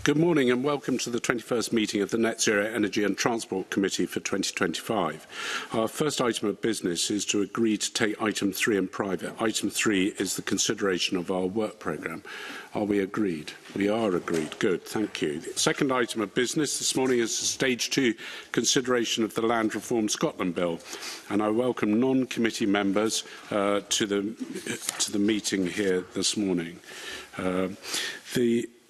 Good morning and welcome to the 21st meeting of the Net Zero Energy and Transport Committee for 2025. Our first item of business is to agree to take item 3 in private. Item 3 is the consideration of our work programme. Are we agreed? We are agreed. Good, thank you. The second item of business this morning is Stage 2 consideration of the Land Reform Scotland Bill, and I welcome non-committee members to the meeting here this morning.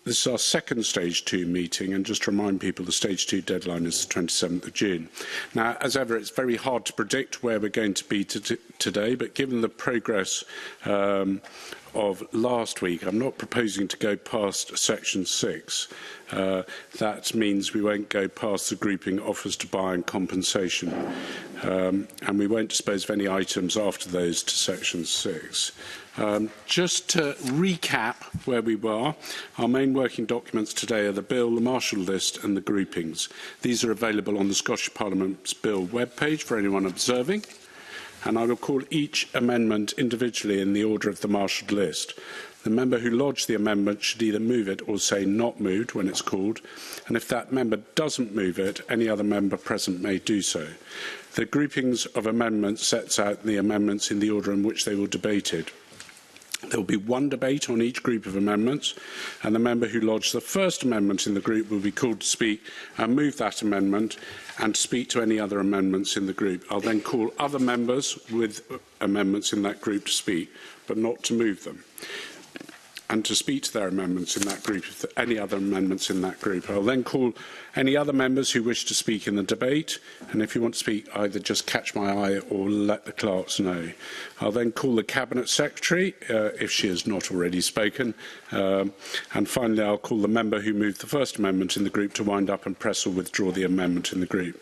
This is our second Stage 2 meeting, and just to remind people, the Stage 2 deadline is the 27th of June. Now, as ever, it's very hard to predict where we're going to be today, but given the progress of last week, I'm not proposing to go past Section 6. That means we won't go past the grouping offers to buy and compensation, and we won't dispose of any items after those to Section 6. Just to recap where we were, our main working documents today are the Bill, the Marshall List and the groupings. These are available on the Scottish Parliament's Bill webpage for anyone observing, and I will call each amendment individually in the order of the Marshall List. The member who lodged the amendment should either move it or say not moved when it's called, and if that member doesn't move it, any other member present may do so. The groupings of amendments sets out the amendments in the order in which they were debated. There will be one debate on each group of amendments, and the member who lodged the first amendment in the group will be called to speak and move that amendment and to speak to any other amendments in the group. I'll then call other members with amendments in that group to speak, but not to move them, and to speak to their amendments in that group, if there are any other amendments in that group. I'll then call any other members who wish to speak in the debate, and if you want to speak, either just catch my eye or let the clerks know. I'll then call the Cabinet Secretary, if she has not already spoken, and finally I'll call the member who moved the first amendment in the group to wind up and press or withdraw the amendment in the group.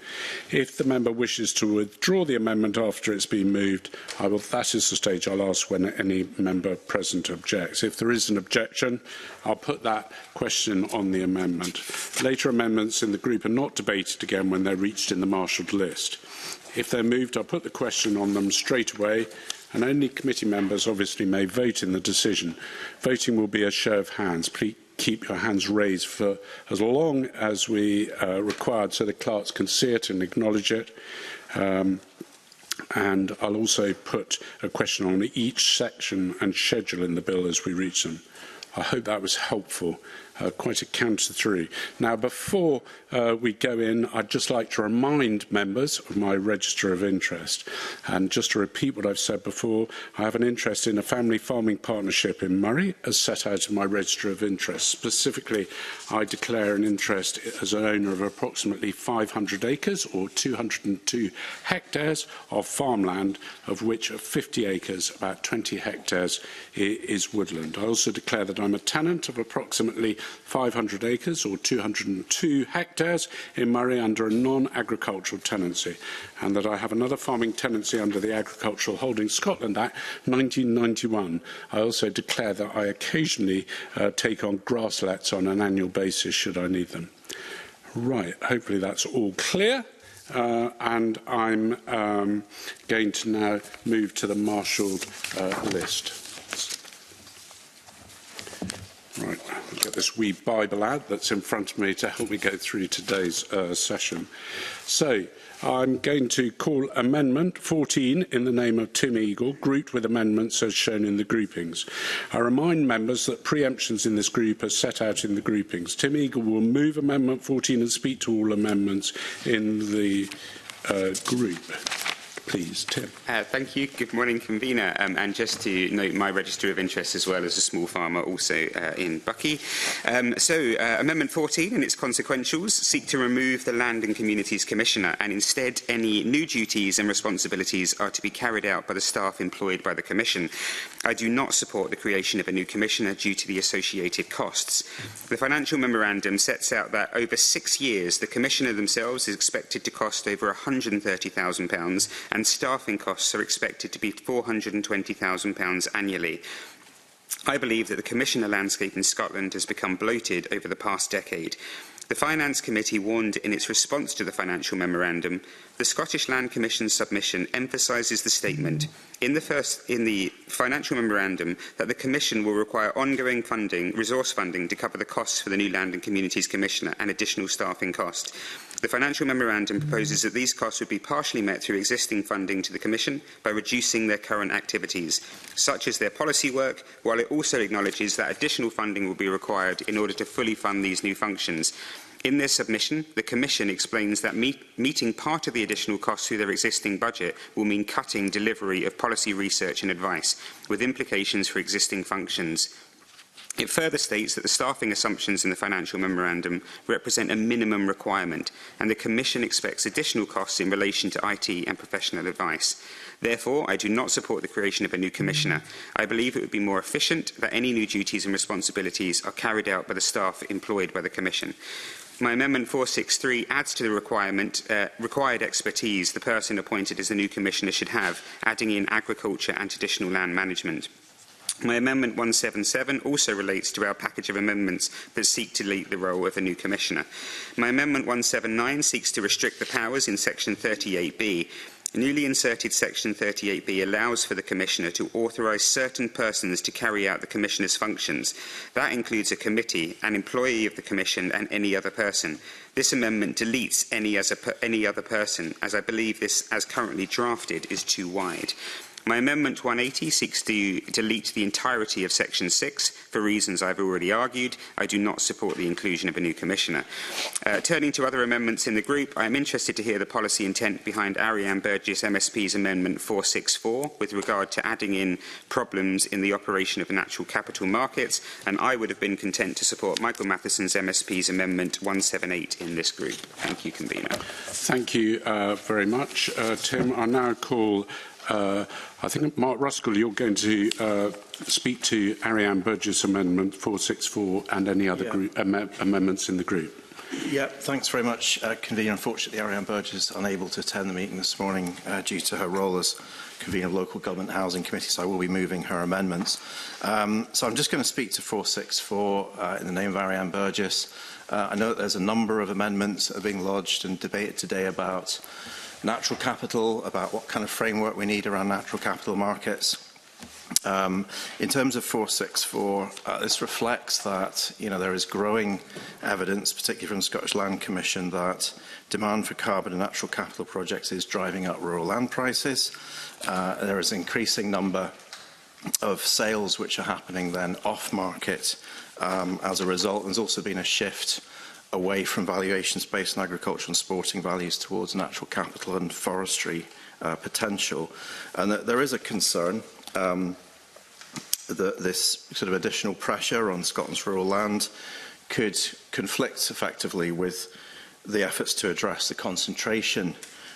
If the member wishes to withdraw the amendment after it's been moved, that is the stage I'll ask when any member present objects. If there is an objection, I'll put that question on the amendment. Later amendments in the group are not debated again when they're reached in the marshalled list. If they're moved, I'll put the question on them straight away, and only committee members obviously may vote in the decision. Voting will be a show of hands. Please keep your hands raised for as long as we required so the clerks can see it and acknowledge it. And I'll also put a question on each section and schedule in the bill as we reach them. I hope that was helpful. Quite a counter through. Now, before we go in, I'd just like to remind members of my register of interest. And just to repeat what I've said before, I have an interest in a family farming partnership in Murray, as set out in my register of interest. Specifically, I declare an interest as an owner of approximately 500 acres or 202 hectares of farmland, of which 50 acres, about 20 hectares, is woodland. I also declare that I'm a tenant of approximately 500 acres or 202 hectares in Murray under a non-agricultural tenancy, and that I have another farming tenancy under the Agricultural Holdings Scotland Act 1991. I also declare that I occasionally take on grasslets on an annual basis should I need them. Right, hopefully that's all clear. And I'm going to now move to the marshalled list. Right, I'll get this wee Bible out that's in front of me to help me go through today's session. So, I'm going to call Amendment 14 in the name of Tim Eagle, grouped with amendments as shown in the groupings. I remind members that preemptions in this group are set out in the groupings. Tim Eagle will move Amendment 14 and speak to all amendments in the group. Please, Tim. Thank you. Good morning, Convener. And just to note my register of interest as well as a small farmer also in Buckie. Amendment 14 and its consequentials seek to remove the Land and Communities Commissioner, and instead any new duties and responsibilities are to be carried out by the staff employed by the Commission. I do not support the creation of a new Commissioner due to the associated costs. The financial memorandum sets out that over 6 years the Commissioner themselves is expected to cost over £130,000 and staffing costs are expected to be £420,000 annually. I believe that the Commissioner landscape in Scotland has become bloated over the past decade. The Finance Committee warned in its response to the financial memorandum, the Scottish Land Commission's submission emphasises the statement, in the financial memorandum that the Commission will require ongoing resource funding to cover the costs for the new Land and Communities Commissioner and additional staffing costs. The financial memorandum proposes that these costs would be partially met through existing funding to the Commission by reducing their current activities, such as their policy work, while it also acknowledges that additional funding will be required in order to fully fund these new functions. In their submission, the Commission explains that meeting part of the additional costs through their existing budget will mean cutting delivery of policy research and advice, with implications for existing functions. It further states that the staffing assumptions in the financial memorandum represent a minimum requirement, and the Commission expects additional costs in relation to IT and professional advice. Therefore, I do not support the creation of a new Commissioner. I believe it would be more efficient that any new duties and responsibilities are carried out by the staff employed by the Commission. My Amendment 463 adds to the required expertise the person appointed as the new Commissioner should have, adding in agriculture and traditional land management. My Amendment 177 also relates to our package of amendments that seek to delete the role of a new Commissioner. My Amendment 179 seeks to restrict the powers in Section 38B. Newly inserted Section 38B allows for the Commissioner to authorise certain persons to carry out the Commissioner's functions. That includes a committee, an employee of the Commission and any other person. This amendment deletes any other person, as I believe this, as currently drafted, is too wide. My Amendment 180 seeks to delete the entirety of Section 6. For reasons I've already argued, I do not support the inclusion of a new Commissioner. Turning to other amendments in the group, I am interested to hear the policy intent behind Ariane Burgess MSP's Amendment 464 with regard to adding in problems in the operation of natural capital markets, and I would have been content to support Michael Matheson's MSP's Amendment 178 in this group. Thank you, Convener. Thank you very much, Tim. I now call I think, Mark Ruskell, you're going to speak to Ariane Burgess Amendment 464 and any other amendments in the group. Yeah, thanks very much, Convener. Unfortunately, Ariane Burgess is unable to attend the meeting this morning due to her role as Convener of Local Government Housing Committee, so I will be moving her amendments. So I'm just going to speak to 464 in the name of Ariane Burgess. I know that there's a number of amendments that are being lodged and debated today about natural capital, about what kind of framework we need around natural capital markets. In terms of 464, this reflects that there is growing evidence, particularly from the Scottish Land Commission, that demand for carbon and natural capital projects is driving up rural land prices. There is an increasing number of sales which are happening then off-market as a result. There's also been a shift away from valuations based on agricultural and sporting values towards natural capital and forestry potential. And there is a concern that this sort of additional pressure on Scotland's rural land could conflict effectively with the efforts to address the concentration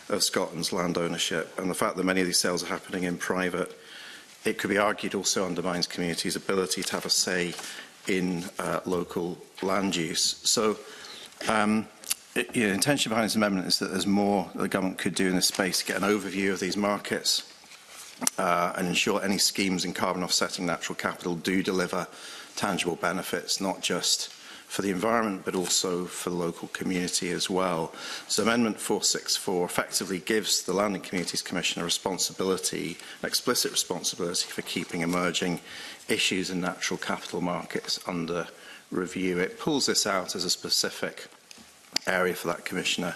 of Scotland's land ownership, and the fact that many of these sales are happening in private, it could be argued also undermines communities' ability to have a say in local land use. So the intention behind this amendment is that there's more that the government could do in this space to get an overview of these markets and ensure any schemes in carbon offsetting natural capital do deliver tangible benefits, not just for the environment but also for the local community as well. So Amendment 464 effectively gives the Land and Communities Commission a responsibility, an explicit responsibility for keeping emerging issues in natural capital markets under review. It pulls this out as a specific area for that Commissioner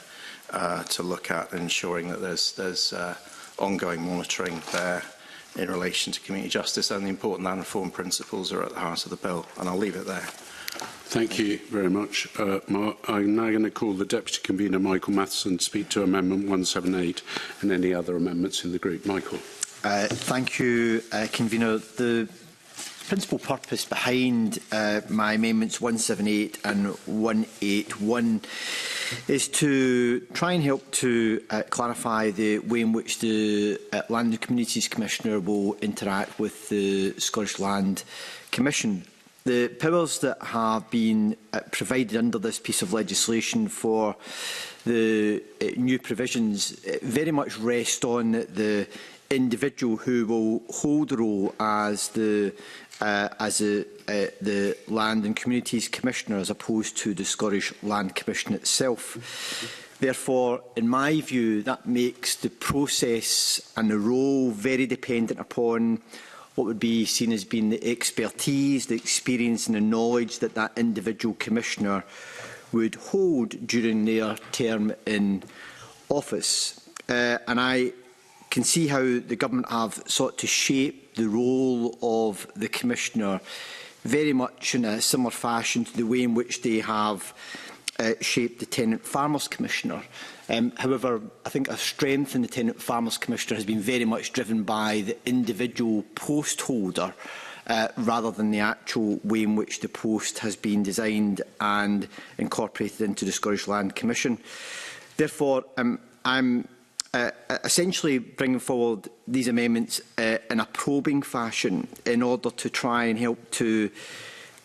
to look at, ensuring that there's ongoing monitoring there in relation to community justice, and the important land reform principles are at the heart of the bill. And I'll leave it there. Thank you very much, Mark. I'm now going to call the Deputy Convener, Michael Matheson, to speak to Amendment 178 and any other amendments in the group. Michael. Thank you, Convener. The principal purpose behind my amendments 178 and 181 is to try and help to clarify the way in which the Land and Communities Commissioner will interact with the Scottish Land Commission. The powers that have been provided under this piece of legislation for the new provisions very much rest on the individual who will hold the role as the Land and Communities Commissioner as opposed to the Scottish Land Commission itself. Therefore, in my view, that makes the process and the role very dependent upon what would be seen as being the expertise, the experience and the knowledge that that individual commissioner would hold during their term in office. And I can see how the government have sought to shape the role of the commissioner very much in a similar fashion to the way in which they have shaped the Tenant Farmers Commissioner. However, I think a strength in the Tenant Farmers Commissioner has been very much driven by the individual post holder rather than the actual way in which the post has been designed and incorporated into the Scottish Land Commission. Therefore, I'm essentially bringing forward these amendments in a probing fashion in order to try and help to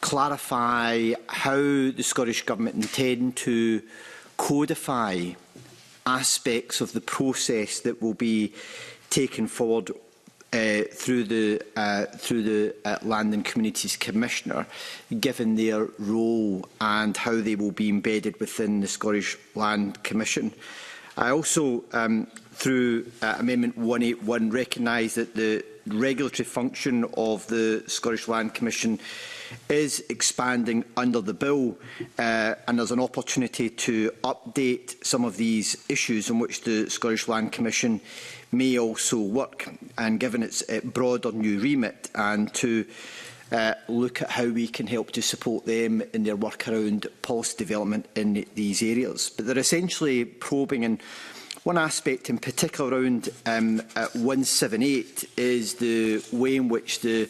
clarify how the Scottish Government intend to codify aspects of the process that will be taken forward through the Land and Communities Commissioner, given their role and how they will be embedded within the Scottish Land Commission. I also, through Amendment 181, recognise that the regulatory function of the Scottish Land Commission is expanding under the bill, and there's an opportunity to update some of these issues on which the Scottish Land Commission may also work, and given its broader new remit, and to look at how we can help to support them in their work around policy development in these areas. But they're essentially probing, and one aspect in particular around 178 is the way in which the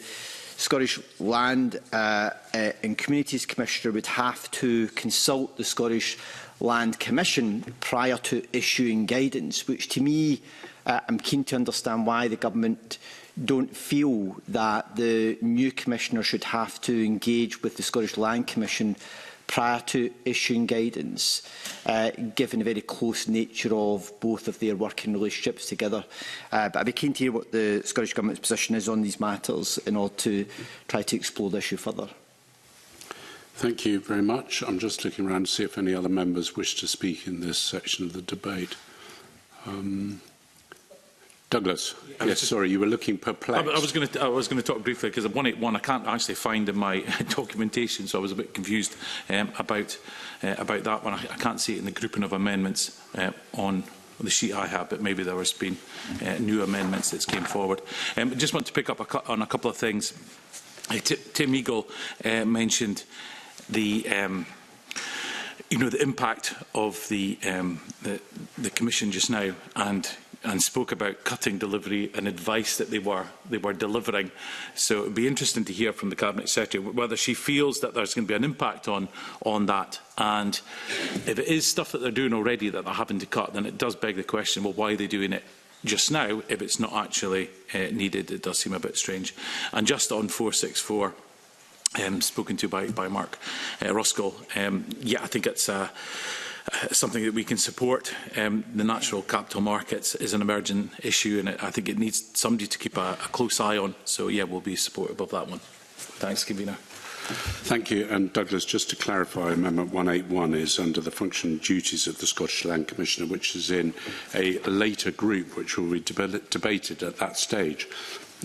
Scottish Land and Communities Commissioner would have to consult the Scottish Land Commission prior to issuing guidance, which to me, I'm keen to understand why the government don't feel that the new Commissioner should have to engage with the Scottish Land Commission prior to issuing guidance, given the very close nature of both of their working relationships together. But I'd be keen to hear what the Scottish Government's position is on these matters in order to try to explore the issue further. Thank you very much. I'm just looking around to see if any other members wish to speak in this section of the debate. Douglas, yes, sorry, you were looking perplexed. I was going to talk briefly because 181 I can't actually find in my documentation, so I was a bit confused about that one. I can't see it in the grouping of amendments on the sheet I have, but maybe there has been new amendments that came forward. I just want to pick up on a couple of things. Tim Eagle mentioned the the impact of the Commission just now, and spoke about cutting delivery and advice that they were delivering. So it would be interesting to hear from the Cabinet Secretary whether she feels that there's going to be an impact on that, and if it is stuff that they're doing already that they're having to cut, then it does beg the question, well, why are they doing it just now if it's not actually needed? It does seem a bit strange. And just on 464, spoken to by Mark Roskell, yeah, I think it's something that we can support. The natural capital markets is an emerging issue, and I think it needs somebody to keep a close eye on. So, yeah, we'll be supportive of that one. Thanks, Convener. Thank you. And Douglas, just to clarify, Amendment 181 is under the function and duties of the Scottish Land Commissioner, which is in a later group, which will be debated at that stage.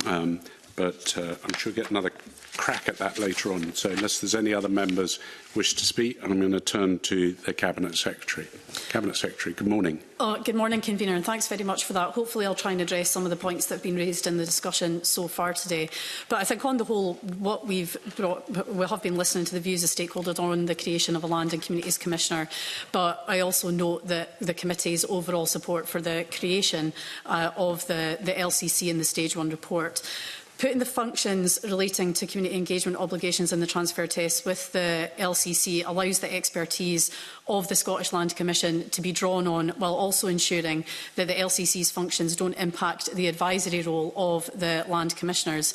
But I'm sure we'll get another crack at that later on. So unless there's any other members wish to speak, and I'm going to turn to the Cabinet Secretary. Cabinet Secretary, good morning. Good morning, Convener, and thanks very much for that. Hopefully I'll try and address some of the points that have been raised in the discussion so far today. But I think on the whole, what we have been listening to the views of stakeholders on the creation of a Land and Communities Commissioner, but I also note that the committee's overall support for the creation of the LCC in the Stage 1 report. Putting the functions relating to community engagement obligations in the transfer test with the LCC allows the expertise of the Scottish Land Commission to be drawn on, while also ensuring that the LCC's functions don't impact the advisory role of the Land Commissioners.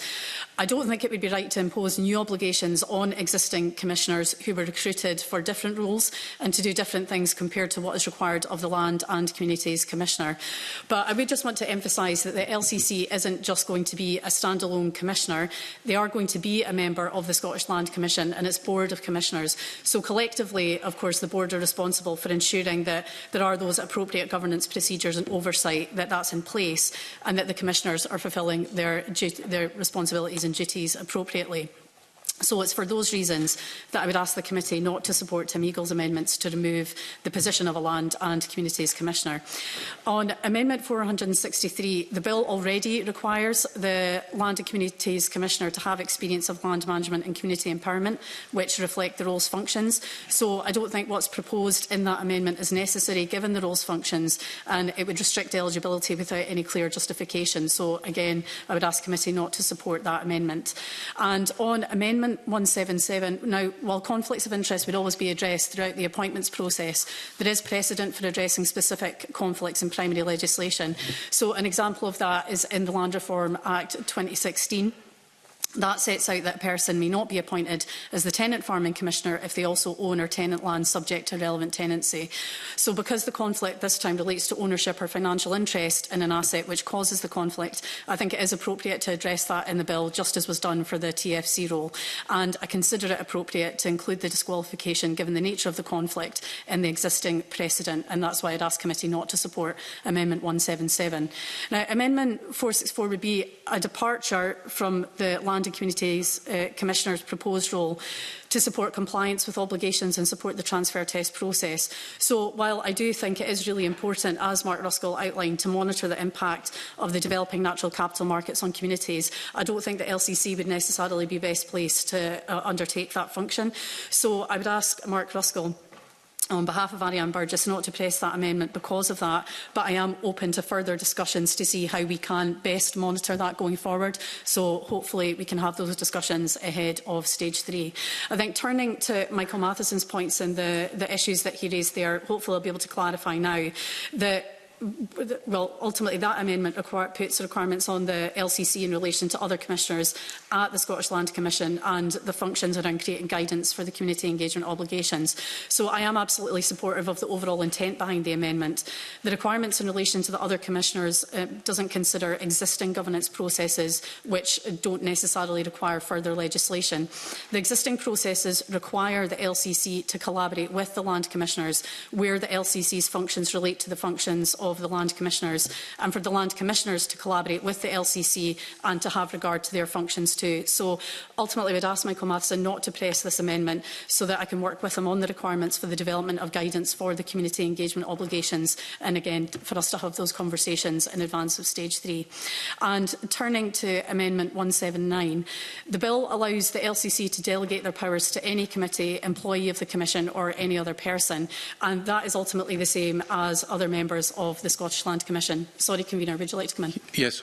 I don't think it would be right to impose new obligations on existing commissioners who were recruited for different roles and to do different things compared to what is required of the Land and Communities Commissioner. But I would just want to emphasise that the LCC isn't just going to be a standalone commissioner. They are going to be a member of the Scottish Land Commission and its Board of Commissioners. So collectively, of course, the Board are responsible for ensuring that there are those appropriate governance procedures and oversight, that that's in place, and that the commissioners are fulfilling their responsibilities and duties appropriately. So it's for those reasons that I would ask the committee not to support Tim Eagle's amendments to remove the position of a Land and Communities Commissioner. On Amendment 463, the bill already requires the Land and Communities Commissioner to have experience of land management and community empowerment, which reflect the role's functions. So I don't think what's proposed in that amendment is necessary given the role's functions, and it would restrict eligibility without any clear justification. So again, I would ask the committee not to support that amendment. And on Amendment 177, now, while conflicts of interest would always be addressed throughout the appointments process, there is precedent for addressing specific conflicts in primary legislation. So an example of that is in the Land Reform Act 2016. That sets out that a person may not be appointed as the Tenant Farming Commissioner if they also own or tenant land subject to relevant tenancy. So because the conflict this time relates to ownership or financial interest in an asset which causes the conflict, I think it is appropriate to address that in the bill, just as was done for the TFC role. And I consider it appropriate to include the disqualification given the nature of the conflict in the existing precedent, and that's why I'd ask committee not to support Amendment 177. Now, Amendment 464 would be a departure from the Land and Communities Commissioner's proposed role to support compliance with obligations and support the transfer test process. So while I do think it is really important, as Mark Ruskell outlined, to monitor the impact of the developing natural capital markets on communities, I don't think the LCC would necessarily be best placed to undertake that function. So I would ask Mark Ruskell, on behalf of Ariane Burgess, not to press that amendment because of that, but I am open to further discussions to see how we can best monitor that going forward. So hopefully we can have those discussions ahead of stage 3. I think turning to Michael Matheson's points and the issues that he raised there, hopefully I'll be able to clarify now that ultimately that amendment puts requirements on the LCC in relation to other commissioners at the Scottish Land Commission and the functions around creating guidance for the community engagement obligations. So I am absolutely supportive of the overall intent behind the amendment. The requirements in relation to the other commissioners doesn't consider existing governance processes which don't necessarily require further legislation. The existing processes require the LCC to collaborate with the Land Commissioners where the LCC's functions relate to the functions of the Land Commissioners, and for the Land Commissioners to collaborate with the LCC and to have regard to their functions too. So ultimately I would ask Michael Matheson not to press this amendment so that I can work with him on the requirements for the development of guidance for the community engagement obligations, and again for us to have those conversations in advance of stage 3. And turning to Amendment 179, the bill allows the LCC to delegate their powers to any committee, employee of the Commission or any other person, and that is ultimately the same as other members of the Scottish Land Commission. Sorry, Convener, would you like to come in? Yes,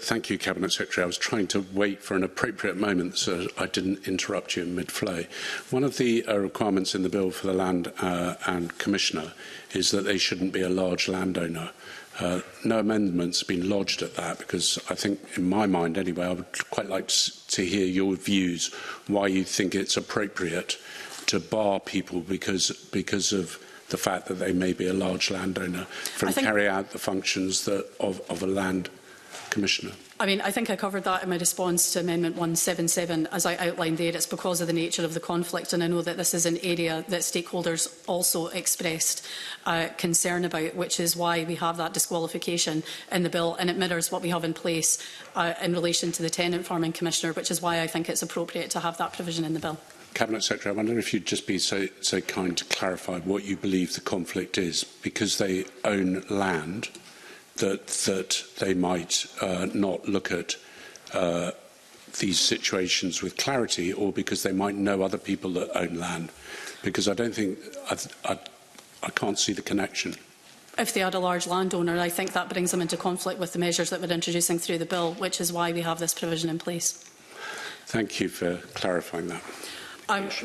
thank you, Cabinet Secretary. I was trying to wait for an appropriate moment so I didn't interrupt you in mid-flow. One of the requirements in the bill for the Land and Commissioner is that they shouldn't be a large landowner. No amendments have been lodged at that because I think, in my mind anyway, I would quite like to hear your views why you think it's appropriate to bar people because of the fact that they may be a large landowner from carrying out the functions of a land commissioner. I mean, I think I covered that in my response to Amendment 177. As I outlined there, it's because of the nature of the conflict, and I know that this is an area that stakeholders also expressed concern about, which is why we have that disqualification in the bill, and it mirrors what we have in place in relation to the Tenant Farming Commissioner, which is why I think it's appropriate to have that provision in the bill. Cabinet Secretary, I wonder if you'd just be so kind to clarify what you believe the conflict is. Because they own land, that they might not look at these situations with clarity, or because they might know other people that own land? Because I don't think I can't see the connection. if they are a large landowner, I think that brings them into conflict with the measures that we're introducing through the bill, which is why we have this provision in place. Thank you for clarifying that.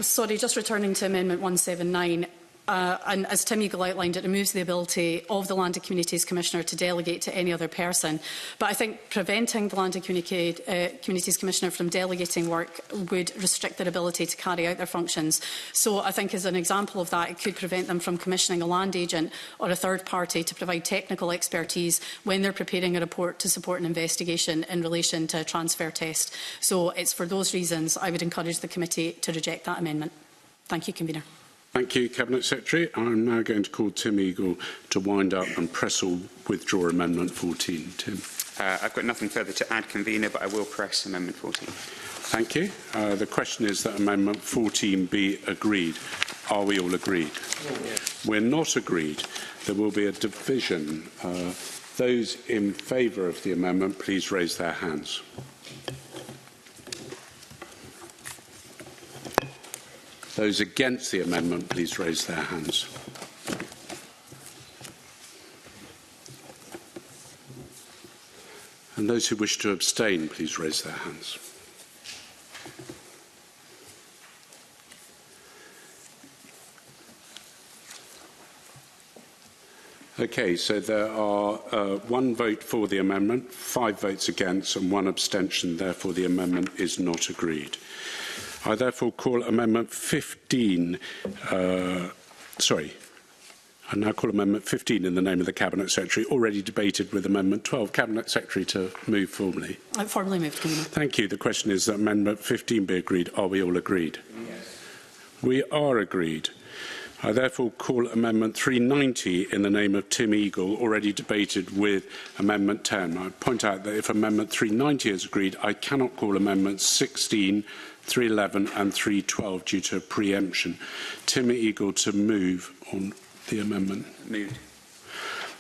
Sorry, just returning to Amendment 179. And as Tim Eagle outlined, it removes the ability of the Land and Communities Commissioner to delegate to any other person. But I think preventing the Land and Communities Commissioner from delegating work would restrict their ability to carry out their functions. So I think as an example of that, it could prevent them from commissioning a land agent or a third party to provide technical expertise when they're preparing a report to support an investigation in relation to a transfer test. So it's for those reasons I would encourage the committee to reject that amendment. Thank you, Convener. Thank you, Cabinet Secretary. I'm now going to call Tim Eagle to wind up and press or withdraw Amendment 14. Tim. I've got nothing further to add, Convener, but I will press Amendment 14. Thank you. The question is that Amendment 14 be agreed. Are we all agreed? Yes. We're not agreed. There will be a division. Those in favour of the amendment, please raise their hands. Those against the amendment, please raise their hands. And those who wish to abstain, please raise their hands. Okay, so there are 1 vote for the amendment, 5 votes against and 1 abstention. Therefore, the amendment is not agreed. I therefore call Amendment 15, I now call Amendment 15 in the name of the Cabinet Secretary, already debated with Amendment 12. Cabinet Secretary to move formally. Formally moved, Convener. Thank you. The question is that Amendment 15 be agreed. Are we all agreed? Yes. We are agreed. I therefore call Amendment 390 in the name of Tim Eagle, already debated with Amendment 10. I point out that if Amendment 390 is agreed, I cannot call Amendments 16, 311 and 312 due to preemption. Tim Eagle to move on the amendment. Moved.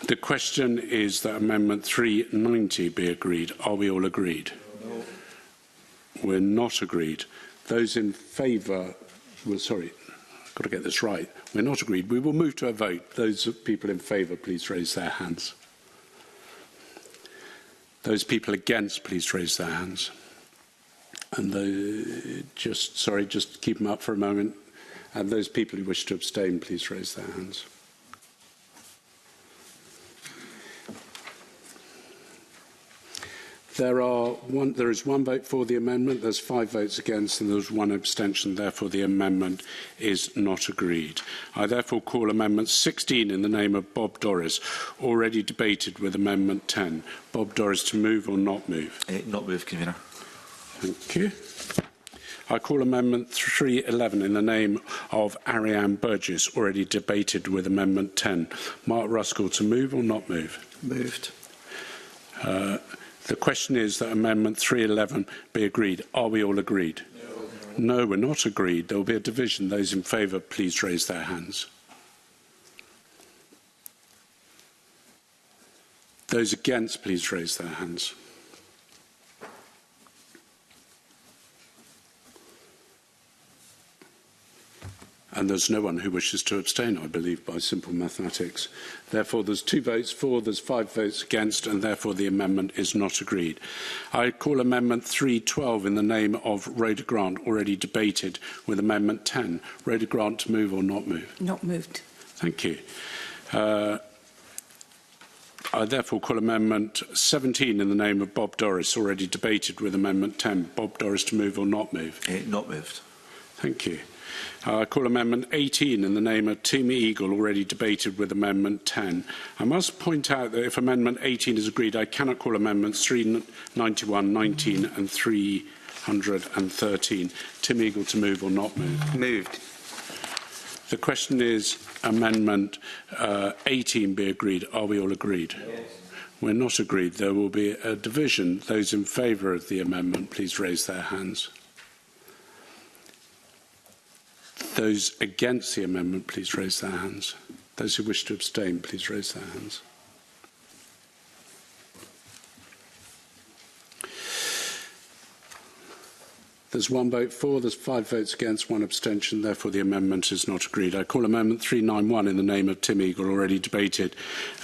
The question is that Amendment 390 be agreed. Are we all agreed? No. We're not agreed. Those in favour, well, sorry, I've got to get this right. We're not agreed. We will move to a vote. Those people in favour, please raise their hands. Those people against, please raise their hands. And just keep them up for a moment. And those people who wish to abstain, please raise their hands. There is 1 vote for the amendment, there's 5 votes against, and there's 1 abstention. Therefore, the amendment is not agreed. I therefore call Amendment 16 in the name of Bob Doris, already debated with Amendment 10. Bob Doris to move or not move? Not move, Convener. Thank you. I call Amendment 311 in the name of Ariane Burgess, already debated with Amendment 10. Mark Ruskell to move or not move? Moved. The question is that Amendment 311 be agreed. Are we all agreed? No, we're not agreed. There will be a division. Those in favour, please raise their hands. Those against, please raise their hands. And there's no one who wishes to abstain, I believe, by simple mathematics. Therefore, there's 2 votes for, there's 5 votes against, and therefore the amendment is not agreed. I call Amendment 312 in the name of Rhoda Grant, already debated with Amendment 10. Rhoda Grant to move or not move? Not moved. Thank you. I therefore call Amendment 17 in the name of Bob Doris, already debated with Amendment 10. Bob Doris to move or not move? Not moved. Thank you. I call Amendment 18 in the name of Tim Eagle, already debated with Amendment 10. I must point out that if Amendment 18 is agreed, I cannot call Amendments 391, 19 and 313. Tim Eagle to move or not move? Moved. The question is Amendment 18 be agreed. Are we all agreed? Yes. We're not agreed. There will be a division. Those in favour of the amendment, please raise their hands. Those against the amendment, please raise their hands. Those who wish to abstain, please raise their hands. There's 1 vote for, there's 5 votes against, 1 abstention. Therefore, the amendment is not agreed. I call Amendment 391 in the name of Tim Eagle, already debated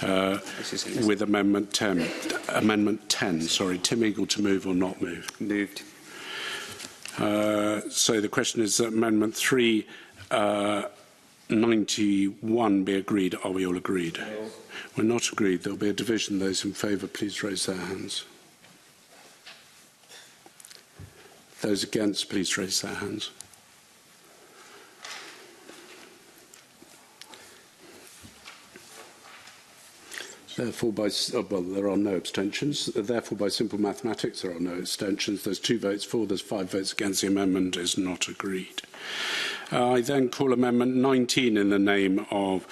with Amendment 10. Amendment 10, sorry. Tim Eagle to move or not move? Moved. So the question is that Amendment 391 be agreed. Are we all agreed? No. We're not agreed. There will be a division. Those in favour, please raise their hands. Those against, please raise their hands. Therefore, there are no abstentions. Therefore, by simple mathematics, there are no abstentions. There's 2 votes for, there's 5 votes against. The amendment is not agreed. I then call Amendment 19 in the name of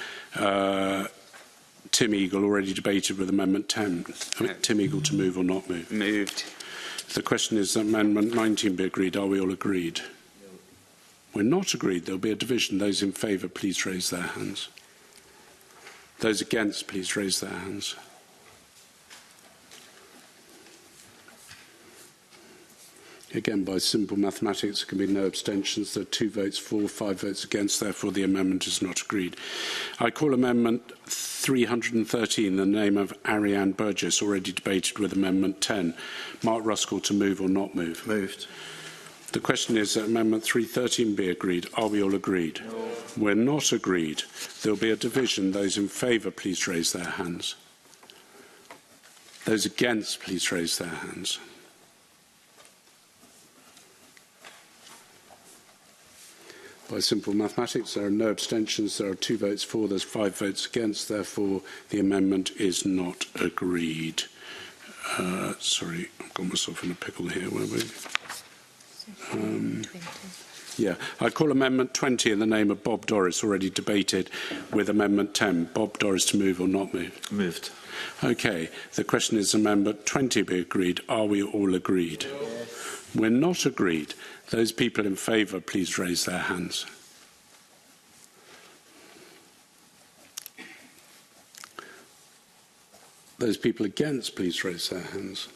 Tim Eagle, already debated with Amendment 10. Tim Eagle to move or not move? Moved. The question is that Amendment 19 be agreed. Are we all agreed? No. We're not agreed. There will be a division. Those in favour, please raise their hands. Those against, please raise their hands. Again, by simple mathematics, there can be no abstentions. There are 2 votes for, 5 votes against. Therefore, the amendment is not agreed. I call Amendment 313 in the name of Ariane Burgess, already debated with Amendment 10. Mark Ruskell to move or not move? Moved. The question is that Amendment 313 be agreed. Are we all agreed? No. We're not agreed. There will be a division. Those in favour, please raise their hands. Those against, please raise their hands. By simple mathematics, there are no abstentions. There are 2 votes for, there's 5 votes against. Therefore, the amendment is not agreed. Sorry, I've got myself in a pickle here. Where were we? I call Amendment 20 in the name of Bob Doris, already debated with Amendment 10. Bob Doris to move or not move? Moved. OK. The question is Amendment 20 be agreed. Are we all agreed? Yes. We're not agreed. Those people in favour, please raise their hands. Those people against, please raise their hands.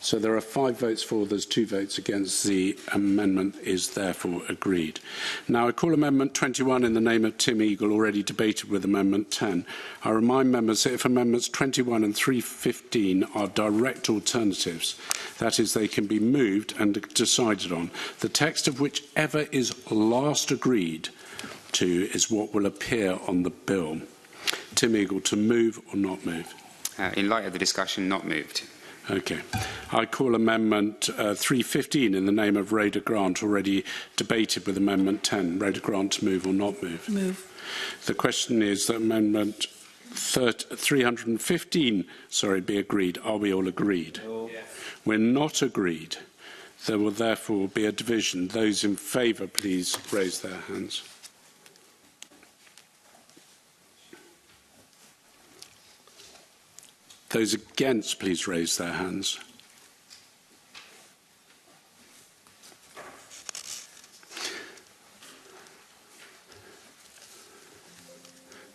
So there are 5 votes for, there's 2 votes against. The amendment is therefore agreed. Now I call Amendment 21 in the name of Tim Eagle, already debated with Amendment 10. I remind members that if Amendments 21 and 315 are direct alternatives, that is, they can be moved and decided on, the text of whichever is last agreed to is what will appear on the bill. Tim Eagle, to move or not move? In light of the discussion, not moved. OK. I call Amendment 315 in the name of Rhoda Grant, already debated with Amendment 10. Rhoda Grant to move or not move? Move. The question is that Amendment 315, be agreed. Are we all agreed? No. Yes. We're not agreed. There will therefore be a division. Those in favour, please raise their hands. Those against, please raise their hands.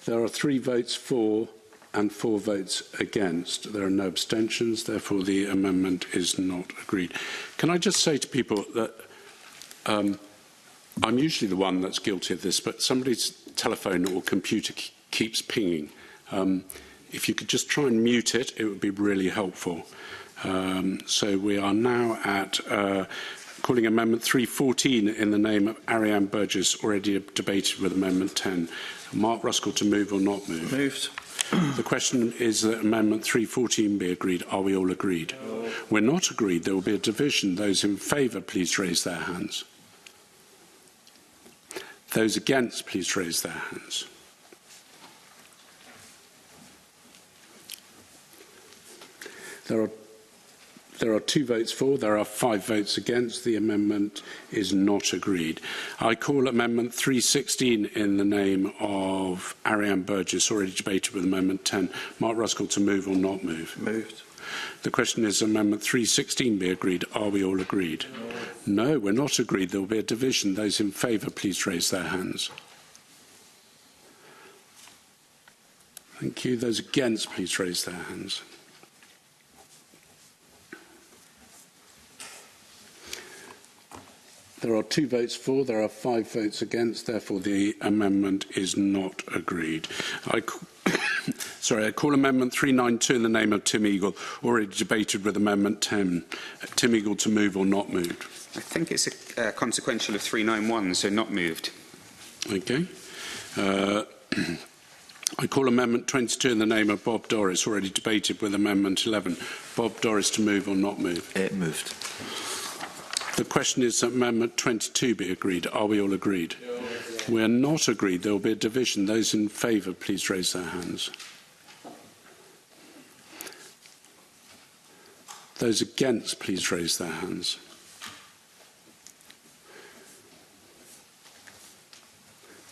There are 3 votes for and 4 votes against. There are no abstentions. Therefore, the amendment is not agreed. Can I just say to people that I'm usually the one that's guilty of this, but somebody's telephone or computer keeps pinging. If you could just try and mute it, it would be really helpful. So we are now at calling Amendment 314 in the name of Ariane Burgess, already debated with Amendment 10. Mark Ruskell to move or not move? Moved. The question is that Amendment 314 be agreed. Are we all agreed? No. We're not agreed. There will be a division. Those in favour, please raise their hands. Those against, please raise their hands. There are 2 votes for, there are 5 votes against. The amendment is not agreed. I call Amendment 316 in the name of Ariane Burgess, already debated with Amendment 10. Mark Ruskell to move or not move? Moved. The question is Amendment 316 be agreed. Are we all agreed? No, we're not agreed. There will be a division. Those in favour, please raise their hands. Thank you. Those against, please raise their hands. There are 2 votes for, there are 5 votes against, therefore the amendment is not agreed. I call Amendment 392 in the name of Tim Eagle, already debated with Amendment 10. Tim Eagle to move or not moved? I think it's a consequential of 391, so not moved. Okay. I call Amendment 22 in the name of Bob Doris, already debated with Amendment 11. Bob Doris to move or not move? Moved. The question is that Amendment 22 be agreed. Are we all agreed? No. We are not agreed. There will be a division. Those in favour, please raise their hands. Those against, please raise their hands.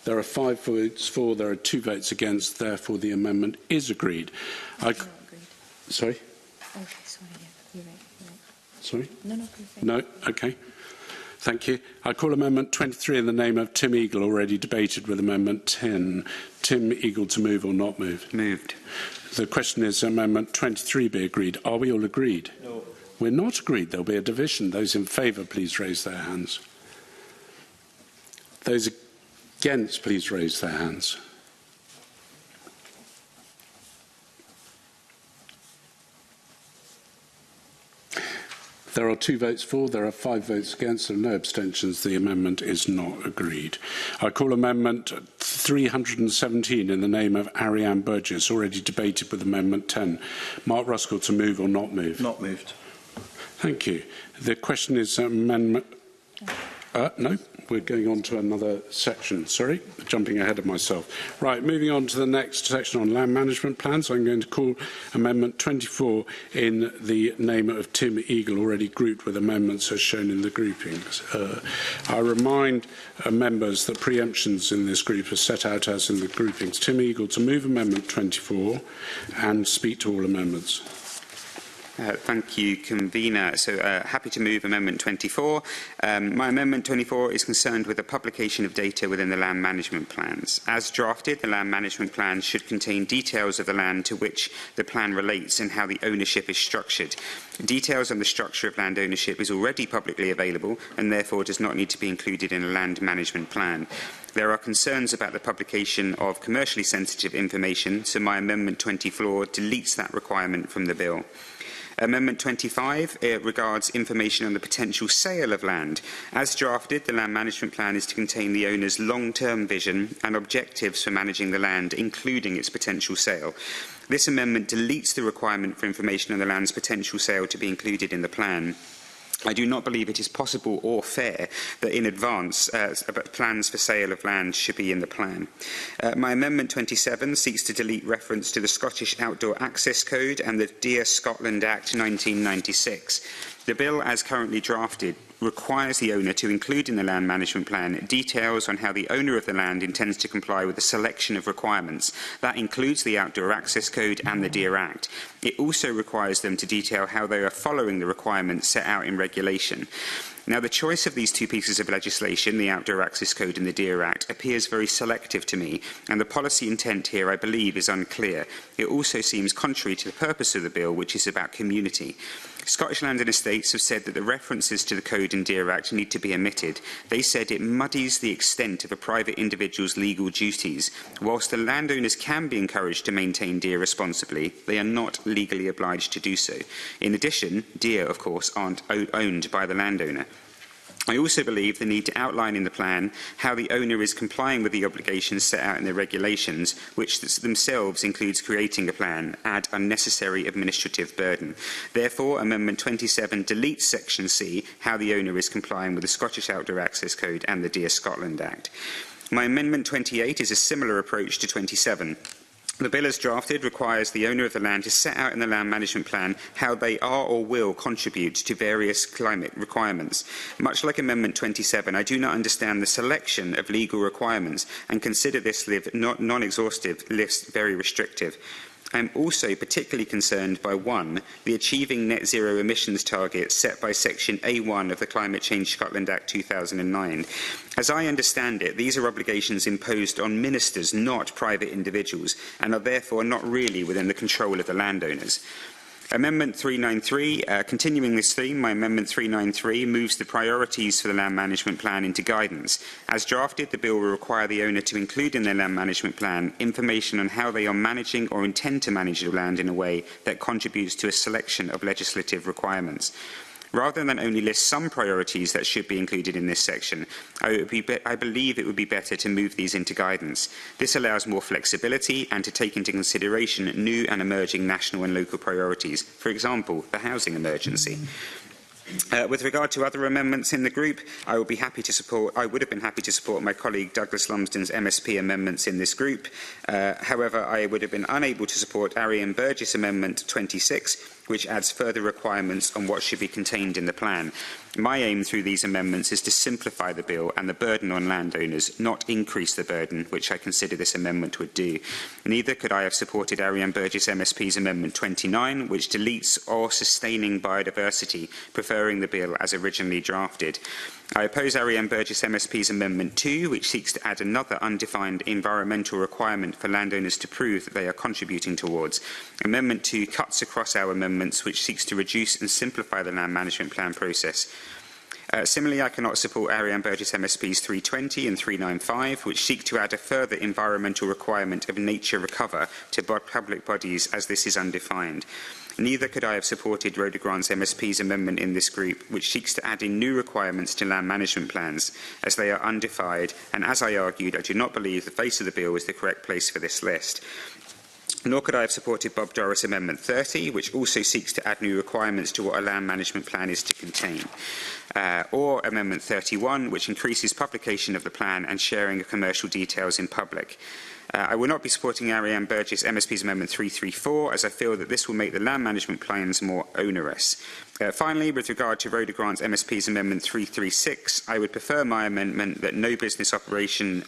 There are 5 votes for, there are 2 votes against, therefore the amendment is agreed. Sorry? Okay, sorry, yeah, you're right. Sorry? No, perfect. No? Okay. Thank you. I call Amendment 23 in the name of Tim Eagle, already debated with Amendment 10. Tim Eagle to move or not move? Moved. The question is Amendment 23 be agreed. Are we all agreed? No. We're not agreed. There will be a division. Those in favour, please raise their hands. Those against, please raise their hands. There are 2 votes for, there are 5 votes against, and no abstentions. The amendment is not agreed. I call Amendment 317 in the name of Ariane Burgess, already debated with Amendment 10. Mark Ruskell to move or not move? Not moved. Thank you. The question is Amendment... no, we're going on to another section. Sorry, jumping ahead of myself. Right, moving on to the next section on land management plans. I'm going to call Amendment 24 in the name of Tim Eagle, already grouped with amendments as shown in the groupings. I remind members that preemptions in this group are set out as in the groupings. Tim Eagle to move Amendment 24 and speak to all amendments. Thank you, Convener. So happy to move Amendment 24. My Amendment 24 is concerned with the publication of data within the land management plans. As drafted, the land management plan should contain details of the land to which the plan relates and how the ownership is structured. Details on the structure of land ownership is already publicly available and therefore does not need to be included in a land management plan. There are concerns about the publication of commercially sensitive information, so my Amendment 24 deletes that requirement from the bill. Amendment 25 regards information on the potential sale of land. As drafted, the land management plan is to contain the owner's long-term vision and objectives for managing the land, including its potential sale. This amendment deletes the requirement for information on the land's potential sale to be included in the plan. I do not believe it is possible or fair that in advance plans for sale of land should be in the plan. My Amendment 27 seeks to delete reference to the Scottish Outdoor Access Code and the Deer Scotland Act 1996. The bill, as currently drafted, requires the owner to include in the land management plan details on how the owner of the land intends to comply with a selection of requirements. That includes the Outdoor Access Code and the Deer Act. It also requires them to detail how they are following the requirements set out in regulation. Now, the choice of these 2 pieces of legislation, the Outdoor Access Code and the Deer Act, appears very selective to me, and the policy intent here, I believe, is unclear. It also seems contrary to the purpose of the bill, which is about community. Scottish Land and Estates have said that the references to the Code and Deer Act need to be omitted. They said it muddies the extent of a private individual's legal duties. Whilst the landowners can be encouraged to maintain deer responsibly, they are not legally obliged to do so. In addition, deer, of course, aren't owned by the landowner. I also believe the need to outline in the plan how the owner is complying with the obligations set out in the regulations, which themselves includes creating a plan, add unnecessary administrative burden. Therefore, Amendment 27 deletes Section C, how the owner is complying with the Scottish Outdoor Access Code and the Deer Scotland Act. My Amendment 28 is a similar approach to 27. The bill as drafted requires the owner of the land to set out in the land management plan how they are or will contribute to various climate requirements. Much like Amendment 27, I do not understand the selection of legal requirements and consider this non-exhaustive list very restrictive. I am also particularly concerned by 1, the achieving net zero emissions target set by Section A1 of the Climate Change Scotland Act 2009. As I understand it, these are obligations imposed on ministers, not private individuals, and are therefore not really within the control of the landowners. Amendment 393, continuing this theme, my Amendment 393 moves the priorities for the land management plan into guidance. As drafted, the bill will require the owner to include in their land management plan information on how they are managing or intend to manage the land in a way that contributes to a selection of legislative requirements. Rather than only list some priorities that should be included in this section, I believe it would be better to move these into guidance. This allows more flexibility and to take into consideration new and emerging national and local priorities, for example, the housing emergency. With regard to other amendments in the group, I would have been happy to support my colleague Douglas Lumsden's MSP amendments in this group. However, I would have been unable to support Ariane Burgess Amendment 26, which adds further requirements on what should be contained in the plan. My aim through these amendments is to simplify the bill and the burden on landowners, not increase the burden, which I consider this amendment would do. Neither could I have supported Ariane Burgess MSP's Amendment 29, which deletes or sustaining biodiversity, preferring the bill as originally drafted. I oppose Ariane Burgess MSP's Amendment 2, which seeks to add another undefined environmental requirement for landowners to prove that they are contributing towards. Amendment 2 cuts across our amendments, which seeks to reduce and simplify the land management plan process. Similarly, I cannot support Ariane Burgess MSP's 320 and 395, which seek to add a further environmental requirement of nature recover to public bodies, as this is undefined. Neither could I have supported Rhoda Grant's MSP's amendment in this group, which seeks to add in new requirements to land management plans, as they are undefined, and as I argued, I do not believe the face of the bill is the correct place for this list. Nor could I have supported Bob Doris Amendment 30, which also seeks to add new requirements to what a land management plan is to contain. Or Amendment 31, which increases publication of the plan and sharing of commercial details in public. I will not be supporting Ariane Burgess MSP's Amendment 334, as I feel that this will make the land management plans more onerous. Finally, with regard to Rhoda Grant's MSP's Amendment 336, I would prefer my amendment that no business operation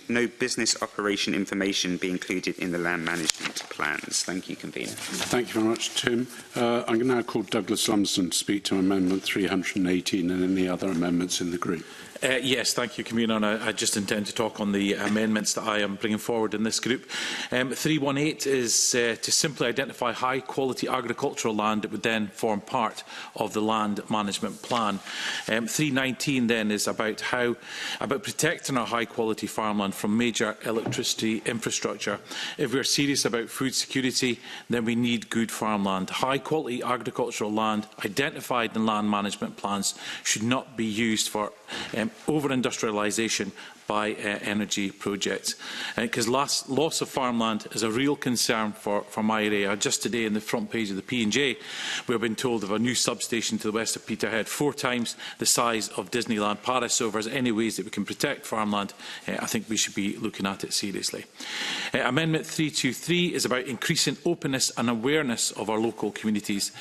information be included in the land management plans. Thank you, Convener. Thank you very much, Tim. I'm going to now call Douglas Lumsden to speak to Amendment 318 and any other amendments in the group. Yes, thank you, Convener. And I just intend to talk on the amendments that I am bringing forward in this group. 318 is to simply identify high-quality agricultural land that would then form part of the land management plan. 319 then is about protecting our high-quality farmland from major electricity infrastructure. If we are serious about food security, then we need good farmland. High-quality agricultural land identified in land management plans should not be used for over-industrialisation by energy projects. Because loss of farmland is a real concern for my area. Just today in the front page of the P&J, we have been told of a new substation to the west of Peterhead, 4 times the size of Disneyland Paris. So if there's any ways that we can protect farmland, I think we should be looking at it seriously. Amendment 323 is about increasing openness and awareness of our local communities.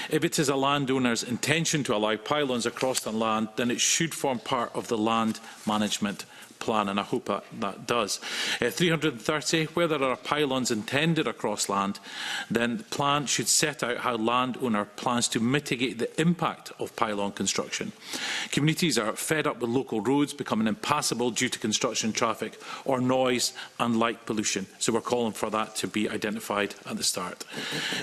If it is a landowner's intention to allow pylons across the land, then it should form part of the land management plan, and I hope that does. 330, where there are pylons intended across land, then the plan should set out how landowner plans to mitigate the impact of pylon construction. Communities are fed up with local roads becoming impassable due to construction traffic or noise and light pollution, so we're calling for that to be identified at the start.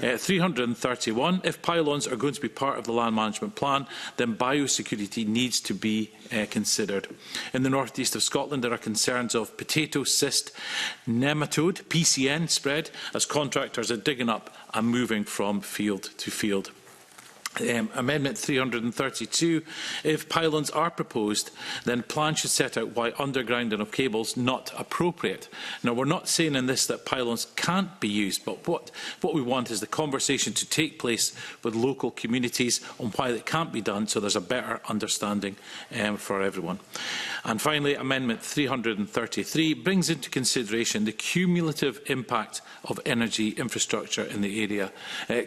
331, if pylons are going to be part of the land management plan, then biosecurity needs to be considered. In the northeast of Scotland, there are concerns of potato cyst nematode, PCN, spread as contractors are digging up and moving from field to field. Amendment 332, if pylons are proposed, then plans should set out why undergrounding of cables not appropriate. Now, we're not saying in this that pylons can't be used, but what we want is the conversation to take place with local communities on why it can't be done, so there's a better understanding for everyone. And finally, Amendment 333 brings into consideration the cumulative impact of energy infrastructure in the area.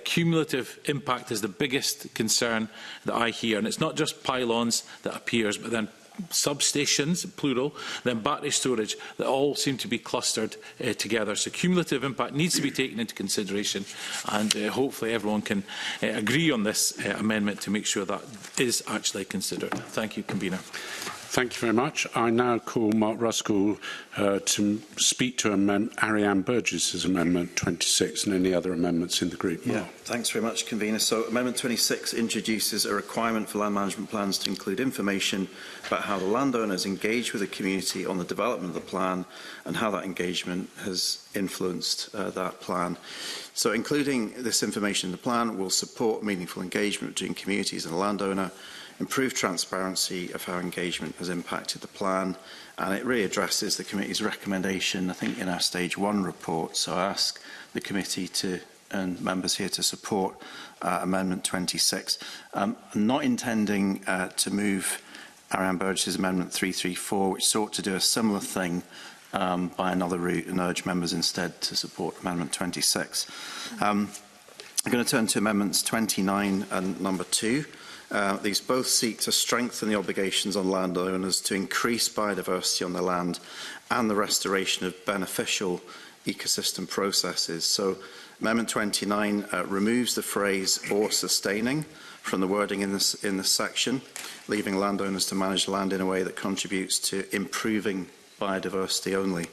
Cumulative impact is the biggest concern that I hear, and it's not just pylons that appears, but then substations, plural, then battery storage, that all seem to be clustered together. So cumulative impact needs to be taken into consideration, and hopefully everyone can agree on this amendment to make sure that is actually considered. Thank you, Convener. Thank you very much. I now call Mark Ruskell to speak to Ariane Burgess's Amendment 26 and any other amendments in the group. Mark. Yeah, thanks very much, Convener. So Amendment 26 introduces a requirement for land management plans to include information about how the landowners engage with the community on the development of the plan and how that engagement has influenced that plan. So including this information in the plan will support meaningful engagement between communities and the landowner, improve transparency of how engagement has impacted the plan, and it really addresses the committee's recommendation, I think, in our Stage 1 report. So I ask the committee and members here to support Amendment 26. I'm not intending to move Ariane Burgess's Amendment 334, which sought to do a similar thing by another route, and urge members instead to support Amendment 26. I'm going to turn to Amendments 29 and number 2. These both seek to strengthen the obligations on landowners to increase biodiversity on their land and the restoration of beneficial ecosystem processes. So Amendment 29 removes the phrase "or sustaining" from the wording in this section, leaving landowners to manage land in a way that contributes to improving biodiversity only.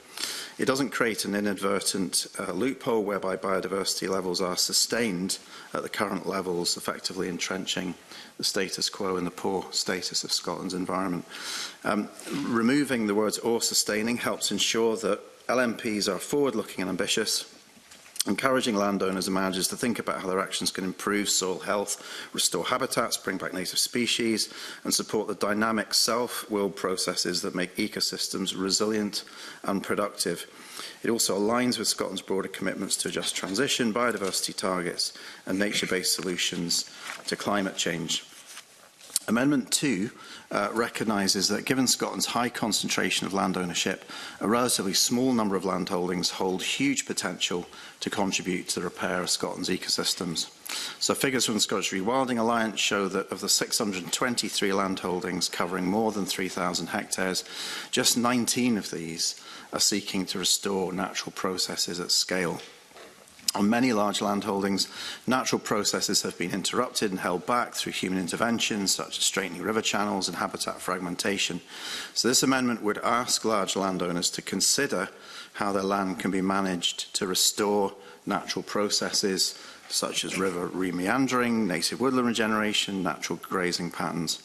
It doesn't create an inadvertent loophole whereby biodiversity levels are sustained at the current levels, effectively entrenching the status quo and the poor status of Scotland's environment. Removing the words "or sustaining" helps ensure that LMPs are forward-looking and ambitious, encouraging landowners and managers to think about how their actions can improve soil health, restore habitats, bring back native species, and support the dynamic self-willed processes that make ecosystems resilient and productive. It also aligns with Scotland's broader commitments to just transition, biodiversity targets, and nature-based solutions to climate change. Amendment 2 recognises that given Scotland's high concentration of land ownership, a relatively small number of landholdings hold huge potential to contribute to the repair of Scotland's ecosystems. So figures from the Scottish Rewilding Alliance show that of the 623 landholdings covering more than 3,000 hectares, just 19 of these are seeking to restore natural processes at scale. On many large landholdings, natural processes have been interrupted and held back through human interventions, such as straightening river channels and habitat fragmentation. So this amendment would ask large landowners to consider how their land can be managed to restore natural processes, such as river remeandering, native woodland regeneration, natural grazing patterns.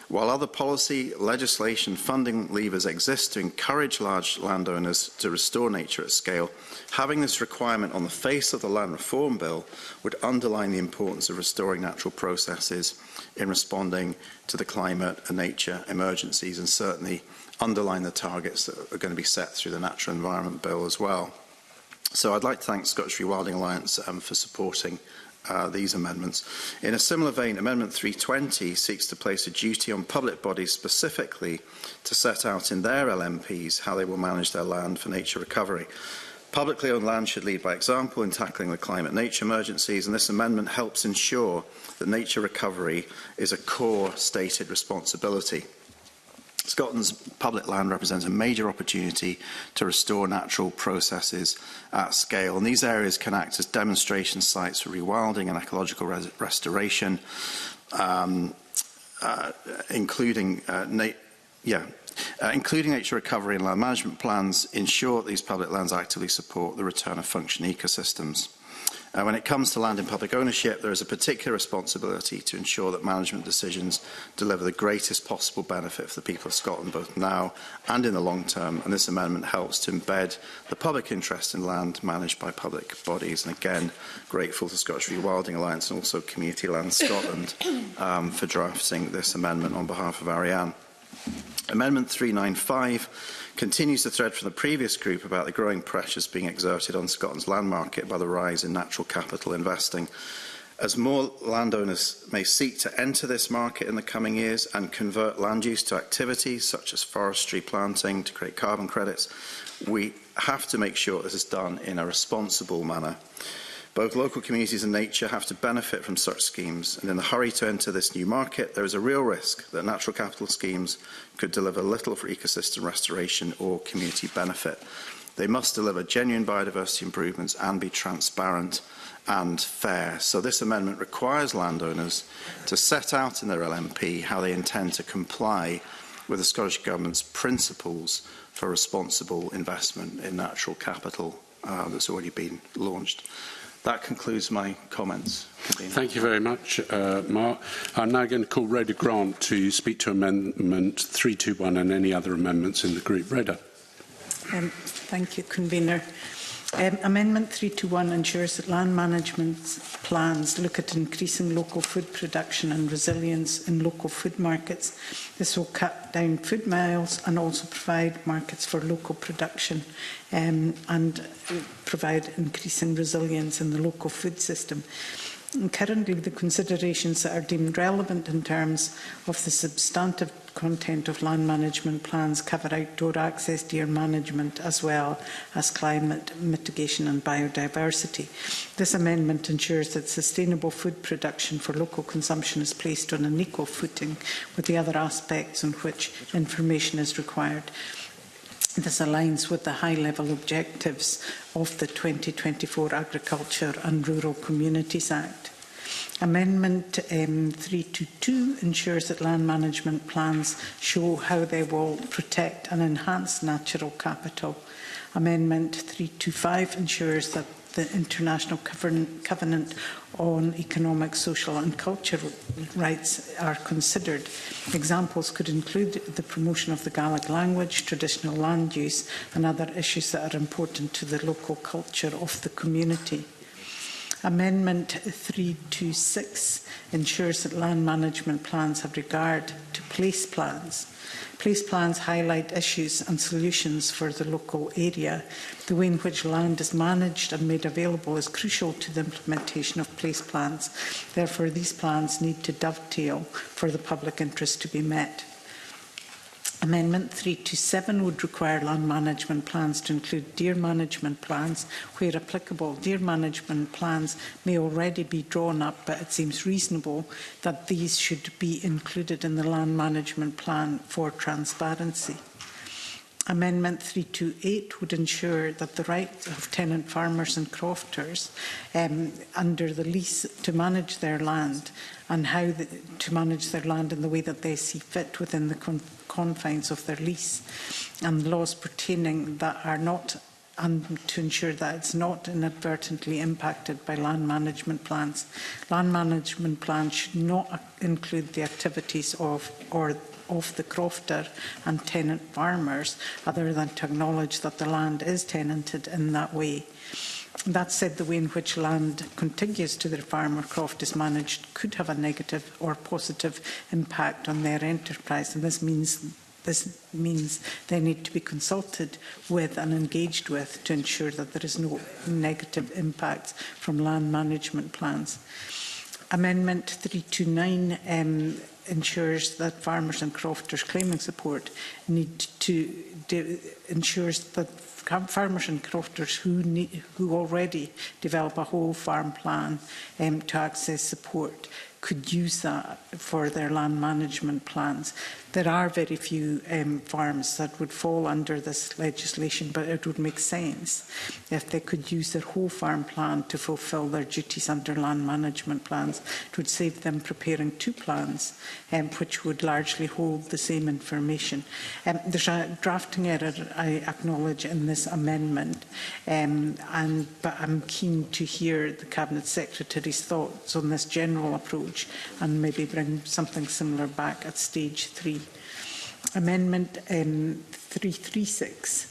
While other policy, legislation, funding levers exist to encourage large landowners to restore nature at scale, having this requirement on the face of the Land Reform Bill would underline the importance of restoring natural processes in responding to the climate and nature emergencies, and certainly underline the targets that are going to be set through the Natural Environment Bill as well. So I'd like to thank Scottish Rewilding Alliance for supporting these amendments. In a similar vein, Amendment 320 seeks to place a duty on public bodies specifically to set out in their LMPs how they will manage their land for nature recovery. Publicly owned land should lead by example in tackling the climate-nature emergencies, and this amendment helps ensure that nature recovery is a core stated responsibility. Scotland's public land represents a major opportunity to restore natural processes at scale, and these areas can act as demonstration sites for rewilding and ecological restoration, including nature recovery and land management plans ensure that these public lands actively support the return of functioning ecosystems. When it comes to land in public ownership, there is a particular responsibility to ensure that management decisions deliver the greatest possible benefit for the people of Scotland, both now and in the long term, and this amendment helps to embed the public interest in land managed by public bodies. And again, grateful to Scottish Rewilding Alliance and also Community Land Scotland for drafting this amendment on behalf of Ariane. Amendment 395 continues the thread from the previous group about the growing pressures being exerted on Scotland's land market by the rise in natural capital investing. As more landowners may seek to enter this market in the coming years and convert land use to activities such as forestry planting to create carbon credits, we have to make sure this is done in a responsible manner. Both local communities and nature have to benefit from such schemes, and in the hurry to enter this new market, there is a real risk that natural capital schemes could deliver little for ecosystem restoration or community benefit. They must deliver genuine biodiversity improvements and be transparent and fair. So this amendment requires landowners to set out in their LMP how they intend to comply with the Scottish Government's principles for responsible investment in natural capital that's already been launched. That concludes my comments. Thank you very much, Mark. I'm now going to call Rhoda Grant to speak to Amendment 321 and any other amendments in the group. Rhoda. Thank you, Convener. Amendment 321 ensures that land management plans look at increasing local food production and resilience in local food markets. This will cut down food miles and also provide markets for local production and provide increasing resilience in the local food system. And currently, the considerations that are deemed relevant in terms of the substantive content of land management plans cover outdoor access, deer management, as well as climate mitigation and biodiversity. This amendment ensures that sustainable food production for local consumption is placed on an equal footing with the other aspects on which information is required. This aligns with the high-level objectives of the 2024 Agriculture and Rural Communities Act. Amendment 322 ensures that land management plans show how they will protect and enhance natural capital. Amendment 325 ensures that the International Covenant on Economic, Social and Cultural Rights are considered. Examples could include the promotion of the Gaelic language, traditional land use and other issues that are important to the local culture of the community. Amendment 326 ensures that land management plans have regard to place plans. Place plans highlight issues and solutions for the local area. The way in which land is managed and made available is crucial to the implementation of place plans. Therefore, these plans need to dovetail for the public interest to be met. Amendment 327 would require land management plans to include deer management plans. Where applicable, deer management plans may already be drawn up, but it seems reasonable that these should be included in the land management plan for transparency. Amendment 328 would ensure that the rights of tenant farmers and crofters under the lease to manage their land and how to manage their land in the way that they see fit within the confines of their lease, and laws pertaining that are not, and to ensure that it's not inadvertently impacted by land management plans. Land management plans should not include the activities of the crofter and tenant farmers, other than to acknowledge that the land is tenanted in that way. That said, the way in which land contiguous to their farm or croft is managed could have a negative or positive impact on their enterprise, and this means they need to be consulted with and engaged with to ensure that there is no negative impact from land management plans. Amendment 329 ensures that farmers and crofters claiming support ensures that farmers and crofters who already develop a whole farm plan to access support could use that for their land management plans. There are very few farms that would fall under this legislation, but it would make sense if they could use their whole farm plan to fulfil their duties under land management plans. It would save them preparing two plans, which would largely hold the same information. There's a drafting error, I acknowledge, in this amendment, but I'm keen to hear the Cabinet Secretary's thoughts on this general approach and maybe bring something similar back at stage 3. Amendment 336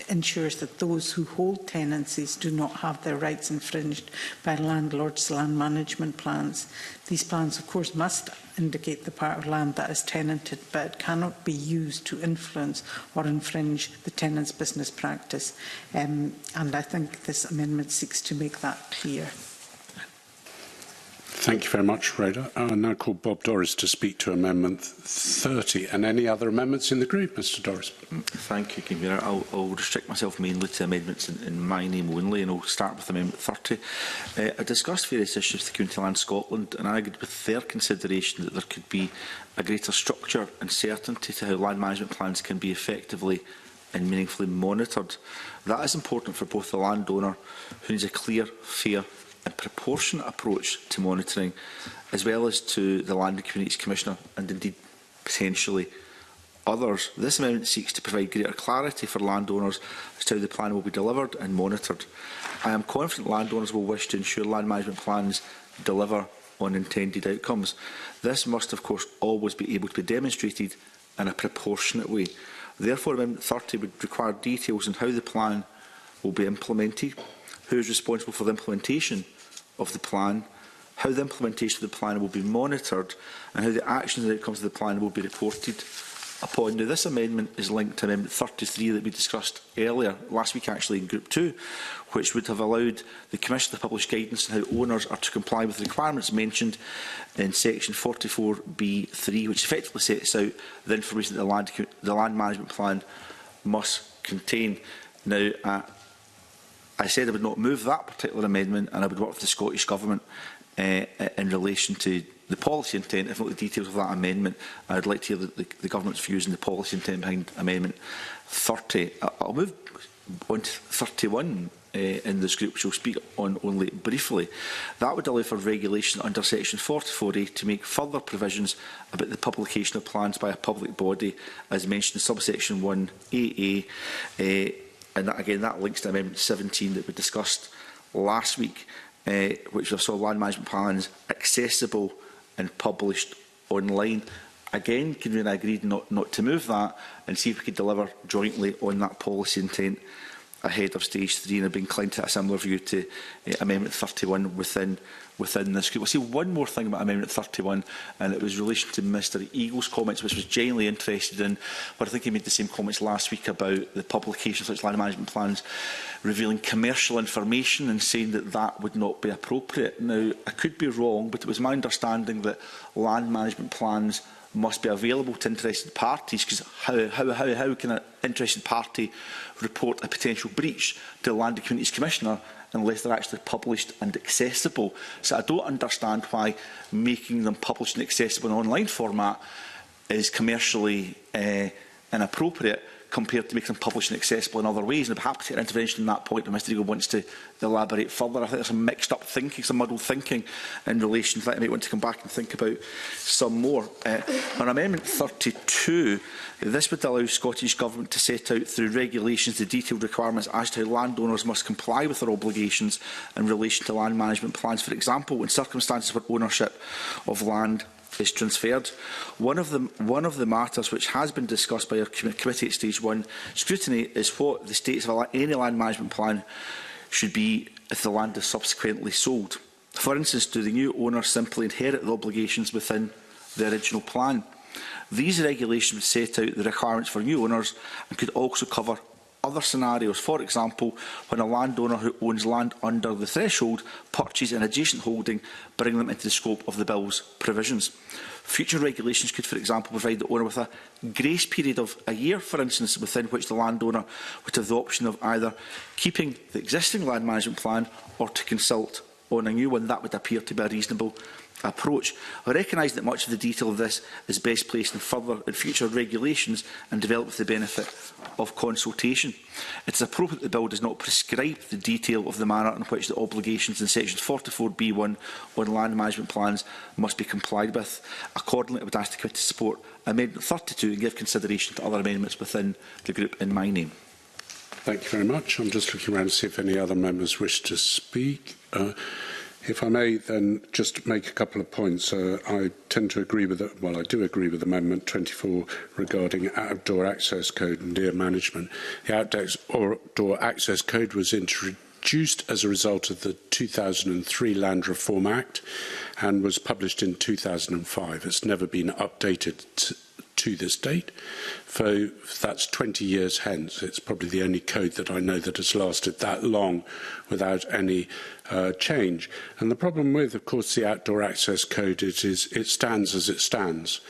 ensures that those who hold tenancies do not have their rights infringed by landlords' land management plans. These plans, of course, must indicate the part of land that is tenanted, but it cannot be used to influence or infringe the tenant's business practice. And I think this amendment seeks to make that clear. Thank you very much, Rhoda. I now call Bob Doris to speak to Amendment 30 and any other amendments in the group. Mr Doris. Thank you, Convener. I'll restrict myself mainly to amendments in my name only, and I'll start with Amendment 30. I discussed various issues with Community Land Scotland, and I agreed with their consideration that there could be a greater structure and certainty to how land management plans can be effectively and meaningfully monitored. That is important for both the landowner, who needs a clear, fair and proportionate approach to monitoring, as well as to the Land and Communities Commissioner and indeed potentially others. This amendment seeks to provide greater clarity for landowners as to how the plan will be delivered and monitored. I am confident landowners will wish to ensure land management plans deliver on intended outcomes. This must, of course, always be able to be demonstrated in a proportionate way. Therefore, Amendment 30 would require details on how the plan will be implemented, who is responsible for the implementation of the plan, how the implementation of the plan will be monitored, and how the actions and outcomes of the plan will be reported upon. Now, this amendment is linked to Amendment 33 that we discussed earlier, last week actually in Group 2, which would have allowed the Commission to publish guidance on how owners are to comply with the requirements mentioned in Section 44B(3), which effectively sets out the information that the land management plan must contain. Now, I said I would not move that particular amendment, and I would work with the Scottish Government in relation to the policy intent, if not the details of that amendment. I'd like to hear the Government's views on the policy intent behind Amendment 30. I'll move on to 31 in this group, which we'll speak on only briefly. That would allow for regulation under Section 44A to make further provisions about the publication of plans by a public body, as mentioned in subsection 1AA. And that, again, that links to Amendment 17 that we discussed last week, which saw land management plans accessible and published online. Again, Convener and I agreed not to move that and see if we could deliver jointly on that policy intent ahead of stage 3, and I'd be inclined to a similar view to Amendment 31 within this group. I'll say one more thing about Amendment 31, and it was in relation to Mr Eagle's comments, which was genuinely interested in, but I think he made the same comments last week about the publication of such land management plans revealing commercial information and saying that that would not be appropriate. Now, I could be wrong, but it was my understanding that land management plans must be available to interested parties, because how can an interested party report a potential breach to the Land and Communities Commissioner unless they're actually published and accessible? So I don't understand why making them published and accessible in an online format is commercially inappropriate compared to making them published and accessible in other ways. And I'd be happy to take an intervention on that point if Mr Eagle wants to elaborate further. I think there's some mixed up thinking, some muddled thinking in relation to that. I might want to come back and think about some more. On Amendment 32, this would allow Scottish Government to set out through regulations the detailed requirements as to how landowners must comply with their obligations in relation to land management plans. For example, in circumstances where ownership of land is transferred. One of the matters which has been discussed by our committee at stage 1 scrutiny is what the status of any land management plan should be if the land is subsequently sold. For instance, do the new owners simply inherit the obligations within the original plan? These regulations would set out the requirements for new owners and could also cover other scenarios. For example, when a landowner who owns land under the threshold purchases an adjacent holding, bringing them into the scope of the Bill's provisions. Future regulations could, for example, provide the owner with a grace period of a year, for instance, within which the landowner would have the option of either keeping the existing land management plan or to consult on a new one. That would appear to be a reasonable approach. I recognise that much of the detail of this is best placed in future regulations and developed with the benefit of consultation. It is appropriate that the Bill does not prescribe the detail of the manner in which the obligations in Section 44B(1) on land management plans must be complied with. Accordingly, I would ask the Committee to support Amendment 32 and give consideration to other amendments within the group in my name. Thank you very much. I'm just looking around to see if any other members wish to speak. If I may then just make a couple of points. I tend to agree with I do agree with Amendment 24 regarding outdoor access code and deer management. The outdoor access code was introduced as a result of the 2003 Land Reform Act and was published in 2005. It's never been updated to this date. So that's 20 years hence. It's probably the only code that I know that has lasted that long without any change. And the problem with, of course, the outdoor access code is it stands as it stands.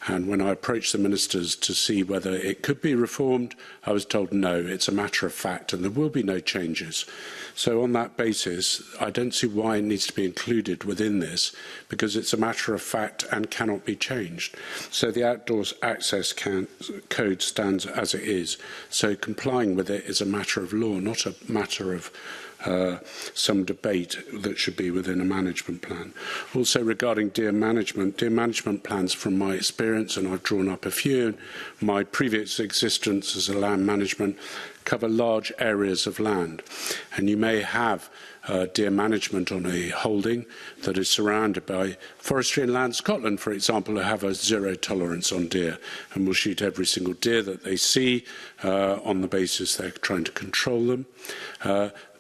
And when I approached the ministers to see whether it could be reformed, I was told no, it's a matter of fact and there will be no changes. So on that basis, I don't see why it needs to be included within this, because it's a matter of fact and cannot be changed. So the outdoors access code stands as it is. So complying with it is a matter of law, not a matter of some debate that should be within a management plan. Also regarding deer management plans from my experience, and I've drawn up a few, my previous existence as a land management, cover large areas of land. And you may have deer management on a holding that is surrounded by Forestry and Land Scotland, for example, who have a zero tolerance on deer and will shoot every single deer that they see on the basis they're trying to control them,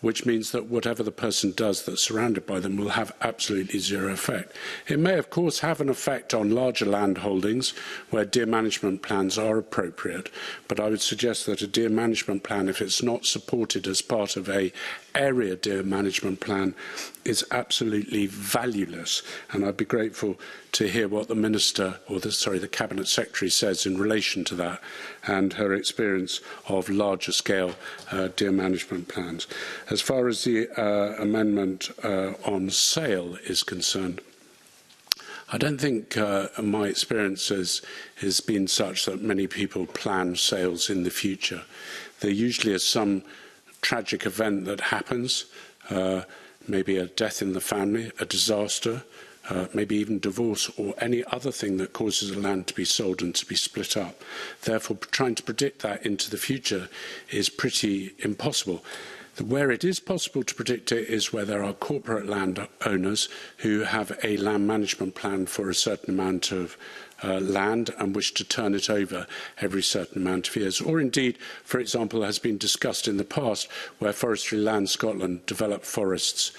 which means that whatever the person does that's surrounded by them will have absolutely zero effect. It may, of course, have an effect on larger land holdings where deer management plans are appropriate, but I would suggest that a deer management plan, if it's not supported as part of a area deer management plan, is absolutely valueless. And I'd be grateful to hear what the Minister, or the Cabinet Secretary says in relation to that and her experience of larger scale deer management plans. As far as the amendment on sale is concerned, I don't think my experience has been such that many people plan sales in the future. There usually is some tragic event that happens, maybe a death in the family, a disaster, maybe even divorce or any other thing that causes a land to be sold and to be split up. Therefore, trying to predict that into the future is pretty impossible. Where it is possible to predict it is where there are corporate land owners who have a land management plan for a certain amount of land and wish to turn it over every certain amount of years. Or indeed, for example, has been discussed in the past where Forestry Land Scotland develop forests,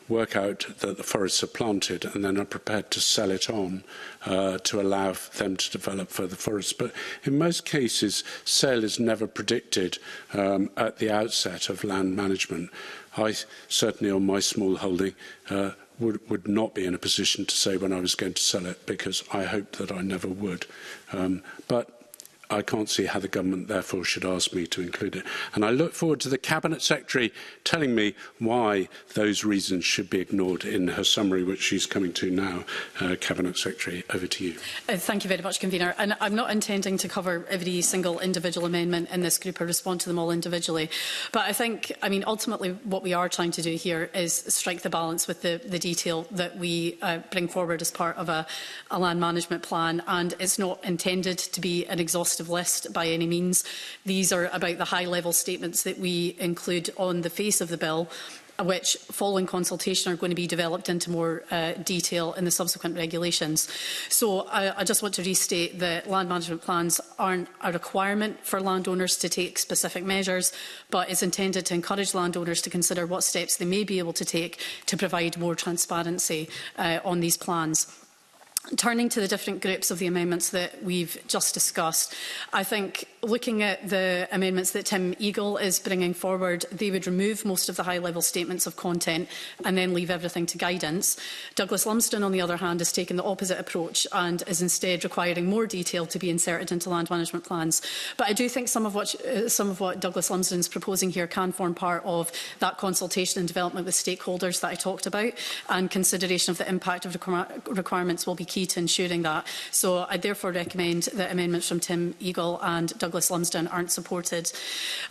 work out that the forests are planted and then are prepared to sell it on to allow them to develop further forests. But in most cases, sale is never predicted at the outset of land management. I certainly, on my small holding, would not be in a position to say when I was going to sell it, because I hoped that I never would. But I can't see how the government, therefore, should ask me to include it. And I look forward to the Cabinet Secretary telling me why those reasons should be ignored in her summary, which she's coming to now. Cabinet Secretary, over to you. Thank you very much, Convener. And I'm not intending to cover every single individual amendment in this group or respond to them all individually. But I think, ultimately what we are trying to do here is strike the balance with the detail that we bring forward as part of a land management plan. And it's not intended to be an exhaustive list by any means. These are about the high-level statements that we include on the face of the bill, which, following consultation, are going to be developed into more detail in the subsequent regulations. So I just want to restate that land management plans aren't a requirement for landowners to take specific measures, but it's intended to encourage landowners to consider what steps they may be able to take to provide more transparency on these plans. Turning to the different groups of the amendments that we've just discussed, I think looking at the amendments that Tim Eagle is bringing forward, they would remove most of the high-level statements of content and then leave everything to guidance. Douglas Lumsden, on the other hand, has taken the opposite approach and is instead requiring more detail to be inserted into land management plans. But I do think some of what Douglas Lumsden is proposing here can form part of that consultation and development with stakeholders that I talked about, and consideration of the impact of requirements will be key to ensuring that. So I therefore recommend that amendments from Tim Eagle and Douglas Lumsden aren't supported.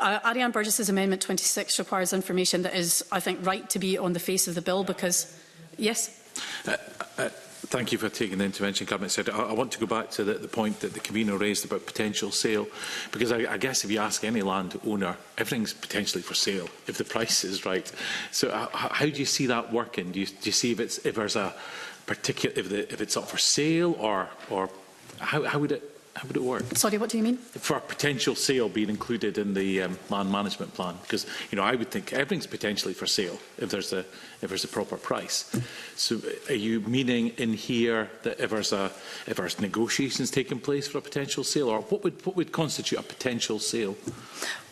Ariane Burgess's Amendment 26 requires information that is, I think, right to be on the face of the bill because... Yes? Thank you for taking the intervention, Cabinet Secretary. I want to go back to the point that the convener raised about potential sale, because I guess if you ask any landowner, everything's potentially for sale if the price is right. So how do you see that working? Do you see if there's a particular, if it's up for sale, or how would it work? Sorry, what do you mean? For a potential sale being included in the land management plan, because I would think everything's potentially for sale if there's a proper price. So are you meaning in here that if there's negotiations taking place for a potential sale, or what would constitute a potential sale?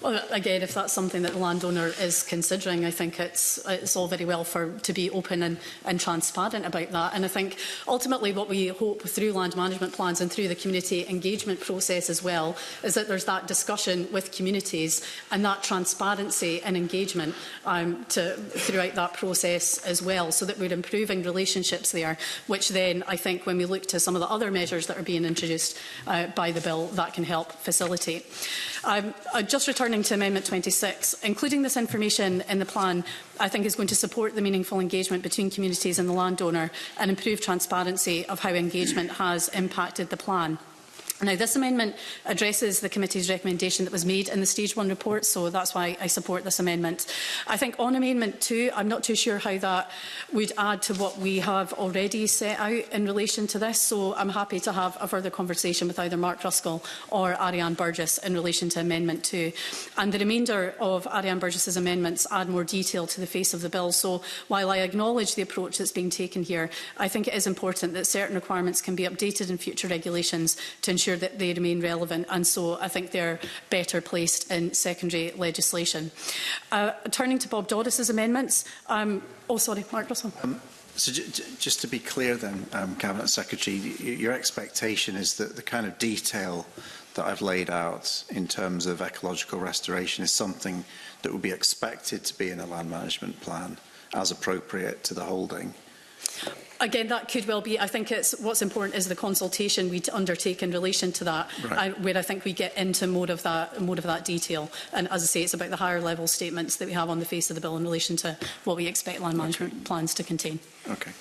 Well, again, if that's something that the landowner is considering, I think it's all very well to be open and transparent about that. And I think ultimately what we hope through land management plans and through the community engagement engagement process as well, is that there's that discussion with communities and that transparency and engagement throughout that process as well, so that we're improving relationships there, which then I think when we look to some of the other measures that are being introduced by the bill, that can help facilitate. Just returning to Amendment 26, including this information in the plan, I think is going to support the meaningful engagement between communities and the landowner and improve transparency of how engagement has impacted the plan. Now, this amendment addresses the committee's recommendation that was made in the Stage 1 report, so that's why I support this amendment. I think on Amendment 2, I'm not too sure how that would add to what we have already set out in relation to this, so I'm happy to have a further conversation with either Mark Ruskell or Ariane Burgess in relation to Amendment 2. And the remainder of Ariane Burgess's amendments add more detail to the face of the bill, so while I acknowledge the approach that's being taken here, I think it is important that certain requirements can be updated in future regulations to ensure that they remain relevant, and so I think they're better placed in secondary legislation. Turning to Bob Doddis's amendments, Mark Russell. So just to be clear then, Cabinet Secretary, your expectation is that the kind of detail that I've laid out in terms of ecological restoration is something that would be expected to be in a land management plan as appropriate to the holding? Again, that could well be. I think what's important is the consultation we undertake in relation to that, right, where I think we get into more of that detail. And as I say, it's about the higher level statements that we have on the face of the bill in relation to what we expect land management plans to contain. Okay.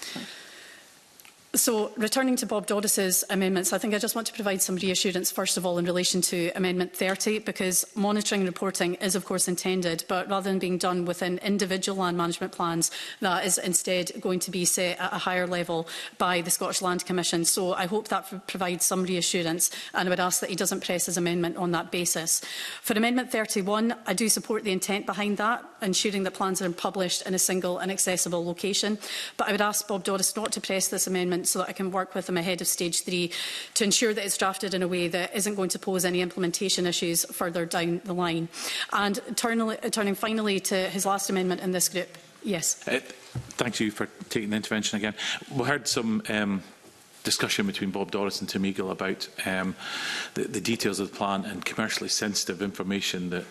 So, returning to Bob Doddis's amendments, I think I just want to provide some reassurance, first of all, in relation to Amendment 30, because monitoring and reporting is, of course, intended, but rather than being done within individual land management plans, that is instead going to be set at a higher level by the Scottish Land Commission. So, I hope that provides some reassurance, and I would ask that he doesn't press his amendment on that basis. For Amendment 31, I do support the intent behind that, ensuring that plans are published in a single and accessible location, but I would ask Bob Doddis not to press this amendment so that I can work with him ahead of Stage 3 to ensure that it's drafted in a way that isn't going to pose any implementation issues further down the line. And turning finally to his last amendment in this group. Yes. Thank you for taking the intervention again. We heard some discussion between Bob Doddis and Tim Eagle about the details of the plan and commercially sensitive information that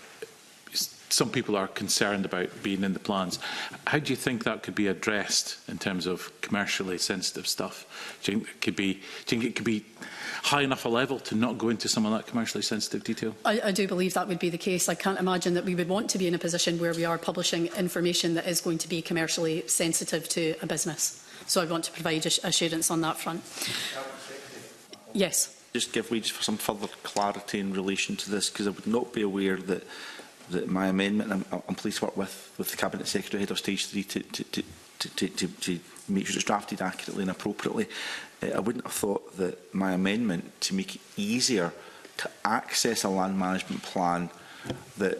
some people are concerned about being in the plans. How do you think that could be addressed in terms of commercially sensitive stuff? Do you think it could be high enough a level to not go into some of that commercially sensitive detail? I do believe that would be the case. I can't imagine that we would want to be in a position where we are publishing information that is going to be commercially sensitive to a business. So I want to provide assurance on that front. Yes. Just give way for some further clarity in relation to this, because I would not be aware that my amendment, and I'm pleased to work with the Cabinet Secretary head of Stage 3 to make sure it's drafted accurately and appropriately. I wouldn't have thought that my amendment to make it easier to access a land management plan that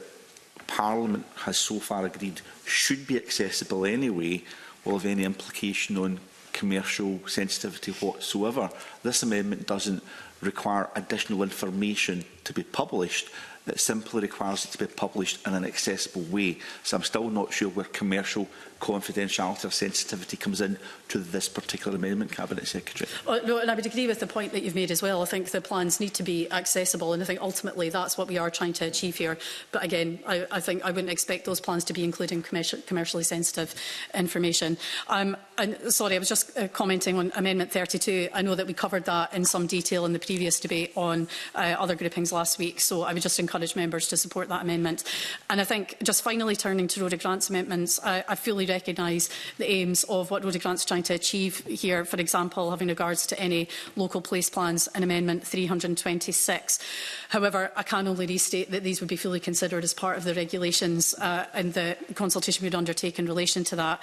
Parliament has so far agreed should be accessible anyway will have any implication on commercial sensitivity whatsoever. This amendment doesn't require additional information to be published. It simply requires it to be published in an accessible way. So I'm still not sure where commercial confidentiality or sensitivity comes in to this particular amendment, Cabinet Secretary. No, and I would agree with the point that you've made as well. I think the plans need to be accessible, and I think ultimately that's what we are trying to achieve here. But again, I think I wouldn't expect those plans to be including commercially sensitive information. And sorry, I was just commenting on Amendment 32. I know that we covered that in some detail in the previous debate on other groupings last week, so I would just encourage members to support that amendment. And I think, just finally turning to Rhoda Grant's amendments, I fully recognise the aims of what Rhoda Grant's trying to achieve here, for example, having regards to any local place plans in Amendment 326. However, I can only restate that these would be fully considered as part of the regulations and the consultation we would undertake in relation to that,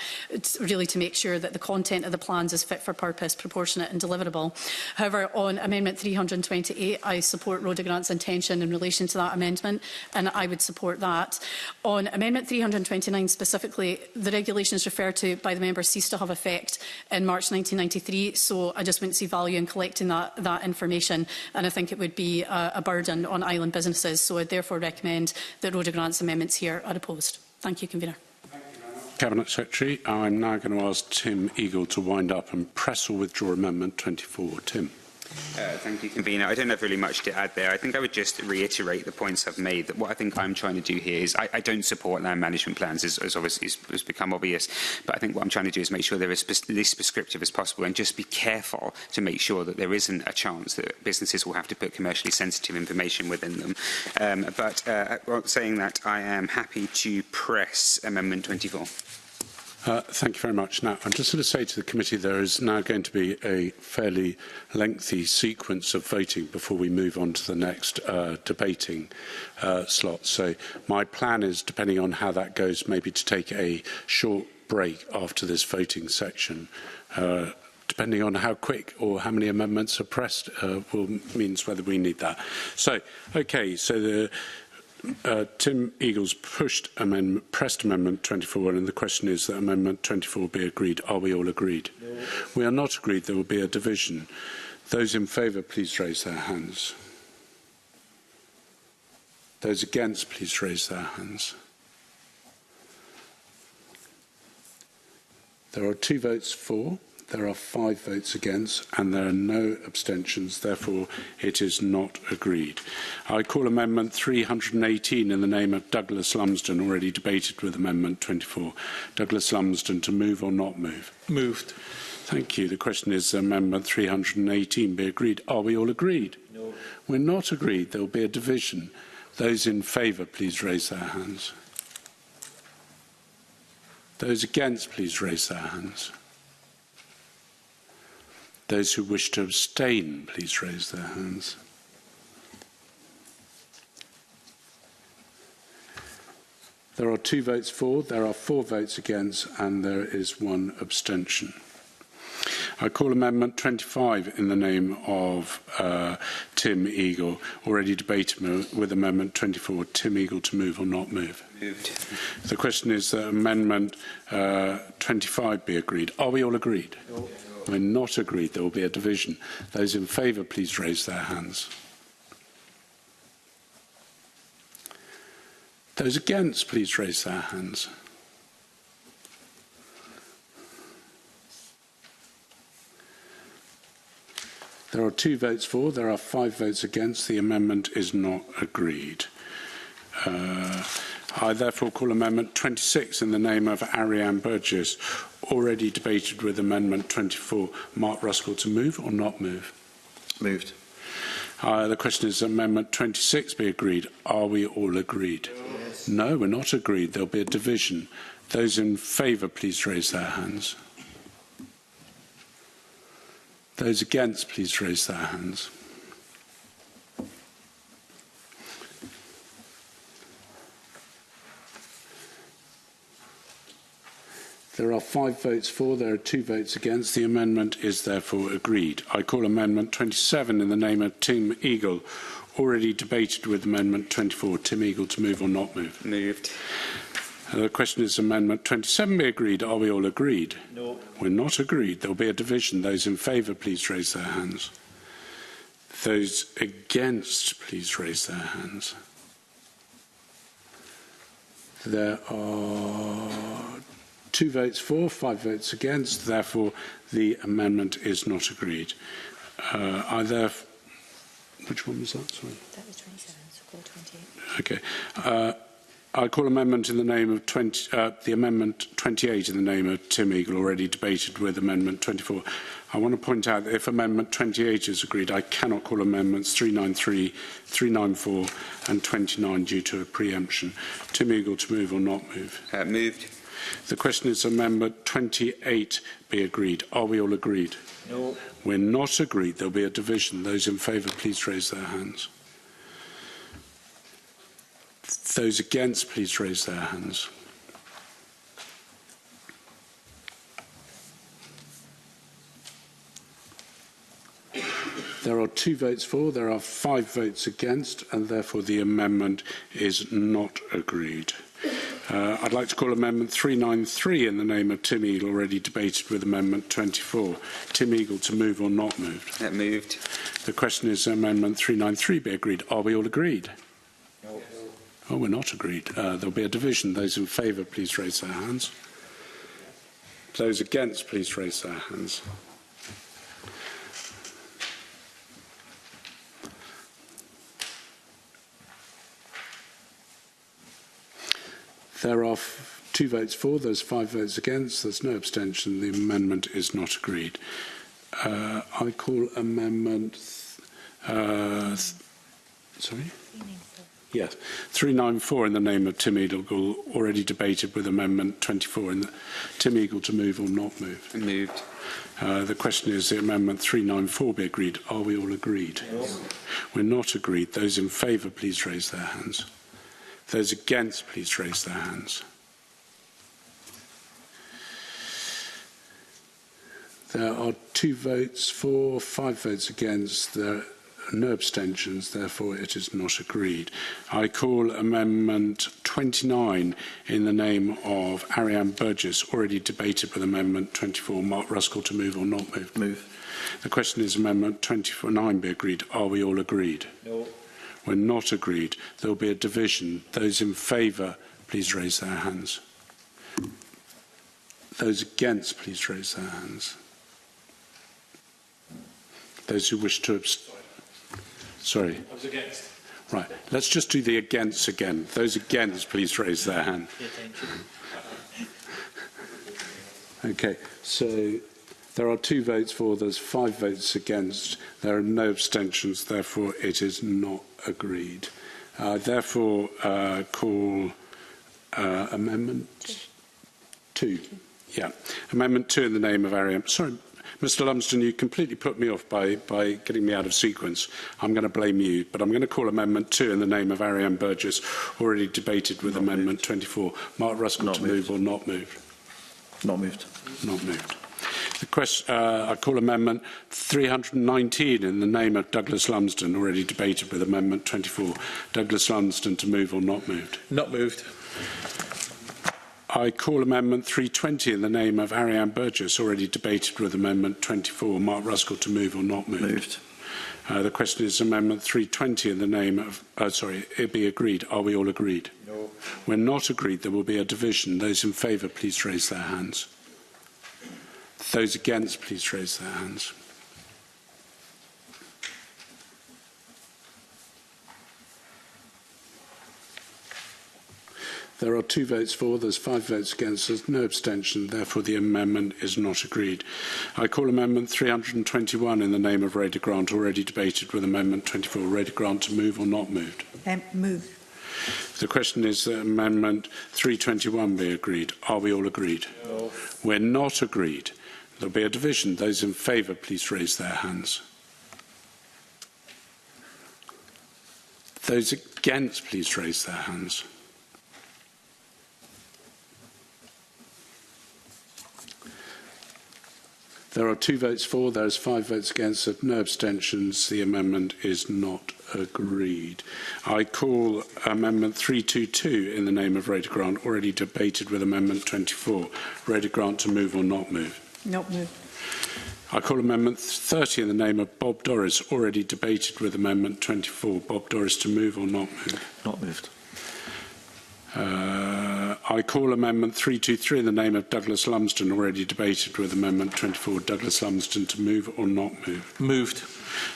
really to make sure that the content of the plans is fit for purpose, proportionate and deliverable. However, on Amendment 328, I support Rhoda Grant's intention in relation to that amendment, and I would support that. On Amendment 329 specifically, the regulations referred to by the members ceased to have effect in March 1993, so I just wouldn't see value in collecting that information, and I think it would be a burden on island businesses, so I therefore recommend that Rhoda Grant's amendments here are opposed. Thank you, Convener. Cabinet Secretary, I'm now going to ask Tim Eagle to wind up and press or withdraw Amendment 24. Tim. Thank you, Convener. I don't have really much to add there. I think I would just reiterate the points I've made. That what I think I'm trying to do here is I don't support land management plans, as obviously has become obvious. But I think what I'm trying to do is make sure they're as least prescriptive as possible, and just be careful to make sure that there isn't a chance that businesses will have to put commercially sensitive information within them. Saying that, I am happy to press Amendment 24. Thank you very much. Now, I'm just going to say to the committee there is now going to be a fairly lengthy sequence of voting before we move on to the next debating slot. So my plan is, depending on how that goes, maybe to take a short break after this voting section. Depending on how quick or how many amendments are pressed means whether we need that. So, okay, so the Tim Eagles pressed Amendment 24, and the question is that Amendment 24 be agreed. Are we all agreed? No. We are not agreed. There will be a division. Those in favour, please raise their hands. Those against, please raise their hands. There are 2 votes for. There are 5 votes against, and there are no abstentions. Therefore, it is not agreed. I call Amendment 318 in the name of Douglas Lumsden, already debated with Amendment 24. Douglas Lumsden, to move or not move? Moved. Thank you. The question is Amendment 318 be agreed. Are we all agreed? No. We're not agreed. There will be a division. Those in favour, please raise their hands. Those against, please raise their hands. Those who wish to abstain, please raise their hands. There are 2 votes for, there are 4 votes against, and there is 1 abstention. I call Amendment 25 in the name of Tim Eagle, already debated with Amendment 24. Tim Eagle, to move or not move? Moved. The question is that Amendment 25 be agreed. Are we all agreed? No. We're not agreed. There will be a division. Those in favour, please raise their hands. Those against, please raise their hands. There are 2 votes for. There are 5 votes against. The amendment is not agreed. I therefore call Amendment 26 in the name of Ariane Burgess, already debated with Amendment 24. Mark Ruskell, to move or not move? Moved. The question is Amendment 26 be agreed. Are we all agreed? Yes. No, we're not agreed. There'll be a division. Those in favour, please raise their hands. Those against, please raise their hands. There are 5 votes for, there are 2 votes against. The amendment is therefore agreed. I call Amendment 27 in the name of Tim Eagle, already debated with Amendment 24. Tim Eagle, to move or not move? Moved. The question is Amendment 27 be agreed. Are we all agreed? No. We're not agreed. There will be a division. Those in favour, please raise their hands. Those against, please raise their hands. There are 2 votes for, 5 votes against. Therefore, the amendment is not agreed. Which one was that? Sorry. That was 27, so call 28. Okay. I call amendment in the name of the amendment 28 in the name of Tim Eagle, already debated with Amendment 24. I want to point out that if Amendment 28 is agreed, I cannot call Amendments 393, 394 and 29 due to a preemption. Tim Eagle, to move or not move? Moved. The question is Amendment 28 be agreed. Are we all agreed? No. We're not agreed. There will be a division. Those in favour, please raise their hands. Those against, please raise their hands. There are 2 votes for, there are 5 votes against, and therefore the amendment is not agreed. I'd like to call Amendment 393 in the name of Tim Eagle, already debated with Amendment 24. Tim Eagle, to move or not moved? Moved. The question is Amendment 393 be agreed. Are we all agreed? No. Oh, we're not agreed. There'll be a division. Those in favour, please raise their hands. Those against, please raise their hands. There are 2 votes for, there's 5 votes against, there's no abstention. The amendment is not agreed. I call amendment... sorry? Yes, 394 in the name of Tim Eagle, already debated with Amendment 24. Tim Eagle to move or not move? Moved. The question is, the Amendment 394 be agreed? Are we all agreed? Yes. We're not agreed. Those in favour, please raise their hands. Those against, please raise their hands. There are 2 votes for, 5 votes against. There no abstentions, therefore it is not agreed. I call Amendment 29 in the name of Ariane Burgess, already debated with Amendment 24. Mark Ruskell to move or not move? Move. The question is Amendment 29 be agreed. Are we all agreed? No. We're not agreed. There will be a division. Those in favour, please raise their hands. Those against, please raise their hands. Those who wish to abstain. Sorry. I was against. Right. Let's just do the against again. Those against, please raise their hand. Okay. So there are 2 votes for. There's 5 votes against. There are no abstentions. Therefore, it is not agreed. Therefore, call Amendment 2. Yeah. Amendment 2 in the name of Ariane. Sorry. Mr Lumsden, you completely put me off by getting me out of sequence. I'm going to blame you, but I'm going to call Amendment 2 in the name of Ariane Burgess, already debated with Amendment 24. Mark Ruskell to move or not move? Not moved. Not moved. The question, I call Amendment 319 in the name of Douglas Lumsden, already debated with Amendment 24. Douglas Lumsden to move or not moved? Not moved. I call Amendment 320 in the name of Ariane Burgess, already debated with Amendment 24. Mark Ruskell to move or not move? Moved. The question is Amendment 320 in the name of... it be agreed. Are we all agreed? No. We're not agreed. There will be a division. Those in favour, please raise their hands. Those against, please raise their hands. There are 2 votes for, there's 5 votes against, there's no abstention, therefore the amendment is not agreed. I call Amendment 321 in the name of Ray de Grant, already debated with Amendment 24. Ray de Grant to move or not moved? Move. The question is that Amendment 321 be agreed. Are we all agreed? No. We're not agreed. There'll be a division. Those in favour, please raise their hands. Those against, please raise their hands. There are 2 votes for, there is 5 votes against, there are no abstentions. The amendment is not agreed. I call Amendment 322 in the name of Ray de Grant, already debated with Amendment 24. Ray de Grant to move or not move? Not move. I call Amendment 30 in the name of Bob Doris, already debated with Amendment 24. Bob Doris to move or not move? Not moved. I call Amendment 323 in the name of Douglas Lumsden, already debated with Amendment 24. Douglas Lumsden to move or not move? Moved.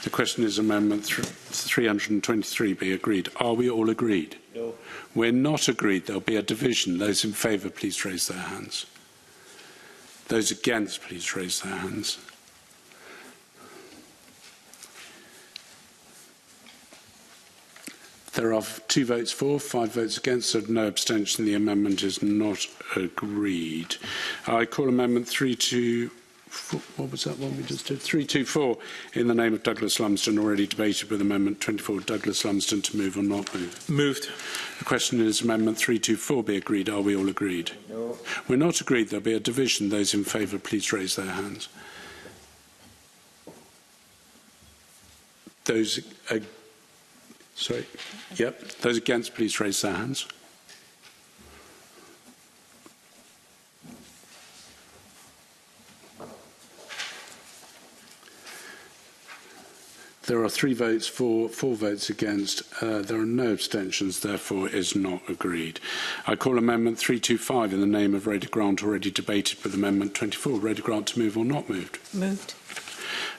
The question is Amendment 323 be agreed. Are we all agreed? No. We're not agreed. There'll be a division. Those in favour, please raise their hands. Those against, please raise their hands. There are 2 votes for, 5 votes against, so no abstention. The amendment is not agreed. I call Amendment 324. What was that one we just did? 324 in the name of Douglas Lumsden, already debated with Amendment 24. Douglas Lumsden to move or not move? Moved. The question is Amendment 324 be agreed. Are we all agreed? No. We're not agreed. There'll be a division. Those in favour, please raise their hands. Those Sorry. Yep. Those against, please raise their hands. There are 3 votes for, 4 votes against. There are no abstentions, therefore is not agreed. I call Amendment 325 in the name of Ray de Grant, already debated with Amendment 24. Ray de Grant to move or not moved? Moved.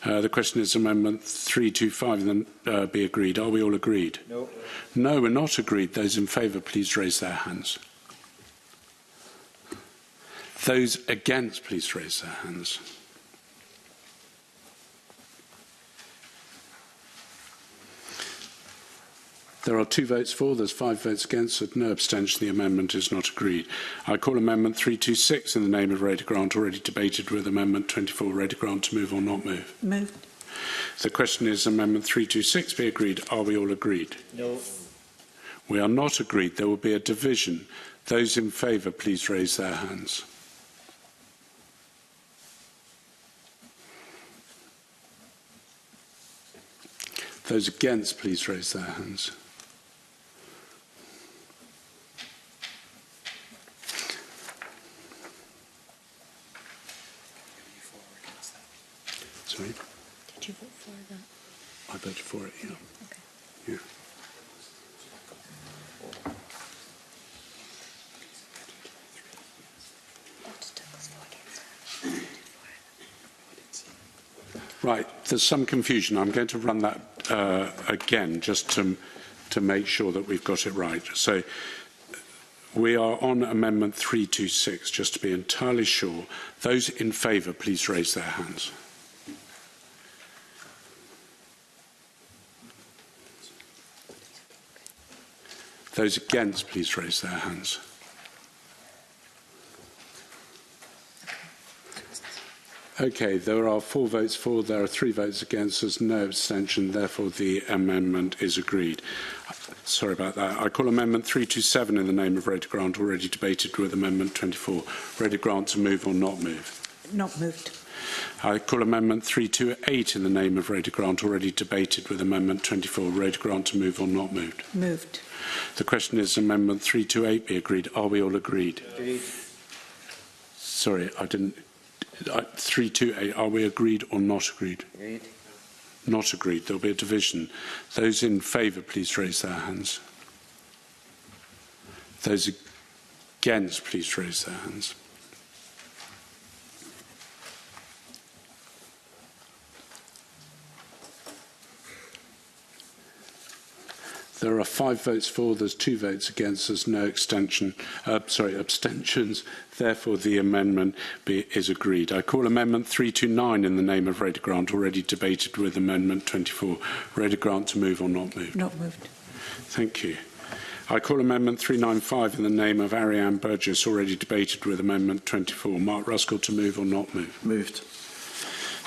The question is Amendment 325 and then be agreed. Are we all agreed? No. No, we're not agreed. Those in favour, please raise their hands. Those against, please raise their hands. There are 2 votes for, there's 5 votes against, with no abstention. The amendment is not agreed. I call Amendment 326 in the name of Rhoda Grant, already debated with Amendment 24. Rhoda Grant, to move or not move? Moved. The question is Amendment 326 be agreed. Are we all agreed? No. We are not agreed. There will be a division. Those in favour, please raise their hands. Those against, please raise their hands. Sorry? Did you vote for that? I voted for it, yeah. Okay. Yeah. Right, there's some confusion. I'm going to run that again just to make sure that we've got it right. So we are on Amendment 326, just to be entirely sure. Those in favour, please raise their hands. Those against, please raise their hands. Okay, there are 4 votes for, there are 3 votes against, there's no abstention, therefore the amendment is agreed. Sorry about that. I call Amendment 327 in the name of Rhoda Grant, already debated with Amendment 24. Rhoda Grant, to move or not move? Not moved. I call Amendment 328 in the name of Rhoda Grant, already debated with Amendment 24. Rhoda Grant, to move or not moved? Moved. The question is Amendment 328 be agreed. Are we all agreed? Agreed. Sorry, I didn't... 328, are we agreed or not agreed? Agreed. Not agreed. There will be a division. Those in favour, please raise their hands. Those against, please raise their hands. There are 5 votes for, there's 2 votes against, there's no abstentions. Therefore, the amendment is agreed. I call Amendment 329 in the name of Rhoda Grant, already debated with Amendment 24. Rhoda Grant, to move or not move? Not moved. Thank you. I call Amendment 395 in the name of Ariane Burgess, already debated with Amendment 24. Mark Ruskell, to move or not move? Moved.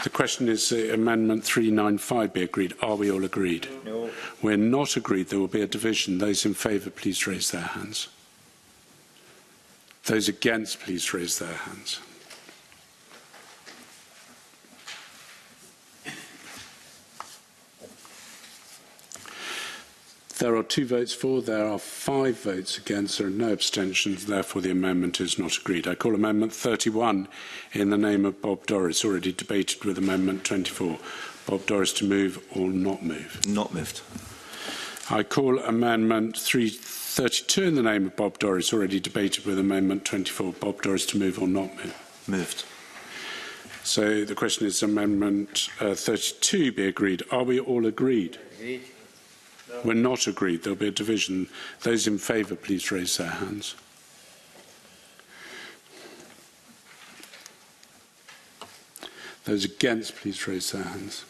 The question is Amendment 395 be agreed. Are we all agreed? No. We're not agreed. There will be a division. Those in favour, please raise their hands. Those against, please raise their hands. There are 2 votes for, there are 5 votes against, there are no abstentions, therefore the amendment is not agreed. I call Amendment 31 in the name of Bob Doris, already debated with Amendment 24. Bob Doris, to move or not move? Not moved. I call Amendment 332 in the name of Bob Doris, already debated with Amendment 24. Bob Doris, to move or not move? Moved. So the question is Amendment 32 be agreed. Are we all agreed? Agreed. We're not agreed. There'll be a division. Those in favour, please raise their hands. Those against, please raise their hands.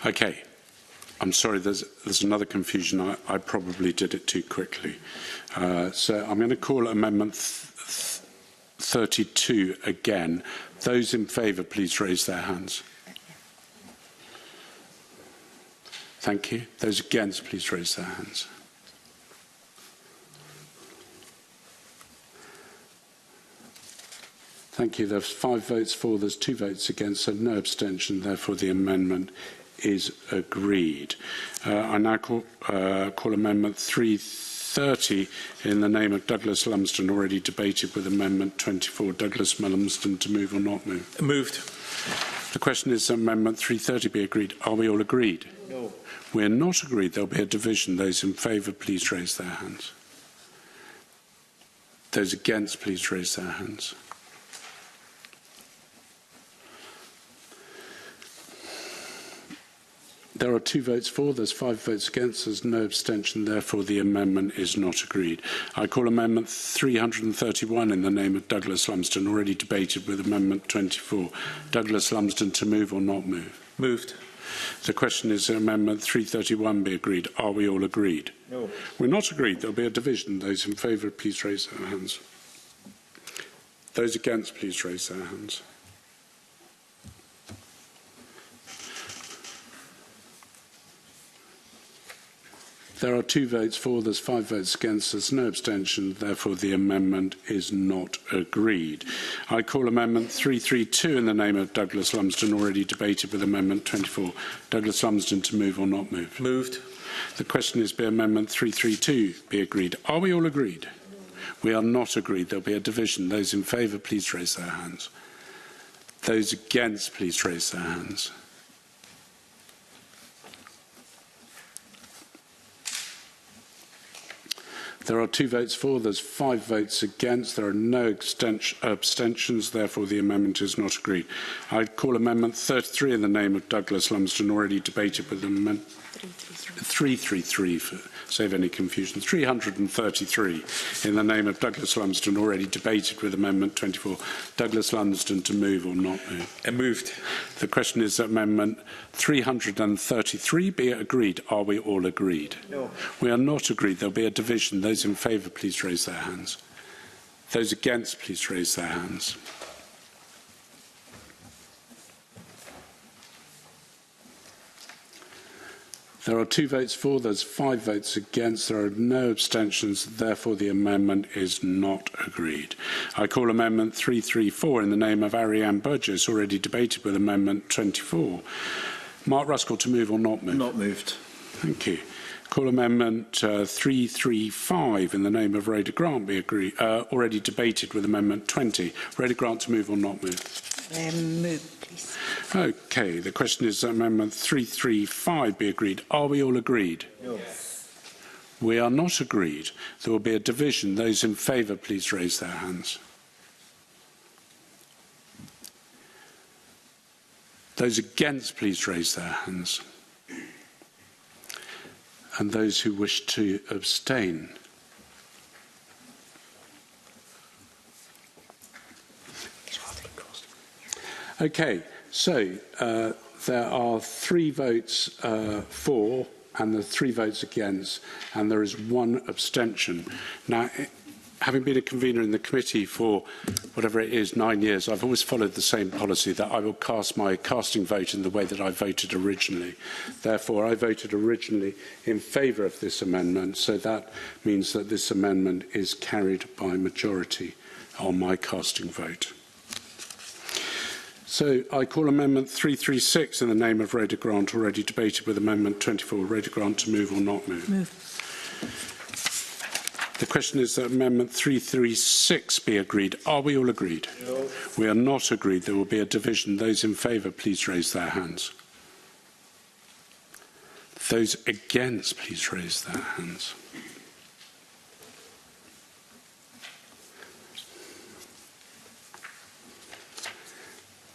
Okay. I'm sorry, there's another confusion. I probably did it too quickly. So I'm going to call Amendment 32 again. Those in favour, please raise their hands. Thank you. Those against, please raise their hands. Thank you. There's 5 votes for, there's 2 votes against, so no abstention. Therefore, the amendment is agreed. I now call Amendment 330 in the name of Douglas Lumsden, already debated with Amendment 24. Douglas Lumsden, to move or not move? Moved. The question is Amendment 330 be agreed. Are we all agreed? No. We're not agreed. There'll be a division. Those in favour, please raise their hands. Those against, please raise their hands. There are 2 votes for, there's 5 votes against, there's no abstention, therefore the amendment is not agreed. I call Amendment 331 in the name of Douglas Lumsden, already debated with Amendment 24. Douglas Lumsden, to move or not move? Moved. The question is, Amendment 331 be agreed? Are we all agreed? No. We're not agreed. There'll be a division. Those in favour, please raise their hands. Those against, please raise their hands. There are 2 votes for, there's 5 votes against, there's no abstention, therefore the amendment is not agreed. I call Amendment 332 in the name of Douglas Lumsden, already debated with Amendment 24. Douglas Lumsden, to move or not move? Moved. The question is, be Amendment 332 be agreed? Are we all agreed? We are not agreed. There'll be a division. Those in favour, please raise their hands. Those against, please raise their hands. There are 2 votes for, there's 5 votes against, there are no abstentions, therefore the amendment is not agreed. I call Amendment 33 in the name of Douglas Lumsden, already debated with Amendment 333, for save any confusion, 333 in the name of Douglas Lumsden, already debated with Amendment 24. Douglas Lumsden, to move or not move? Moved. The question is that Amendment 333 be agreed. Are we all agreed? No. We are not agreed. There'll be a division. Those in favour, please raise their hands. Those against, please raise their hands. There are 2 votes for, there's 5 votes against, there are no abstentions, therefore the amendment is not agreed. I call Amendment 334 in the name of Ariane Burgess, already debated with Amendment 24. Mark Ruskell, to move or not move? Not moved. Thank you. Call Amendment 335 in the name of Rhoda Grant be agreed, already debated with Amendment 20. Rhoda Grant, to move or not move? Move, please. Okay, the question is that Amendment 335 be agreed. Are we all agreed? No. We are not agreed. There will be a division. Those in favour, please raise their hands. Those against, please raise their hands. And those who wish to abstain. Okay, so there are 3 votes for and the 3 votes against, and there is 1 abstention. Now, having been a convener in the committee for whatever it is, 9 years, I've always followed the same policy that I will cast my casting vote in the way that I voted originally. Therefore, I voted originally in favour of this amendment, so that means that this amendment is carried by majority on my casting vote. So I call Amendment 336 in the name of Rhoda Grant, already debated with Amendment 24. Rhoda Grant, to move or not move? Move. The question is that Amendment 336 be agreed. Are we all agreed? No. We are not agreed. There will be a division. Those in favour, please raise their hands. Those against, please raise their hands.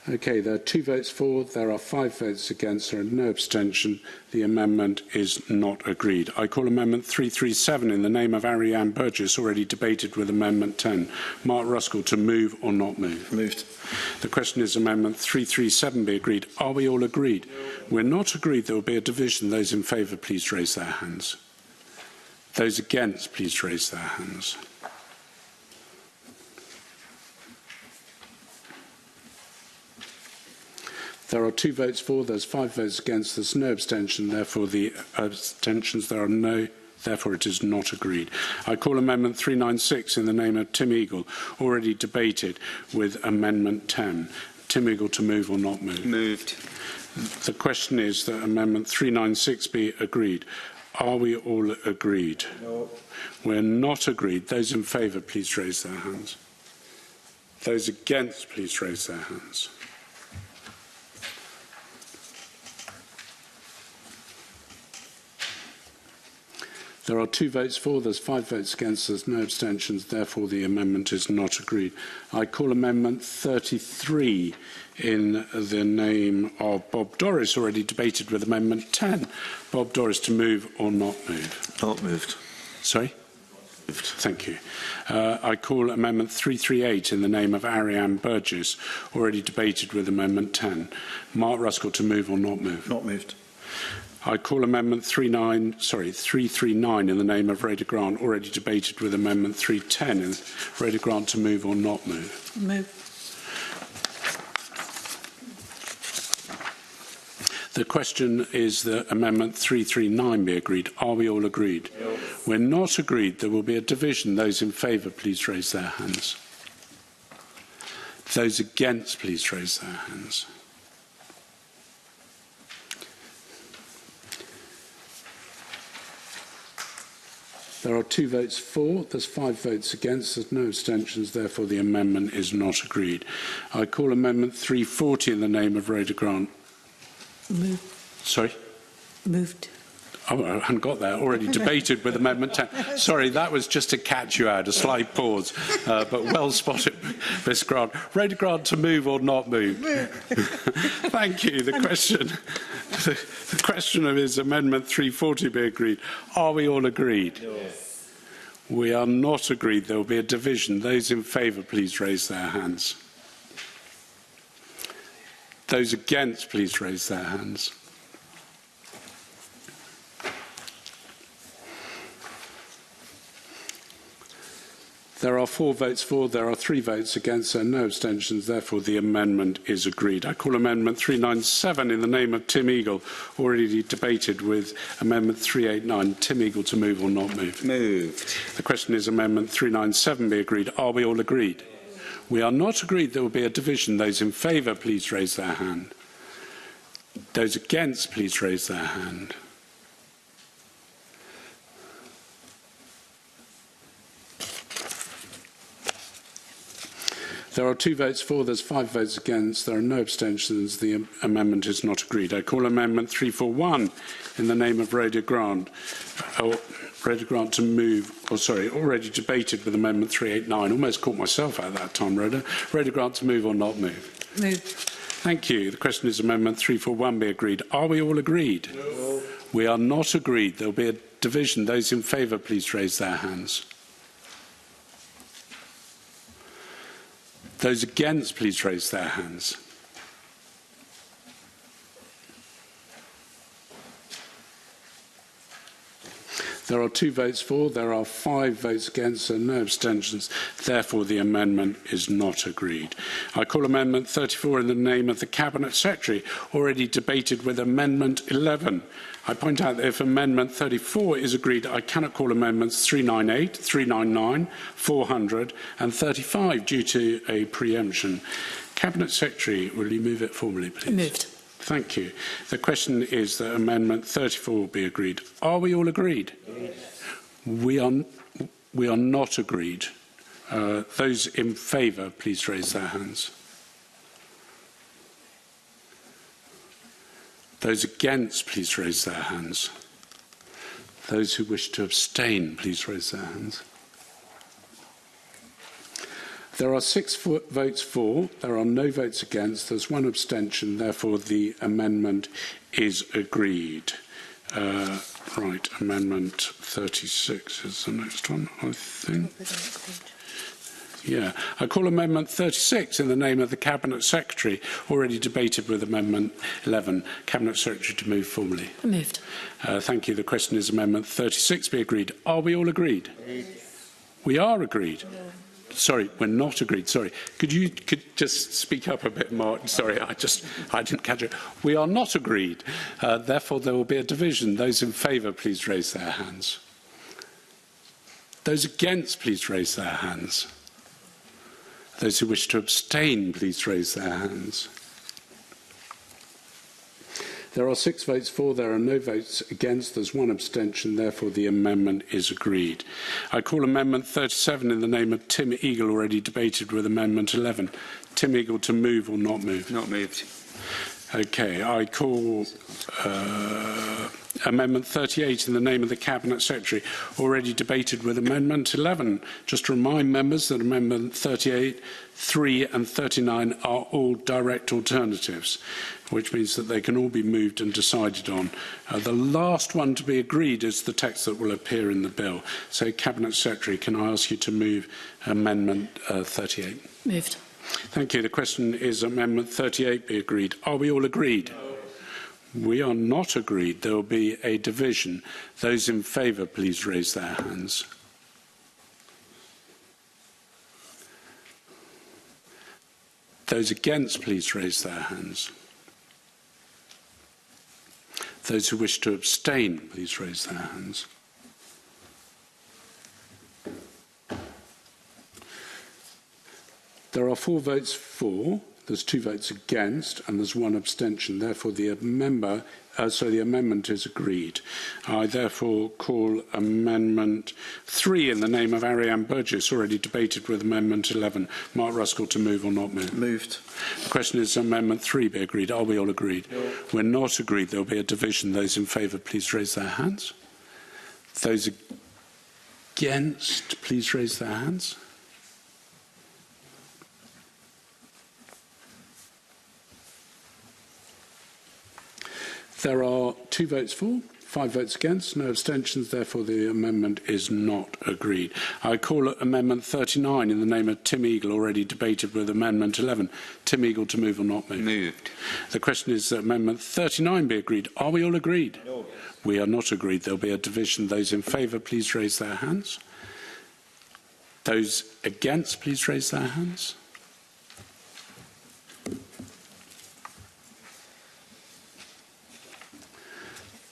Okay, there are 2 votes for, there are 5 votes against, there are no abstention. The amendment is not agreed. I call Amendment 337 in the name of Ariane Burgess, already debated with Amendment 10. Mark Ruskell, to move or not move? Moved. The question is Amendment 337 be agreed. Are we all agreed? No. We're not agreed. There will be a division. Those in favour, please raise their hands. Those against, please raise their hands. There are 2 votes for, there's 5 votes against, there's no abstention, therefore the abstentions, there are no, therefore it is not agreed. I call Amendment 396 in the name of Tim Eagle, already debated with Amendment 10. Tim Eagle, to move or not move? Moved. The question is that Amendment 396 be agreed. Are we all agreed? No. We're not agreed. Those in favour, please raise their hands. Those against, please raise their hands. There are 2 votes for, there's 5 votes against, there's no abstentions, therefore the amendment is not agreed. I call Amendment 33 in the name of Bob Doris, already debated with Amendment 10. Bob Doris, to move or not move? Not moved. Sorry? Moved. Thank you. I call Amendment 338 in the name of Ariane Burgess, already debated with Amendment 10. Mark Ruskell, to move or not move? Not moved. I call Amendment 339 in the name of Rhoda Grant, already debated with Amendment 310. Rhoda Grant, to move or not move? Move. The question is that Amendment 339 be agreed. Are we all agreed? Yes. We're not agreed. There will be a division. Those in favour, please raise their hands. Those against, please raise their hands. There are 2 votes for, there's 5 votes against, there's no abstentions, therefore the amendment is not agreed. I call Amendment 340 in the name of Rhoda Grant. Moved. Sorry? Moved. Oh, I hadn't got that. Already debated with Amendment 10. Sorry, that was just to catch you out, a slight pause. But well spotted, Ms Grant. Rhoda Grant, to move or not move? Thank you. The question of is Amendment 340 be agreed? Are we all agreed? Yes. We are not agreed. There will be a division. Those in favour, please raise their hands. Those against, please raise their hands. There are 4 votes for, there are 3 votes against, and no abstentions. Therefore, the amendment is agreed. I call Amendment 397 in the name of Tim Eagle, already debated with Amendment 389. Tim Eagle, to move or not move? Moved. The question is Amendment 397 be agreed. Are we all agreed? We are not agreed. There will be a division. Those in favour, please raise their hand. Those against, please raise their hand. There are 2 votes for, there's 5 votes against, there are no abstentions. The amendment is not agreed. I call Amendment 341 in the name of Rhoda Grant. Rhoda Grant to move, already debated with Amendment 389. Almost caught myself out that time, Rhoda. Rhoda Grant to move or not move? Move. Thank you. The question is Amendment 341 be agreed. Are we all agreed? No. We are not agreed. There will be a division. Those in favour, please raise their hands. Those against, please raise their hands. There are 2 votes for, there are 5 votes against, and no abstentions. Therefore, the amendment is not agreed. I call Amendment 34 in the name of the Cabinet Secretary, already debated with Amendment 11. I point out that if Amendment 34 is agreed, I cannot call Amendments 398, 399, 400 and 35 due to a preemption. Cabinet Secretary, will you move it formally, please? Moved. Thank you. The question is that Amendment 34 will be agreed. Are we all agreed? Yes. We are not agreed. Those in favour, please raise their hands. Those against, please raise their hands. Those who wish to abstain, please raise their hands. There are 6 votes for, there are no votes against, there's 1 abstention, therefore the amendment is agreed. Right, Amendment 36 is the next one, I think. Yeah, I call Amendment 36 in the name of the Cabinet Secretary, already debated with Amendment 11. Cabinet Secretary to move formally. Moved. Thank you. The question is Amendment 36 be agreed. Are we all agreed? Yes. We are agreed. No. Sorry, we're not agreed. Sorry. Could you just speak up a bit more? Sorry, I didn't catch it. We are not agreed. Therefore, there will be a division. Those in favour, please raise their hands. Those against, please raise their hands. Those who wish to abstain, please raise their hands. There are 6 votes for, there are no votes against, there's 1 abstention, therefore the amendment is agreed. I call Amendment 37 in the name of Tim Eagle, already debated with Amendment 11. Tim Eagle to move or not move? Not moved. Okay, I call Amendment 38 in the name of the Cabinet Secretary, already debated with Amendment 11. Just to remind members that Amendment 38, 3 and 39 are all direct alternatives, which means that they can all be moved and decided on. The last one to be agreed is the text that will appear in the bill. So, Cabinet Secretary, can I ask you to move Amendment 38? Moved. Thank you. The question is Amendment 38 be agreed. Are we all agreed? No. We are not agreed. There will be a division. Those in favour, please raise their hands. Those against, please raise their hands. Those who wish to abstain, please raise their hands. There are 4 votes for, there's 2 votes against, and there's 1 abstention. Therefore, the amendment is agreed. I therefore call Amendment 3 in the name of Ariane Burgess, already debated with Amendment 11. Mark Ruskell, to move or not move? Moved. The question is Amendment 3 be agreed. Are we all agreed? No. We're not agreed. There will be a division. Those in favour, please raise their hands. Those against, please raise their hands. There are 2 votes for, 5 votes against, no abstentions. Therefore, the amendment is not agreed. I call Amendment 39 in the name of Tim Eagle, already debated with Amendment 11. Tim Eagle, to move or not move? Moved. The question is that Amendment 39 be agreed. Are we all agreed? No. We are not agreed. There will be a division. Those in favour, please raise their hands. Those against, please raise their hands.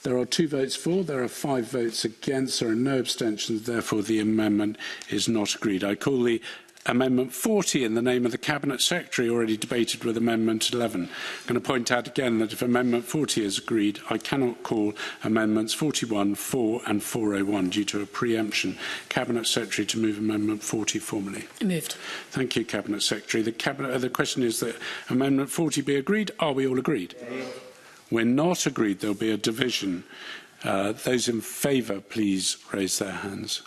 There are 2 votes for, there are 5 votes against, there are no abstentions, therefore the amendment is not agreed. I call the Amendment 40 in the name of the Cabinet Secretary, already debated with Amendment 11. I'm going to point out again that if Amendment 40 is agreed, I cannot call Amendments 41, 4 and 401 due to a preemption. Cabinet Secretary, to move Amendment 40 formally. Moved. Thank you, Cabinet Secretary. The question is that Amendment 40 be agreed. Are we all agreed? Yeah. We're not agreed. There will be a division. Those in favour, please raise their hands.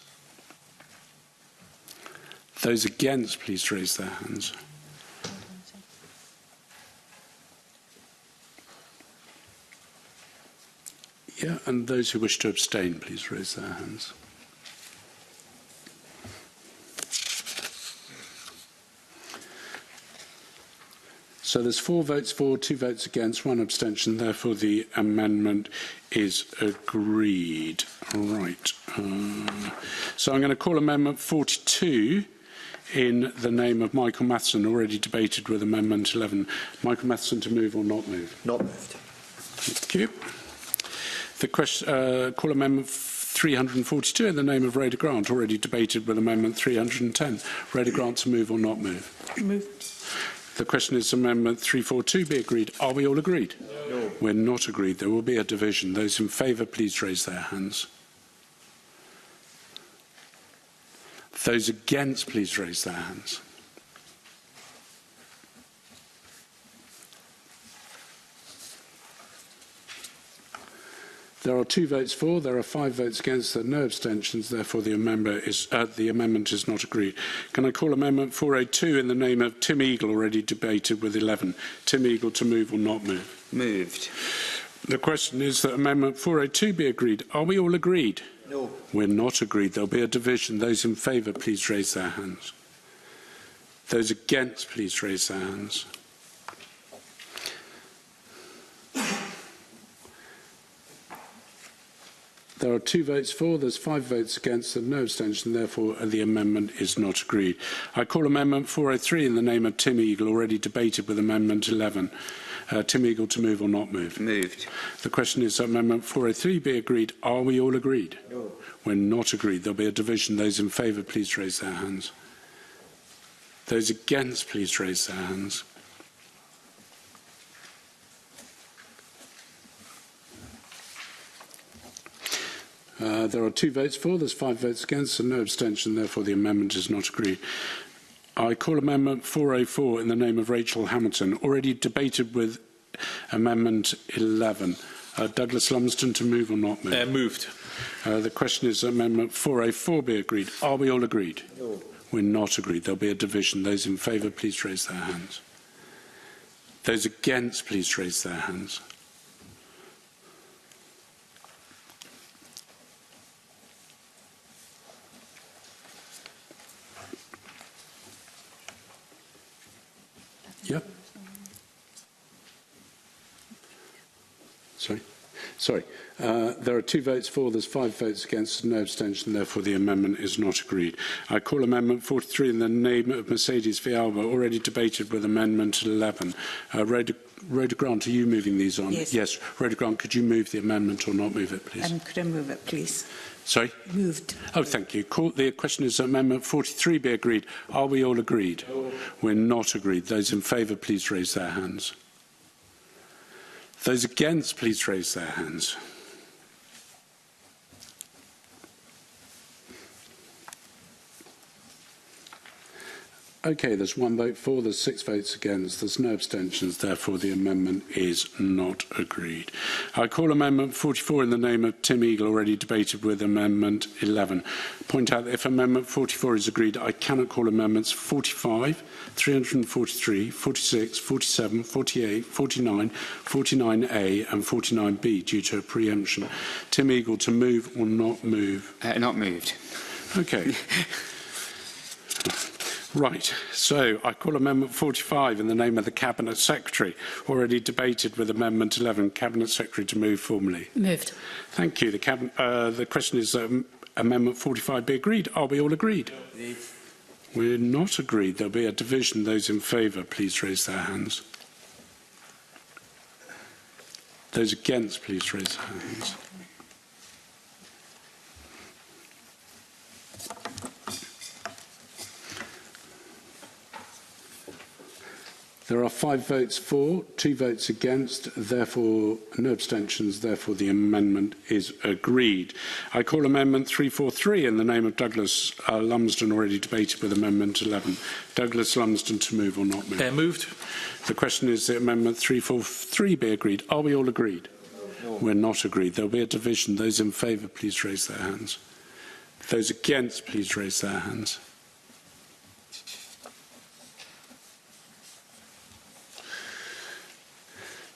Those against, please raise their hands. Yeah, and those who wish to abstain, please raise their hands. So there's 4 votes for, 2 votes against, 1 abstention. Therefore, the amendment is agreed. Right. So I'm going to call Amendment 42 in the name of Michael Matheson, already debated with Amendment 11. Michael Matheson, to move or not move? Not moved. Thank you. The question, call Amendment 342 in the name of Rhoda Grant, already debated with Amendment 310. Rhoda Grant, to move or not move? Moved. The question is Amendment 342 be agreed. Are we all agreed? No. We're not agreed. There will be a division. Those in favour, please raise their hands. Those against, please raise their hands. There are 2 votes for, there are 5 votes against, there are no abstentions. Therefore, the amendment is not agreed. Can I call Amendment 402 in the name of Tim Eagle, already debated with 11? Tim Eagle, to move or not move? Moved. The question is that Amendment 402 be agreed. Are we all agreed? No. We're not agreed. There will be a division. Those in favour, please raise their hands. Those against, please raise their hands. There are 2 votes for, there's 5 votes against, and no abstention. Therefore, the amendment is not agreed. I call Amendment 403 in the name of Tim Eagle, already debated with Amendment 11. Tim Eagle, to move or not move? Moved. The question is Amendment 403 be agreed. Are we all agreed? No. We're not agreed. There'll be a division. Those in favour, please raise their hands. Those against, please raise their hands. There are 2 votes for, there's 5 votes against, and no abstention. Therefore, the amendment is not agreed. I call Amendment 404 in the name of Rachel Hamilton, already debated with Amendment 11. Douglas Lumsden, to move or not move? Moved. The question is Amendment 404 be agreed. Are we all agreed? No. We're not agreed. There'll be a division. Those in favour, please raise their hands. Those against, please raise their hands. Yep. Sorry. There are 2 votes for, there's 5 votes against, no abstention, therefore the amendment is not agreed. I call Amendment 43 in the name of Mercedes Villalba, already debated with Amendment 11. Rhoda Grant, are you moving these on? Yes. Rhoda Grant, could you move the amendment or not move it, please? Could I move it, please? Sorry? Moved. Oh, thank you. The question is Amendment 43 be agreed. Are we all agreed? No. We're not agreed. Those in favour, please raise their hands. Those against, please raise their hands. Okay, there's 1 vote for, there's 6 votes against, there's no abstentions, therefore the amendment is not agreed. I call Amendment 44 in the name of Tim Eagle, already debated with Amendment 11. Point out that if Amendment 44 is agreed, I cannot call Amendments 45, 343, 46, 47, 48, 49, 49A and 49B due to a preemption. Tim Eagle, to move or not move? Not moved. Okay. Right, so I call Amendment 45 in the name of the Cabinet Secretary, already debated with Amendment 11. Cabinet Secretary, to move formally. Moved. Thank you. The question is Amendment 45 be agreed. Are we all agreed? No. We're not agreed. There'll be a division. Those in favour, please raise their hands. Those against, please raise their hands. There are 5 votes for, 2 votes against, therefore no abstentions, therefore the amendment is agreed. I call Amendment 343 in the name of Douglas Lumsden, already debated with Amendment 11. Douglas Lumsden, to move or not move? Moved. The question is that Amendment 343 be agreed. Are we all agreed? No. We're not agreed. There will be a division. Those in favour, please raise their hands. Those against, please raise their hands.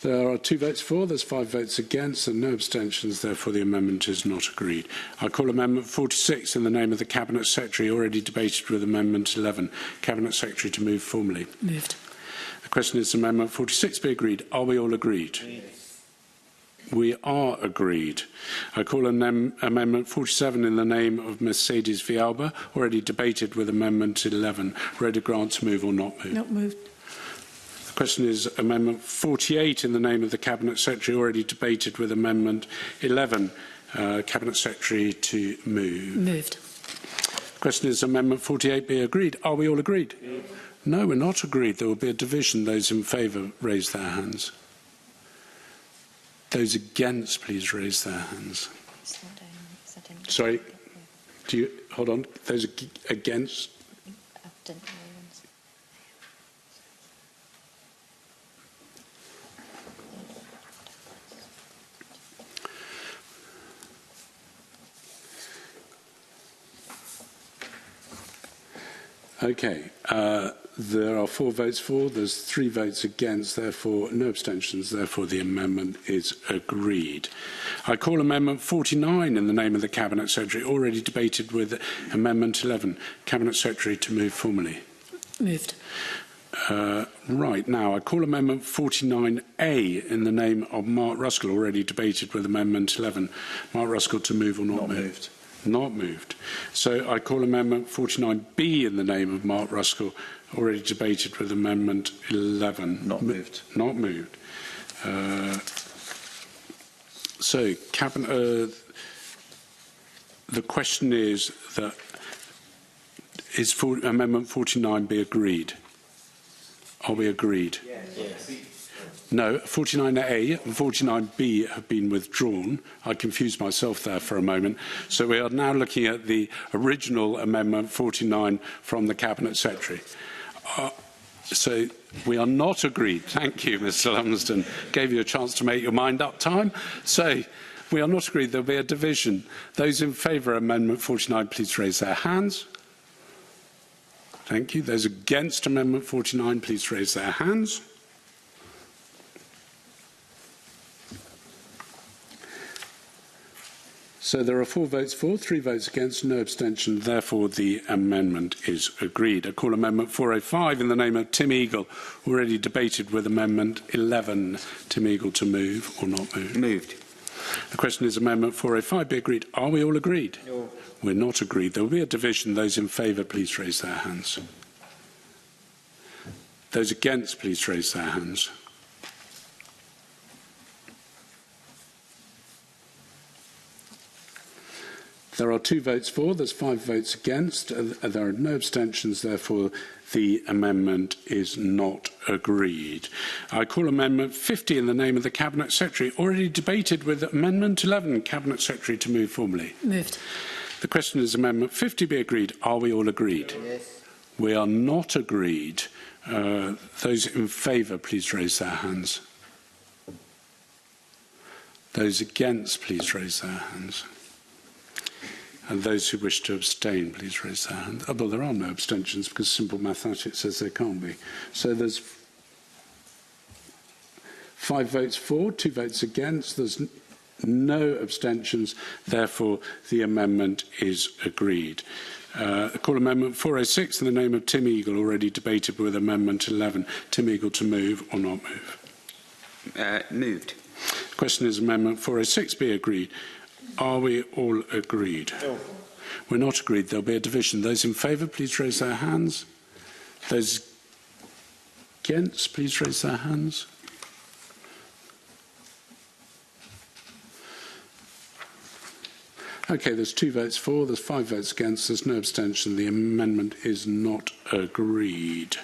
There are 2 votes for, there's 5 votes against and no abstentions, therefore the amendment is not agreed. I call Amendment 46 in the name of the Cabinet Secretary, already debated with Amendment 11. Cabinet Secretary, to move formally. Moved. The question is Amendment 46 be agreed. Are we all agreed? Yes. We are agreed. I call Amendment 47 in the name of Mercedes Villalba, already debated with Amendment 11. Rhoda Grant, to move or not move? Not moved. The question is Amendment 48 in the name of the Cabinet Secretary, already debated with Amendment 11. Cabinet Secretary, to move. Moved. The question is Amendment 48 be agreed. Are we all agreed? Yes. No, we're not agreed. There will be a division. Those in favour, raise their hands. Those against, please raise their hands. Sorry, do you, hold on. Those against? Okay. There are 4 votes for, there's 3 votes against, therefore no abstentions, therefore the amendment is agreed. I call Amendment 49 in the name of the Cabinet Secretary, already debated with Amendment 11. Cabinet Secretary, to move formally. Moved. Right, now I call Amendment 49A in the name of Mark Ruskell, already debated with Amendment 11. Mark Ruskell, to move or not move? Moved. Not moved. So I call Amendment 49B in the name of Mark Ruskell, already debated with Amendment 11. Not moved. Not moved. So, Cabinet, the question is that is Amendment 49B agreed? Are we agreed? Yes. No, 49A and 49B have been withdrawn. I confused myself there for a moment. So we are now looking at the original Amendment 49 from the Cabinet Secretary. So we are not agreed. Thank you, Mr Lumsden. Gave you a chance to make your mind up time. So we are not agreed. There will be a division. Those in favour of Amendment 49, please raise their hands. Thank you. Those against Amendment 49, please raise their hands. So there are 4 votes for, 3 votes against, no abstention. Therefore, the amendment is agreed. I call Amendment 405 in the name of Tim Eagle, already debated with Amendment 11. Tim Eagle to move or not move? Moved. The question is Amendment 405 be agreed. Are we all agreed? No. We're not agreed. There will be a division. Those in favour, please raise their hands. Those against, please raise their hands. There are 2 votes for, there's 5 votes against, there are no abstentions, therefore the amendment is not agreed. I call Amendment 50 in the name of the Cabinet Secretary, already debated with Amendment 11, Cabinet Secretary to move formally. Moved. The question is Amendment 50 be agreed. Are we all agreed? Yes. We are not agreed. Those in favour, please raise their hands. Those against, please raise their hands. And those who wish to abstain, please raise their hand. Oh, well, there are no abstentions because simple mathematics says there can't be. So there's 5 votes for, 2 votes against. There's no abstentions. Therefore, the amendment is agreed. I call Amendment 406 in the name of Tim Eagle, already debated with Amendment 11. Tim Eagle to move or not move? Moved. The question is Amendment 406 be agreed. Are we all agreed? No. We're not agreed. There'll be a division. Those in favour, please raise their hands. Those against, please raise their hands. Okay, there's 2 votes for, there's 5 votes against, there's no abstention. The amendment is not agreed.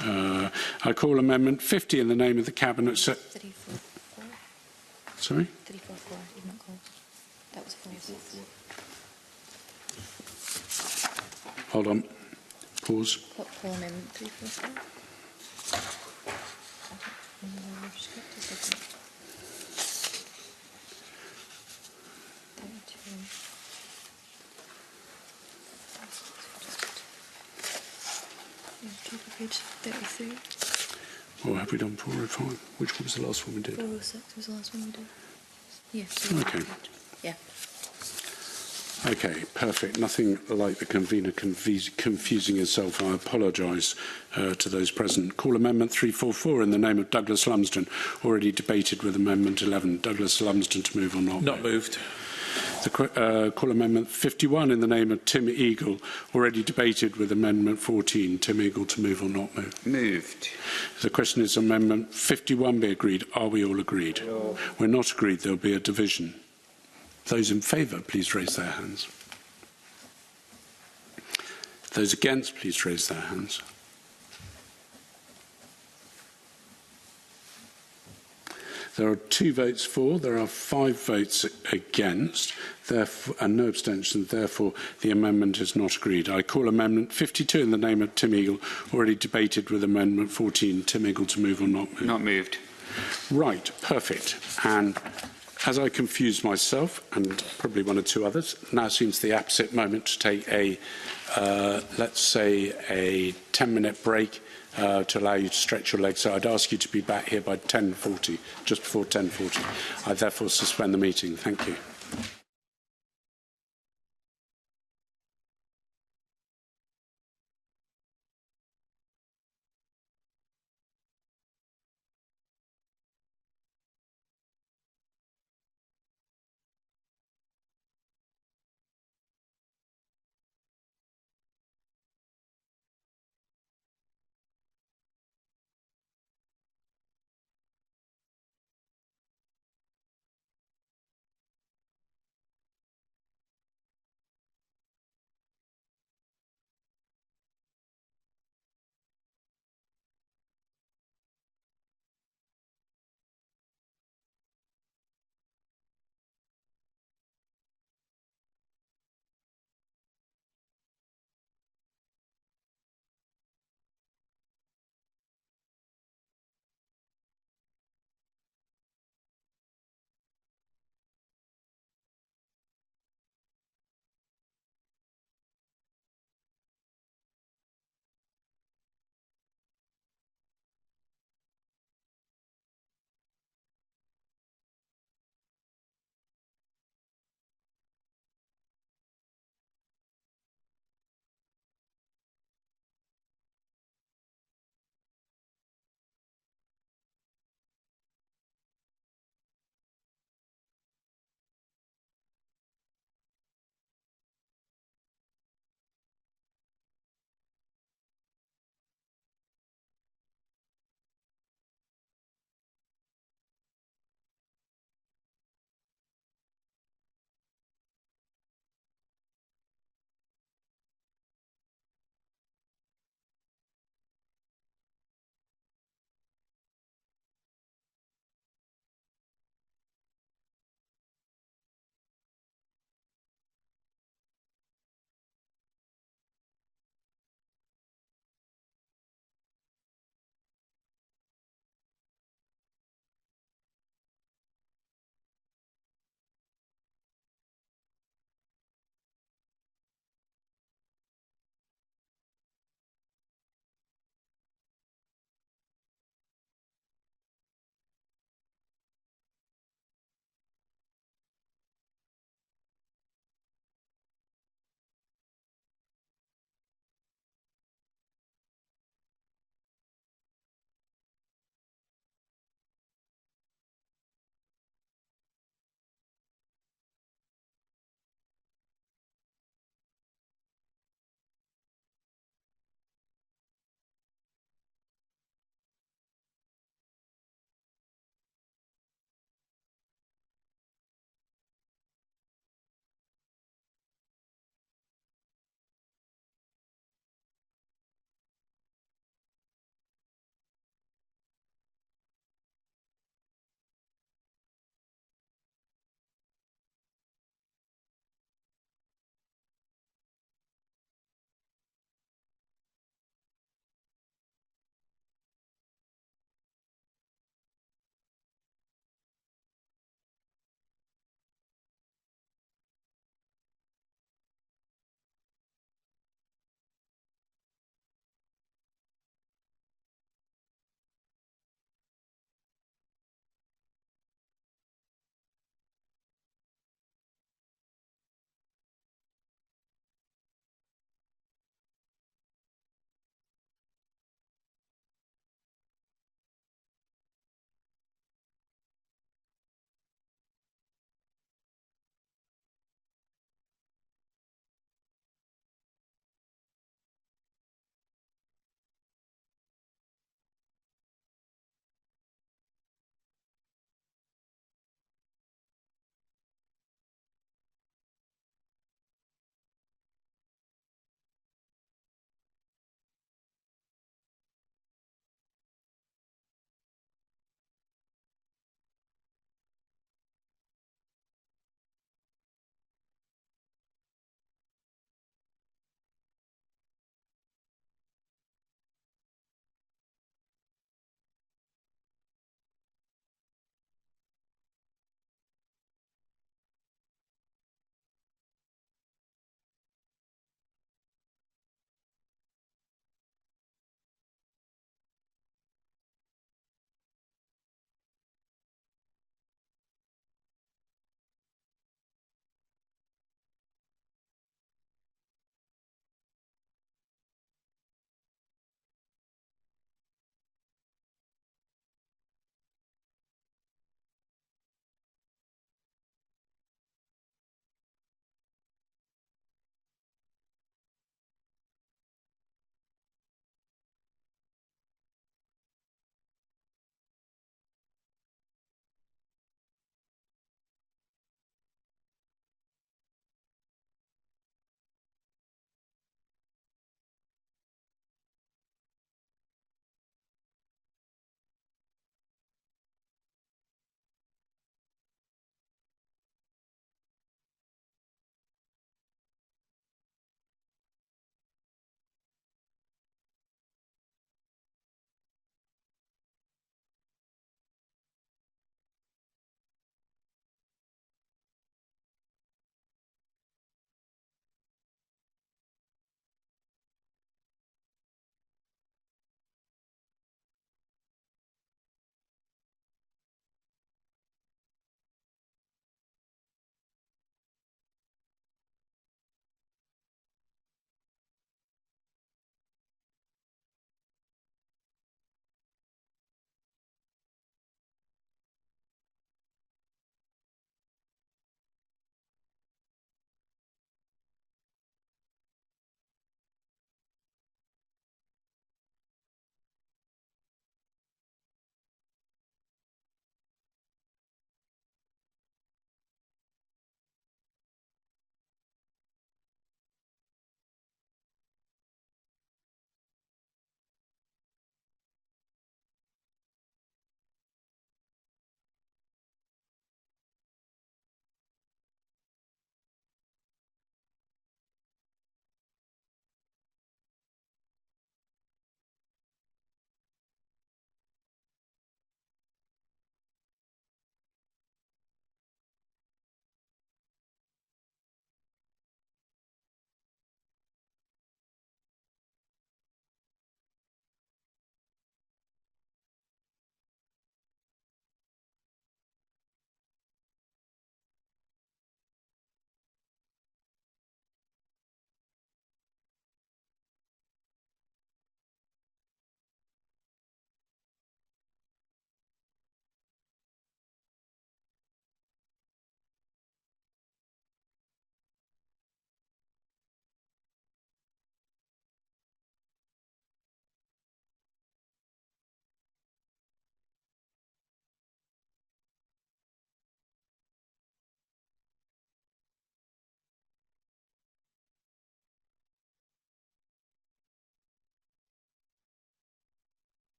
I call Amendment 50 in the name of the Cabinet Secretary. Sorry? 344, you've not called. That was 406. Hold on. Pause. Call amendment 344. I don't know your script is different. 32. Page 33. Or have we done 405? Which one was the last one we did? 406 was the last one we did. Yeah. Okay. Yeah. Okay, perfect. Nothing like the convener confusing herself. I apologise to those present. Call Amendment 344 in the name of Douglas Lumsden, already debated with Amendment 11. Douglas Lumsden to move or not? Not moved. Call Amendment 51 in the name of Tim Eagle, already debated with Amendment 14. Tim Eagle to move or not move? Moved. The question is Amendment 51 be agreed. Are we all agreed? No. We're not agreed. There will be a division. Those in favour, please raise their hands. Those against, please raise their hands. There are 2 votes for, there are 5 votes against, therefore, and no abstention. Therefore, the amendment is not agreed. I call Amendment 52 in the name of Tim Eagle, already debated with Amendment 14. Tim Eagle to move or not move? Not moved. Right, perfect. And as I confused myself, and probably 1 or 2 others, now seems the apposite moment to take a, let's say, a 10-minute break to allow you to stretch your legs. So I'd ask you to be back here by 10:40, just before 10:40. I therefore suspend the meeting. Thank you.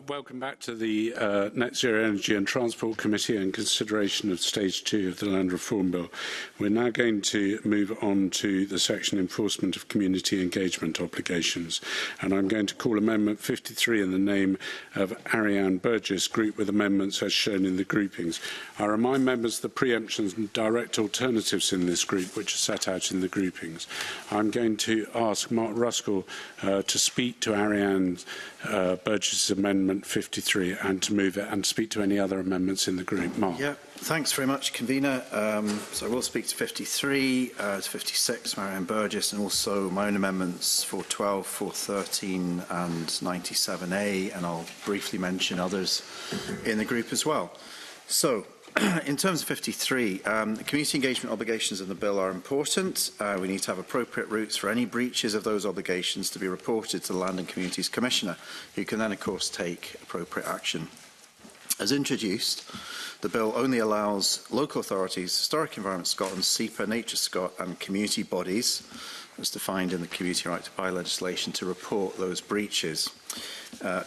Welcome back to the Net Zero Energy and Transport Committee and consideration of Stage 2 of the Land Reform Bill. We're now going to move on to the section Enforcement of Community Engagement Obligations. And I'm going to call Amendment 53 in the name of Ariane Burgess, group with amendments as shown in the groupings. I remind members of the preemptions and direct alternatives in this group, which are set out in the groupings. I'm going to ask Mark Ruskell to speak to Ariane Burgess's Amendment 53 and to move it and speak to any other amendments in the group. Mark. Yeah, thanks very much, Convener. So I will speak to 53, to 56, Marianne Burgess, and also my own amendments for 12, 413 and 97A, and I'll briefly mention others in the group as well. So, in terms of 53, the community engagement obligations in the bill are important. We need to have appropriate routes for any breaches of those obligations to be reported to the Land and Communities Commissioner, who can then, of course, take appropriate action. As introduced, the bill only allows local authorities, Historic Environment Scotland, SEPA, Nature Scot and community bodies, as defined in the Community Right to Buy legislation, to report those breaches.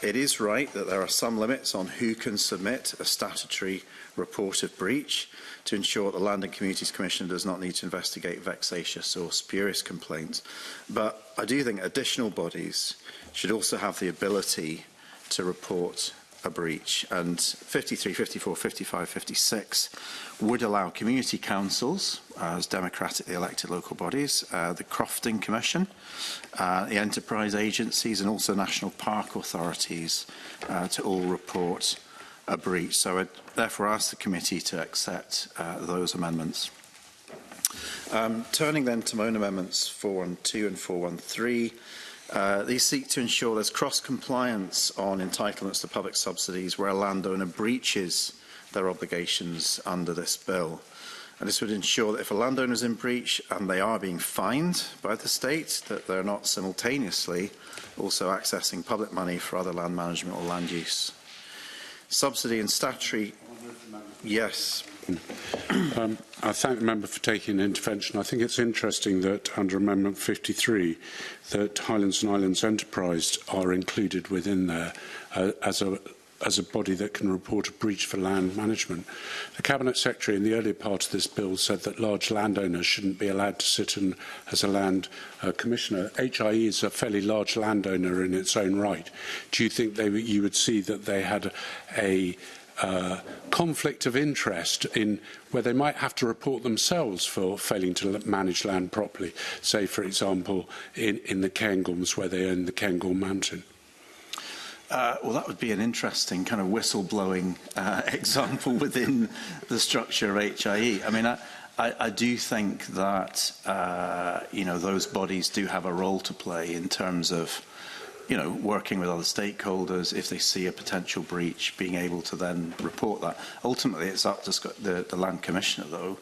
It is right that there are some limits on who can submit a statutory report of breach to ensure the Land and Communities Commissioner does not need to investigate vexatious or spurious complaints. But I do think additional bodies should also have the ability to report a breach. And 53, 54, 55, 56 would allow community councils as democratically elected local bodies, the Crofting Commission, the enterprise agencies and also national park authorities to all report a breach. So I therefore ask the committee to accept those amendments. Turning then to my own amendments 412 and 413, these seek to ensure there's cross-compliance on entitlements to public subsidies where a landowner breaches their obligations under this bill. And this would ensure that if a landowner is in breach and they are being fined by the state, that they're not simultaneously also accessing public money for other land management or land use. Subsidy and statutory, yes. I thank the member for taking an intervention. I think it's interesting that under Amendment 53 that Highlands and Islands Enterprise are included within there as a body that can report a breach for land management. The Cabinet Secretary in the earlier part of this bill said that large landowners shouldn't be allowed to sit in as a land commissioner. HIE is a fairly large landowner in its own right. Do you think you would see that they had a conflict of interest in where they might have to report themselves for failing to manage land properly, say, for example, in the Cairngorms where they own the Cairngorm Mountain? Well, that would be an interesting kind of whistleblowing example within the structure of HIE. I mean, I do think that, those bodies do have a role to play in terms of, working with other stakeholders. If they see a potential breach, being able to then report that. Ultimately, it's up to the Land Commissioner, though,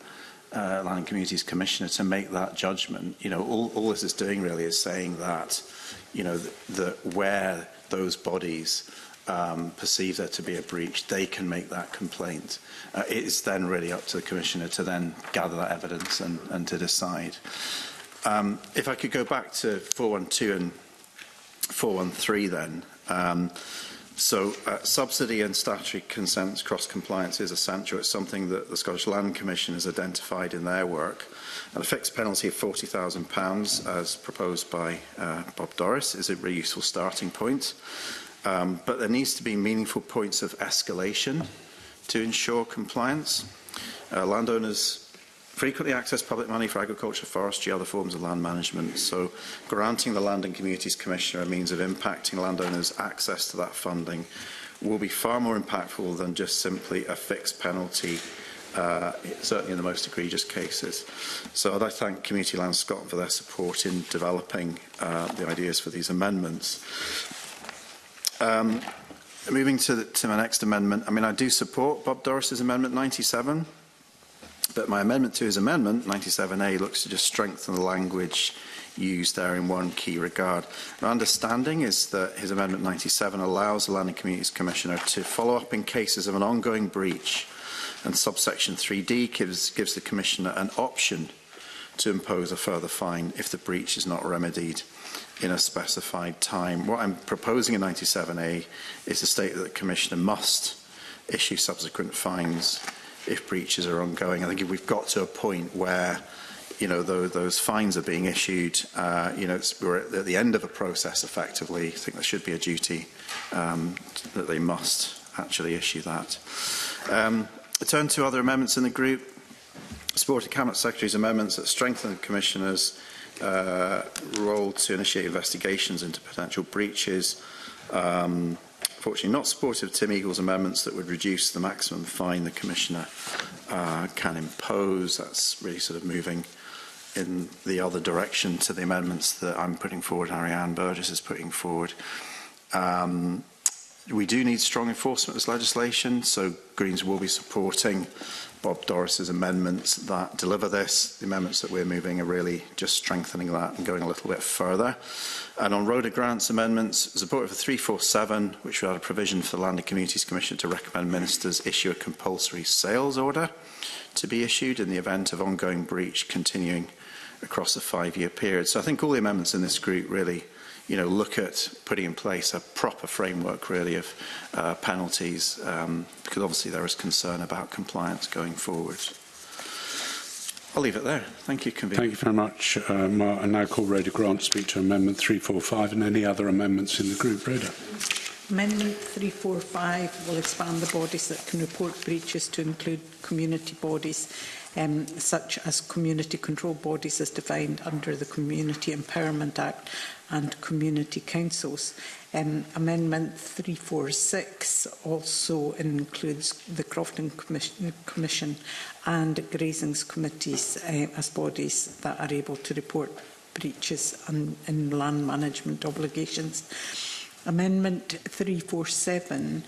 Land and Communities Commissioner, to make that judgment. All this is doing really is saying that, that where those bodies perceive there to be a breach, they can make that complaint. It is then really up to the Commissioner to then gather that evidence and to decide. If I could go back to 412 and 413 then. Subsidy and statutory consents cross-compliance is essential. It's something that the Scottish Land Commission has identified in their work. And a fixed penalty of £40,000, as proposed by Bob Doris, is a really useful starting point. But there needs to be meaningful points of escalation to ensure compliance. Landowners frequently access public money for agriculture, forestry, other forms of land management. So granting the Land and Communities Commissioner a means of impacting landowners' access to that funding will be far more impactful than just simply a fixed penalty, certainly in the most egregious cases. So I'd like to thank Community Land Scotland for their support in developing the ideas for these amendments. Moving to my next amendment, I do support Bob Doris's Amendment 97. But my amendment to his amendment, 97A, looks to just strengthen the language used there in one key regard. My understanding is that his Amendment 97 allows the Land and Communities Commissioner to follow up in cases of an ongoing breach, and subsection 3D gives the Commissioner an option to impose a further fine if the breach is not remedied in a specified time. What I'm proposing in 97A is to state that the Commissioner must issue subsequent fines if breaches are ongoing. I think if we've got to a point where, you know, those fines are being issued, you know, we're at the end of a process effectively. I think there should be a duty that they must actually issue that. I turn to other amendments in the group. Supported Cabinet Secretary's amendments that strengthen the Commissioner's role to initiate investigations into potential breaches. Fortunately, not supportive of Tim Eagle's amendments that would reduce the maximum fine the Commissioner can impose. That's really sort of moving in the other direction to the amendments that I'm putting forward, Ariane Burgess is putting forward. We do need strong enforcement of this legislation, so Greens will be supporting Bob Doris's amendments that deliver this. The amendments that we're moving are really just strengthening that and going a little bit further. And on Rhoda Grant's amendments, support for 347, which would add a provision for the Land and Communities Commission to recommend ministers issue a compulsory sales order to be issued in the event of ongoing breach continuing across a 5-year period. So I think all the amendments in this group really, you know, look at putting in place a proper framework really of penalties, because obviously there is concern about compliance going forward. I'll leave it there. Thank you, Convener. Thank you very much, Mark. I now call Rhoda Grant to speak to Amendment 345 and any other amendments in the group. Rhoda. Amendment 345 will expand the bodies that can report breaches to include community bodies, such as community control bodies as defined under the Community Empowerment Act and community councils. Amendment 346 also includes the Crofton Commission and Grazings Committees as bodies that are able to report breaches in land management obligations. Amendment 347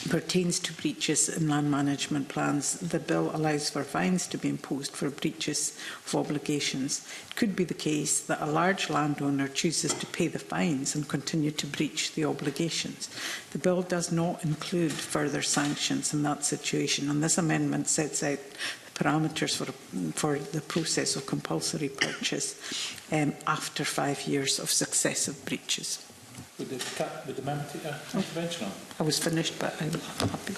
pertains to breaches in land management plans. The bill allows for fines to be imposed for breaches of obligations. It could be the case that a large landowner chooses to pay the fines and continue to breach the obligations. The bill does not include further sanctions in that situation, and this amendment sets out the parameters for the process of compulsory purchase after 5 years of successive breaches. Would the member take an intervention on? I was finished, but I'm happy.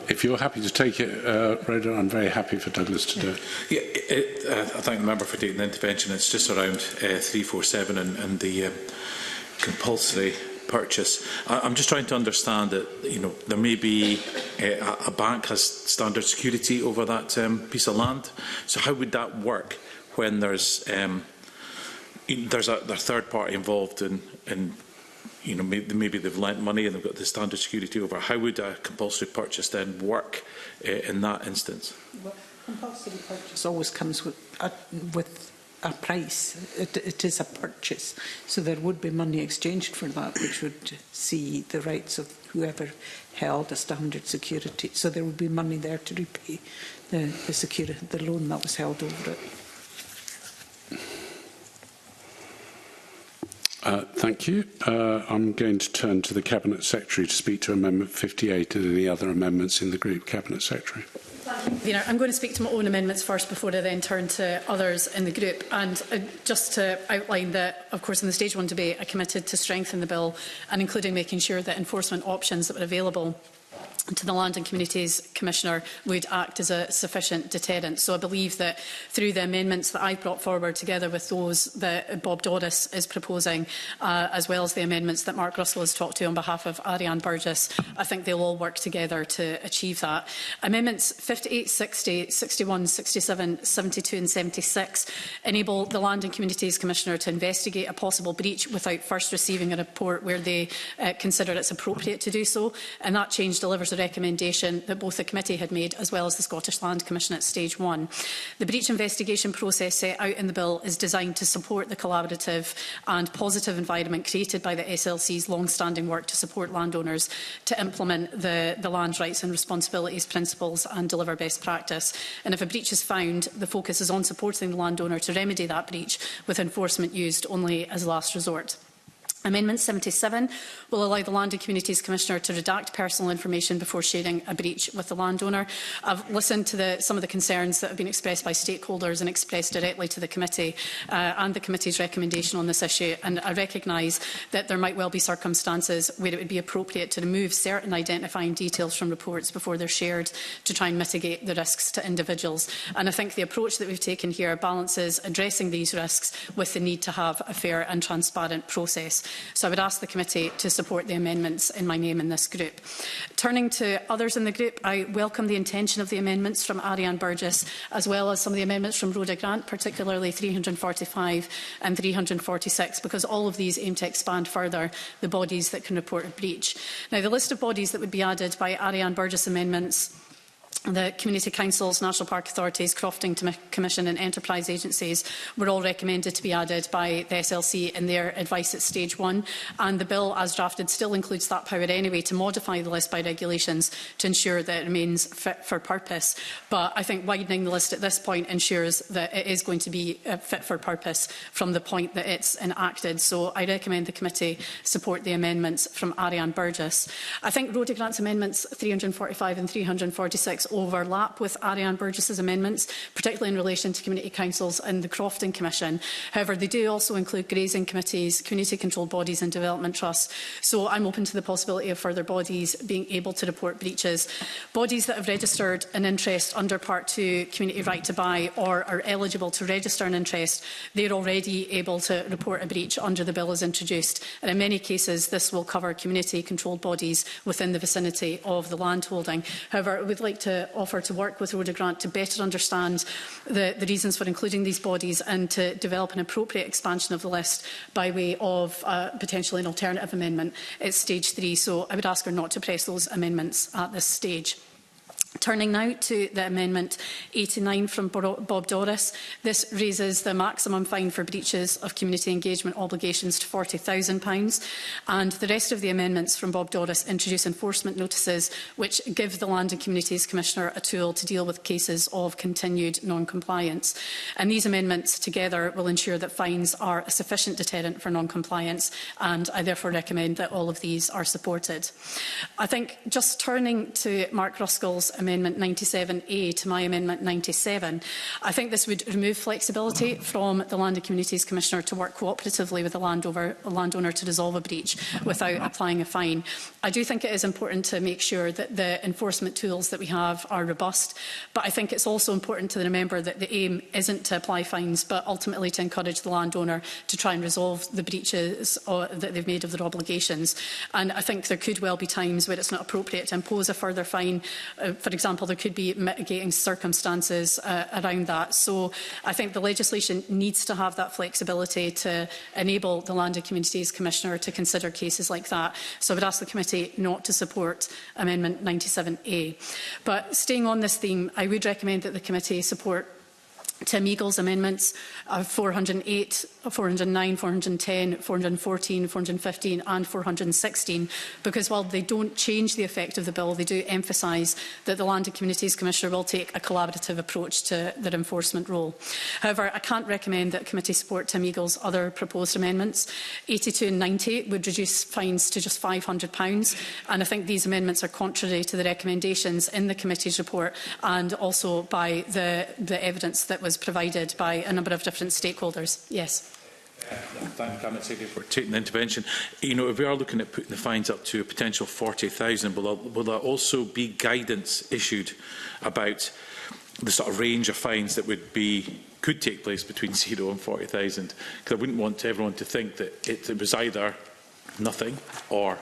If you're happy to take it, Rhoda, I'm very happy for Douglas to do it. Yeah, I thank the member for taking the intervention. It's just around 347 and the compulsory purchase. I'm just trying to understand that, you know, there may be a bank has standard security over that piece of land. So how would that work when there's a third party involved in you know, maybe they've lent money and they've got the standard security over? How would a compulsory purchase then work in that instance? Well, compulsory purchase always comes with a price. It is a purchase, so there would be money exchanged for that, which would see the rights of whoever held a standard security. So there would be money there to repay the loan that was held over it. Thank you. I'm going to turn to the Cabinet Secretary to speak to Amendment 58 and any other amendments in the group. Cabinet Secretary. I'm going to speak to my own amendments first before I then turn to others in the group. And just to outline that, of course, in the Stage 1 debate, I committed to strengthen the bill and including making sure that enforcement options that were available to the Land and Communities Commissioner would act as a sufficient deterrent. So I believe that through the amendments that I brought forward, together with those that Bob Doris is proposing, as well as the amendments that Mark Russell has talked to on behalf of Ariane Burgess, I think they'll all work together to achieve that. Amendments 58, 60, 61, 67, 72 and 76 enable the Land and Communities Commissioner to investigate a possible breach without first receiving a report where they consider it's appropriate to do so, and that change delivers a recommendation that both the committee had made as well as the Scottish Land Commission at Stage 1. The breach investigation process set out in the bill is designed to support the collaborative and positive environment created by the SLC's long-standing work to support landowners to implement the land rights and responsibilities principles and deliver best practice. And if a breach is found, the focus is on supporting the landowner to remedy that breach, with enforcement used only as last resort. Amendment 77 will allow the Land and Communities Commissioner to redact personal information before sharing a breach with the landowner. I've listened to some of the concerns that have been expressed by stakeholders and expressed directly to the committee and the committee's recommendation on this issue, and I recognise that there might well be circumstances where it would be appropriate to remove certain identifying details from reports before they're shared to try and mitigate the risks to individuals. And I think the approach that we've taken here balances addressing these risks with the need to have a fair and transparent process. So I would ask the committee to support the amendments in my name in this group. Turning to others in the group, I welcome the intention of the amendments from Ariane Burgess, as well as some of the amendments from Rhoda Grant, particularly 345 and 346, because all of these aim to expand further the bodies that can report a breach. Now, the list of bodies that would be added by Ariane Burgess amendments, the Community Councils, National Park Authorities, Crofting Commission and Enterprise Agencies were all recommended to be added by the SLC in their advice at stage 1, and the bill as drafted still includes that power anyway to modify the list by regulations to ensure that it remains fit for purpose. But I think widening the list at this point ensures that it is going to be fit for purpose from the point that it's enacted. So I recommend the committee support the amendments from Ariane Burgess. I think Rhoda Grant's amendments 345 and 346 overlap with Ariane Burgess's amendments, particularly in relation to community councils and the Crofting Commission. However, they do also include grazing committees, community-controlled bodies and development trusts. So I'm open to the possibility of further bodies being able to report breaches. Bodies that have registered an interest under Part 2 Community Right to Buy or are eligible to register an interest, they're already able to report a breach under the bill as introduced. And in many cases, this will cover community-controlled bodies within the vicinity of the landholding. However, I would like to offer to work with Rhoda Grant to better understand the reasons for including these bodies and to develop an appropriate expansion of the list by way of potentially an alternative amendment at stage 3. So I would ask her not to press those amendments at this stage. Turning now to the Amendment 89 from Bob Doris. This raises the maximum fine for breaches of community engagement obligations to £40,000, and the rest of the amendments from Bob Doris introduce enforcement notices which give the Land and Communities Commissioner a tool to deal with cases of continued non-compliance. And these amendments together will ensure that fines are a sufficient deterrent for non-compliance, and I therefore recommend that all of these are supported. I think just turning to Mark Ruskell's Amendment 97A to my Amendment 97, I think this would remove flexibility from the Land and Communities Commissioner to work cooperatively with the landowner to resolve a breach without applying a fine. I do think it is important to make sure that the enforcement tools that we have are robust, but I think it's also important to remember that the aim isn't to apply fines, but ultimately to encourage the landowner to try and resolve the breaches that they've made of their obligations. And I think there could well be times where it's not appropriate to impose a further fine. For example, there could be mitigating circumstances around that. So I think the legislation needs to have that flexibility to enable the Land and Communities Commissioner to consider cases like that. So I would ask the committee not to support Amendment 97A. But staying on this theme, I would recommend that the committee support Tim Eagle's amendments 408, 409, 410, 414, 415 and 416, because while they don't change the effect of the bill, they do emphasise that the Land and Communities Commissioner will take a collaborative approach to their enforcement role. However, I can't recommend that committee support Tim Eagle's other proposed amendments. 82 and 90 would reduce fines to just £500, and I think these amendments are contrary to the recommendations in the committee's report and also by the evidence that was provided by a number of different stakeholders. Yes. Thank you, Cabinet Secretary, for taking the intervention. You know, if we are looking at putting the fines up to a potential 40,000, will there also be guidance issued about the sort of range of fines that could take place between 0 and 40,000? Because I wouldn't want everyone to think that it was either nothing or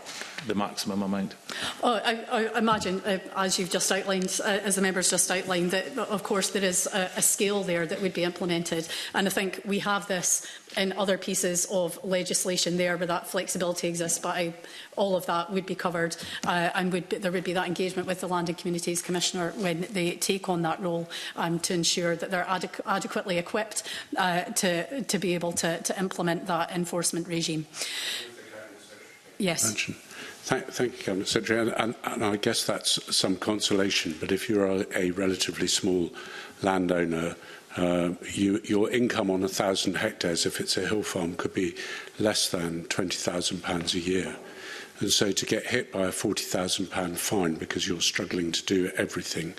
the maximum amount. I imagine, as you've just outlined, as the members just outlined, that of course there is a scale there that would be implemented, and I think we have this in other pieces of legislation there where that flexibility exists, but all of that would be covered, and there would be that engagement with the Land and Communities Commissioner when they take on that role to ensure that they're adequately equipped to be able to implement that enforcement regime. Yes. Thank you, Cabinet Secretary. And I guess that's some consolation, but if you're a relatively small landowner your income on 1,000 hectares, if it's a hill farm, could be less than £20,000 a year. And so to get hit by a £40,000 fine because you're struggling to do everything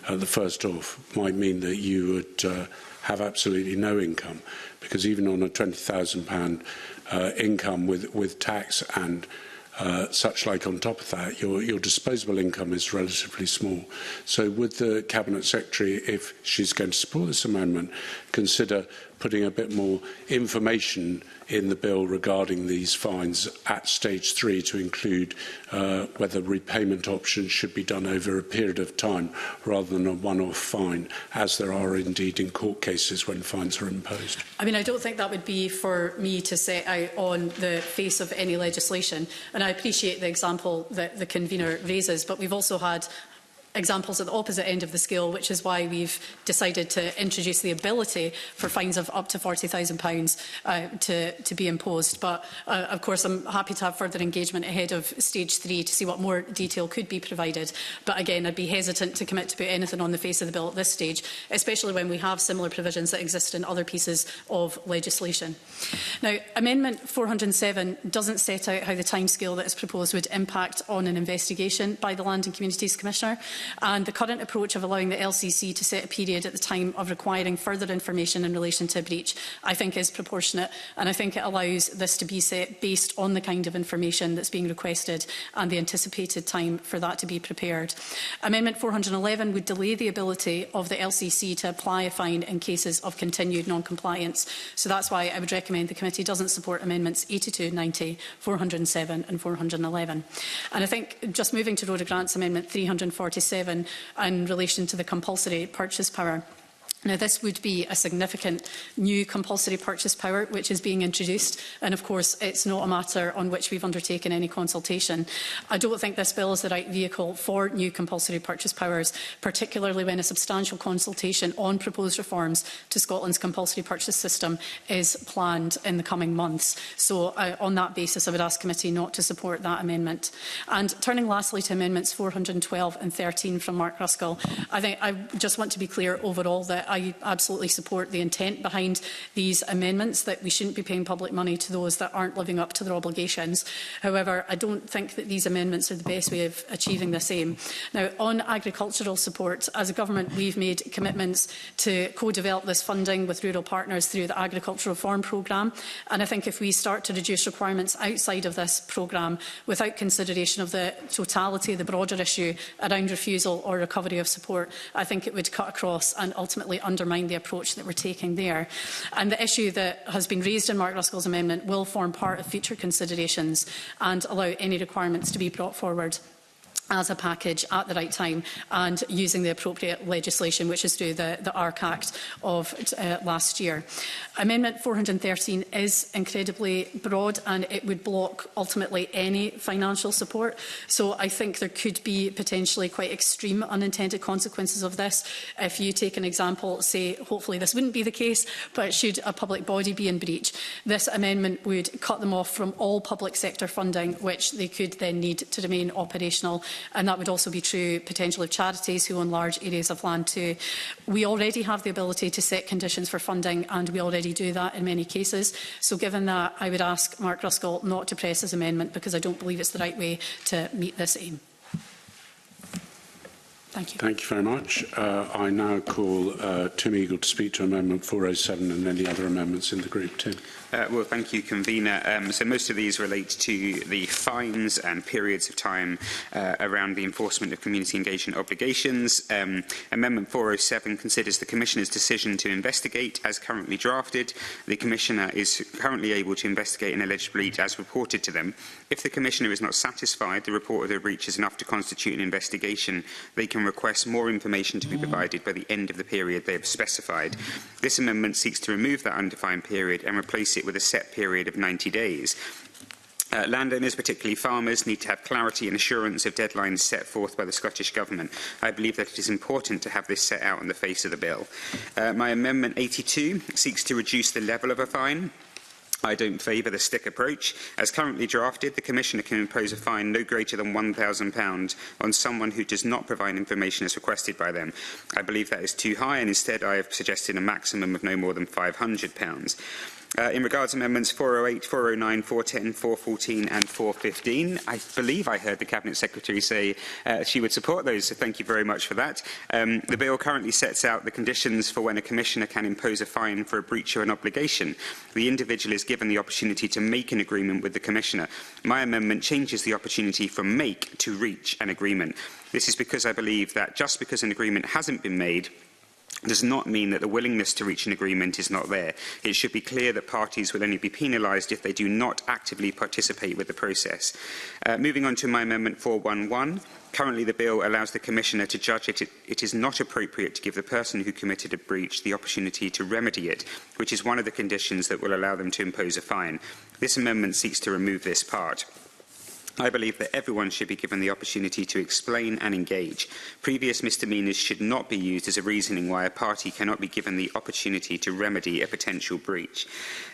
at the first off might mean that you would have absolutely no income, because even on a £20,000 income with tax and such like on top of that, your disposable income is relatively small. So would the Cabinet Secretary, if she's going to support this amendment, consider putting a bit more information in the bill regarding these fines at stage 3 to include whether repayment options should be done over a period of time rather than a one-off fine, as there are indeed in court cases when fines are imposed? I mean, I don't think that would be for me to set out on the face of any legislation. And I appreciate the example that the convener raises, but we've also had examples at the opposite end of the scale, which is why we've decided to introduce the ability for fines of up to £40,000 to be imposed. But of course, I'm happy to have further engagement ahead of stage 3 to see what more detail could be provided. But again, I'd be hesitant to commit to put anything on the face of the bill at this stage, especially when we have similar provisions that exist in other pieces of legislation. Now, Amendment 407 doesn't set out how the timescale that is proposed would impact on an investigation by the Land and Communities Commissioner. And the current approach of allowing the LCC to set a period at the time of requiring further information in relation to a breach, I think is proportionate, and I think it allows this to be set based on the kind of information that's being requested and the anticipated time for that to be prepared. Amendment 411 would delay the ability of the LCC to apply a fine in cases of continued non-compliance. So that's why I would recommend the committee doesn't support Amendments 82, 90, 407 and 411. And I think, just moving to Rhoda Grant's Amendment 347 in relation to the compulsory purchase power. Now, this would be a significant new compulsory purchase power which is being introduced, and of course it's not a matter on which we've undertaken any consultation. I don't think this bill is the right vehicle for new compulsory purchase powers, particularly when a substantial consultation on proposed reforms to Scotland's compulsory purchase system is planned in the coming months. So on that basis, I would ask committee not to support that amendment. And turning lastly to Amendments 412 and 13 from Mark Ruskell, I just want to be clear overall that I absolutely support the intent behind these amendments, that we shouldn't be paying public money to those that aren't living up to their obligations. However, I don't think that these amendments are the best way of achieving this aim. Now, on agricultural support, as a government, we've made commitments to co-develop this funding with rural partners through the Agricultural Reform Programme. And I think if we start to reduce requirements outside of this programme without consideration of the totality of the broader issue around refusal or recovery of support, I think it would cut across and ultimately undermine the approach that we're taking there. And the issue that has been raised in Mark Ruskell's amendment will form part of future considerations and allow any requirements to be brought forward as a package at the right time and using the appropriate legislation, which is through the ARC Act of last year. Amendment 413 is incredibly broad and it would block ultimately any financial support. So I think there could be potentially quite extreme unintended consequences of this. If you take an example, say, hopefully this wouldn't be the case, but should a public body be in breach, this amendment would cut them off from all public sector funding, which they could then need to remain operational. And that would also be true potentially of charities who own large areas of land too. We already have the ability to set conditions for funding and we already do that in many cases. So given that, I would ask Mark Ruskell not to press his amendment because I don't believe it's the right way to meet this aim. Thank you. Thank you very much. I now call Tim Eagle to speak to Amendment 407 and any other amendments in the group. Tim. Well, thank you, Convener. So most of these relate to the fines and periods of time around the enforcement of community engagement obligations. Amendment 407 considers the Commissioner's decision to investigate as currently drafted. The Commissioner is currently able to investigate an alleged breach as reported to them. If the Commissioner is not satisfied the report of the breach is enough to constitute an investigation, they can request more information to be provided by the end of the period they have specified. This amendment seeks to remove that undefined period and replace it with a set period of 90 days. Landowners, particularly farmers, need to have clarity and assurance of deadlines set forth by the Scottish Government. I believe that it is important to have this set out on the face of the bill. My Amendment 82 seeks to reduce the level of a fine. I don't favour the stick approach. As currently drafted, the Commissioner can impose a fine no greater than £1,000 on someone who does not provide information as requested by them. I believe that is too high, and instead I have suggested a maximum of no more than £500. In regards to amendments 408, 409, 410, 414 and 415, I believe I heard the Cabinet Secretary say she would support those, so thank you very much for that. The bill currently sets out the conditions for when a Commissioner can impose a fine for a breach of an obligation. The individual is given the opportunity to make an agreement with the Commissioner. My amendment changes the opportunity from make to reach an agreement. This is because I believe that just because an agreement hasn't been made does not mean that the willingness to reach an agreement is not there. It should be clear that parties will only be penalised if they do not actively participate with the process. Moving on to my Amendment 411. Currently, the bill allows the Commissioner to judge it is not appropriate to give the person who committed a breach the opportunity to remedy it, which is one of the conditions that will allow them to impose a fine. This amendment seeks to remove this part. I believe that everyone should be given the opportunity to explain and engage. Previous misdemeanours should not be used as a reasoning why a party cannot be given the opportunity to remedy a potential breach.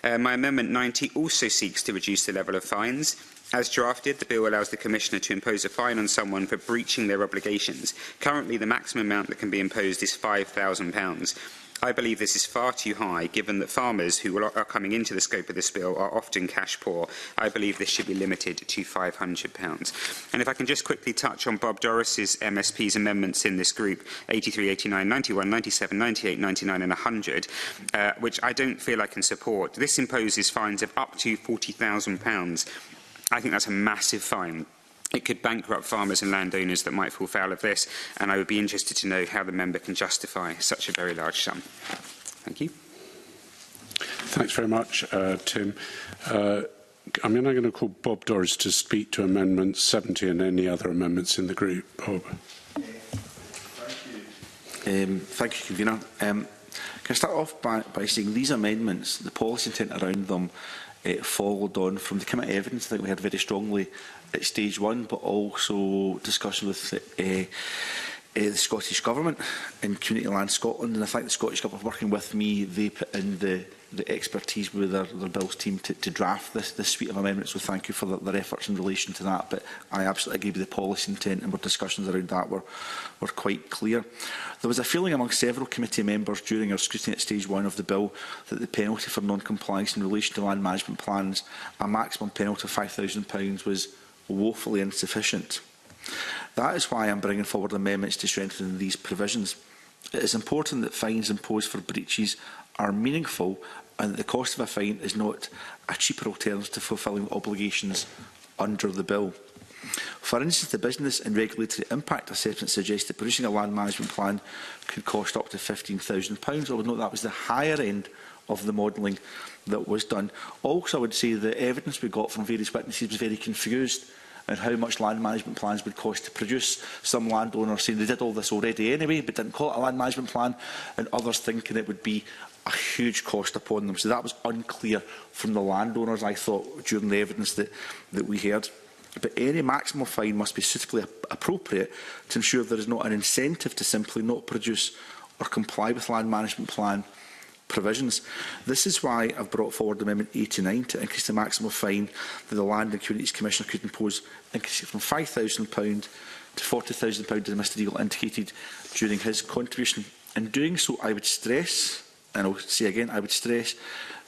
My Amendment 90 also seeks to reduce the level of fines. As drafted, the bill allows the Commissioner to impose a fine on someone for breaching their obligations. Currently, the maximum amount that can be imposed is £5,000. I believe this is far too high, given that farmers who are coming into the scope of this bill are often cash poor. I believe this should be limited to £500. And if I can just quickly touch on Bob Doris's MSP's amendments in this group, 83, 89, 91, 97, 98, 99 and 100, which I don't feel I can support. This imposes fines of up to £40,000. I think that's a massive fine. It could bankrupt farmers and landowners that might fall foul of this, and I would be interested to know how the member can justify such a very large sum. Thank you. Thanks very much, Tim. I'm now going to call Bob Doris to speak to Amendment 70 and any other amendments in the group. Bob. Thank you, Convener. Can I start off by saying these amendments, the policy intent around them, followed on from the committee evidence that we had very strongly at stage one, but also discussion with the Scottish Government and Community Land Scotland. And I think the Scottish Government working with me, they put in the expertise with their Bills team to draft this suite of amendments. So thank you for their efforts in relation to that. But I absolutely agree with the policy intent, and our discussions around that were quite clear. There was a feeling among several committee members during our scrutiny at stage one of the bill that the penalty for non-compliance in relation to land management plans, a maximum penalty of £5,000, was woefully insufficient. That is why I am bringing forward amendments to strengthen these provisions. It is important that fines imposed for breaches are meaningful and that the cost of a fine is not a cheaper alternative to fulfilling obligations under the bill. For instance, the business and regulatory impact assessment suggests that producing a land management plan could cost up to £15,000. I would note that was the higher end of the modelling that was done. Also, I would say the evidence we got from various witnesses was very confused on how much land management plans would cost to produce. Some landowners saying they did all this already anyway, but didn't call it a land management plan, and others thinking it would be a huge cost upon them. So that was unclear from the landowners, I thought, during the evidence that we heard. But any maximum fine must be suitably appropriate to ensure there is not an incentive to simply not produce or comply with land management plan provisions. This is why I've brought forward Amendment 89 to increase the maximum fine that the Land and Communities Commissioner could impose, increase it from £5,000 to £40,000, as Mr Eagle indicated during his contribution. In doing so, I would stress, and I'll say again, I would stress,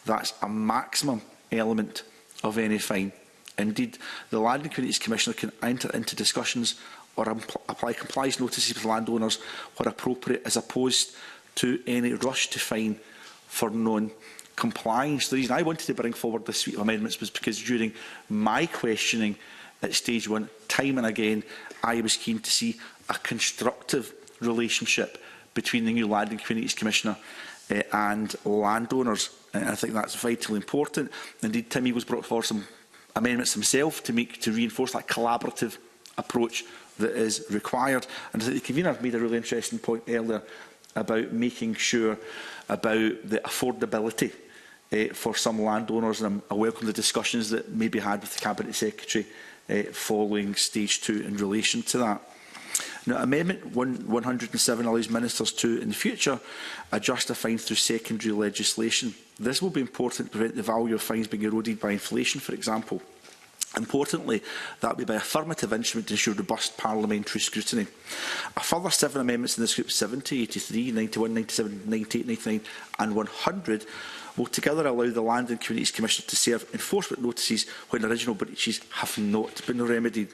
that's a maximum element of any fine. Indeed, the Land and Communities Commissioner can enter into discussions or apply compliance notices with landowners where appropriate, as opposed to any rush to fine for non-compliance. The reason I wanted to bring forward this suite of amendments was because during my questioning at stage one, time and again, I was keen to see a constructive relationship between the new Land and Communities Commissioner and landowners. And I think that's vitally important. Indeed, Tim Eagles brought forward some amendments himself to reinforce that collaborative approach that is required. And I think the convener made a really interesting point earlier about making sure about the affordability for some landowners, and I welcome the discussions that may be had with the Cabinet Secretary following stage 2 in relation to that. Now, Amendment 107 allows ministers to, in the future, adjust a fine through secondary legislation. This will be important to prevent the value of fines being eroded by inflation, for example. Importantly, that will be by affirmative instrument to ensure robust parliamentary scrutiny. A further 7 amendments in this group, 70, 83, 91, 97, 98, 99 and 100, will together allow the Land and Communities Commissioner to serve enforcement notices when original breaches have not been remedied.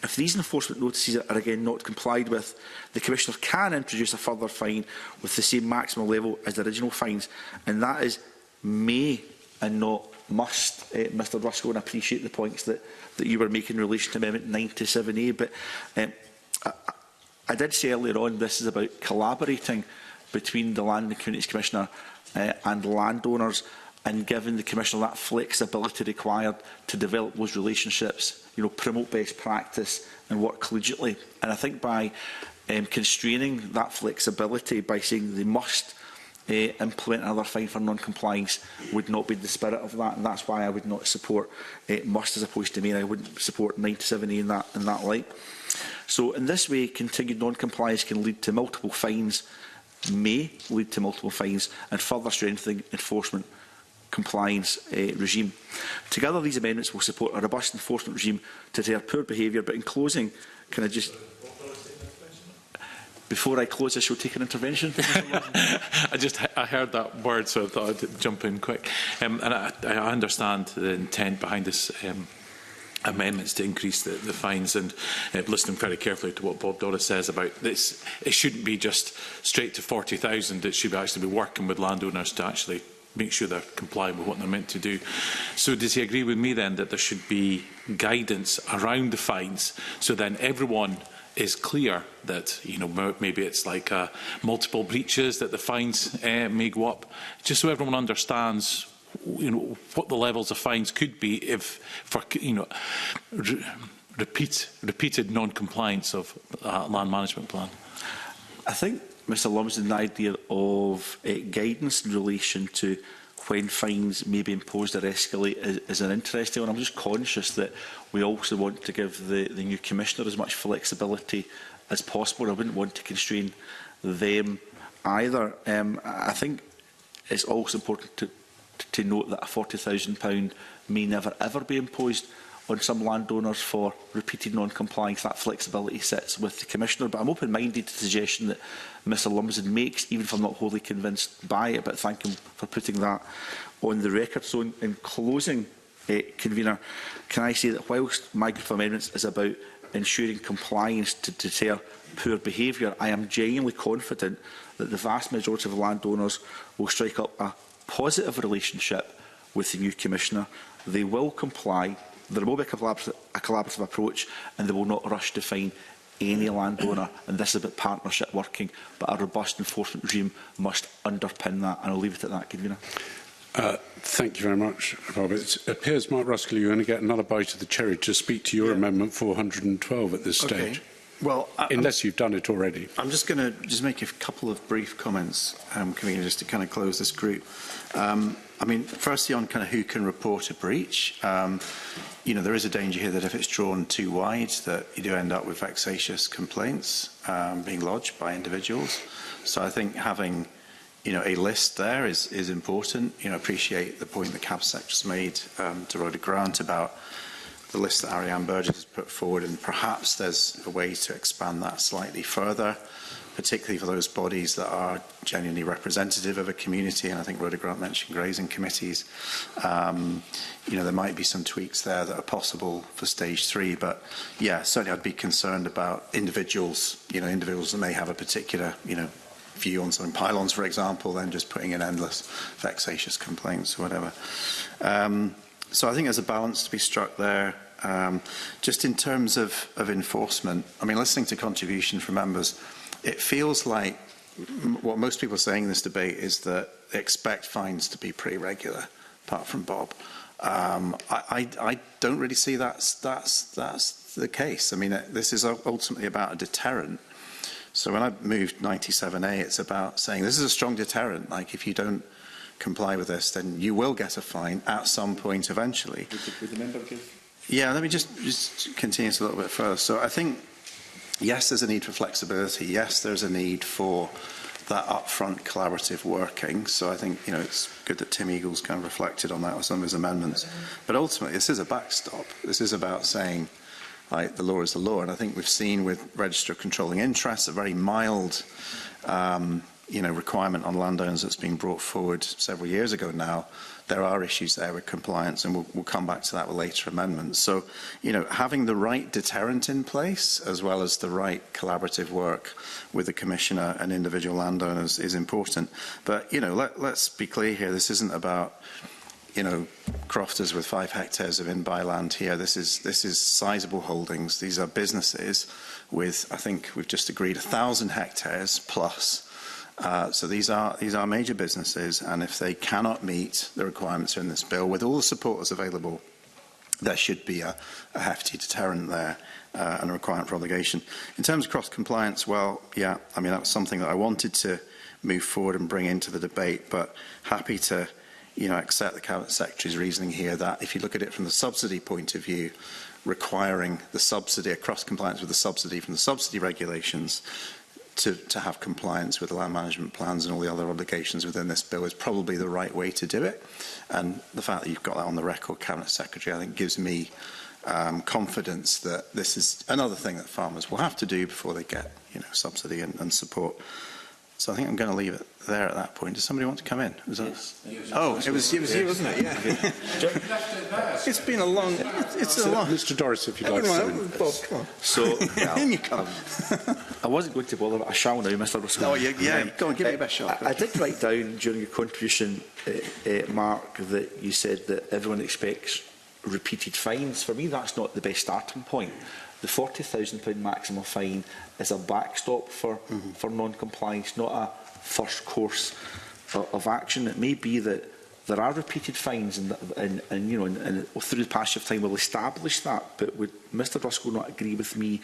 If these enforcement notices are again not complied with, the Commissioner can introduce a further fine with the same maximum level as the original fines, and that is may and not must, Mr Ruskell, and I appreciate the points that you were making in relation to Amendment 97A, but I did say earlier on this is about collaborating between the Land and Communities Commissioner and landowners, and giving the Commissioner that flexibility required to develop those relationships, promote best practice and work collegiately. And I think by constraining that flexibility, by saying they must implement another fine for non-compliance, would not be the spirit of that, and that's why I would not support must as opposed to may. I wouldn't support 97A in that light. So in this way, continued non-compliance can lead to multiple fines, may lead to multiple fines, and further strengthening enforcement compliance regime. Together, these amendments will support a robust enforcement regime to deter poor behaviour. But in closing, can I just... Before I close, I shall take an intervention. I heard that word, so I thought I'd jump in quick. And I understand the intent behind this amendments to increase the fines, and listening very carefully to what Bob Doris says about this. It shouldn't be just straight to 40,000. It should actually be working with landowners to actually make sure they're complying with what they're meant to do. So does he agree with me then that there should be guidance around the fines, so then everyone is clear that, maybe it's like multiple breaches that the fines may go up, just so everyone understands, what the levels of fines could be if for, repeated non-compliance of land management plan? I think, Mr Lumsden, the idea of guidance in relation to when fines may be imposed or escalate is an interesting one. I'm just conscious that we also want to give the new Commissioner as much flexibility as possible. I wouldn't want to constrain them either. I think it's also important to note that a £40,000 may never ever be imposed on some landowners for repeated non-compliance. That flexibility sits with the Commissioner, but I'm open-minded to the suggestion that Mr Lumsden makes, even if I'm not wholly convinced by it, but thank him for putting that on the record. So in closing, Convener, can I say that whilst my group of amendments is about ensuring compliance to deter poor behaviour, I am genuinely confident that the vast majority of landowners will strike up a positive relationship with the new Commissioner. They will comply. There will be a collaborative approach, and they will not rush to fine any landowner. And this is about partnership working, but a robust enforcement regime must underpin that. And I'll leave it at that, Convener. Thank you very much, Bob. It appears, Mark Ruskell, you're going to get another bite of the cherry to speak to your Amendment 412 at this stage. Well, unless you've done it already. I'm just going to make a couple of brief comments, Convener, just to kind of close this group. I mean, firstly, on kind of who can report a breach, there is a danger here that if it's drawn too wide, that you do end up with vexatious complaints being lodged by individuals. So I think having, a list there is important. Appreciate the point that Cabinet just made to Rhoda Grant about the list that Ariane Burgess has put forward, and perhaps there's a way to expand that slightly further, particularly for those bodies that are genuinely representative of a community. And I think Rhoda Grant mentioned grazing committees. There might be some tweaks there that are possible for stage 3, but yeah, certainly I'd be concerned about individuals, individuals that may have a particular, view on something, pylons, for example, then just putting in endless vexatious complaints or whatever. So I think there's a balance to be struck there. Just in terms of enforcement, I mean, listening to contribution from members, it feels like what most people are saying in this debate is that they expect fines to be pretty regular, apart from Bob. I don't really see that's the case. I mean, this is ultimately about a deterrent. So when I moved 97A, it's about saying this is a strong deterrent. Like, if you don't comply with this, then you will get a fine at some point eventually. Would the member give? Yeah, let me just continue this a little bit further. So I think yes, there's a need for flexibility. Yes, there's a need for that upfront collaborative working. So I think, it's good that Tim Eagles kind of reflected on that with some of his amendments. But ultimately, this is a backstop. This is about saying, like, the law is the law. And I think we've seen with Register of Controlling Interests a very mild, requirement on landowners that's been brought forward several years ago now. There are issues there with compliance, and we'll come back to that with later amendments. So, having the right deterrent in place, as well as the right collaborative work with the Commissioner and individual landowners is important. But, let's be clear here. This isn't about, crofters with 5 hectares of in-buy land here. This is sizable holdings. These are businesses with, I think we've just agreed, 1,000 hectares plus. So these are major businesses, and if they cannot meet the requirements in this bill, with all the supporters available, there should be a hefty deterrent there and a requirement for obligation. In terms of cross-compliance, well, yeah, I mean, that was something that I wanted to move forward and bring into the debate, but happy to, accept the Cabinet Secretary's reasoning here that if you look at it from the subsidy point of view, requiring the subsidy, a cross-compliance with the subsidy from the subsidy regulations, to have compliance with the land management plans and all the other obligations within this bill is probably the right way to do it. And the fact that you've got that on the record, Cabinet Secretary, I think gives me confidence that this is another thing that farmers will have to do before they get subsidy and support. So I think I'm going to leave it there at that point. Does somebody want to come in? Was that... Yes. Oh, it was you, wasn't it? Yeah. It's been a long... It's a long... Mr. Doris, if you'd like to... Bob, come on. So, in you come. I wasn't going to bother, but I shall now, Mr. Russell. Oh, yeah, go on, give me a best shot. I did write down during your contribution, Mark, that you said that everyone expects repeated fines. For me, that's not the best starting point. The £40,000 maximum fine is a backstop for non-compliance, not a first course of action. It may be that there are repeated fines, and through the passage of time we'll establish that. But would Mr. Ruskell not agree with me?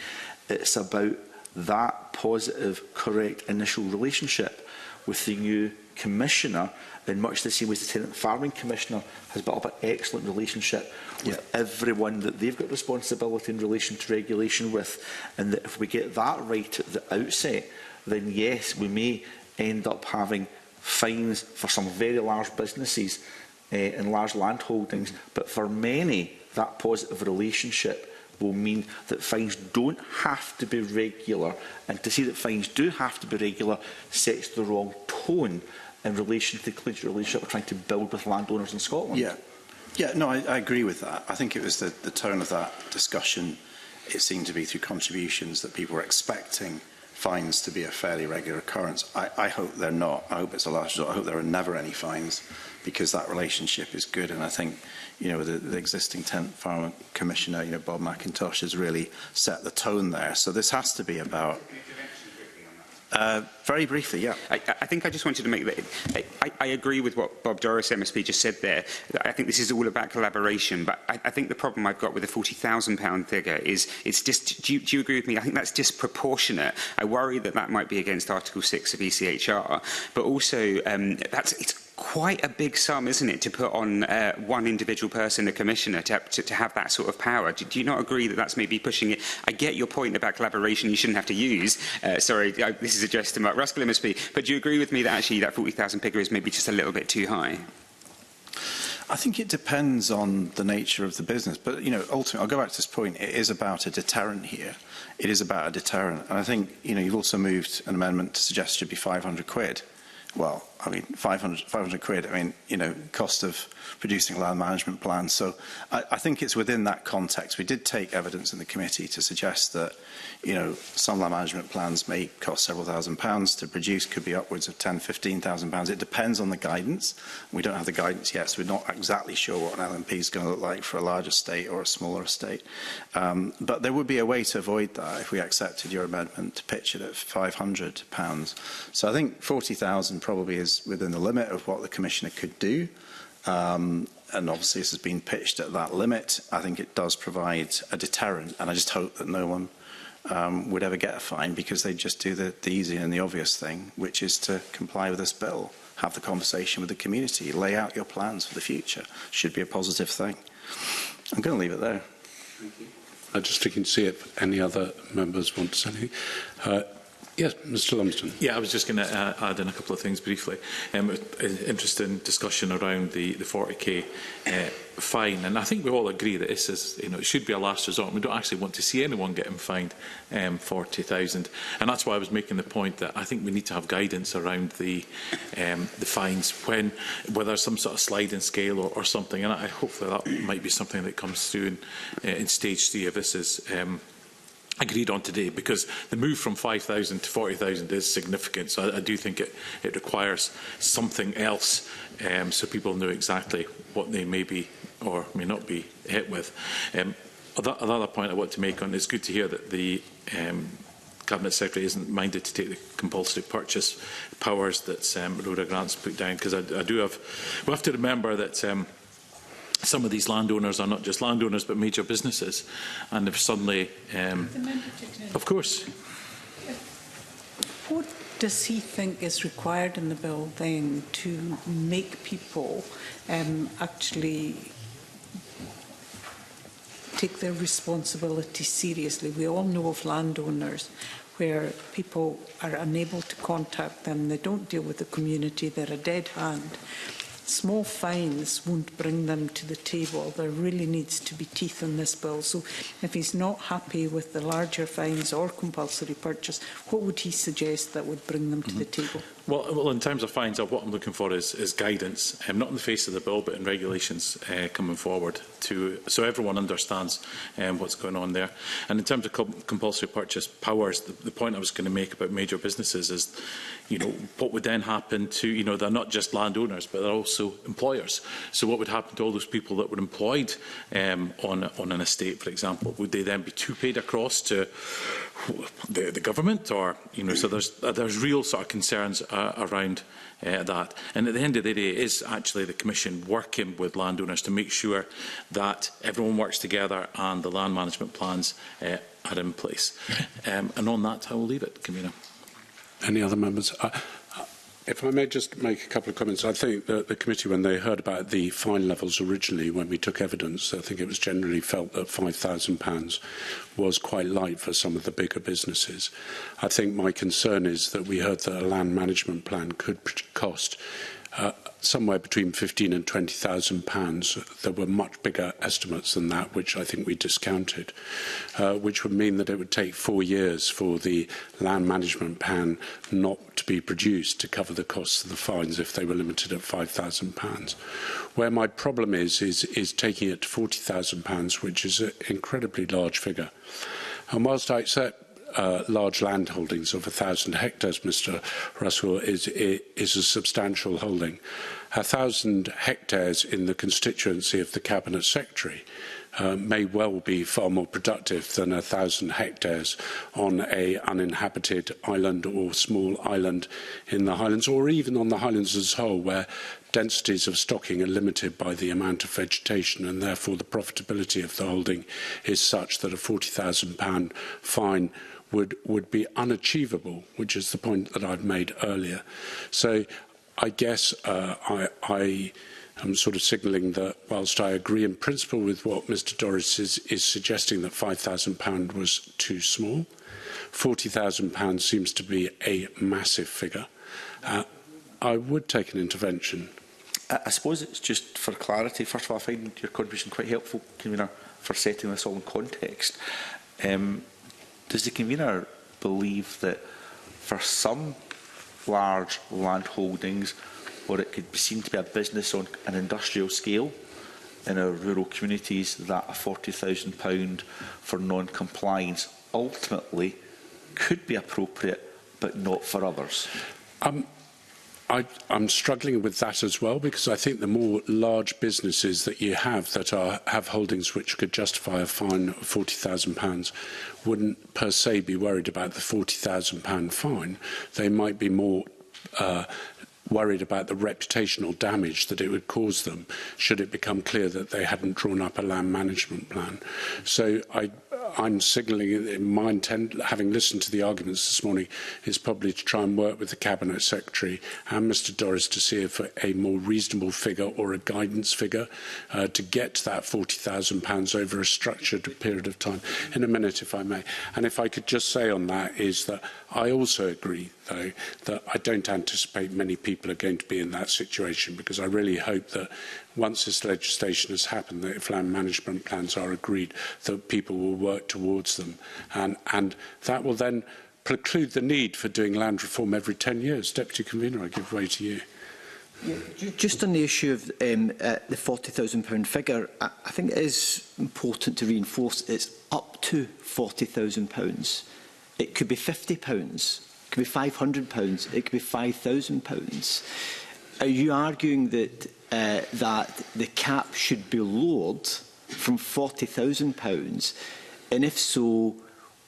It's about that positive, correct initial relationship with the new Commissioner, in much the same way as the Tenant Farming Commissioner has built up an excellent relationship with everyone that they've got responsibility in relation to regulation with, and that if we get that right at the outset, then yes, we may end up having fines for some very large businesses and large land holdings, but for many, that positive relationship will mean that fines don't have to be regular, and to say that fines do have to be regular sets the wrong tone in relation to the collegiate relationship we're trying to build with landowners in Scotland. Yeah, no, I agree with that. I think it was the tone of that discussion. It seemed to be through contributions that people were expecting fines to be a fairly regular occurrence. I hope they're not. I hope it's a last resort. I hope there are never any fines, because that relationship is good. And I think, the existing Tenant Farming Commissioner, Bob McIntosh, has really set the tone there. So this has to be about... very briefly, yeah. I think I just wanted to make that. I agree with what Bob Doris, MSP, just said there. I think this is all about collaboration, but I think the problem I've got with the £40,000 figure is it's just. Do you agree with me? I think that's disproportionate. I worry that might be against Article 6 of ECHR, but also it's quite a big sum, isn't it, to put on one individual person, a commissioner, to have that sort of power. Do you not agree that that's maybe pushing it? I get your point about collaboration you shouldn't have to use. Sorry, this is addressed to Mark Ruskell, MSP. But do you agree with me that actually that 40,000 figure is maybe just a little bit too high? I think it depends on the nature of the business. But, ultimately, I'll go back to this point. It is about a deterrent here. It is about a deterrent. And I think, you've also moved an amendment to suggest it should be £500. Well, I mean, 500 quid, I mean, cost of producing a land management plan. So I think it's within that context. We did take evidence in the committee to suggest that, some land management plans may cost several £1,000s to produce, could be upwards of £10,000, £15,000. It depends on the guidance. We don't have the guidance yet, so we're not exactly sure what an LMP is going to look like for a large estate or a smaller estate. But there would be a way to avoid that if we accepted your amendment to pitch it at £500. So I think 40,000 probably is within the limit of what the Commissioner could do. And obviously this has been pitched at that limit. I think it does provide a deterrent, and I just hope that no one would ever get a fine, because they just do the easy and the obvious thing, which is to comply with this bill, have the conversation with the community, lay out your plans for the future. Should be a positive thing. I'm going to leave it there. Thank you. Just looking to see if any other members want to say anything. Yes, Mr Lumsden. Yeah, I was just going to add in a couple of things briefly. Interesting discussion around the 40k fine, and I think we all agree that this is, it should be a last resort. We don't actually want to see anyone getting fined 40,000, and that's why I was making the point that I think we need to have guidance around the fines, whether some sort of sliding scale or something, and hopefully that might be something that comes through in stage 3 if this is agreed on today, because the move from 5,000 to 40,000 is significant. So I do think it requires something else, so people know exactly what they may be or may not be hit with. Another point I want to make on, it's good to hear that the Cabinet Secretary isn't minded to take the compulsory purchase powers that Rhoda Grant's put down, because we have to remember that some of these landowners are not just landowners but major businesses, and if suddenly of course. What does he think is required in the bill then to make people actually take their responsibility seriously? We all know of landowners where people are unable to contact them, they don't deal with the community, they're a dead hand. Small fines won't bring them to the table. There really needs to be teeth in this bill. So if he's not happy with the larger fines or compulsory purchase, what would he suggest that would bring them to the table? Well, in terms of fines, what I'm looking for is guidance, not in the face of the bill, but in regulations coming forward, so everyone understands what's going on there. And in terms of compulsory purchase powers, the point I was going to make about major businesses is, what would then happen to, they're not just landowners, but they're also employers. So what would happen to all those people that were employed on an estate, for example? Would they then be paid across to the government, or so there's real sort of concerns around that. And at the end of the day, it is actually the Commission working with landowners to make sure that everyone works together and the land management plans are in place. And on that, I will leave it, Convener. Any other members? If I may just make a couple of comments. I think that the committee, when they heard about the fine levels originally, when we took evidence, I think it was generally felt that £5,000 was quite light for some of the bigger businesses. I think my concern is that we heard that a land management plan could cost somewhere between £15,000 and £20,000. There were much bigger estimates than that, which I think we discounted, which would mean that it would take 4 years for the land management plan not to be produced to cover the costs of the fines if they were limited at £5,000. Where my problem is taking it to £40,000, which is an incredibly large figure. And whilst I accept large land holdings of 1,000 hectares, Mr Russell, is a substantial holding. 1,000 hectares in the constituency of the Cabinet Secretary may well be far more productive than 1,000 hectares on an uninhabited island or small island in the Highlands, or even on the Highlands as a whole, where densities of stocking are limited by the amount of vegetation, and therefore the profitability of the holding is such that a £40,000 fine would be unachievable, which is the point that I've made earlier. So I guess I am sort of signalling that whilst I agree in principle with what Mr Doris is suggesting, that £5,000 was too small, £40,000 seems to be a massive figure. I would take an intervention. I suppose it's just for clarity. First of all, I find your contribution quite helpful, Convener, for setting this all in context. Does the Convener believe that for some large land holdings, or it could be seen to be a business on an industrial scale in our rural communities, that a £40,000 for non-compliance ultimately could be appropriate, but not for others? I'm struggling with that as well, because I think the more large businesses that you have that have holdings which could justify a fine of £40,000 wouldn't per se be worried about the £40,000 fine. They might be more worried about the reputational damage that it would cause them should it become clear that they hadn't drawn up a land management plan. So I'm signalling in my intent, having listened to the arguments this morning, is probably to try and work with the Cabinet Secretary and Mr Doris to see if a more reasonable figure or a guidance figure to get to that £40,000 over a structured period of time. In a minute, if I may. And if I could just say on that is that I also agree, though, that I don't anticipate many people are going to be in that situation, because I really hope that once this legislation has happened, that if land management plans are agreed, that people will work towards them. And that will then preclude the need for doing land reform every 10 years. Deputy Convener, I give way to you. Yeah, just on the issue of the £40,000 figure, I think it is important to reinforce it's up to £40,000. It could be £50, it could be £500, it could be £5,000. Are you arguing that that the cap should be lowered from £40,000? And if so,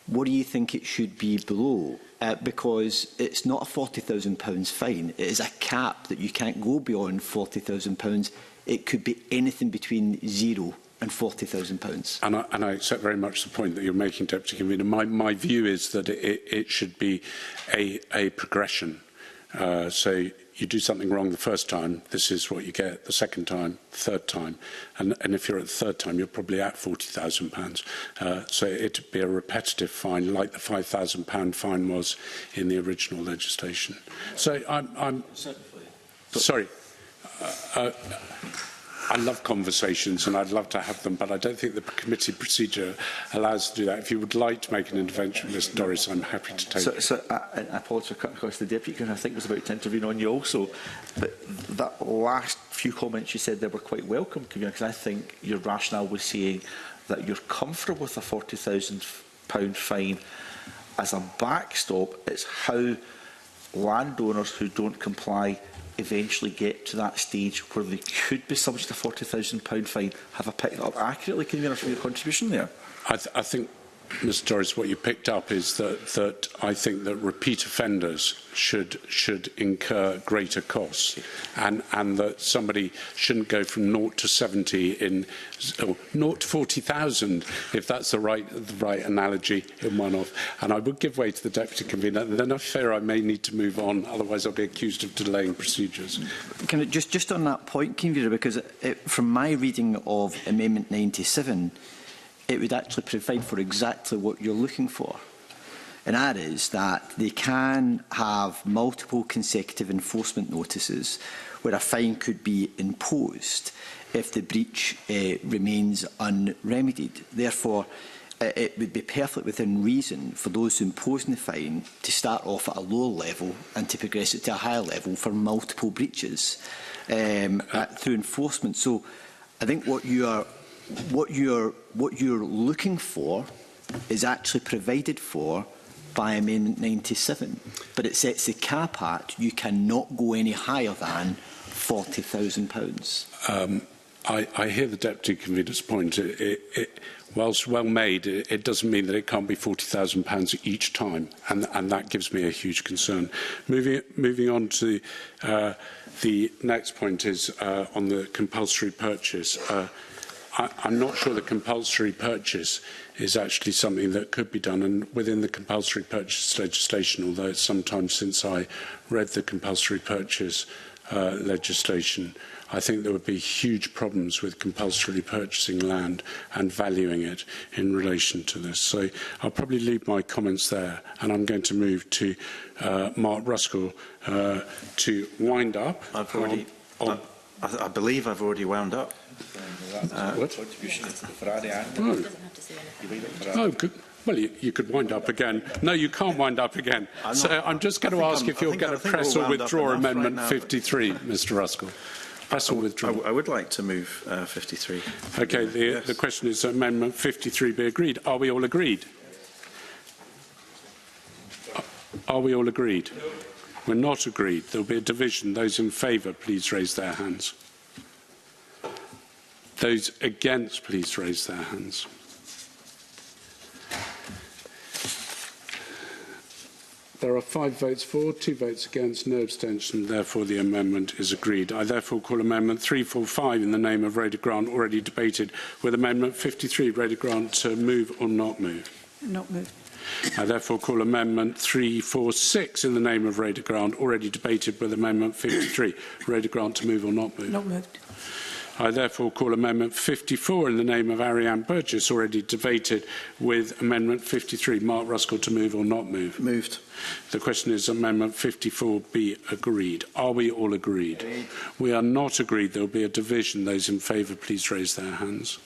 what do you think it should be below? Because it's not a £40,000 fine. It is a cap that you can't go beyond £40,000. It could be anything between £0 and £40,000. And I accept very much the point that you're making, Deputy Convener. My view is that it should be a progression. So you do something wrong the first time, this is what you get. The second time, third time, and if you're at the third time, you're probably at £40,000. So it'd be a repetitive fine, like the £5,000 fine was in the original legislation. So I'm sorry. I love conversations and I'd love to have them, but I don't think the committee procedure allows us to do that. If you would like to make an intervention, Mr Doris, I'm happy to take it. So I apologise for cutting across the deputy, because I think was about to intervene on you also. But that last few comments you said there were quite welcome, because I think your rationale was saying that you're comfortable with a £40,000 fine as a backstop. It's how landowners who don't comply eventually get to that stage where they could be subject to a £40,000 fine. Have I picked it up accurately, Convener, from your contribution there? I think, Mr Doris, what you picked up is that I think that repeat offenders should incur greater costs, and that somebody shouldn't go from 0 to 70 in 0 to 40,000, if that's the right analogy, in one off. And I would give way to the Deputy Convener, and then I fear I may need to move on, otherwise I'll be accused of delaying procedures. Can I just on that point, Convener, because from my reading of Amendment 97, it would actually provide for exactly what you're looking for. And that is that they can have multiple consecutive enforcement notices where a fine could be imposed if the breach remains unremedied. Therefore, it would be perfectly within reason for those imposing the fine to start off at a lower level and to progress it to a higher level for multiple breaches through enforcement. So I think what you're looking for is actually provided for by Amendment 97, but it sets the cap at you cannot go any higher than £40,000. I hear the Deputy Convener's point. Whilst well made, it doesn't mean that it can't be £40,000 each time, and that gives me a huge concern. Moving on to the next point is on the compulsory purchase. I'm not sure the compulsory purchase is actually something that could be done, and within the compulsory purchase legislation, although it's some time since I read the compulsory purchase legislation, I think there would be huge problems with compulsorily purchasing land and valuing it in relation to this. So I'll probably leave my comments there, and I'm going to move to Mark Ruskell to wind up. I believe I've already wound up. What? Oh, good. Well, you could wind up again. No, you can't wind up again. I'm just going to ask if you're going to press or withdraw Amendment 53, Mr Ruskell. Press or withdraw. I would like to move 53. OK, the question is Amendment 53 be agreed. Are we all agreed? Are we all agreed? We're not agreed. There will be a division. Those in favour, please raise their hands. Those against, please raise their hands. There are 5 votes for, 2 votes against, no abstention. Therefore, the amendment is agreed. I therefore call Amendment 345 in the name of Rhoda Grant, already debated, with Amendment 53. Rhoda Grant to move or not move? Not moved. I therefore call Amendment 346 in the name of Rhoda Grant, already debated, with Amendment 53. Rhoda Grant to move or not move? Not moved. I therefore call Amendment 54 in the name of Ariane Burgess, already debated, with Amendment 53. Mark Ruskell to move or not move? Moved. The question is Amendment 54 be agreed. Are we all agreed? We are not agreed. There will be a division. Those in favour, please raise their hands.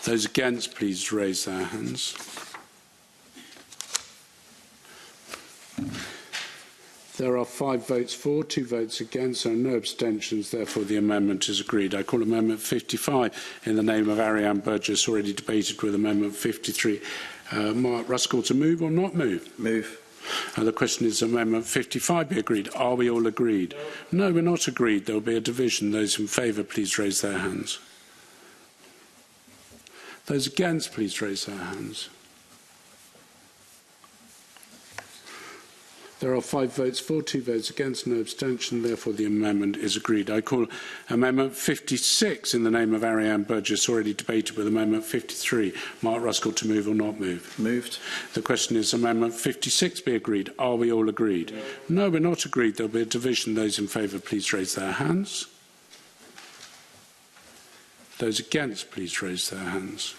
Those against, please raise their hands. There are 5 votes for, 2 votes against, and no abstentions. Therefore, the amendment is agreed. I call Amendment 55 in the name of Ariane Burgess, already debated, with Amendment 53. Mark Ruskell to move or not move? Move. The question is Amendment 55 be agreed. Are we all agreed? No, we're not agreed. There will be a division. Those in favour, please raise their hands. Those against, please raise their hands. There are 5 votes for, 2 votes against, no abstention. Therefore, the amendment is agreed. I call Amendment 56 in the name of Ariane Burgess, already debated, with Amendment 53. Mark Ruskell to move or not move? Moved. The question is Amendment 56 be agreed. Are we all agreed? No, we're not agreed. There will be a division. Those in favour, please raise their hands. Those against, please raise their hands.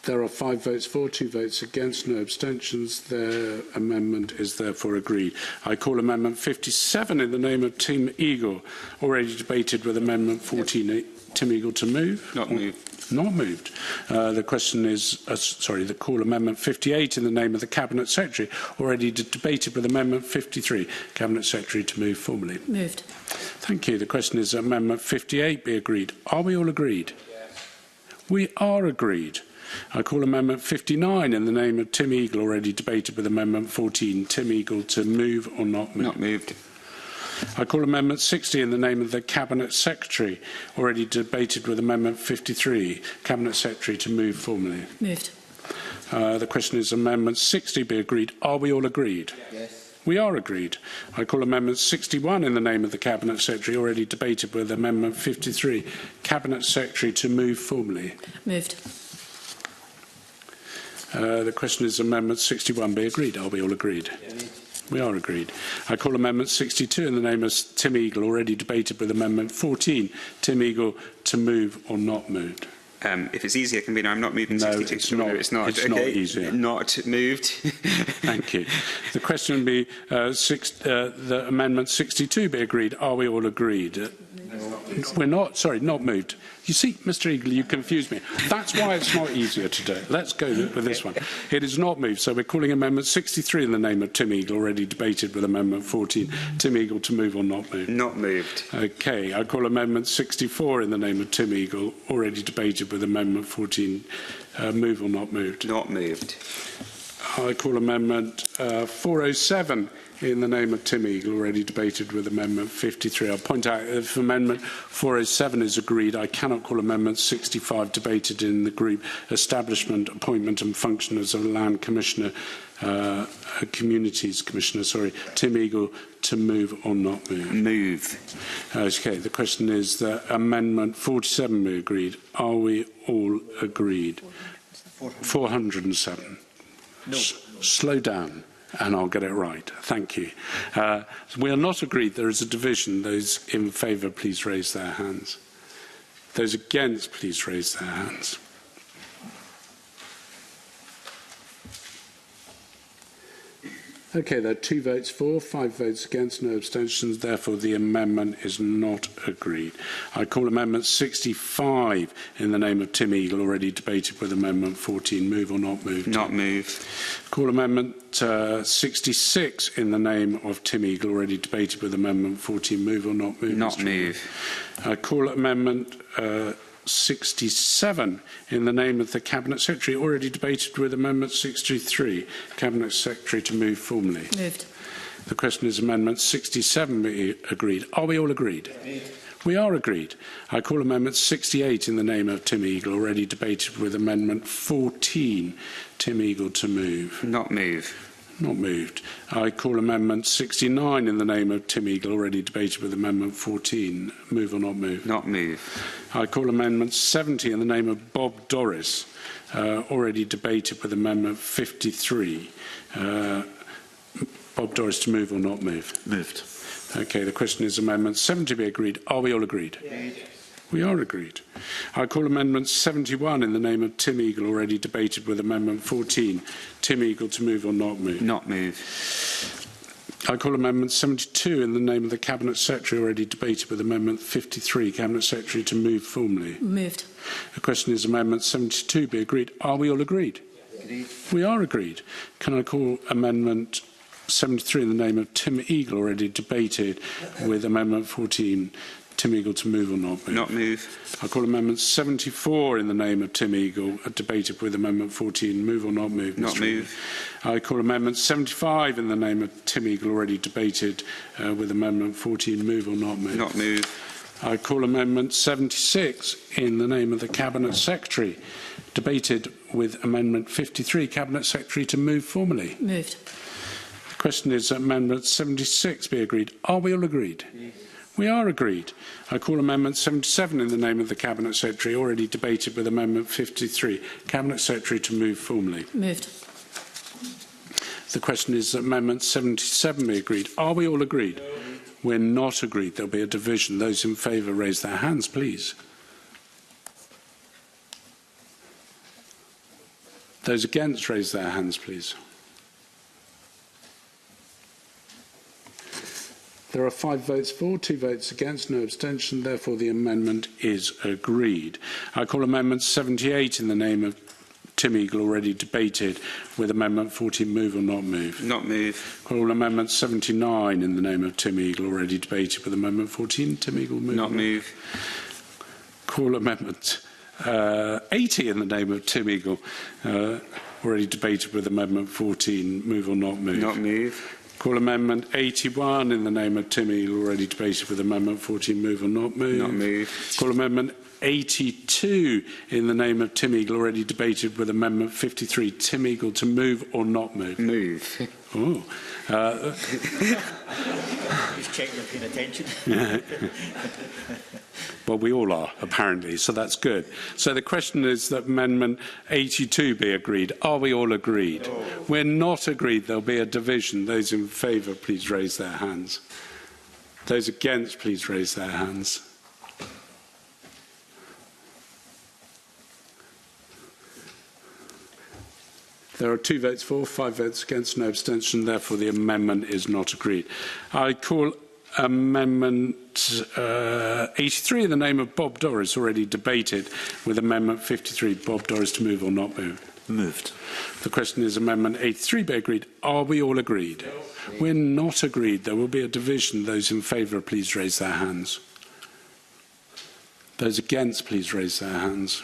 There are 5 votes for, 2 votes against, no abstentions. The amendment is therefore agreed. I call Amendment 57 in the name of Tim Eagle, already debated, with Amendment 14. Yep. Tim Eagle to move? Not moved. Not moved. The question is, the call Amendment 58 in the name of the Cabinet Secretary, already debated, with Amendment 53. Cabinet Secretary to move formally. Moved. Thank you. The question is Amendment 58 be agreed. Are we all agreed? Yes. We are agreed. I call Amendment 59 in the name of Tim Eagle, already debated, with Amendment 14. Tim Eagle to move or not move? Not moved. I call Amendment 60 in the name of the Cabinet Secretary, already debated, with Amendment 53. Cabinet Secretary to move formally. Moved. The question is Amendment 60 be agreed. Are we all agreed? Yes. We are agreed. I call Amendment 61 in the name of the Cabinet Secretary, already debated, with Amendment 53. Cabinet Secretary to move formally. Moved. The question is Amendment 61 be agreed. Are we all agreed? Yes. We are agreed. I call Amendment 62 in the name of Tim Eagle, already debated, with Amendment 14. Tim Eagle to move or not moved? If it's easier, Convener, I'm not moving no, 62. It's not. It's not. It's okay. not easier. Not moved. Thank you. The question would be the Amendment 62 be agreed. Are we all agreed? We're not. Sorry, not moved. You see, Mr. Eagle, you confused me. That's why it's not easier today. Let's go with this one. It is not moved. So we're calling Amendment 63 in the name of Tim Eagle, already debated, with Amendment 14. Tim Eagle to move or not move? Not moved. Okay. I call Amendment 64 in the name of Tim Eagle, already debated, with Amendment 14. Move or not moved? Not moved. I call Amendment 407 in the name of Tim Eagle, already debated, with Amendment 53. I'll point out if Amendment 407 is agreed, I cannot call Amendment 65 debated in the group Establishment, Appointment and Function as a Land Commissioner, Communities Commissioner, Tim Eagle to move or not move? Move. Okay, the question is that Amendment 47 be agreed. Are we all agreed? 407. No. Slow down, and I'll get it right. Thank you. We are not agreed. There is a division. Those in favour, please raise their hands. Those against, please raise their hands. Okay, there are 2 votes for, 5 votes against, no abstentions. Therefore, the amendment is not agreed. I call Amendment 65 in the name of Tim Eagle, already debated, with Amendment 14. Move or not move? Not move. Call Amendment 66 in the name of Tim Eagle, already debated, with Amendment 14. Move or not move? Not move. I call Amendment 67 in the name of the Cabinet Secretary, already debated, with Amendment 63. Cabinet Secretary to move formally. Moved. The question is Amendment 67 be agreed. Are we all agreed? We are agreed. I call Amendment 68 in the name of Tim Eagle, already debated with Amendment 14. Tim Eagle to move. Not move. Not moved. I call Amendment 69 in the name of Tim Eagle, already debated with Amendment 14. Move or not move? Not move. I call Amendment 70 in the name of Bob Doris, already debated with Amendment 53. Bob Doris to move or not move? Moved. Okay, the question is Amendment 70 be agreed. Are we all agreed? Yes. We are agreed. I call Amendment 71 in the name of Tim Eagle, already debated with Amendment 14. Tim Eagle to move or not move? Not move. I call Amendment 72 in the name of the Cabinet Secretary, already debated with Amendment 53. Cabinet Secretary to move formally. Moved. The question is Amendment 72 be agreed. Are we all agreed? Agreed. We are agreed. Can I call Amendment 73 in the name of Tim Eagle, already debated with Amendment 14. Tim Eagle to move or not move? Not move. I call Amendment 74 in the name of Tim Eagle, debated with Amendment 14. Move or not move? Not move. I call Amendment 75 in the name of Tim Eagle, already debated with Amendment 14. Move or not move? Not move. I call Amendment 76 in the name of the Cabinet Secretary, debated with Amendment 53. Cabinet Secretary to move formally. Moved. The question is Amendment 76 be agreed. Are we all agreed? Yes. We are agreed. I call Amendment 77 in the name of the Cabinet Secretary, already debated with Amendment 53. Cabinet Secretary to move formally. Moved. The question is Amendment 77 be agreed. Are we all agreed? No. We're not agreed. There'll be a division. Those in favour raise their hands, please. Those against raise their hands, please. There are 5 votes for, 2 votes against, no abstention. Therefore, the amendment is agreed. I call Amendment 78 in the name of Tim Eagle, already debated with Amendment 14. Move or not move? Not move. Call Amendment 79 in the name of Tim Eagle, already debated with Amendment 14. Tim Eagle, move. Not move. Call Amendment 80 in the name of Tim Eagle, already debated with Amendment 14. Move or not move? Not move. Call Amendment 81 in the name of Tim Eagle, already debated with Amendment 14. Move or not move? Not move. Call Amendment 82 in the name of Tim Eagle, already debated with Amendment 53. Tim Eagle to move or not move? Move. Oh. Just check you're paying attention. Well, we all are, apparently, so that's good. So the question is that Amendment 82 be agreed. Are we all agreed? No. We're not agreed. There'll be a division. Those in favour, please raise their hands. Those against, please raise their hands. There are 2 votes for, 5 votes against, no abstention. Therefore, the amendment is not agreed. I call Amendment 83 in the name of Bob Doris, already debated with Amendment 53. Bob Doris to move or not move? Moved. The question is Amendment 83 be agreed. Are we all agreed? No. We're not agreed. There will be a division. Those in favour, please raise their hands. Those against, please raise their hands.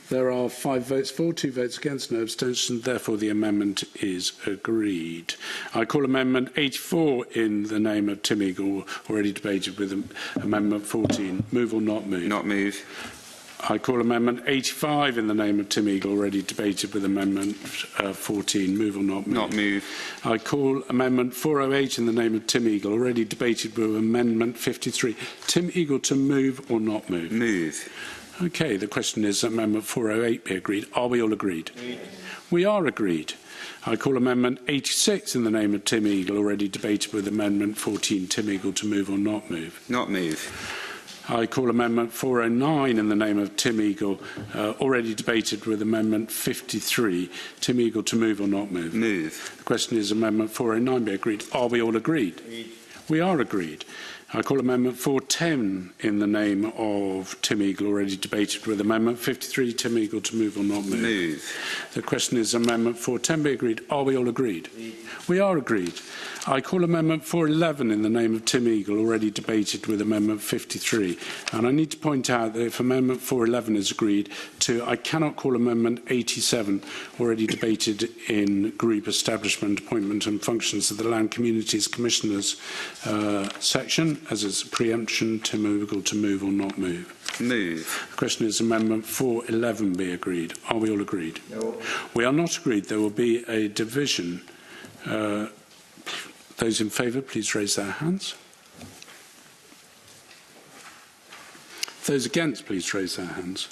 There are 5 votes for, 2 votes against, no abstention. Therefore, the amendment is agreed. I call Amendment 84 in the name of Tim Eagle, already debated with Amendment 14. Move or not move? Not move. I call Amendment 85 in the name of Tim Eagle, already debated with Amendment 14. Move or not move? Not move. I call Amendment 408 in the name of Tim Eagle, already debated with Amendment 53. Tim Eagle to move or not move? Move. Okay, the question is Amendment 408 be agreed. Are we all agreed? Agreed. We are agreed. I call Amendment 86 in the name of Tim Eagle, already debated with Amendment 14. Tim Eagle to move or not move? Not move. I call Amendment 409 in the name of Tim Eagle, already debated with Amendment 53. Tim Eagle to move or not move? Move. The question is Amendment 409 be agreed. Are we all agreed? Agreed. We are agreed. I call Amendment 410 in the name of Tim Eagle, already debated with Amendment 53. Tim Eagle to move or not move? Move. The question is Amendment 410 be agreed. Are we all agreed? We are agreed. I call Amendment 411 in the name of Tim Eagle, already debated with Amendment 53. And I need to point out that if Amendment 411 is agreed to, I cannot call Amendment 87, already debated in Group Establishment, Appointment and Functions of the Land Communities Commissioners section, as it's a preemption. Tim Eagle to move or not move? Move. The question is Amendment 411 be agreed. Are we all agreed? No. We are not agreed. There will be a division. Those in favour, please raise their hands. Those against, please raise their hands.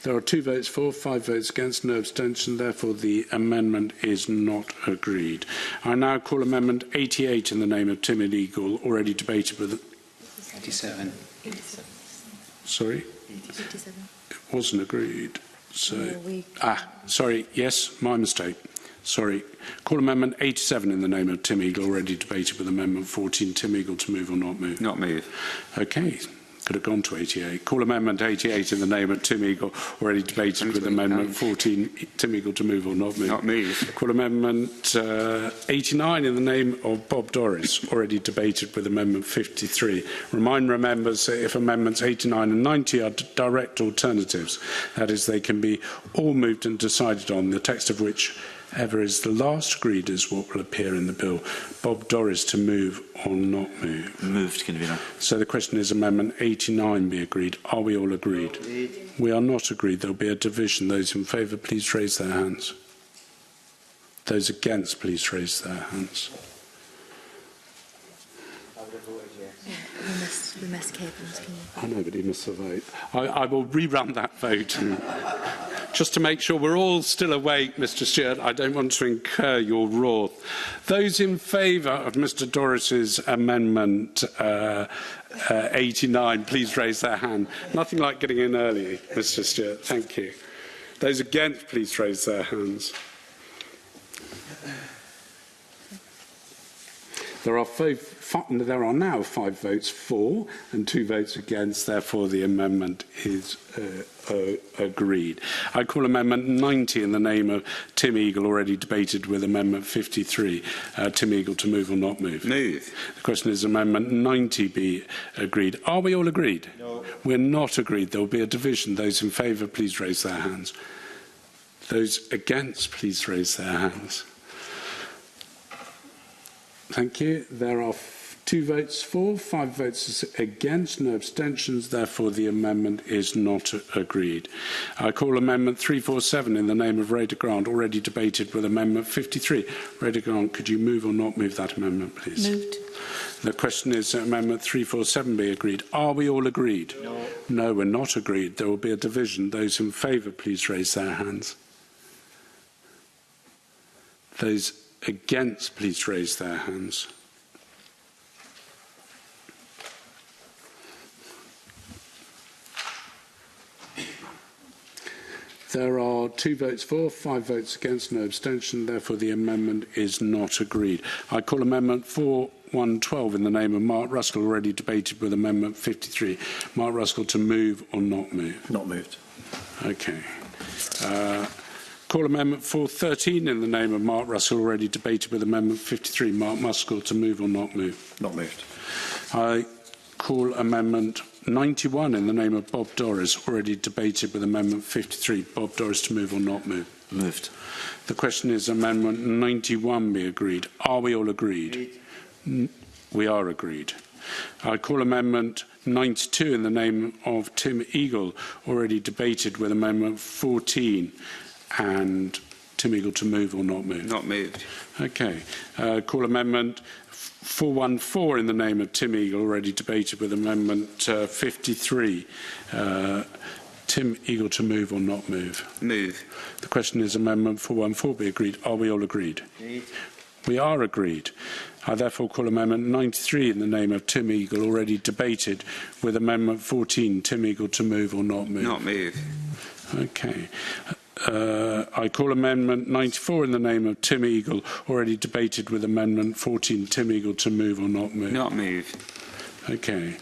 There are 2 votes for, 5 votes against, no abstention. Therefore, the amendment is not agreed. I now call Amendment 88 in the name of Tim Eagle, already debated with... 87. Sorry? 87. It wasn't agreed. So, No, sorry, yes, my mistake. Sorry. Call Amendment 87 in the name of Tim Eagle, already debated with Amendment 14. Tim Eagle to move or not move? Not move. Okay. Could have gone to 88. Call Amendment 88 in the name of Tim Eagle, already debated with Amendment 14. Tim Eagle to move or not move? Not move. Call Amendment 89 in the name of Bob Doris, already debated with Amendment 53. Remind members that if Amendments 89 and 90 are direct alternatives, that is, they can be all moved and decided on, the text of which ever is the last agreed is what will appear in the bill. Bob Doris to move or not move? Moved, Convener. So the question is Amendment 89 be agreed. Are we all agreed? We are not agreed. There will be a division. Those in favour, please raise their hands. Those against, please raise their hands. We missed Kevin's. I know, but he missed the vote. I will rerun that vote. Just to make sure we're all still awake, Mr. Stewart, I don't want to incur your wrath. Those in favour of Mr. Doris's amendment 89, please raise their hand. Nothing like getting in early, Mr. Stewart. Thank you. Those against, please raise their hands. There are now 5 votes for and 2 votes against. Therefore, the amendment is agreed. I call Amendment 90 in the name of Tim Eagle, already debated with Amendment 53. Tim Eagle to move or not move? Move. The question is Amendment 90 be agreed. Are we all agreed? No. We're not agreed. There will be a division. Those in favour, please raise their hands. Those against, please raise their hands. Thank you. There are 2 votes for, 5 votes against, no abstentions. Therefore, the amendment is not agreed. I call Amendment 347 in the name of Rhoda Grant, already debated with Amendment 53. Rhoda Grant, could you move or not move that amendment, please? Moved. The question is Amendment 347 be agreed. Are we all agreed? No. No, we're not agreed. There will be a division. Those in favour, please raise their hands. Those against, please raise their hands. There are 2 votes for, 5 votes against, no abstention. Therefore, the amendment is not agreed. I call Amendment 4112 in the name of Mark Ruskell, already debated with Amendment 53. Mark Ruskell to move or not move? Not moved. Okay. Call Amendment 413 in the name of Mark Ruskell, already debated with Amendment 53. Mark Ruskell to move or not move? Not moved. I call Amendment 91 in the name of Bob Doris, already debated with Amendment 53. Bob Doris to move or not move? Moved. The question is Amendment 91 be agreed. Are we all agreed? We are agreed. I call Amendment 92 in the name of Tim Eagle, already debated with Amendment 14. And Tim Eagle to move or not move? Not moved. Okay. Call Amendment 414 in the name of Tim Eagle, already debated with Amendment 53. Tim Eagle to move or not move? Move. The question is Amendment 414 be agreed. Are we all agreed? Agreed. We are agreed. I therefore call Amendment 93 in the name of Tim Eagle, already debated with Amendment 14. Tim Eagle to move or not move? Not move. Okay. I call Amendment 94 in the name of Tim Eagle, already debated with Amendment 14. Tim Eagle to move or not move? Not move. Okay.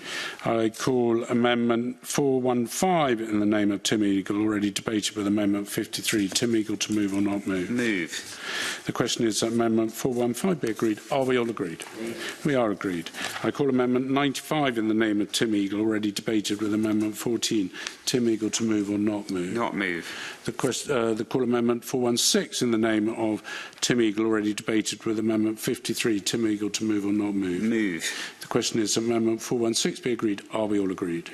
I call Amendment 415 in the name of Tim Eagle, already debated with Amendment 53. Tim Eagle to move or not move? Move. The question is, Amendment 415 be agreed? Are we all agreed? We are agreed. I call Amendment 95 in the name of Tim Eagle, already debated with Amendment 14. Tim Eagle to move or not move? Not move. The call Amendment 416 in the name of Tim Eagle, already debated with Amendment 53. Tim Eagle to move or not move? Move. The question is, Amendment 416 be agreed? Are we all agreed?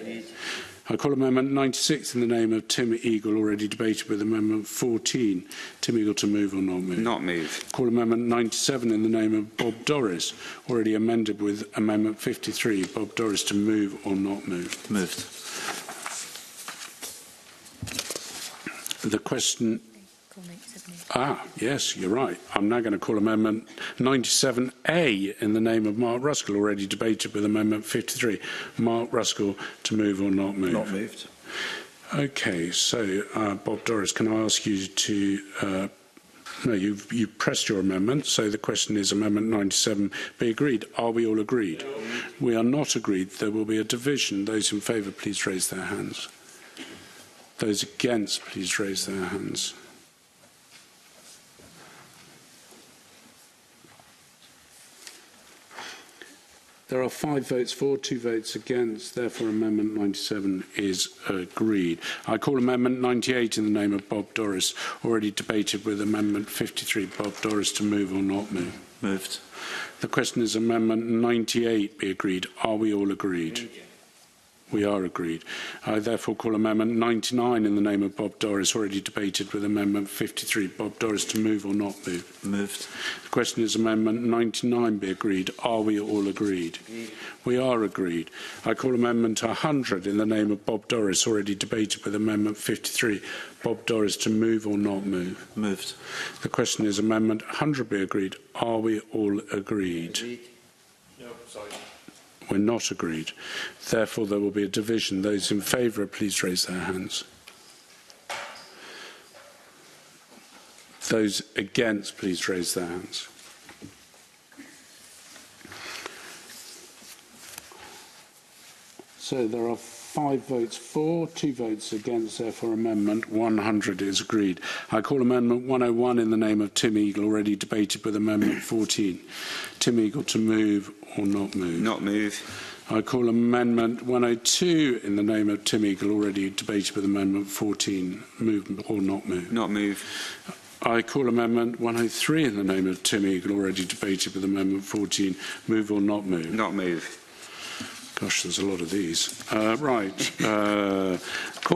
I call Amendment 96 in the name of Tim Eagle, already debated with Amendment 14. Tim Eagle to move or not move? Not move. Call Amendment 97 in the name of Bob Doris, already amended with Amendment 53. Bob Doris to move or not move? Moved. The question... yes, you're right. I'm now going to call Amendment 97A in the name of Mark Ruskell, already debated with Amendment 53. Mark Ruskell to move or not move? Not moved. Okay, so Bob Doris, can I ask you to... no, you've pressed your amendment, so the question is Amendment 97 be agreed. Are we all agreed? No. We are not agreed. There will be a division. Those in favour, please raise their hands. Those against, please raise their hands. There are 5 votes for, 2 votes against. Therefore, Amendment 97 is agreed. I call Amendment 98 in the name of Bob Doris, already debated with Amendment 53. Bob Doris to move or not move? Moved. The question is Amendment 98 be agreed. Are we all agreed? We are agreed. I therefore call Amendment 99 in the name of Bob Doris, already debated with Amendment 53. Bob Doris to move or not move? Moved. The question is Amendment 99 be agreed. Are we all agreed? We are agreed. I call Amendment 100 in the name of Bob Doris, already debated with Amendment 53. Bob Doris to move or not move? Moved. The question is Amendment 100 be agreed. Are we all agreed? No, sorry. We're not agreed. Therefore, there will be a division. Those in favour, please raise their hands. Those against, please raise their hands. So there are 5 votes for, 2 votes against. Therefore, Amendment 100 is agreed. I call Amendment 101 in the name of Tim Eagle, already debated with Amendment 14. Tim Eagle to move or not move? Not move. I call Amendment 102 in the name of Tim Eagle, already debated with Amendment 14. Move or not move? Not move. I call Amendment 103 in the name of Tim Eagle, already debated with Amendment 14. Move or not move? Not move. Gosh, there's a lot of these. Call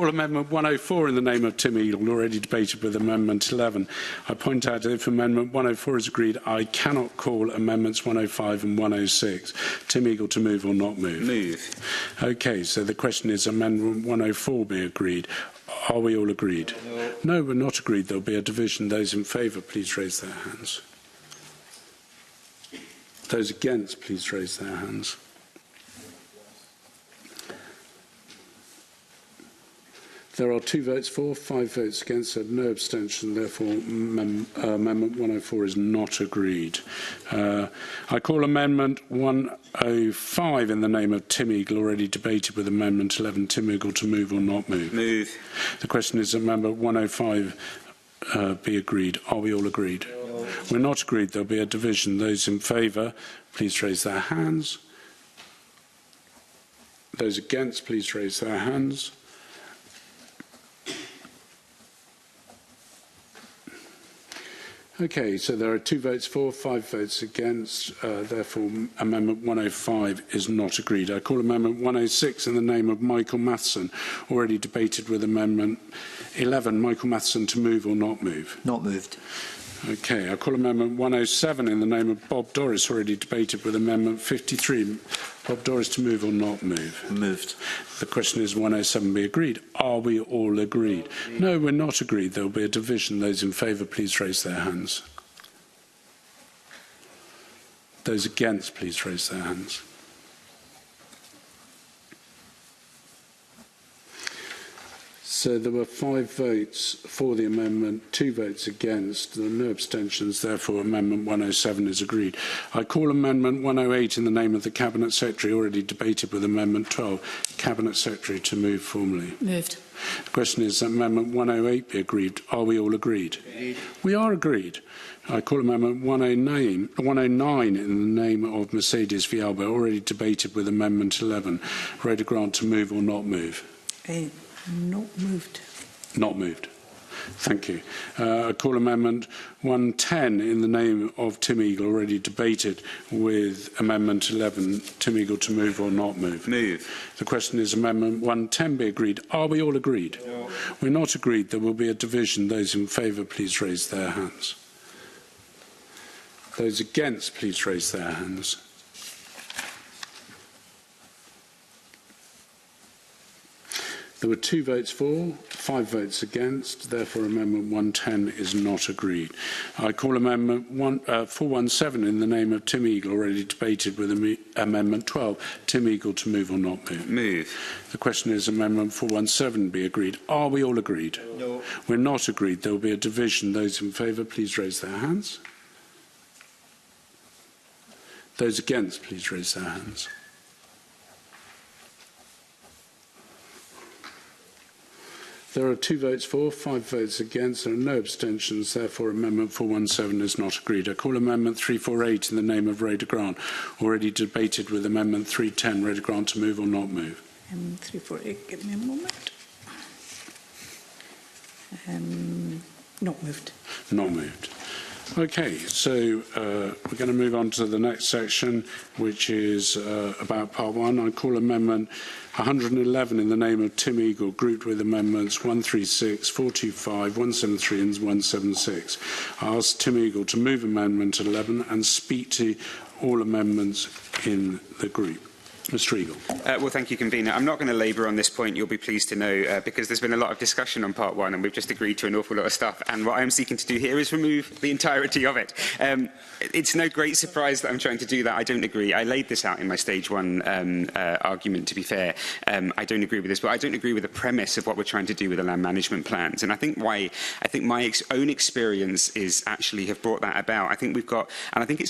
Amendment 104 in the name of Tim Eagle, already debated with Amendment 11. I point out that if Amendment 104 is agreed, I cannot call Amendments 105 and 106. Tim Eagle to move or not move? Move. OK, so the question is Amendment 104 be agreed. Are we all agreed? No, we're not agreed. There'll be a division. Those in favour, please raise their hands. Those against, please raise their hands. There are 2 votes for, 5 votes against, and no abstention. Therefore, Amendment 104 is not agreed. I call Amendment 105 in the name of Tim Eagle, already debated with Amendment 11. Tim Eagle to move or not move? Move. The question is Amendment 105 be agreed. Are we all agreed? No. We're not agreed. There'll be a division. Those in favour, please raise their hands. Those against, please raise their hands. OK, so there are 2 votes for, 5 votes against. Therefore, Amendment 105 is not agreed. I call Amendment 106 in the name of Michael Matheson, already debated with Amendment 11. Michael Matheson to move or not move? Not moved. OK, I call Amendment 107 in the name of Bob Doris, already debated with Amendment 53. Bob Doris to move or not move? Moved. The question is 107 be agreed. Are we all agreed? No, we're not agreed. There will be a division. Those in favour, please raise their hands. Those against, please raise their hands. So there were 5 votes for the amendment, 2 votes against. There are no abstentions. Therefore, Amendment 107 is agreed. I call Amendment 108 in the name of the Cabinet Secretary, already debated with Amendment 12. Cabinet Secretary to move formally. Moved. The question is that Amendment 108 be agreed. Are we all agreed? Agreed. We are agreed. I call Amendment 109 in the name of Mercedes Vialba, already debated with Amendment 11. Rhoda Grant to move or not move? Not moved. Not moved. Thank you. I call Amendment 110 in the name of Tim Eagle, already debated with Amendment 11. Tim Eagle to move or not move? Move. The question is Amendment 110 be agreed. Are we all agreed? No. We're not agreed. There will be a division. Those in favour, please raise their hands. Those against, please raise their hands. There were 2 votes for, 5 votes against. Therefore, Amendment 110 is not agreed. I call Amendment 417 in the name of Tim Eagle, already debated with Amendment 12. Tim Eagle to move or not move? Move. The question is Amendment 417 be agreed. Are we all agreed? No. We're not agreed. There will be a division. Those in favour, please raise their hands. Those against, please raise their hands. There are 2 votes for, 5 votes against. There are no abstentions. Therefore, Amendment 417 is not agreed. I call Amendment 348 in the name of Rhoda Grant, already debated with Amendment 310. Rhoda Grant to move or not move? 348, give me a moment. Not moved. Not moved. Okay, so we're going to move on to the next section, which is about Part 1. I call Amendment 111 in the name of Tim Eagle, grouped with Amendments 136, 425, 173 and 176. I ask Tim Eagle to move Amendment 11 and speak to all amendments in the group. Mr Eagle. Well, thank you, Convener. I'm not going to labour on this point, you'll be pleased to know, because there's been a lot of discussion on Part 1 and we've just agreed to an awful lot of stuff. And what I'm seeking to do here is remove the entirety of it. It's no great surprise that I'm trying to do that. I don't agree. I laid this out in my Stage 1 argument, to be fair. I don't agree with this, but I don't agree with the premise of what we're trying to do with the land management plans. And I think my own experience is actually have brought that about. I think we've got, and I think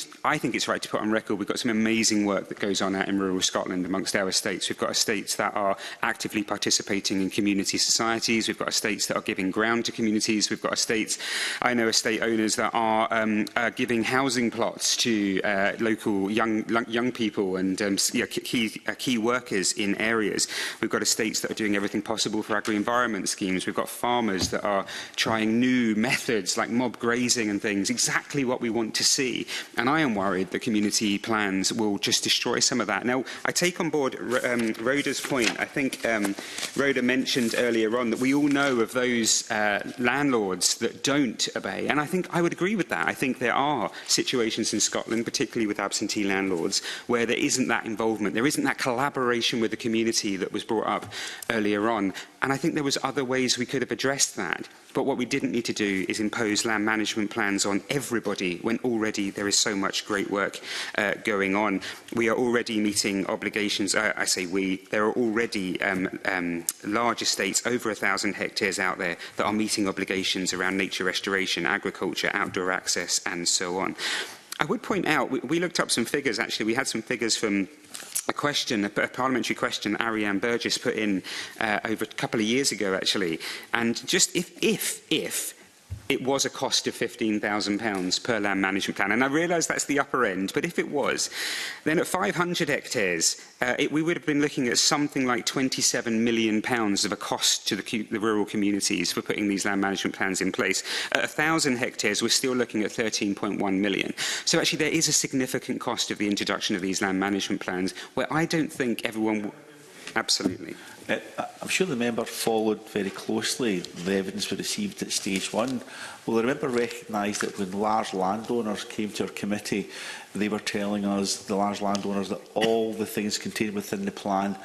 it's right to put on record, we've got some amazing work that goes on out in rural Scotland amongst our estates. We've got estates that are actively participating in community societies. We've got estates that are giving ground to communities. We've got estates, I know estate owners that are giving housing plots to local young people and key workers in areas. We've got estates that are doing everything possible for agri-environment schemes. We've got farmers that are trying new methods like mob grazing and things, exactly what we want to see. And I am worried that community plans will just destroy some of that. Now, I take on board Rhoda's point. I think Rhoda mentioned earlier on that we all know of those landlords that don't obey, and I think I would agree with that. I think there are situations in Scotland, particularly with absentee landlords, where there isn't that involvement, there isn't that collaboration with the community that was brought up earlier on, and I think there was other ways we could have addressed that. But what we didn't need to do is impose land management plans on everybody when already there is so much great work going on. We are already meeting obligations. I say we. There are already large estates, over 1,000 hectares out there, that are meeting obligations around nature restoration, agriculture, outdoor access, and so on. I would point out, we looked up some figures, actually. We had some figures from a parliamentary question that Ariane Burgess put in over a couple of years ago, actually. And just if it was a cost of £15,000 per land management plan, and I realise that's the upper end, but if it was, then at 500 hectares, we would have been looking at something like £27 million of a cost to the rural communities for putting these land management plans in place. At 1,000 hectares, we're still looking at £13.1 million. So actually, there is a significant cost of the introduction of these land management plans, where I don't think everyone... Absolutely. I'm sure the member followed very closely the evidence we received at Stage 1. Well, the member recognised that when large landowners came to our committee, they were telling us, the large landowners, that all the things contained within the plan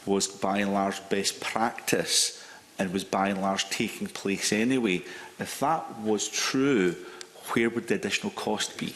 was by and large best practice and was by and large taking place anyway. If that was true, where would the additional cost be?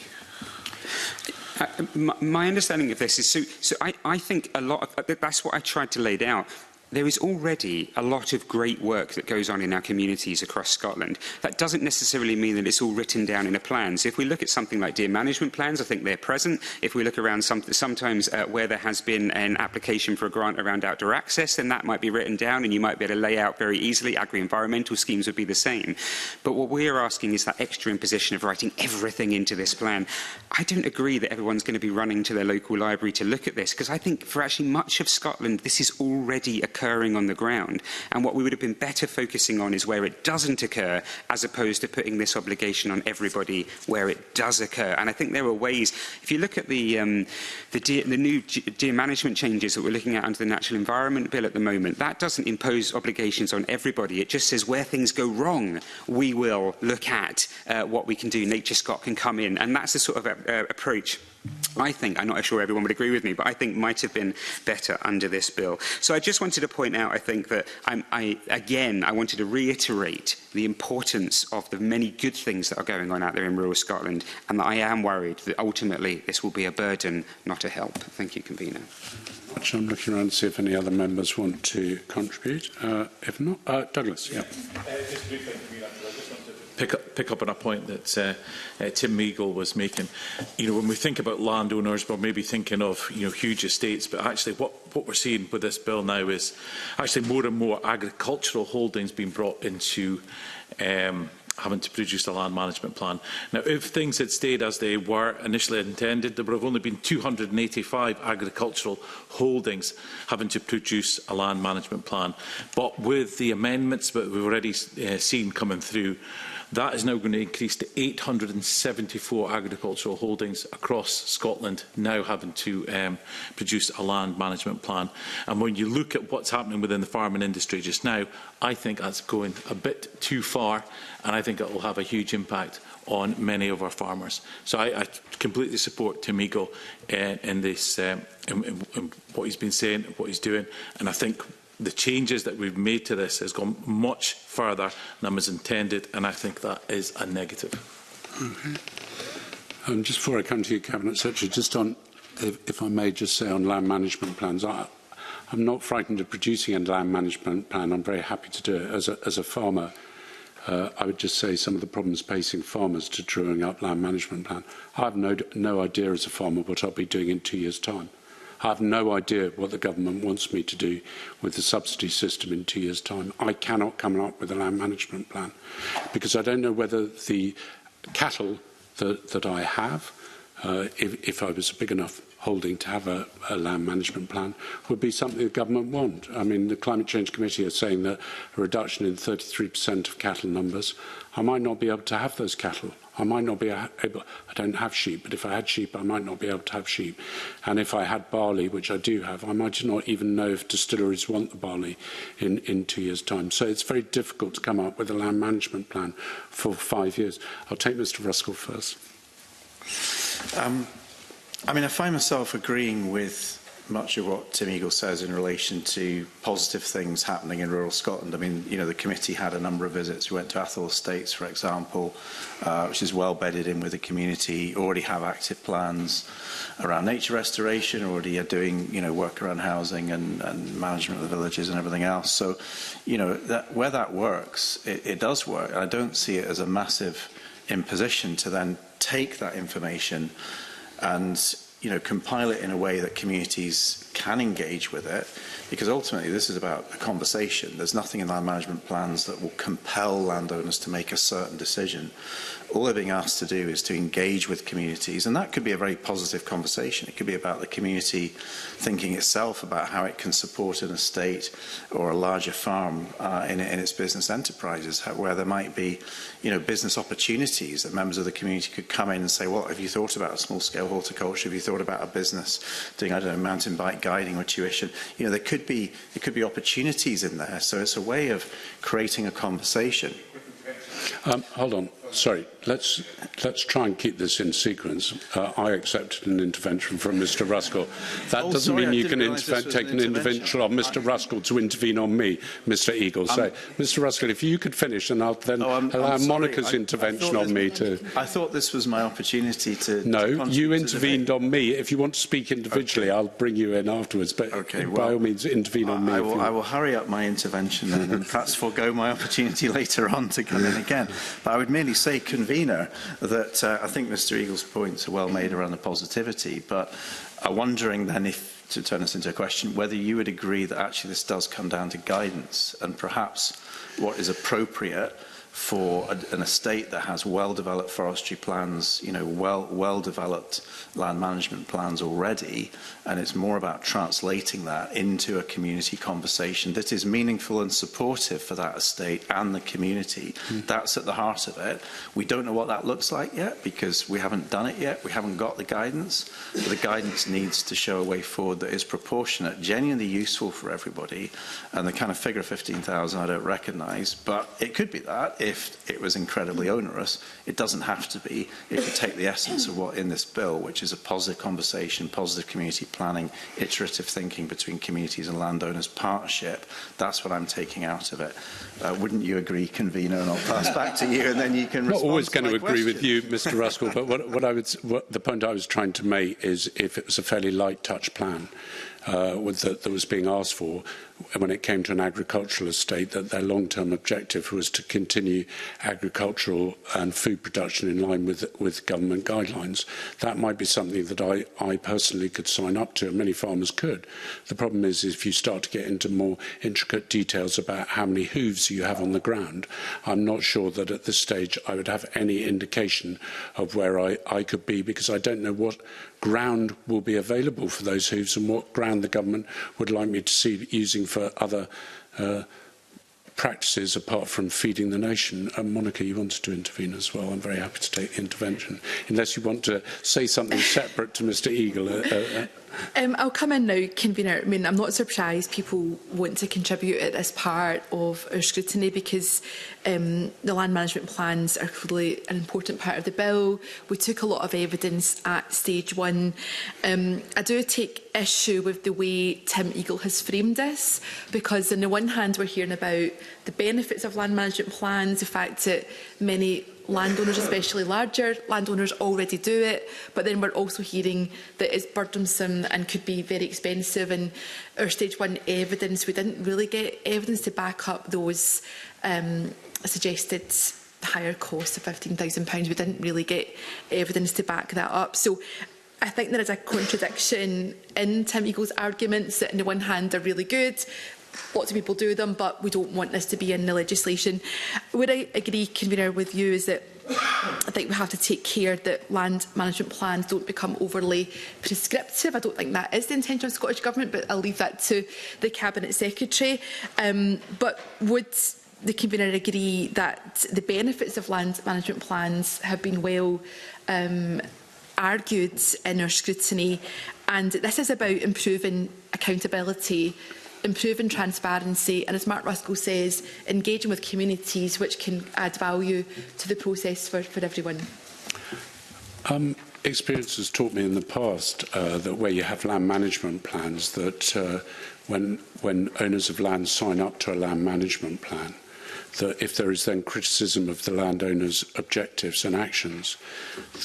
My understanding of this is, so I think a lot of, that's what I tried to lay out. there is already a lot of great work that goes on in our communities across Scotland. That doesn't necessarily mean that it's all written down in a plan. So if we look at something like deer management plans, I think they're present. If we look around sometimes where there has been an application for a grant around outdoor access, then that might be written down and you might be able to lay out very easily. Agri-environmental schemes would be the same. But what we're asking is that extra imposition of writing everything into this plan. I don't agree that everyone's going to be running to their local library to look at this, because I think for actually much of Scotland, this is already occurring on the ground. And what we would have been better focusing on is where it doesn't occur, as opposed to putting this obligation on everybody where it does occur. And I think there are ways, if you look at the new deer management changes that we're looking at under the Natural Environment Bill at the moment, that doesn't impose obligations on everybody. It just says where things go wrong, we will look at what we can do. Nature Scot can come in. And that's the sort of approach I think, I'm not sure everyone would agree with me, but I think might have been better under this bill. So I just wanted to point out, I think that, I wanted to reiterate the importance of the many good things that are going on out there in rural Scotland, and that I am worried that ultimately this will be a burden, not a help. Thank you, Convener. I'm looking around to see if any other members want to contribute. If not, Douglas, yeah. Just briefly, Convener, I just want to pick up on a point that Tim Meagle was making. You know, when we think about landowners, we're maybe thinking of huge estates, but actually what we're seeing with this bill now is actually more and more agricultural holdings being brought into having to produce a land management plan. Now, if things had stayed as they were initially intended, there would have only been 285 agricultural holdings having to produce a land management plan. But with the amendments that we've already seen coming through, that is now going to increase to 874 agricultural holdings across Scotland now having to produce a land management plan. And when you look at what's happening within the farming industry just now, I think that's going a bit too far, and I think it will have a huge impact on many of our farmers. So I completely support Tim Eagle in this, in what he's been saying, what he's doing, and I think the changes that we've made to this has gone much further than was intended, and I think that is a negative. Okay. Just before I come to you, Cabinet Secretary, just on, if I may just say on land management plans, I'm not frightened of producing a land management plan. I'm very happy to do it. As a farmer, I would just say some of the problems facing farmers to drawing up land management plan. I have no idea as a farmer what I'll be doing in 2 years' time. I have no idea what the government wants me to do with the subsidy system in 2 years' time. I cannot come up with a land management plan because I don't know whether the cattle that I have, if I was a big enough holding to have a land management plan, would be something the government want. I mean, the Climate Change Committee are saying that a reduction in 33% of cattle numbers, I might not be able to have those cattle. I might not be able, I don't have sheep, but if I had sheep, I might not be able to have sheep. And if I had barley, which I do have, I might not even know if distilleries want the barley in 2 years' time. So it's very difficult to come up with a land management plan for 5 years. I'll take Mr. Ruskell first. I mean, I find myself agreeing with much of what Tim Eagle says in relation to positive things happening in rural Scotland. I mean, the committee had a number of visits. We went to Athol Estates, for example, which is well bedded in with the community, already have active plans around nature restoration, already are doing, work around housing and management of the villages and everything else. So, where that works, it does work. I don't see it as a massive imposition to then take that information and compile it in a way that communities can engage with it, because ultimately this is about a conversation. There's nothing in land management plans that will compel landowners to make a certain decision. All they're being asked to do is to engage with communities, and that could be a very positive conversation. It could be about the community thinking itself about how it can support an estate or a larger farm in its business enterprises, where there might be, business opportunities that members of the community could come in and say, well, have you thought about a small-scale horticulture? Have you thought about a business doing, mountain bike guiding or tuition? There could be opportunities in there. So it's a way of creating a conversation. Hold on. Sorry, let's try and keep this in sequence. I accepted an intervention from Mr. Ruskell. That doesn't mean you can take an intervention on Mr. Ruskell to intervene on me, Mr. Eagle. So, Mr. Ruskell, if you could finish, and I'll then allow Monica's intervention on me to. I thought this was my opportunity to. No, you intervened on me. If you want to speak individually, I'll bring you in afterwards. But by all means, intervene on me. I will hurry up my intervention then, and perhaps forego my opportunity later on to come in again. But I would merely say, convener, that I think Mr. Eagle's points are well made around the positivity, but I'm wondering then, if to turn this into a question, whether you would agree that actually this does come down to guidance, and perhaps what is appropriate for an estate that has well-developed forestry plans, you know, well-developed land management plans already, and it's more about translating that into a community conversation that is meaningful and supportive for that estate and the community. That's at the heart of it. We don't know what that looks like yet because we haven't done it yet. We haven't got the guidance. But the guidance needs to show a way forward that is proportionate, genuinely useful for everybody. And the kind of figure of 15,000 I don't recognise, but it could be that if it was incredibly onerous. It doesn't have to be. If you take the essence of what in this bill, which is a positive conversation, positive community planning, iterative thinking between communities and landowners, partnership, that's what I'm taking out of it. Wouldn't you agree, convener? And I'll pass back to you, and then you can respond. I'm not always going to agree question. with you, Mr. Ruskell, but the point I was trying to make is, if it was a fairly light touch plan that was being asked for when it came to an agricultural estate, that their long-term objective was to continue agricultural and food production in line with government guidelines, that might be something that I personally could sign up to, and many farmers could. The problem is, if you start to get into more intricate details about how many hooves you have on the ground, I'm not sure that at this stage I would have any indication of where I could be, because I don't know what ground will be available for those hooves and what ground the government would like me to see using for other practices apart from feeding the nation. Monica, you wanted to intervene as well. I'm very happy to take the intervention, unless you want to say something separate to Mr. Eagle. I'll come in now, convener. I mean, I'm not surprised people want to contribute it as part of our scrutiny, because the land management plans are clearly an important part of the bill. We took a lot of evidence at stage 1. I do take issue with the way Tim Eagle has framed this, because on the one hand we're hearing about the benefits of land management plans, the fact that many landowners, especially larger landowners, already do it, but then we're also hearing that it's burdensome and could be very expensive. And our stage 1 evidence, we didn't really get evidence to back up those suggested higher costs of £15,000. We didn't really get evidence to back that up. So I think there is a contradiction in Tim Eagle's arguments, that on the one hand are really good, lots of people do them, but we don't want this to be in the legislation. Would I agree, convener, with you is that I think we have to take care that land management plans don't become overly prescriptive. I don't think that is the intention of the Scottish Government, but I'll leave that to the Cabinet Secretary. But would the convener agree that the benefits of land management plans have been well argued in our scrutiny, and this is about improving accountability, improving transparency, and, as Mark Ruskell says, engaging with communities, which can add value to the process for everyone? Experience has taught me in the past that where you have land management plans, that when owners of land sign up to a land management plan, that if there is then criticism of the landowner's objectives and actions,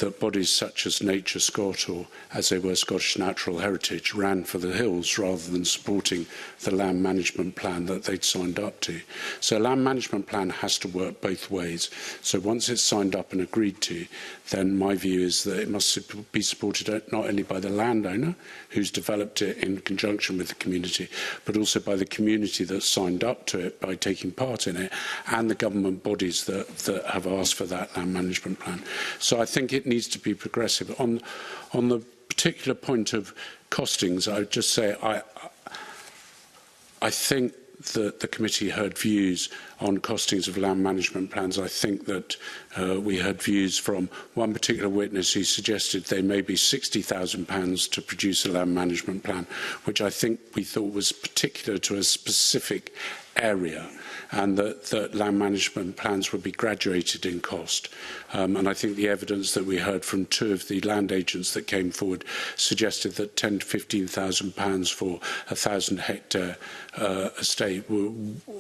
that bodies such as Nature Scot, or as they were Scottish Natural Heritage, ran for the hills rather than supporting the land management plan that they'd signed up to. So a land management plan has to work both ways. So once it's signed up and agreed to, then my view is that it must be supported not only by the landowner, who's developed it in conjunction with the community, but also by the community that signed up to it by taking part in it, and the government bodies that have asked for that land management plan. So I think it needs to be progressive. On the particular point of costings, I would just say I think that the committee heard views on costings of land management plans. I think that we heard views from one particular witness who suggested they may be £60,000 to produce a land management plan, which I think we thought was particular to a specific area, and that land management plans would be graduated in cost. And I think the evidence that we heard from two of the land agents that came forward suggested that £10,000 to £15,000 for a 1,000-hectare estate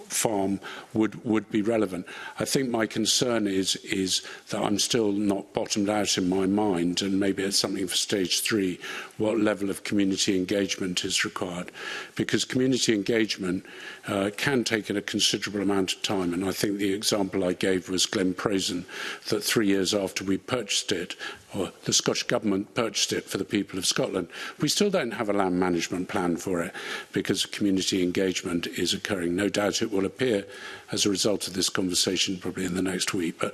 farm would be relevant. I think my concern is that I'm still not bottomed out in my mind, and maybe it's something for stage 3, what level of community engagement is required. Because community engagement can take a considerable amount of time, and I think the example I gave was Glen Prasen, that 3 years after we purchased it, or the Scottish Government purchased it for the people of Scotland, we still don't have a land management plan for it because community engagement is occurring. No doubt it will appear as a result of this conversation probably in the next week, but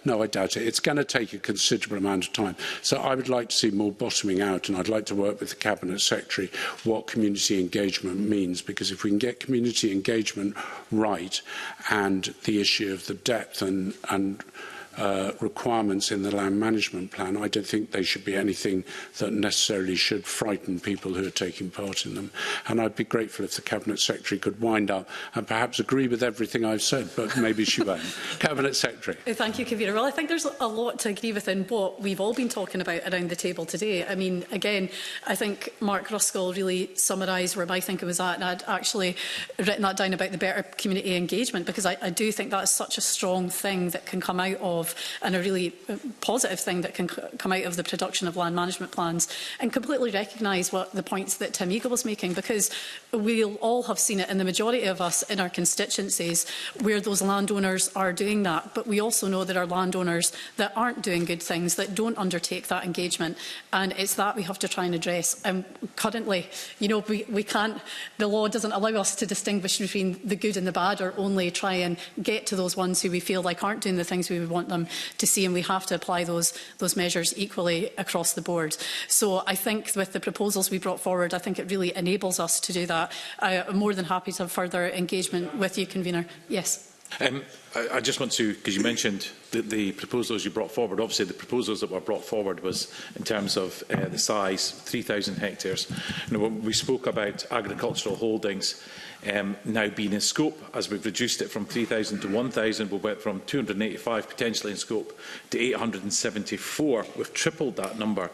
no, I doubt it. It's going to take a considerable amount of time. So I would like to see more bottoming out, and I'd like to work with the Cabinet Secretary what community engagement means, because if we can get community engagement right and the issue of the depth and requirements in the land management plan, I don't think they should be anything that necessarily should frighten people who are taking part in them. And I'd be grateful if the Cabinet Secretary could wind up and perhaps agree with everything I've said, but maybe she won't. Cabinet Secretary. Thank you, Convener. Well, I think there's a lot to agree with in what we've all been talking about around the table today. I mean, again, I think Mark Ruskell really summarised where my thinking was at, and I'd actually written that down about the better community engagement, because I do think that is such a strong thing that can come out of, and a really positive thing that can come out of the production of land management plans, and completely recognise what the points that Tim Eagle was making, because we'll all have seen it, in the majority of us in our constituencies, where those landowners are doing that. But we also know there are landowners that aren't doing good things, that don't undertake that engagement, and it's that we have to try and address. And currently, you know, we can't, the law doesn't allow us to distinguish between the good and the bad, or only try and get to those ones who we feel like aren't doing the things we would want them to see, and we have to apply those measures equally across the board. So I think with the proposals we brought forward, I think it really enables us to do that. I'm more than happy to have further engagement with you, Convener. Yes. I just want to, because you mentioned the proposals you brought forward. Obviously, the proposals that were brought forward was in terms of the size, 3,000 hectares. You know, when we spoke about agricultural holdings now being in scope, as we've reduced it from 3,000 to 1,000, we went from 285 potentially in scope to 874. We've tripled that number.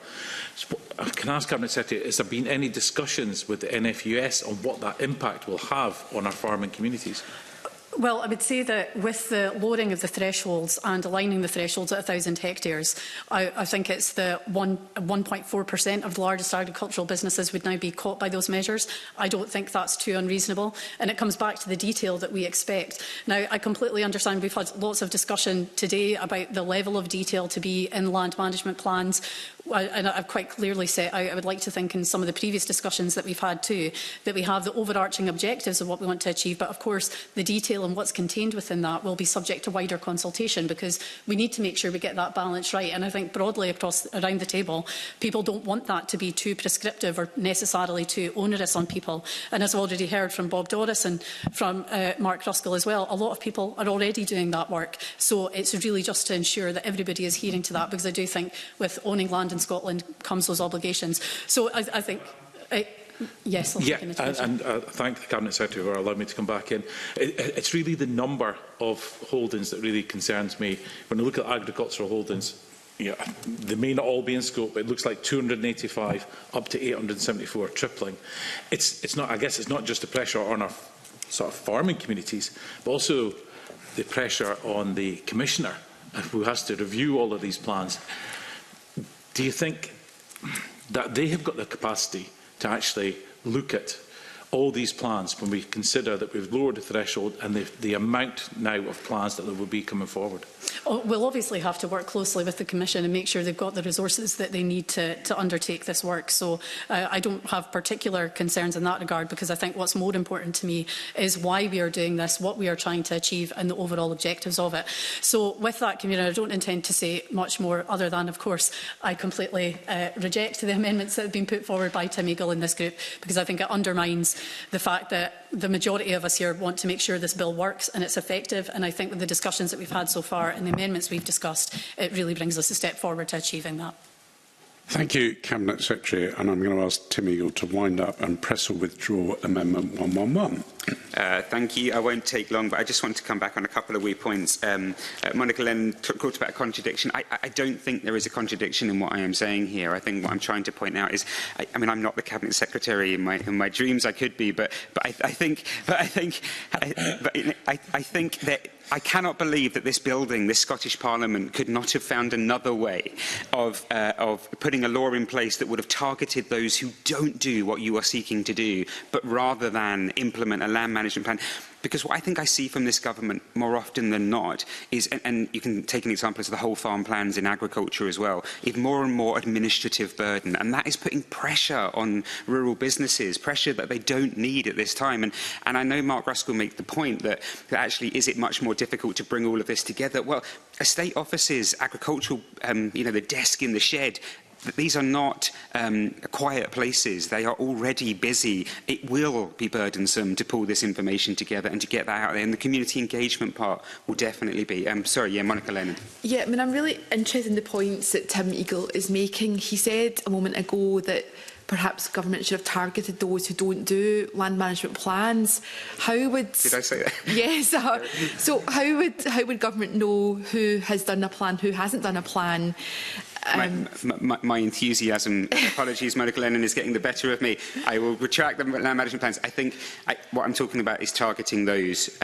So, can I ask Cabinet Secretary, has there been any discussions with the NFUS on what that impact will have on our farming communities? Well, I would say that with the lowering of the thresholds and aligning the thresholds at 1,000 hectares, I think it's the 1.4% of the largest agricultural businesses would now be caught by those measures. I don't think that's too unreasonable, and it comes back to the detail that we expect. Now, I completely understand we've had lots of discussion today about the level of detail to be in land management plans. And I've quite clearly set out, I would like to think in some of the previous discussions that we've had too, that we have the overarching objectives of what we want to achieve, but of course the detail and what's contained within that will be subject to wider consultation, because we need to make sure we get that balance right. And I think broadly around the table, people don't want that to be too prescriptive or necessarily too onerous on people. And as I've already heard from Bob Doris and from Mark Ruskell as well, a lot of people are already doing that work. So it's really just to ensure that everybody is adhering to that, because I do think with owning land in Scotland comes those obligations. So I think... yes, yeah, and thank the Cabinet Secretary for allowing me to come back in. It's really the number of holdings that really concerns me. When I look at agricultural holdings, yeah, they may not all be in scope, but it looks like 285 up to 874, tripling. It's not. I guess it's not just the pressure on our sort of farming communities, but also the pressure on the Commissioner, who has to review all of these plans. Do you think that they have got the capacity to actually look at all these plans when we consider that we've lowered the threshold and the amount now of plans that there will be coming forward? Oh, we'll obviously have to work closely with the Commission and make sure they've got the resources that they need to undertake this work. So I don't have particular concerns in that regard, because I think what's more important to me is why we are doing this, what we are trying to achieve and the overall objectives of it. So with that, Convener, I don't intend to say much more other than, of course, I completely reject the amendments that have been put forward by Tim Eagle in this group, because I think it undermines recognise the fact that the majority of us here want to make sure this bill works and it's effective. And I think with the discussions that we've had so far and the amendments we've discussed, it really brings us a step forward to achieving that. Thank you, Cabinet Secretary. And I'm going to ask Tim Eagle to wind up and press or withdraw Amendment 111. Thank you. I won't take long, but I just want to come back on a couple of wee points. Monica Lennon talked about a contradiction. I don't think there is a contradiction in what I am saying here. I think what I'm trying to point out is, I mean, I'm not the Cabinet Secretary. In my dreams, I could be, but I think that I cannot believe that this building, this Scottish Parliament, could not have found another way of putting a law in place that would have targeted those who don't do what you are seeking to do, but rather than implement a land management plan. Because what I think I see from this government more often than not is, and you can take an example of the whole farm plans in agriculture as well, is more and more administrative burden. And that is putting pressure on rural businesses, pressure that they don't need at this time. And I know Mark Ruskell made the point that actually, is it much more difficult to bring all of this together? Well, estate offices, agricultural, the desk in the shed, these are not quiet places. They are already busy. It will be burdensome to pull this information together and to get that out there. And the community engagement part will definitely be. Monica Lennon. Yeah, I mean, I'm really interested in the points that Tim Eagle is making. He said a moment ago that perhaps government should have targeted those who don't do land management plans. How would... Did I say that? Yes. So how would government know who has done a plan, who hasn't done a plan? My enthusiasm, apologies, Monica Lennon, is getting the better of me. I will retract the land management plans. I think what I'm talking about is targeting those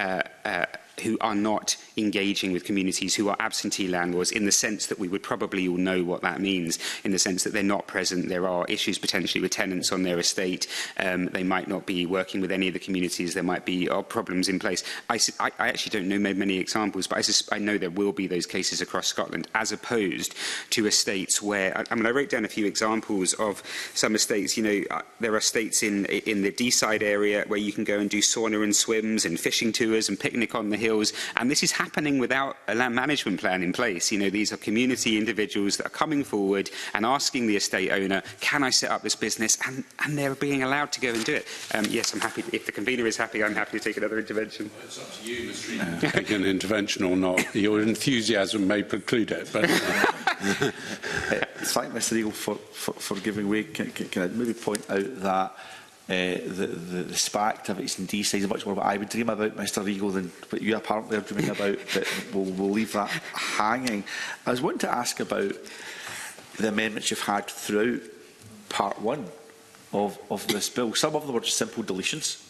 who are not engaging with communities, who are absentee landlords, in the sense that we would probably all know what that means, in the sense that they're not present. There are issues potentially with tenants on their estate. They might not be working with any of the communities. There might be problems in place. I actually don't know many examples, but I know there will be those cases across Scotland, as opposed to estates where, I wrote down a few examples of some estates. There are estates in the Deeside area where you can go and do sauna and swims and fishing tours and picnic on the hills. And this is happening without a land management plan in place. These are community individuals that are coming forward and asking the estate owner, can I set up this business? And they're being allowed to go and do it. Yes, I'm happy. If the convener is happy, I'm happy to take another intervention. Well, it's up to you, Mr. Eagle, take an intervention or not. Your enthusiasm may preclude it. But thank Mr. Eagle for giving way. Can I maybe point out that the SPA activities in Deeside is much more what I would dream about, Mr. Eagle, than what you apparently are dreaming about, but we'll leave that hanging. I was wanting to ask about the amendments you've had throughout Part 1 of this bill. Some of them were just simple deletions,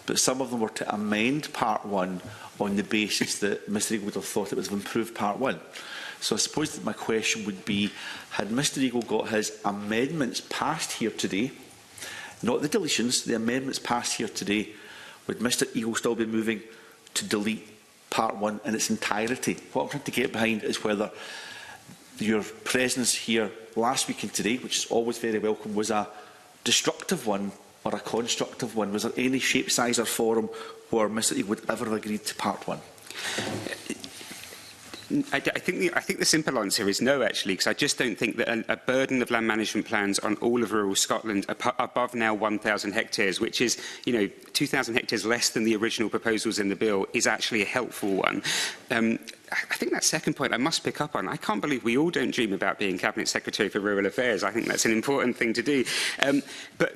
but some of them were to amend Part 1 on the basis that Mr. Eagle would have thought it was improved Part 1. So I suppose that my question would be, had Mr. Eagle got his amendments passed here today, not the deletions, the amendments passed here today, would Mr. Eagle still be moving to delete Part 1 in its entirety? What I'm trying to get behind is whether your presence here last week and today, which is always very welcome, was a destructive one or a constructive one. Was there any shape, size or form where Mr. Eagle would ever have agreed to Part 1? I think the simple answer is no, actually, because I just don't think that a burden of land management plans on all of rural Scotland above now 1,000 hectares, which is 2,000 hectares less than the original proposals in the bill, is actually a helpful one. I think that second point I must pick up on. I can't believe we all don't dream about being Cabinet Secretary for Rural Affairs. I think that's an important thing to do.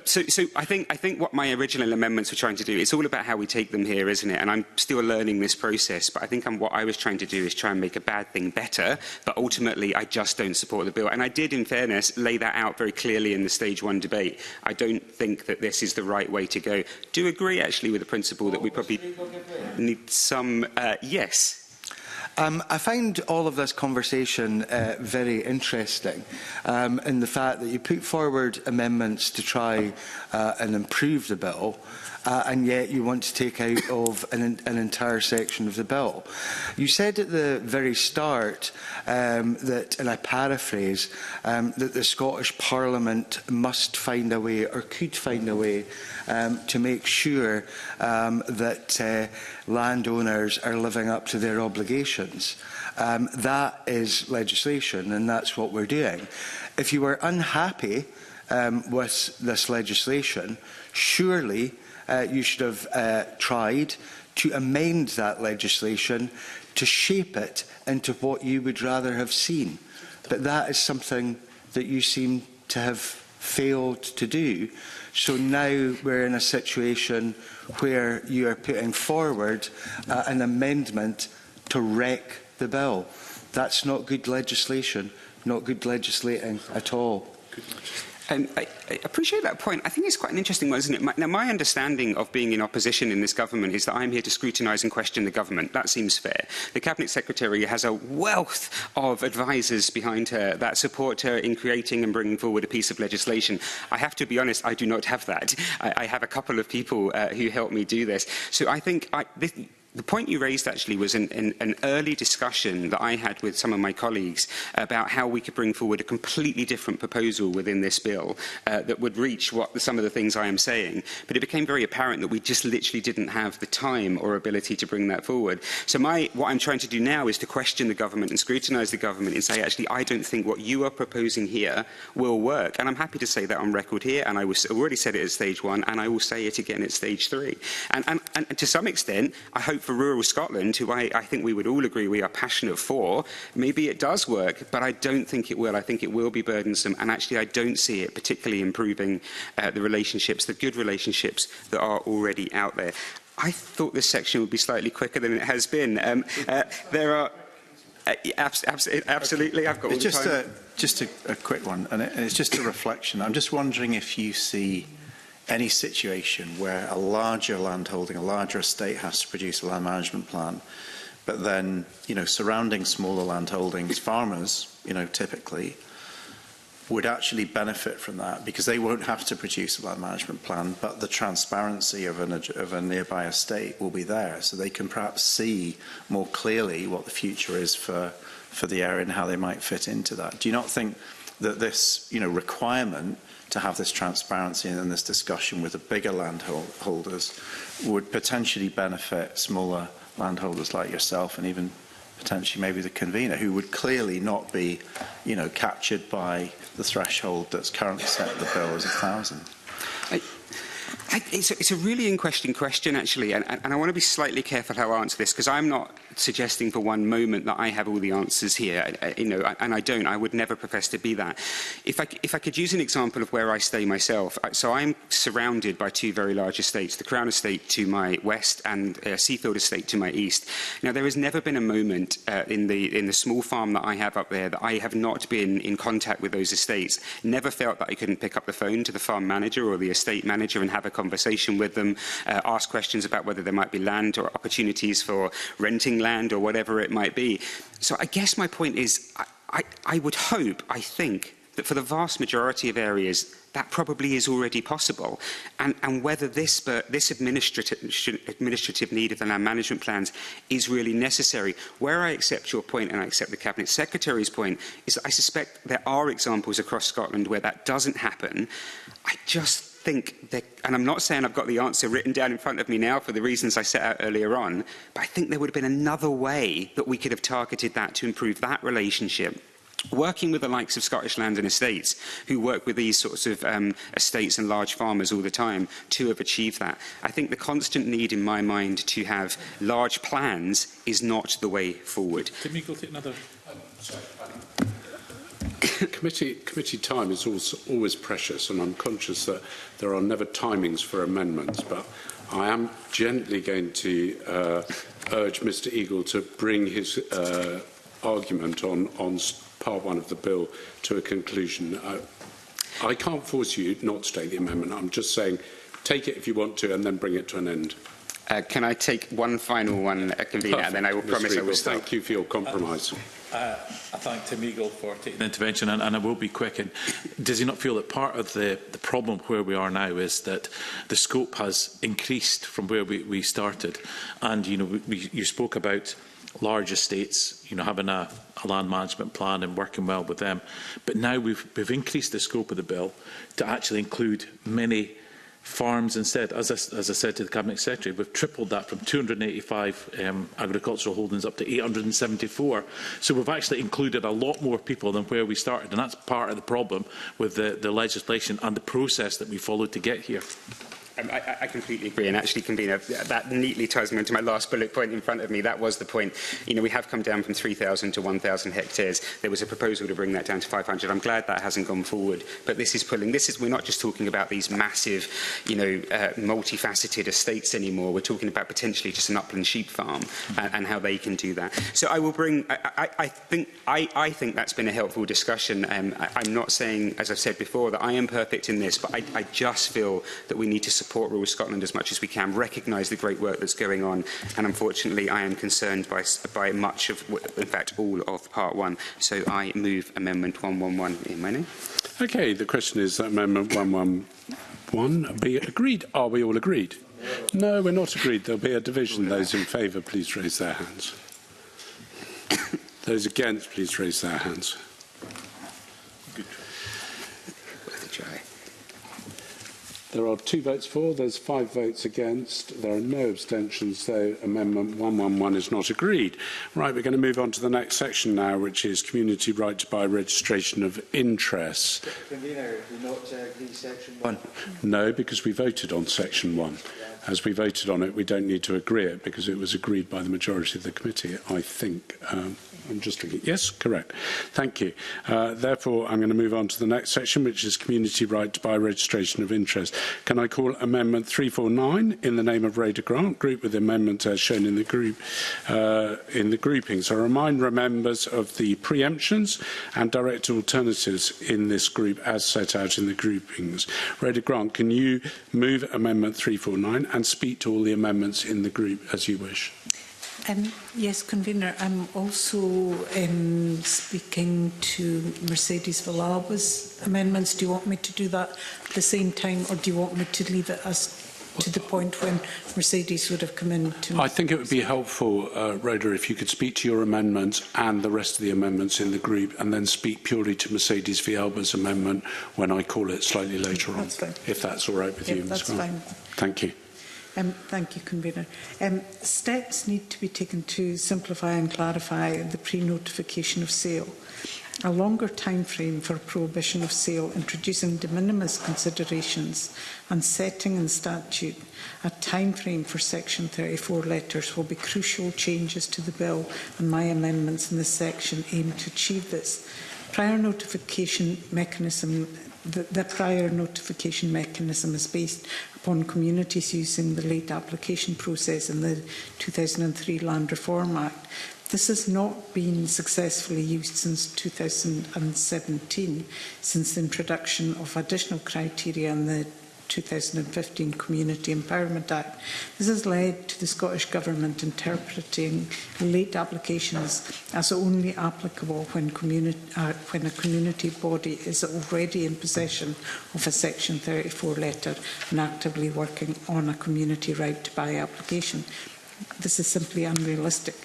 So I think what my original amendments were trying to do, it's all about how we take them here, isn't it? And I'm still learning this process, but I think what I was trying to do is try and make a bad thing better, but ultimately I just don't support the bill. And I did, in fairness, lay that out very clearly in the Stage 1 debate. I don't think that this is the right way to go. Do agree, actually, with the principle that we probably need some... yes. I find all of this conversation very interesting in the fact that you put forward amendments to try and improve the bill, and yet you want to take out of an entire section of the bill. You said at the very start that, and I paraphrase, that the Scottish Parliament must find a way, or could find a way, to make sure that landowners are living up to their obligations. That is legislation, and that's what we're doing. If you were unhappy with this legislation, surely you should have tried to amend that legislation to shape it into what you would rather have seen. But that is something that you seem to have failed to do. So now we're in a situation where you are putting forward an amendment to wreck the bill. That's not good legislation, not good legislating at all. I appreciate that point. I think it's quite an interesting one, isn't it? Now, my understanding of being in opposition in this government is that I'm here to scrutinise and question the government. That seems fair. The Cabinet Secretary has a wealth of advisers behind her that support her in creating and bringing forward a piece of legislation. I have to be honest, I do not have that. I have a couple of people who help me do this. So I think the point you raised actually was an early discussion that I had with some of my colleagues about how we could bring forward a completely different proposal within this bill that would reach some of the things I am saying. But it became very apparent that we just literally didn't have the time or ability to bring that forward. So what I'm trying to do now is to question the government and scrutinise the government and say, actually, I don't think what you are proposing here will work. And I'm happy to say that on record here, and I already said it at stage 1, and I will say it again at stage 3. And to some extent, I hope for rural Scotland, who I think we would all agree we are passionate for, maybe it does work, but I don't think it will. I think it will be burdensome, and actually I don't see it particularly improving the relationships, the good relationships that are already out there. I thought this section would be slightly quicker than it has been. There are... absolutely, I've got all the time. Just a quick one, and it's just a reflection. I'm just wondering if you see any situation where a larger landholding, a larger estate has to produce a land management plan, but then, surrounding smaller landholdings, farmers, typically, would actually benefit from that because they won't have to produce a land management plan, but the transparency of a nearby estate will be there, so they can perhaps see more clearly what the future is for the area and how they might fit into that. Do you not think that this, requirement to have this transparency and this discussion with the bigger landholders would potentially benefit smaller landholders like yourself and even potentially maybe the convener, who would clearly not be, captured by the threshold that's currently set in the bill as 1,000? It's a really interesting question, actually, and I want to be slightly careful how I answer this, because I'm not suggesting for one moment that I have all the answers here, and I don't. I would never profess to be that. If I could use an example of where I stay myself, so I'm surrounded by 2 very large estates, the Crown Estate to my west and Seafield Estate to my east. Now, there has never been a moment in the small farm that I have up there that I have not been in contact with those estates, never felt that I couldn't pick up the phone to the farm manager or the estate manager and have a conversation with them, ask questions about whether there might be land or opportunities for renting land or whatever it might be. So I guess my point is, I would hope, I think, that for the vast majority of areas, that probably is already possible. And whether this administrative need of the land management plans is really necessary. Where I accept your point, and I accept the Cabinet Secretary's point, is that I suspect there are examples across Scotland where that doesn't happen. I just think that, and I'm not saying I've got the answer written down in front of me now for the reasons I set out earlier on, but I think there would have been another way that we could have targeted that to improve that relationship. Working with the likes of Scottish Land and Estates, who work with these sorts of estates and large farmers all the time, to have achieved that. I think the constant need in my mind to have large plans is not the way forward. Can we go to another? Committee time is always precious, and I'm conscious that there are never timings for amendments, but I am gently going to urge Mr Eagle to bring his argument on part 1 of the bill to a conclusion. I can't force you not to take the amendment. I'm just saying take it if you want to and then bring it to an end. Can I take one final one, Convener, and then I will promise I will stop. Thank you for your compromise. I thank Tim Eagle for taking the intervention, and I will be quick. And does he not feel that part of the problem where we are now is that the scope has increased from where we started? And, you spoke about large estates, having a land management plan and working well with them. But now we've increased the scope of the bill to actually include many farms instead. As I said to the Cabinet Secretary, we've tripled that from 285 agricultural holdings up to 874. So we've actually included a lot more people than where we started, and that's part of the problem with the legislation and the process that we followed to get here. I completely agree, and actually, Convener, that neatly ties me into my last bullet point in front of me. That was the point. You know, we have come down from 3,000 to 1,000 hectares. There was a proposal to bring that down to 500. I'm glad that hasn't gone forward, but this is pulling. We're not just talking about these massive, multifaceted estates anymore. We're talking about potentially just an upland sheep farm and how they can do that. So I will bring. I think that's been a helpful discussion. I'm not saying, as I've said before, that I am perfect in this, but I just feel that we need to support Rural Scotland as much as we can, recognise the great work that's going on, and unfortunately I am concerned by much of, in fact all of Part 1. So I move Amendment 111 in my name. Okay, the question is that Amendment 111 be agreed. Are we all agreed? No, we're not agreed. There'll be a division. Those in favour, please raise their hands. Those against, please raise their hands. There are 2 votes for, there's 5 votes against, there are no abstentions, so Amendment 111 is not agreed. Right, we're going to move on to the next section now, which is community right to buy registration of interests. Convener, do you not agree Section 1? No, because we voted on Section 1. As we voted on it, we don't need to agree it because it was agreed by the majority of the committee, I think. I'm just looking. Yes, correct. Thank you. Therefore, I'm going to move on to the next section, which is community right to buy registration of interest. Can I call Amendment 349 in the name of Rhoda Grant, group with the amendment as shown in the group in the groupings? I remind members of the preemptions and direct alternatives in this group as set out in the groupings. Rhoda Grant, can you move Amendment 349 and speak to all the amendments in the group as you wish? Yes, Convener, I'm also speaking to Mercedes Villalba's amendments. Do you want me to do that at the same time, or do you want me to leave it as to the point when Mercedes would have come in to... I think it would be helpful, Rhoda, if you could speak to your amendments and the rest of the amendments in the group and then speak purely to Mercedes Villalba's amendment when I call it slightly later on. That's fine. If that's all right with you, that's Ms. Grant. fine. Thank you. Thank you, Convener. Steps need to be taken to simplify and clarify the pre-notification of sale. A longer time frame for prohibition of sale, introducing de minimis considerations and setting in statute a time frame for Section 34 letters will be crucial changes to the bill, and my amendments in this section aim to achieve this. Prior notification mechanism The prior notification mechanism is based upon communities using the late application process in the 2003 Land Reform Act. This has not been successfully used since 2017, since the introduction of additional criteria in the 2015 Community Empowerment Act. This has led to the Scottish Government interpreting late applications as only applicable when a community body is already in possession of a Section 34 letter and actively working on a community right to buy application. This is simply unrealistic.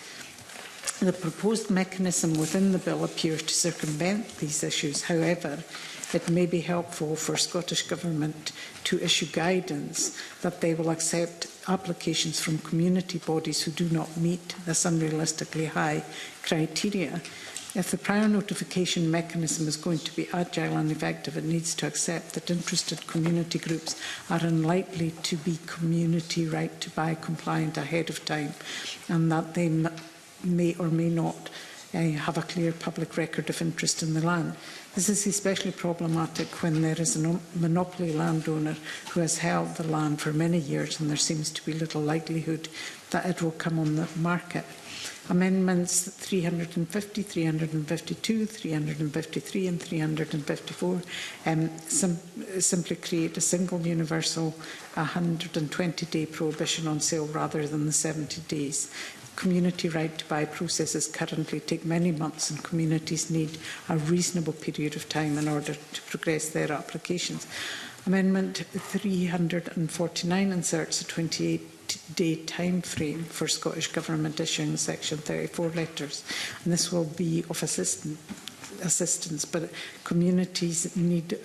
The proposed mechanism within the bill appears to circumvent these issues. However, it may be helpful for Scottish Government to issue guidance that they will accept applications from community bodies who do not meet this unrealistically high criteria. If the prior notification mechanism is going to be agile and effective, it needs to accept that interested community groups are unlikely to be community right to buy compliant ahead of time, and that they may or may not have a clear public record of interest in the land. This is especially problematic when there is a monopoly landowner who has held the land for many years and there seems to be little likelihood that it will come on the market. Amendments 350, 352, 353 and 354 simply create a single universal 120-day prohibition on sale rather than the 70 days. Community right to buy processes currently take many months and communities need a reasonable period of time in order to progress their applications. Amendment 349 inserts a 28-day time frame for Scottish Government issuing Section 34 letters, and this will be of assistance, but communities need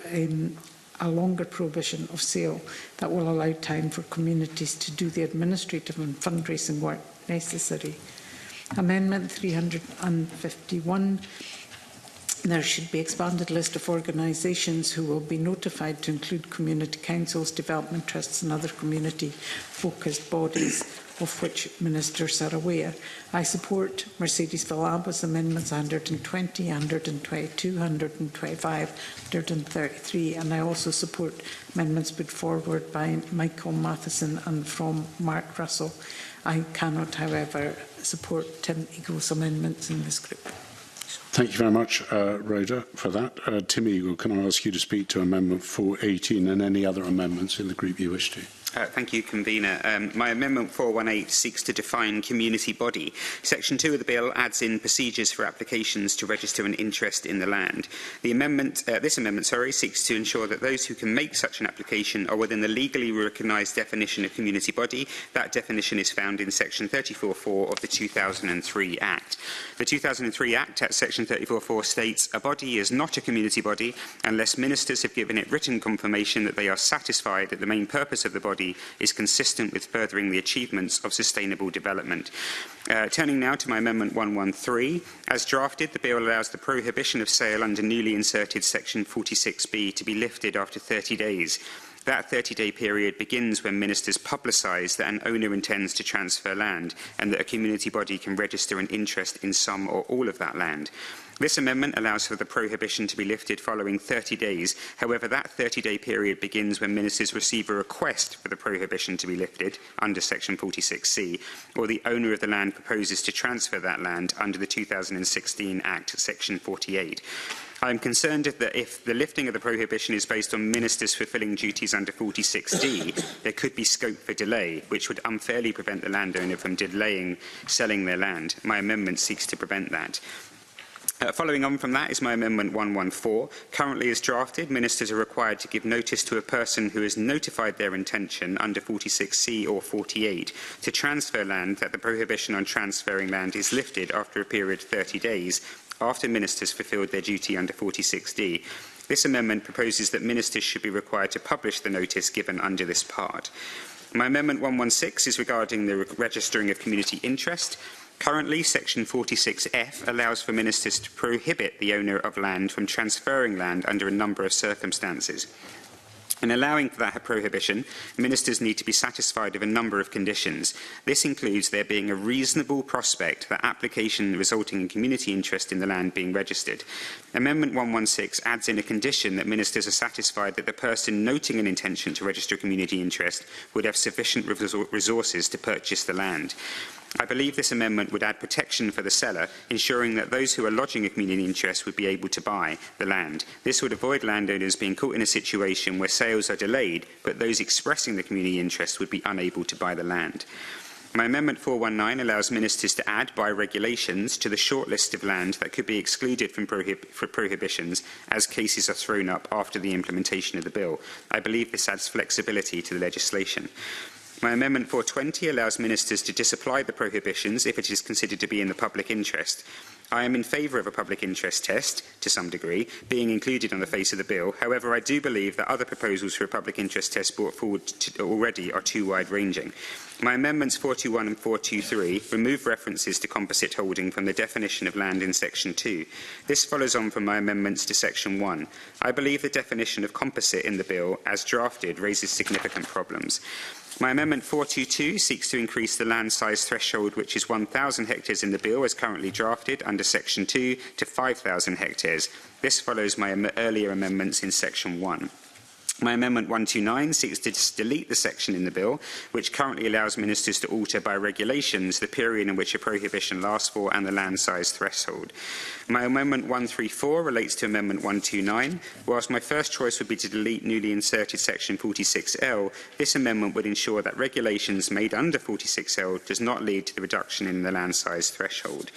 a longer prohibition of sale that will allow time for communities to do the administrative and fundraising work necessary. Amendment 351. There should be an expanded list of organisations who will be notified to include community councils, development trusts and other community-focused bodies of which ministers are aware. I support Mercedes Villalba's amendments 120, 122, 125, 133, and I also support amendments put forward by Michael Matheson and from Mark Russell. I cannot, however, support Tim Eagle's amendments in this group. Thank you very much, Rhoda, for that. Tim Eagle, can I ask you to speak to Amendment 418 and any other amendments in the group you wish to? Thank you, Convener. My Amendment 418 seeks to define community body. Section 2 of the bill adds in procedures for applications to register an interest in the land. This amendment seeks to ensure that those who can make such an application are within the legally recognised definition of community body. That definition is found in Section 34(4) of the 2003 Act. The 2003 Act at Section 34(4) states, "A body is not a community body unless ministers have given it written confirmation that they are satisfied that the main purpose of the body is consistent with furthering the achievements of sustainable development." Turning now to my Amendment 113. As drafted, the bill allows the prohibition of sale under newly inserted Section 46B to be lifted after 30 days. That 30-day period begins when ministers publicise that an owner intends to transfer land and that a community body can register an interest in some or all of that land. This amendment allows for the prohibition to be lifted following 30 days. However, that 30-day period begins when ministers receive a request for the prohibition to be lifted under Section 46C, or the owner of the land proposes to transfer that land under the 2016 Act, Section 48. I am concerned that if the lifting of the prohibition is based on ministers fulfilling duties under 46D, there could be scope for delay, which would unfairly prevent the landowner from delaying selling their land. My amendment seeks to prevent that. Following on from that is my Amendment 114. Currently as drafted, ministers are required to give notice to a person who has notified their intention under 46C or 48 to transfer land that the prohibition on transferring land is lifted after a period of 30 days after ministers fulfilled their duty under 46D. This amendment proposes that ministers should be required to publish the notice given under this part. My Amendment 116 is regarding the registering of community interest. Currently, Section 46F allows for ministers to prohibit the owner of land from transferring land under a number of circumstances. In allowing for that prohibition, ministers need to be satisfied of a number of conditions. This includes there being a reasonable prospect that application resulting in community interest in the land being registered. Amendment 116 adds in a condition that ministers are satisfied that the person noting an intention to register a community interest would have sufficient resources to purchase the land. I believe this amendment would add protection for the seller, ensuring that those who are lodging a community interest would be able to buy the land. This would avoid landowners being caught in a situation where sales are delayed, but those expressing the community interest would be unable to buy the land. My Amendment 419 allows ministers to add, by regulations, to the short list of land that could be excluded from prohibitions as cases are thrown up after the implementation of the bill. I believe this adds flexibility to the legislation. My Amendment 420 allows ministers to disapply the prohibitions if it is considered to be in the public interest. I am in favour of a public interest test, to some degree, being included on the face of the bill. However, I do believe that other proposals for a public interest test brought forward already are too wide-ranging. My amendments 421 and 423 remove references to composite holding from the definition of land in Section 2. This follows on from my amendments to Section 1. I believe the definition of composite in the bill, as drafted, raises significant problems. My Amendment 422 seeks to increase the land size threshold, which is 1,000 hectares in the bill as currently drafted under Section 2, to 5,000 hectares. This follows my earlier amendments in Section 1. My Amendment 129 seeks to delete the section in the bill which currently allows ministers to alter by regulations the period in which a prohibition lasts for and the land size threshold. My Amendment 134 relates to Amendment 129. Whilst my first choice would be to delete newly inserted Section 46L, this amendment would ensure that regulations made under 46L does not lead to the reduction in the land size threshold.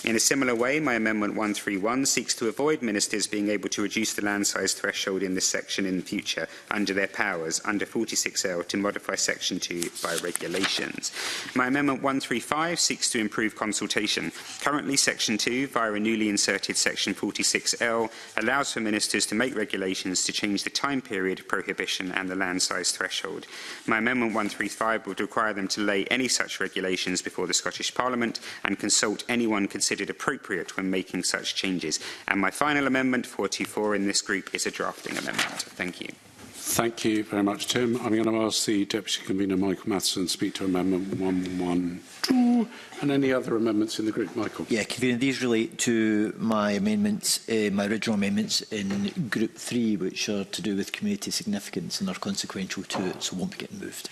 In a similar way, my Amendment 131 seeks to avoid ministers being able to reduce the land size threshold in this section in the future. pressure under their powers under 46L to modify Section 2 by regulations. My Amendment 135 seeks to improve consultation. Currently, Section 2, via a newly inserted Section 46L, allows for ministers to make regulations to change the time period, prohibition and the land size threshold. My Amendment 135 would require them to lay any such regulations before the Scottish Parliament and consult anyone considered appropriate when making such changes. And my final amendment, 424, in this group is a drafting amendment. Thank you. Thank you very much, Tim. I'm going to ask the Deputy Convener, Michael Matheson, to speak to Amendment 112 and any other amendments in the group. Michael. Yeah, Convener, these relate to my amendments, my original amendments in Group 3, which are to do with community significance and are consequential to it, so won't be getting moved.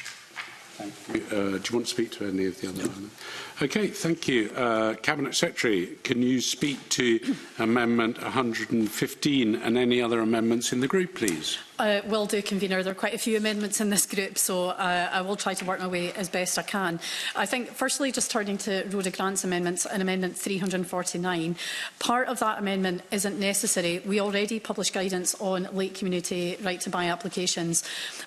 Thank you. Do you want to speak to any of the other amendments? Okay, thank you. Cabinet Secretary, can you speak to Amendment 115 and any other amendments in the group, please? Will do, Convener. There are quite a few amendments in this group, so I will try to work my way as best I can. I think, firstly, just turning to Rhoda Grant's amendments and Amendment 349, part of that amendment isn't necessary. We already publish guidance on late community right-to-buy applications,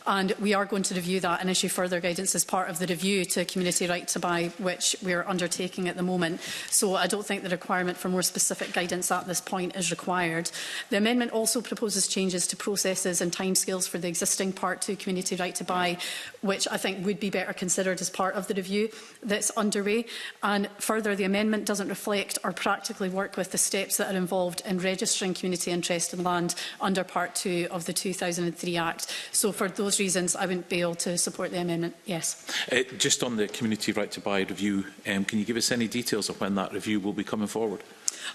and we are going to review that and issue further guidance as part of the review to community right-to-buy, which we are undertaking at the moment. So I don't think the requirement for more specific guidance at this point is required. The amendment also proposes changes to processes and timescales for the existing Part 2 community right to buy, which I think would be better considered as part of the review that's underway. And further, the amendment doesn't reflect or practically work with the steps that are involved in registering community interest in land under Part 2 of the 2003 Act. So for those reasons, I wouldn't be able to support the amendment. Yes. Just on the community right to buy review, can you give us any details of when that review will be coming forward?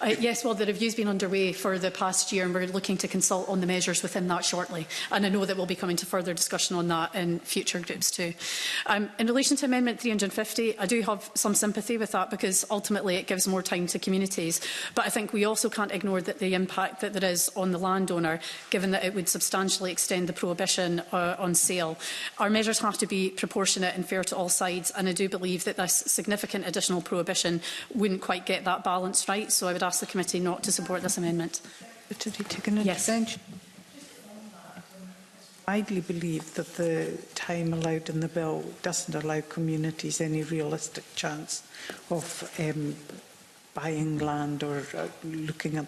Yes, well, the review's been underway for the past year and we're looking to consult on the measures within that shortly. And I know that we'll be coming to further discussion on that in future groups too. In relation to Amendment 350, I do have some sympathy with that because ultimately it gives more time to communities. But I think we also can't ignore that the impact that there is on the landowner, given that it would substantially extend the prohibition on sale. Our measures have to be proportionate and fair to all sides, and I do believe that this significant additional prohibition wouldn't quite get that balance right. So I would ask the committee not to support this amendment. Yes. I widely believe that the time allowed in the bill doesn't allow communities any realistic chance of buying land or looking at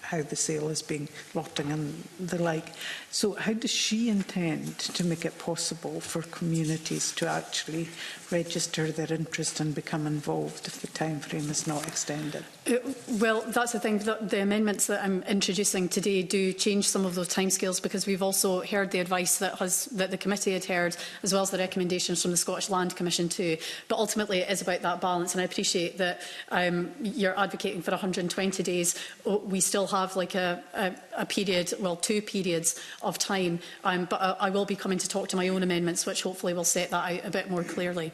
how the sale is being lotting and the like. So how does she intend to make it possible for communities to actually register their interest and become involved if the time frame is not extended? Well, that's the thing. The amendments that I'm introducing today do change some of those timescales because we've also heard the advice that the committee had heard, as well as the recommendations from the Scottish Land Commission too. But ultimately, it is about that balance, and I appreciate that you're advocating for 120 days. We still have like a period, well, 2 periods of time. But I will be coming to talk to my own amendments, which hopefully will set that out a bit more clearly.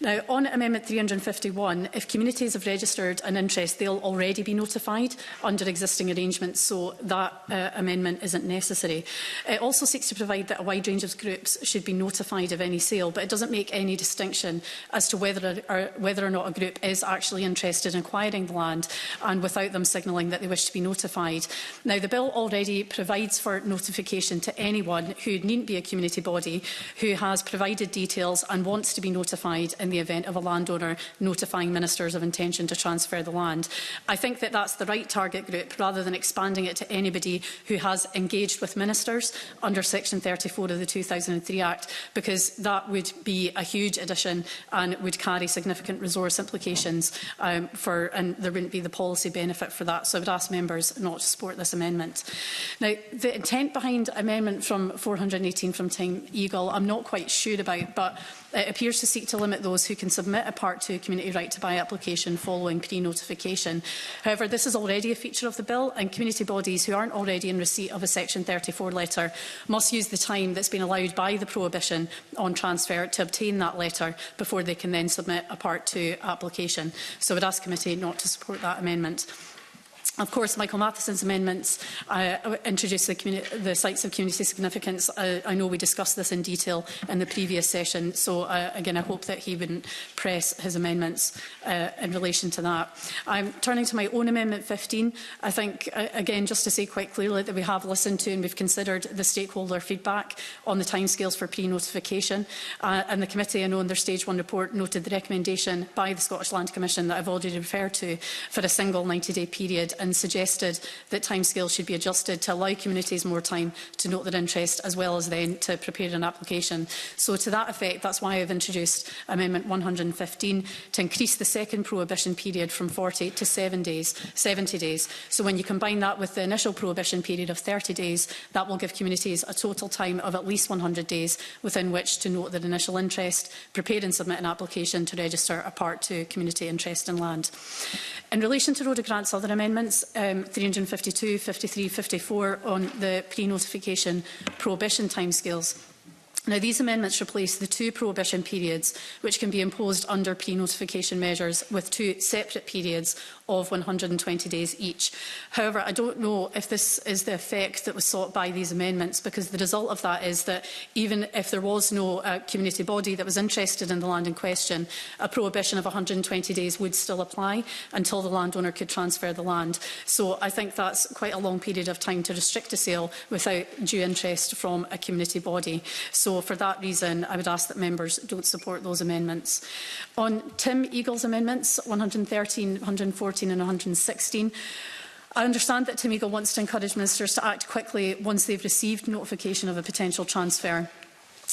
Now, on Amendment 351, if communities have registered an interest, they'll already be notified under existing arrangements, so that amendment isn't necessary. It also seeks to provide that a wide range of groups should be notified of any sale, but it doesn't make any distinction as to whether or not a group is actually interested in acquiring the land, and without them signalling that they wish to be notified. Now, the bill already provides for notification to anyone who needn't be a community body who has provided details and wants to be notified in the event of a landowner notifying ministers of intention to transfer the land. I think that that's the right target group, rather than expanding it to anybody who has engaged with ministers under Section 34 of the 2003 Act, because that would be a huge addition and would carry significant resource implications and there wouldn't be the policy benefit for that. So I would ask members not to support this amendment. Now, the intent behind amendment from 418 from Time Eagle, I'm not quite sure about, but it appears to seek to limit those who can submit a Part 2 community right to buy application following pre-notification. However, this is already a feature of the bill, and community bodies who aren't already in receipt of a Section 34 letter must use the time that's been allowed by the prohibition on transfer to obtain that letter before they can then submit a Part 2 application. So I would ask the committee not to support that amendment. Of course, Michael Matheson's amendments introduced the sites of community significance. I know we discussed this in detail in the previous session, so again, I hope that he wouldn't press his amendments in relation to that. I'm turning to my own Amendment 15. I think, again, just to say quite clearly that we have listened to and we've considered the stakeholder feedback on the timescales for pre-notification, and the committee, I know in their Stage 1 report, noted the recommendation by the Scottish Land Commission that I've already referred to for a single 90-day period, and suggested that timescales should be adjusted to allow communities more time to note their interest, as well as then to prepare an application. So to that effect, that's why I've introduced Amendment 115 to increase the second prohibition period from 40 to 70 days. So when you combine that with the initial prohibition period of 30 days, that will give communities a total time of at least 100 days within which to note their initial interest, prepare and submit an application to register a part to community interest in land. In relation to Rhoda Grant's other amendments, 352, 53, 54 on the pre-notification prohibition timescales. Now, these amendments replace the 2 prohibition periods which can be imposed under pre-notification measures with 2 separate periods of 120 days each. However, I don't know if this is the effect that was sought by these amendments, because the result of that is that even if there was no community body that was interested in the land in question, a prohibition of 120 days would still apply until the landowner could transfer the land. So I think that's quite a long period of time to restrict a sale without due interest from a community body. So for that reason, I would ask that members don't support those amendments. On Tim Eagle's amendments, 113, 114 and 116, I understand that Tim Eagle wants to encourage ministers to act quickly once they've received notification of a potential transfer,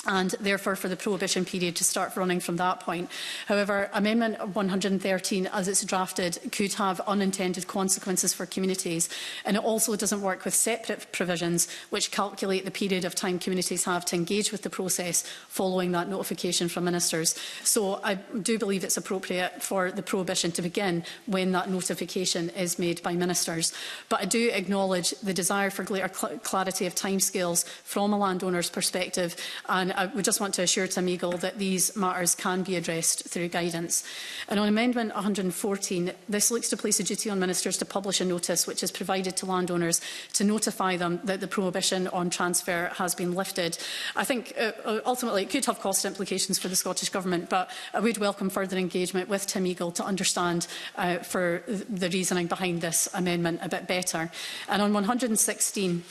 and therefore for the prohibition period to start running from that point. However, Amendment 113, as it's drafted, could have unintended consequences for communities, and it also doesn't work with separate provisions which calculate the period of time communities have to engage with the process following that notification from ministers. So I do believe it's appropriate for the prohibition to begin when that notification is made by ministers. But I do acknowledge the desire for greater clarity of timescales from a landowner's perspective, and I would just want to assure Tim Eagle that these matters can be addressed through guidance. And on Amendment 114, this looks to place a duty on ministers to publish a notice which is provided to landowners to notify them that the prohibition on transfer has been lifted. I think ultimately it could have cost implications for the Scottish Government, but I would welcome further engagement with Tim Eagle to understand for the reasoning behind this amendment a bit better. And on 116,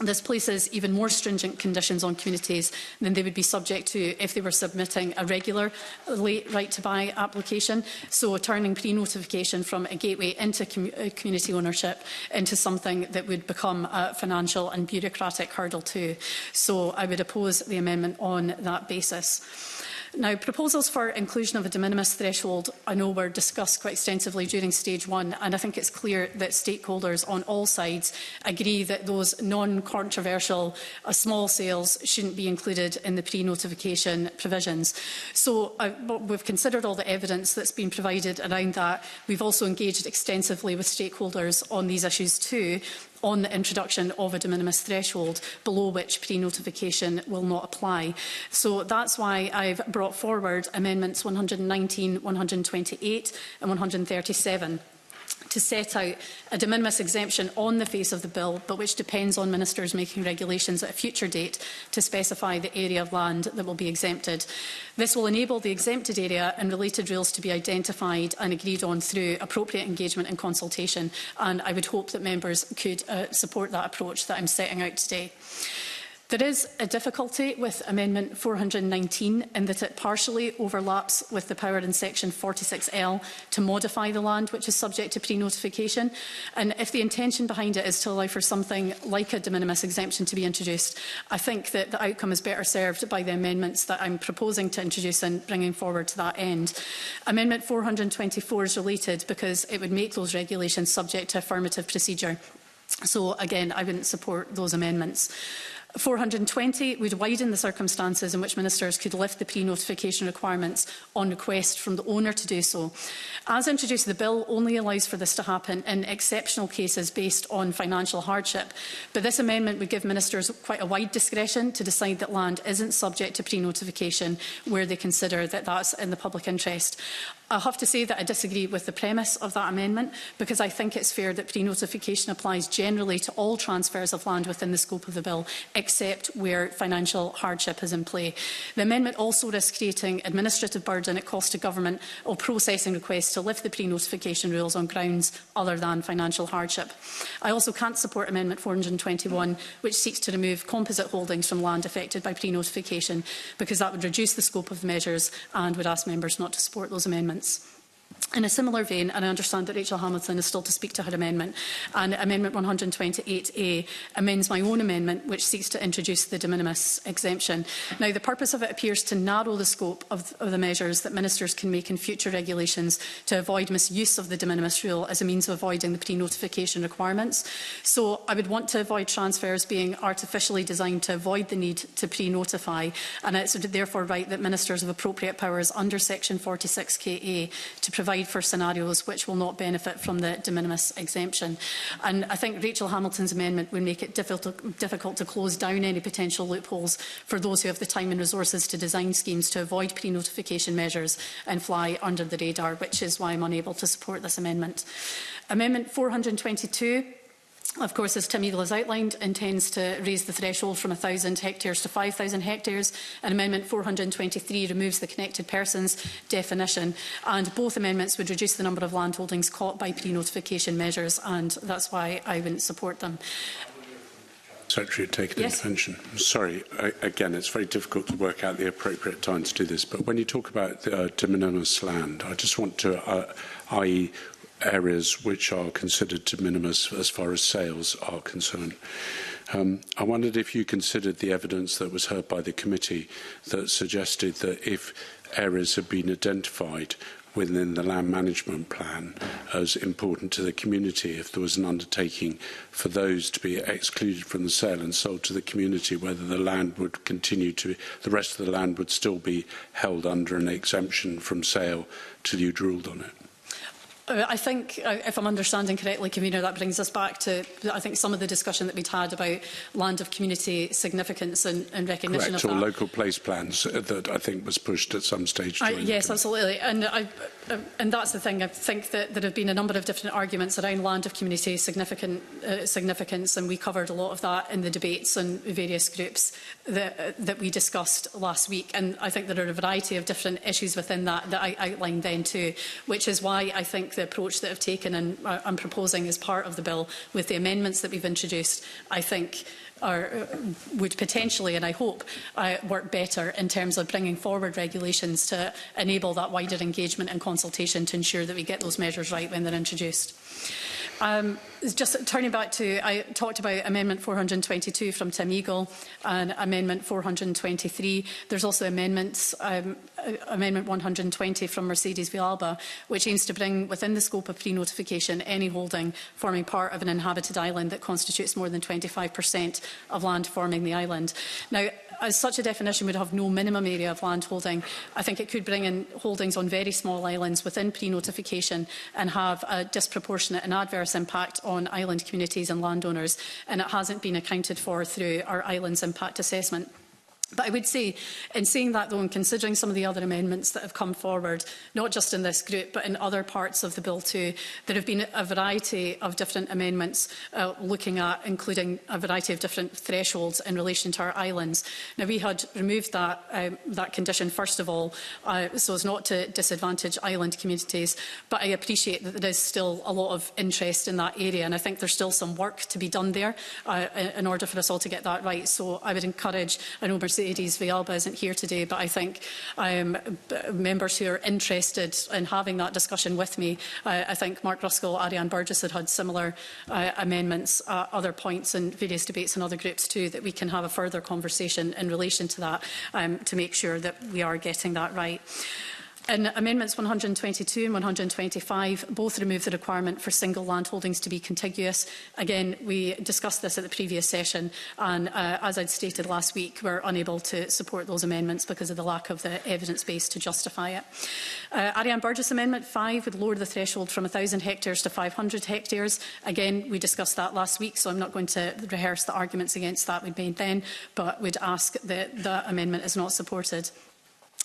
this places even more stringent conditions on communities than they would be subject to if they were submitting a regular late right-to-buy application, so turning pre-notification from a gateway into community ownership into something that would become a financial and bureaucratic hurdle too. So I would oppose the amendment on that basis. Now, proposals for inclusion of a de minimis threshold, I know, were discussed quite extensively during Stage 1, and I think it's clear that stakeholders on all sides agree that those non-controversial small sales shouldn't be included in the pre-notification provisions. So we've considered all the evidence that's been provided around that. We've also engaged extensively with stakeholders on these issues too, on the introduction of a de minimis threshold below which pre-notification will not apply. So that's why I've brought forward Amendments 119, 128 and 137 to set out a de minimis exemption on the face of the bill, but which depends on ministers making regulations at a future date to specify the area of land that will be exempted. This will enable the exempted area and related rules to be identified and agreed on through appropriate engagement and consultation, and I would hope that members could support that approach that I'm setting out today. There is a difficulty with Amendment 419 in that it partially overlaps with the power in Section 46L to modify the land which is subject to pre-notification. And if the intention behind it is to allow for something like a de minimis exemption to be introduced, I think that the outcome is better served by the amendments that I'm proposing to introduce and bringing forward to that end. Amendment 424 is related because it would make those regulations subject to affirmative procedure. So again, I wouldn't support those amendments. 420 would widen the circumstances in which ministers could lift the pre-notification requirements on request from the owner to do so. As introduced, the bill only allows for this to happen in exceptional cases based on financial hardship, but this amendment would give ministers quite a wide discretion to decide that land isn't subject to pre-notification where they consider that that's in the public interest. I have to say that I disagree with the premise of that amendment, because I think it's fair that pre-notification applies generally to all transfers of land within the scope of the bill, except where financial hardship is in play. The amendment also risks creating administrative burden at cost to government or processing requests to lift the pre-notification rules on grounds other than financial hardship. I also can't support Amendment 421, which seeks to remove composite holdings from land affected by pre-notification, because that would reduce the scope of the measures and would ask members not to support those amendments. In a similar vein, and I understand that Rachel Hamilton is still to speak to her amendment, and Amendment 128A amends my own amendment, which seeks to introduce the de minimis exemption. Now, the purpose of it appears to narrow the scope of the measures that ministers can make in future regulations to avoid misuse of the de minimis rule as a means of avoiding the pre-notification requirements. So I would want to avoid transfers being artificially designed to avoid the need to pre-notify, and it's therefore right that ministers have appropriate powers under Section 46KA to provide for scenarios which will not benefit from the de minimis exemption. And I think Rachel Hamilton's amendment would make it difficult to close down any potential loopholes for those who have the time and resources to design schemes to avoid pre-notification measures and fly under the radar, which is why I'm unable to support this amendment. Amendment 422. Of course, as Tim Eagle has outlined, intends to raise the threshold from 1,000 hectares to 5,000 hectares, and Amendment 423 removes the connected persons definition, and both amendments would reduce the number of landholdings caught by pre-notification measures, and that's why I wouldn't support them. Secretary, take an intervention. Sorry, again, it's very difficult to work out the appropriate time to do this, but when you talk about de minimis land, I just want to, i.e., areas which are considered de minimis as far as sales are concerned. I wondered if you considered the evidence that was heard by the committee that suggested that if areas had been identified within the land management plan as important to the community, if there was an undertaking for those to be excluded from the sale and sold to the community, whether the land would continue to, the rest of the land would still be held under an exemption from sale till you'd ruled on it. I think, if I'm understanding correctly, Convener, that brings us back to, I think, some of the discussion that we'd had about land of community significance and recognition Correct, of that. or local place plans that I think was pushed at some stage. Yes, absolutely. And that's the thing. I think that there have been a number of different arguments around land of community significance, and we covered a lot of that in the debates and various groups that we discussed last week. And I think there are a variety of different issues within that I outlined then too, which is why I think the approach that I've taken and I'm proposing as part of the bill with the amendments that we've introduced, I think would potentially, and I hope, work better in terms of bringing forward regulations to enable that wider engagement and consultation to ensure that we get those measures right when they're introduced. Just turning back to, I talked about Amendment 422 from Tim Eagle and Amendment 423. There's also amendments, Amendment 120 from Mercedes Villalba, which aims to bring within the scope of pre-notification any holding forming part of an inhabited island that constitutes more than 25% of land forming the island. Now, as such a definition would have no minimum area of land holding, I think it could bring in holdings on very small islands within pre-notification and have a disproportionate and adverse impact on island communities and landowners, and it hasn't been accounted for through our islands impact assessment. But I would say, in saying that though, and considering some of the other amendments that have come forward, not just in this group, but in other parts of the bill too, there have been a variety of different amendments looking at, including a variety of different thresholds in relation to our islands. Now, we had removed that condition, first of all, so as not to disadvantage island communities, but I appreciate that there is still a lot of interest in that area, and I think there's still some work to be done there in order for us all to get that right. So I would encourage, I know Mercedes Villalba isn't here today, but I think members who are interested in having that discussion with me, I think Mark Ruskell, Ariane Burgess had similar amendments, other points in various debates and other groups too, that we can have a further conversation in relation to that to make sure that we are getting that right. In Amendments 122 and 125, both remove the requirement for single landholdings to be contiguous. Again, we discussed this at the previous session, and as I'd stated last week, we're unable to support those amendments because of the lack of the evidence base to justify it. Ariane Burgess Amendment 5 would lower the threshold from 1,000 hectares to 500 hectares. Again, we discussed that last week, so I'm not going to rehearse the arguments against that we made then, but would ask that the amendment is not supported.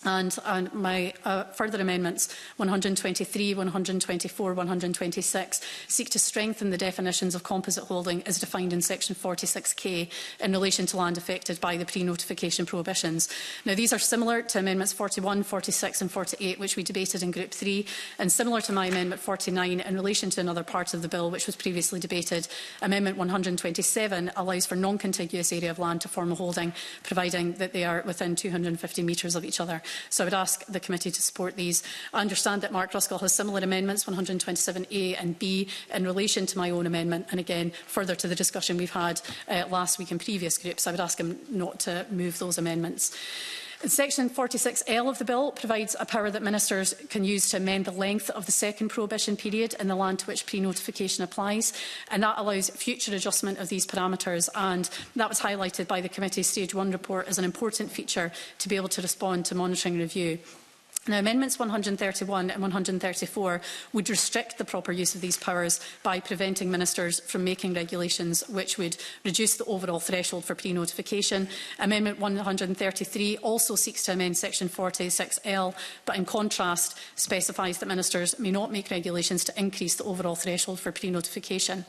And my further amendments 123, 124, 126 seek to strengthen the definitions of composite holding as defined in section 46K in relation to land affected by the pre-notification prohibitions. Now, these are similar to amendments 41, 46 and 48, which we debated in Group 3, and similar to my amendment 49 in relation to another part of the bill which was previously debated. Amendment 127 allows for non-contiguous area of land to form a holding, providing that they are within 250 metres of each other. So I would ask the committee to support these. I understand that Mark Ruskell has similar amendments, 127A and B, in relation to my own amendment, and again, further to the discussion we've had last week in previous groups. I would ask him not to move those amendments. Section 46L of the bill provides a power that ministers can use to amend the length of the second prohibition period in the land to which pre-notification applies, and that allows future adjustment of these parameters, and that was highlighted by the committee's Stage 1 report as an important feature to be able to respond to monitoring review. Now, amendments 131 and 134 would restrict the proper use of these powers by preventing ministers from making regulations which would reduce the overall threshold for pre-notification. Amendment 133 also seeks to amend section 46L, but in contrast specifies that ministers may not make regulations to increase the overall threshold for pre-notification.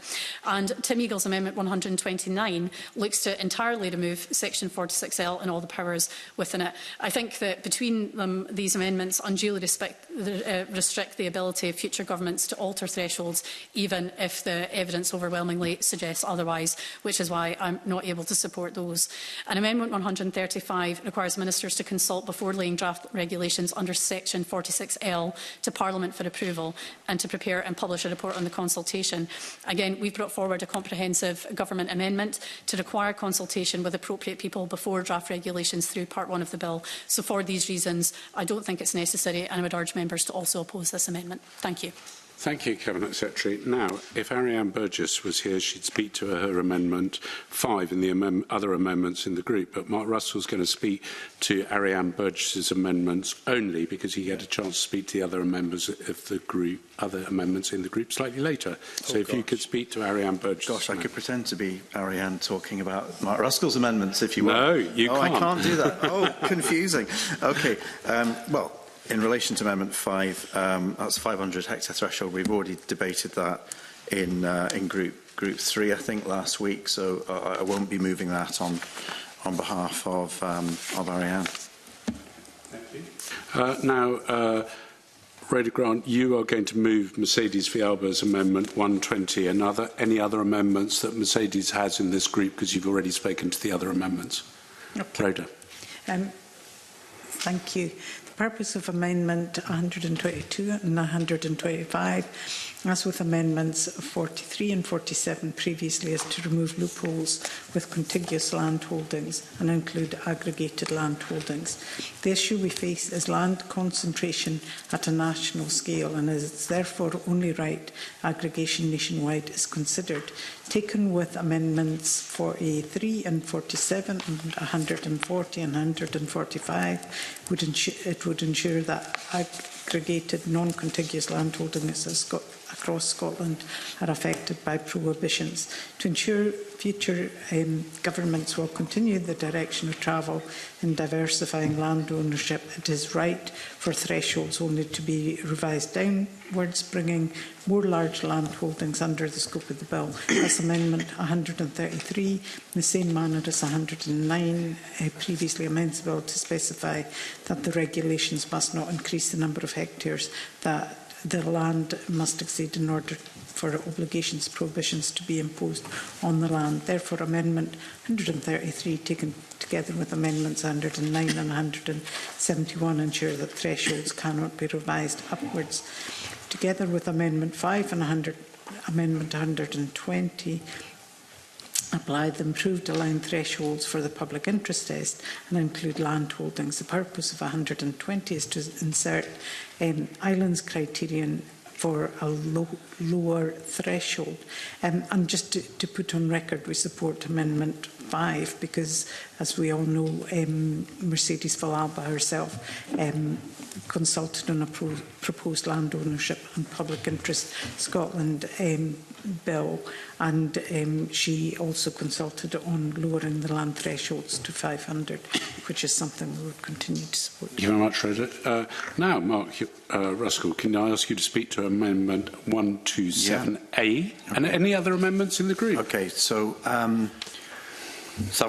And Tim Eagle's amendment 129 looks to entirely remove section 46L and all the powers within it. I think that between them, these amendments unduly restrict the ability of future governments to alter thresholds, even if the evidence overwhelmingly suggests otherwise, which is why I'm not able to support those. And Amendment 135 requires ministers to consult before laying draft regulations under section 46L to Parliament for approval and to prepare and publish a report on the consultation. Again, we've brought forward a comprehensive government amendment to require consultation with appropriate people before draft regulations through Part 1 of the bill. So for these reasons, I don't think it's necessary, and I would urge members to also oppose this amendment. Thank you. Thank you, Cabinet Secretary. Now, if Ariane Burgess was here, she'd speak to her amendment 5 and the other amendments in the group. But Mark Ruskell's going to speak to Ariane Burgess's amendments only, because he had a chance to speak to the other members of the group, other amendments in the group slightly later. So if you could speak to Ariane Burgess. Gosh, I could pretend to be Ariane talking about Mark Ruskell's amendments if you want. No, you can't. I can't do that. Oh, confusing. Okay. Well, in relation to Amendment 5, that's 500 hectare threshold. We've already debated that in Group 3, I think, last week. So I won't be moving that on behalf of Ariane. Thank you. Now, Rhoda Grant, you are going to move Mercedes Villalba's Amendment 120 and any other amendments that Mercedes has in this group, because you've already spoken to the other amendments. Okay. Rhoda. Thank you. The purpose of Amendment 122 and 125, as with Amendments 43 and 47 previously, is to remove loopholes with contiguous land holdings and include aggregated land holdings. The issue we face is land concentration at a national scale, and is therefore only right aggregation nationwide is considered. Taken with Amendments 43 and 47 and 140 and 145, it would ensure that aggregated non-contiguous landholdings across Scotland are affected by prohibitions. To ensure future governments will continue the direction of travel in diversifying land ownership, it is right for thresholds only to be revised downwards, bringing more large land holdings under the scope of the bill. As Amendment 133, in the same manner as 109, previously amends the bill to specify that the regulations must not increase the number of hectares that the land must exceed in order for prohibitions to be imposed on the land. Therefore, Amendment 133, taken together with Amendments 109 and 171, ensure that thresholds cannot be revised upwards. Together with Amendment 5 and Amendment 120, apply the improved aligned thresholds for the public interest test and include land holdings. The purpose of 120 is to insert islands criterion for a lower threshold. And just to put on record, we support Amendment 5 because, as we all know, Mercedes Villalba herself consulted on a proposed land ownership and public interest Scotland bill, and she also consulted on lowering the land thresholds to 500, which is something we would continue to support. Thank you very much, Rhoda. Now, Mark Ruskell, can I ask you to speak to Amendment 127A and any other amendments in the group? Okay, so I've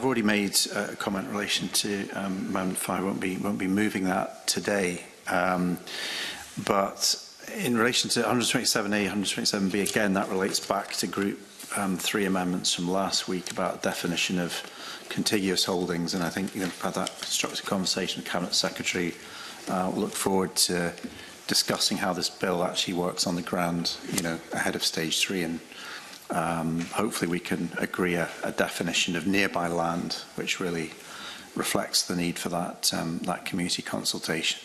already made a comment in relation to Amendment 5. Won't be moving that today, but in relation to 127A, 127B, again, that relates back to Group 3 amendments from last week about definition of contiguous holdings, and I think you've had that constructive conversation with Cabinet Secretary. We'll look forward to discussing how this bill actually works on the ground, ahead of Stage 3, and hopefully we can agree a definition of nearby land, which really reflects the need for that community consultation.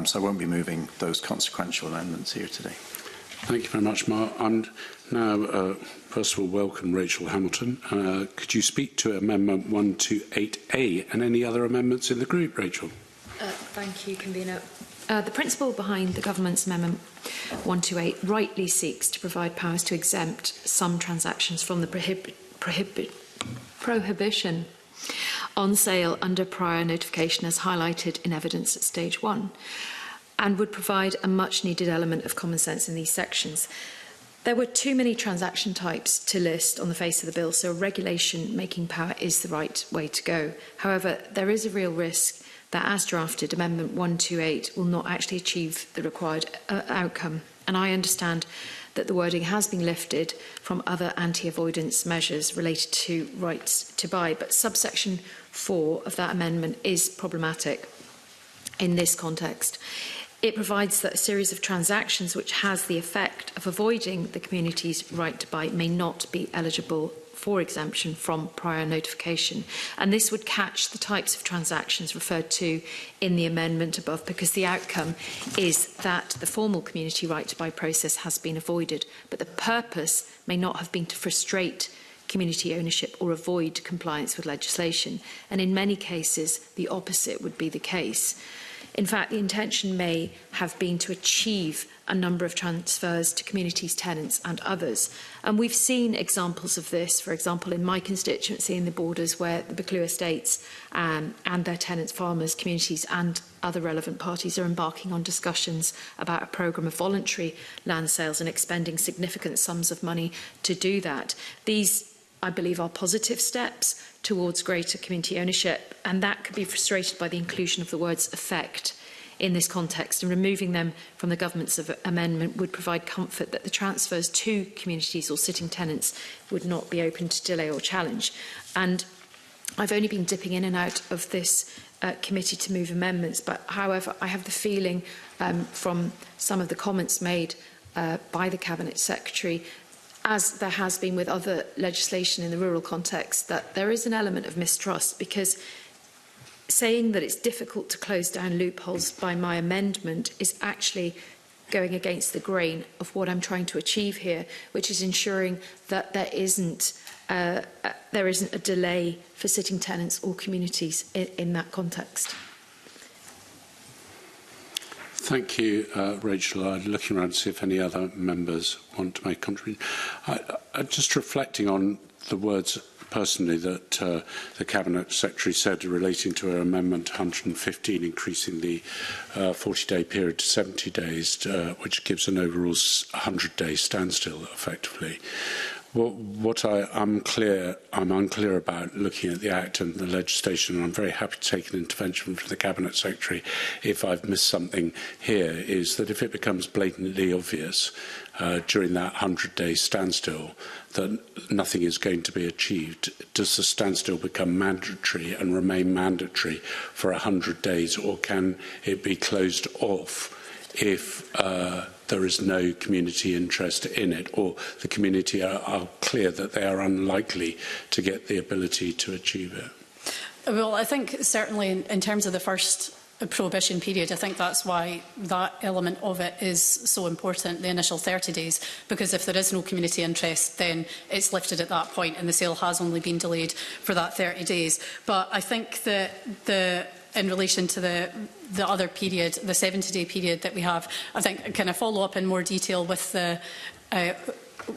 So I won't be moving those consequential amendments here today. Thank you very much, Mark. And now, first of all, welcome Rachel Hamilton. Could you speak to Amendment 128A and any other amendments in the group, Rachel? Thank you, Convener. The principle behind the Government's Amendment 128 rightly seeks to provide powers to exempt some transactions from the prohibition on sale under prior notification as highlighted in evidence at Stage 1, and would provide a much-needed element of common sense in these sections. There were too many transaction types to list on the face of the bill, so regulation-making power is the right way to go. However, there is a real risk that, as drafted, Amendment 128 will not actually achieve the required outcome, and I understand that the wording has been lifted from other anti-avoidance measures related to rights to buy, but subsection 4 of that amendment is problematic in this context. It provides that a series of transactions which has the effect of avoiding the community's right to buy may not be eligible for exemption from prior notification. And this would catch the types of transactions referred to in the amendment above, because the outcome is that the formal community right to buy process has been avoided, but the purpose may not have been to frustrate community ownership or avoid compliance with legislation. And in many cases, the opposite would be the case. In fact, the intention may have been to achieve a number of transfers to communities, tenants and others. And we've seen examples of this, for example, in my constituency in the Borders, where the Buccleuch Estates and their tenants, farmers, communities and other relevant parties are embarking on discussions about a programme of voluntary land sales and expending significant sums of money to do that. These, I believe, are positive steps towards greater community ownership, and that could be frustrated by the inclusion of the words effect in this context, and removing them from the government's amendment would provide comfort that the transfers to communities or sitting tenants would not be open to delay or challenge. And I've only been dipping in and out of this committee to move amendments, but however, I have the feeling from some of the comments made by the Cabinet Secretary, as there has been with other legislation in the rural context, that there is an element of mistrust, because saying that it's difficult to close down loopholes by my amendment is actually going against the grain of what I'm trying to achieve here, which is ensuring that there isn't a delay for sitting tenants or communities in that context. Thank you, Rachel. I'm looking around to see if any other members want to make a contribution. Just reflecting on the words personally that the Cabinet Secretary said relating to her Amendment 115, increasing the 40-day period to 70 days, which gives an overall 100-day standstill, effectively. Well, what I'm unclear about looking at the Act and the legislation, and I'm very happy to take an intervention from the Cabinet Secretary if I've missed something here, is that if it becomes blatantly obvious during that 100-day standstill that nothing is going to be achieved, does the standstill become mandatory and remain mandatory for 100 days, or can it be closed off if there is no community interest in it, or the community are clear that they are unlikely to get the ability to achieve it? Well, I think certainly in terms of the first prohibition period, I think that's why that element of it is so important, the initial 30 days, because if there is no community interest, then it's lifted at that point and the sale has only been delayed for that 30 days. But I think that in relation to the other period, the 70-day period that we have, I think can I follow up in more detail with the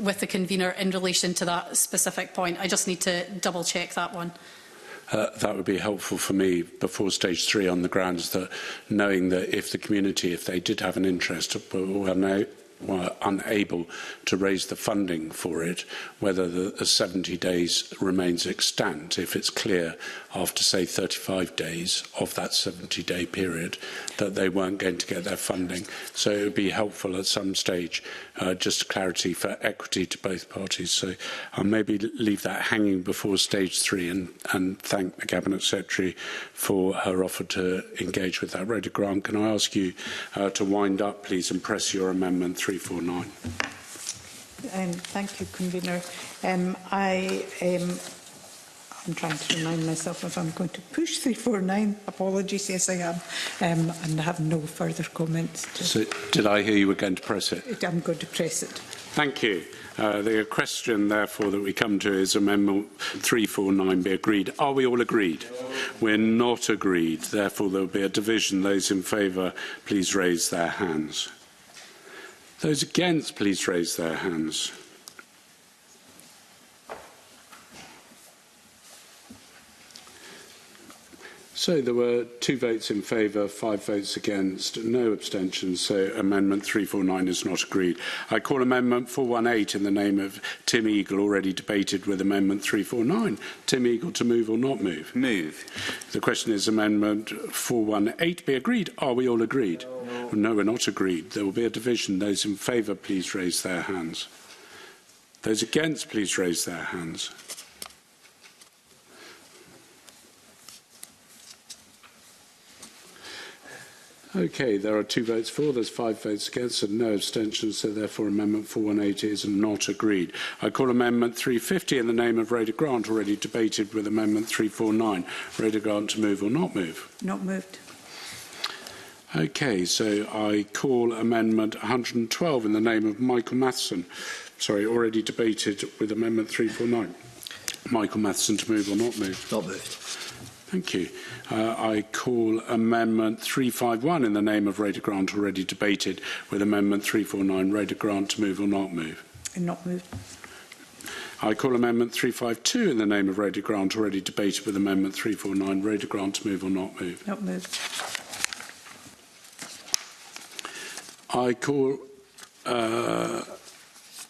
with the convener in relation to that specific point. I just need to double check that one. That would be helpful for me before stage 3 on the grounds that knowing that if the community, if they did have an interest, were unable to raise the funding for it, whether the 70 days remains extant, if it's clear after, say, 35 days of that 70-day period that they weren't going to get their funding. So it would be helpful at some stage, just clarity for equity to both parties. So I'll maybe leave that hanging before stage 3 and thank the Cabinet Secretary for her offer to engage with that. Rhoda Grant, can I ask you to wind up, please, and press your amendment 349? Thank you, Convener. I'm trying to remind myself if I'm going to push 349. Apologies, yes I am, and I have no further comments. So did I hear you were going to press it? I'm going to press it. Thank you. The question, therefore, that we come to is Amendment 349 be agreed. Are we all agreed? No. We're not agreed. Therefore, there will be a division. Those in favour, please raise their hands. Those against, please raise their hands. So there were 2 votes in favour, 5 votes against, no abstentions. So Amendment 349 is not agreed. I call Amendment 418 in the name of Tim Eagle, already debated with Amendment 349. Tim Eagle, to move or not move? Move. The question is Amendment 418 be agreed. Are we all agreed? No, we're not agreed. There will be a division. Those in favour, please raise their hands. Those against, please raise their hands. Okay, there are 2 votes for, there's 5 votes against and no abstentions, so therefore Amendment 418 is not agreed. I call Amendment 350 in the name of Rhoda Grant, already debated with Amendment 349. Rhoda Grant, to move or not move? Not moved. Okay, so I call Amendment 112 in the name of Michael Matheson. Sorry, already debated with Amendment 349. Michael Matheson, to move or not move? Not moved. Thank you. I call Amendment 351 in the name of Rhoda Grant, already debated with Amendment 349. Rhoda Grant, to move or not move? Not moved. I call Amendment 352 in the name of Rhoda Grant, already debated with Amendment 349. Rhoda Grant, to move or not move? Not moved. I call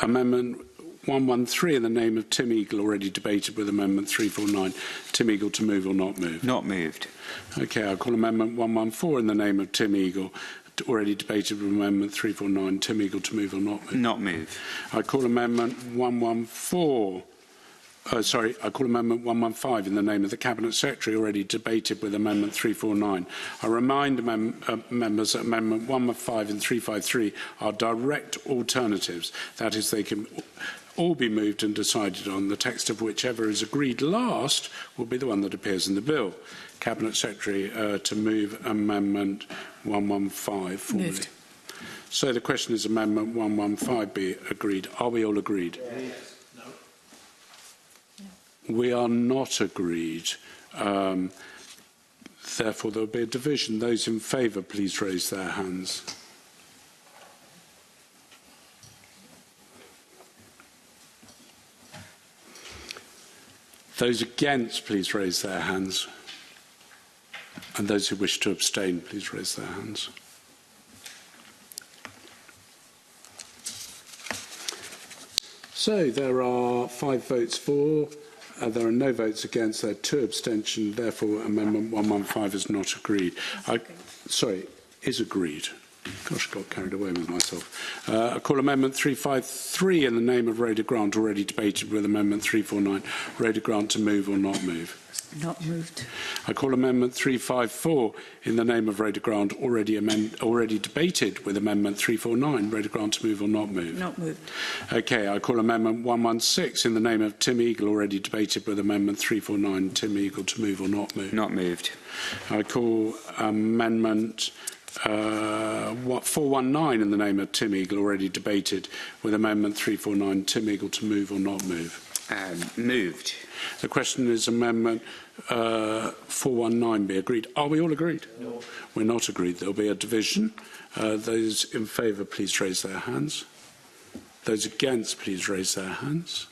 Amendment 113 in the name of Tim Eagle, already debated with Amendment 349. Tim Eagle, to move or not move? Not moved. Okay, I'll call Amendment 114 in the name of Tim Eagle, already debated with Amendment 349. Tim Eagle, to move or not move? Not move. I call Amendment 114. I call Amendment 115 in the name of the Cabinet Secretary, already debated with Amendment 349. I remind members that Amendment 115 and 353 are direct alternatives. That is, they can all be moved and decided on, the text of whichever is agreed last will be the one that appears in the bill. Cabinet Secretary, to move Amendment 115 formally. Moved. So the question is Amendment 115 be agreed. Are we all agreed? Yes. We are not agreed. Therefore, there will be a division. Those in favour, please raise their hands. Those against, please raise their hands. And those who wish to abstain, please raise their hands. So there are 5 votes for. There are no votes against. There are 2 abstentions. Therefore, Amendment 115 is not agreed. Is agreed. Gosh, I got carried away with myself. I call Amendment 353 in the name of Rhoda Grant, already debated with Amendment 349. Rhoda Grant, to move or not move? Not moved. I call Amendment 354 in the name of Rhoda Grant, already debated with Amendment 349. Rhoda Grant, to move or not move? Not moved. Okay, I call Amendment 116 in the name of Tim Eagle, already debated with Amendment 349. Tim Eagle, to move or not move? Not moved. I call Amendment 419 in the name of Tim Eagle, already debated with Amendment 349. Tim Eagle, to move or not move? Moved. The question is Amendment 419 be agreed. Are we all agreed? No. We're not agreed. There will be a division. Those in favour, please raise their hands. Those against, please raise their hands.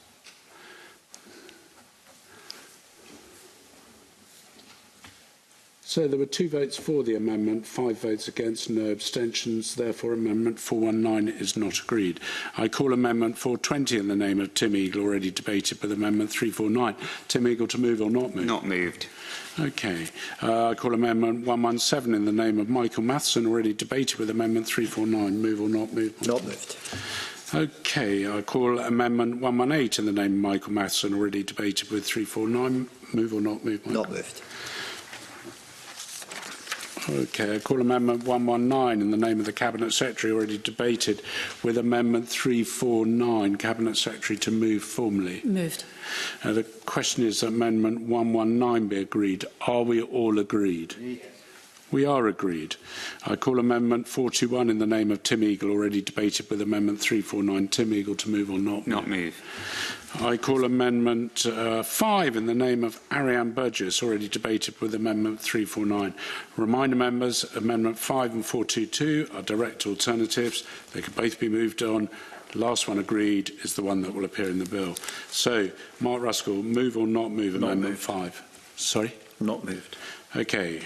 So there were 2 votes for the amendment, 5 votes against, no abstentions. Therefore, Amendment 419 is not agreed. I call Amendment 420 in the name of Tim Eagle, already debated with Amendment 349. Tim Eagle, to move or not move? Not moved. Okay. I call Amendment 117 in the name of Michael Matheson, already debated with Amendment 349. Move or not move? Not moved. Okay. I call Amendment 118 in the name of Michael Matheson, already debated with 349. Move or not move? Michael? Not moved. Okay, I call Amendment 119 in the name of the Cabinet Secretary, already debated with Amendment 349. Cabinet Secretary to move formally. Moved. The question is Amendment 119 be agreed. Are we all agreed? Yes. We are agreed. I call Amendment 421 in the name of Tim Eagle, already debated with Amendment 349. Tim Eagle to move or not move? Not move. I call Amendment 5 in the name of Ariane Burgess, already debated with Amendment 349. Reminder members, Amendment 5 and 422 are direct alternatives. They can both be moved on. Last one agreed is the one that will appear in the bill. So, Mark Ruskell, move or not move Amendment 5? Sorry? Not moved. Okay.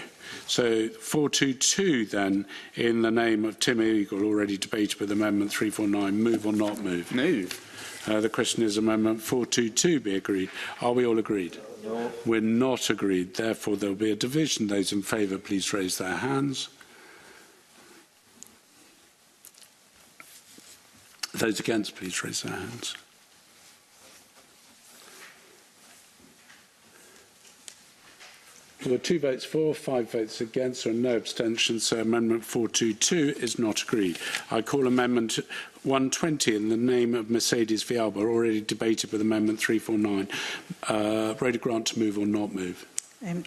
So 422 then, in the name of Tim Eagle, already debated with Amendment 349, move or not move? Move. The question is Amendment 422 be agreed. Are we all agreed? No. We're not agreed. Therefore, there will be a division. Those in favour, please raise their hands. Those against, please raise their hands. There were 2 votes for, 5 votes against, and no abstentions, so Amendment 422 is not agreed. I call Amendment 120 in the name of Mercedes Vialba, already debated with Amendment 349. Rhoda Grant to move or not move?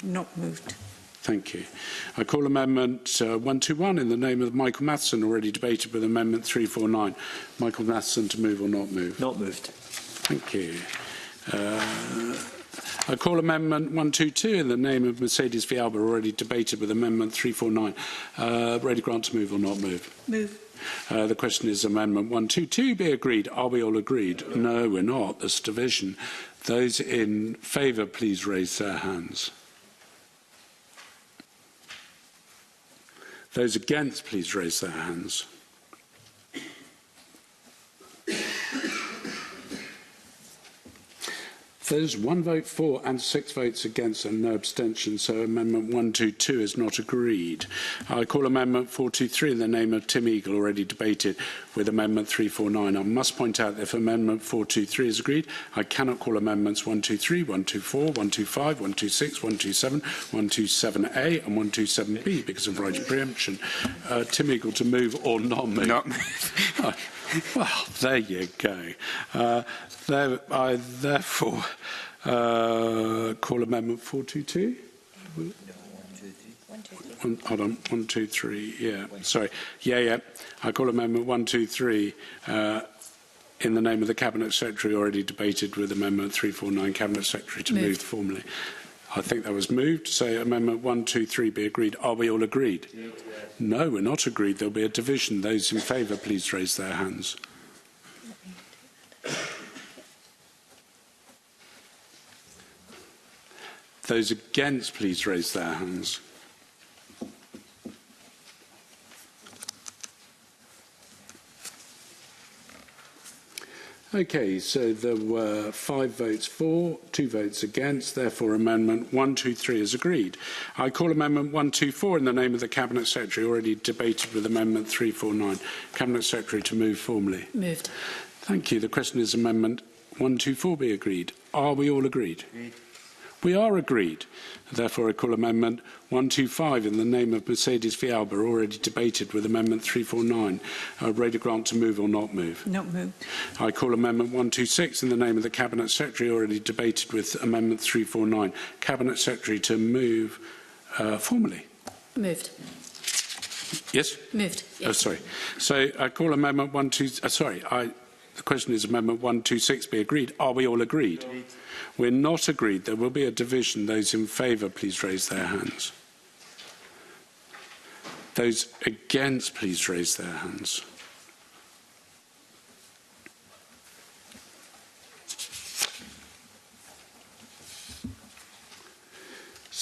Not moved. Thank you. I call Amendment 121 in the name of Michael Matheson, already debated with Amendment 349. Michael Matheson to move or not move? Not moved. Thank you. I call Amendment 122 in the name of Mercedes Vialba, already debated with Amendment 349. Rhoda Grant to move or not move? Move. The question is Amendment 122 be agreed. Are we all agreed? No, we're not. There's division. Those in favour, please raise their hands. Those against, please raise their hands. There's 1 vote for and 6 votes against and no abstentions, so Amendment 122 is not agreed. I call Amendment 423 in the name of Tim Eagle, already debated with Amendment 349. I must point out that if Amendment 423 is agreed, I cannot call Amendments 123, 124, 125, 126, 127, 127A and 127B because of right of preemption. Tim Eagle to move or not move? Not move. Well, there you go. I therefore call Amendment 422. Hold on, 123. Yeah, sorry. Yeah. I call Amendment 123 in the name of the Cabinet Secretary, already debated with Amendment 349. Cabinet Secretary to move formally. I think that was moved. So Amendment 123 be agreed. Are we all agreed? Yes. No, we're not agreed. There'll be a division. Those in favour, please raise their hands. Those against, please raise their hands. Okay, so there were 5 votes for, 2 votes against. Therefore, Amendment 123 is agreed. I call Amendment 124 in the name of the Cabinet Secretary, already debated with Amendment 349. Cabinet Secretary to move formally. Moved. Thank you. The question is Amendment 124 be agreed. Are we all agreed? Agreed. We are agreed. Therefore, I call Amendment 125 in the name of Mercedes Vialba, already debated with Amendment 349. Rhoda Grant to move or not move? Not moved. I call Amendment 126 in the name of the Cabinet Secretary, already debated with Amendment 349. Cabinet Secretary to move formally. Moved. Yes? Moved. Yes. Oh, sorry. So I call Amendment 126. The question is Amendment 126 be agreed. Are we all agreed? Agreed. We're not agreed. There will be a division. Those in favour, please raise their hands. Those against, please raise their hands.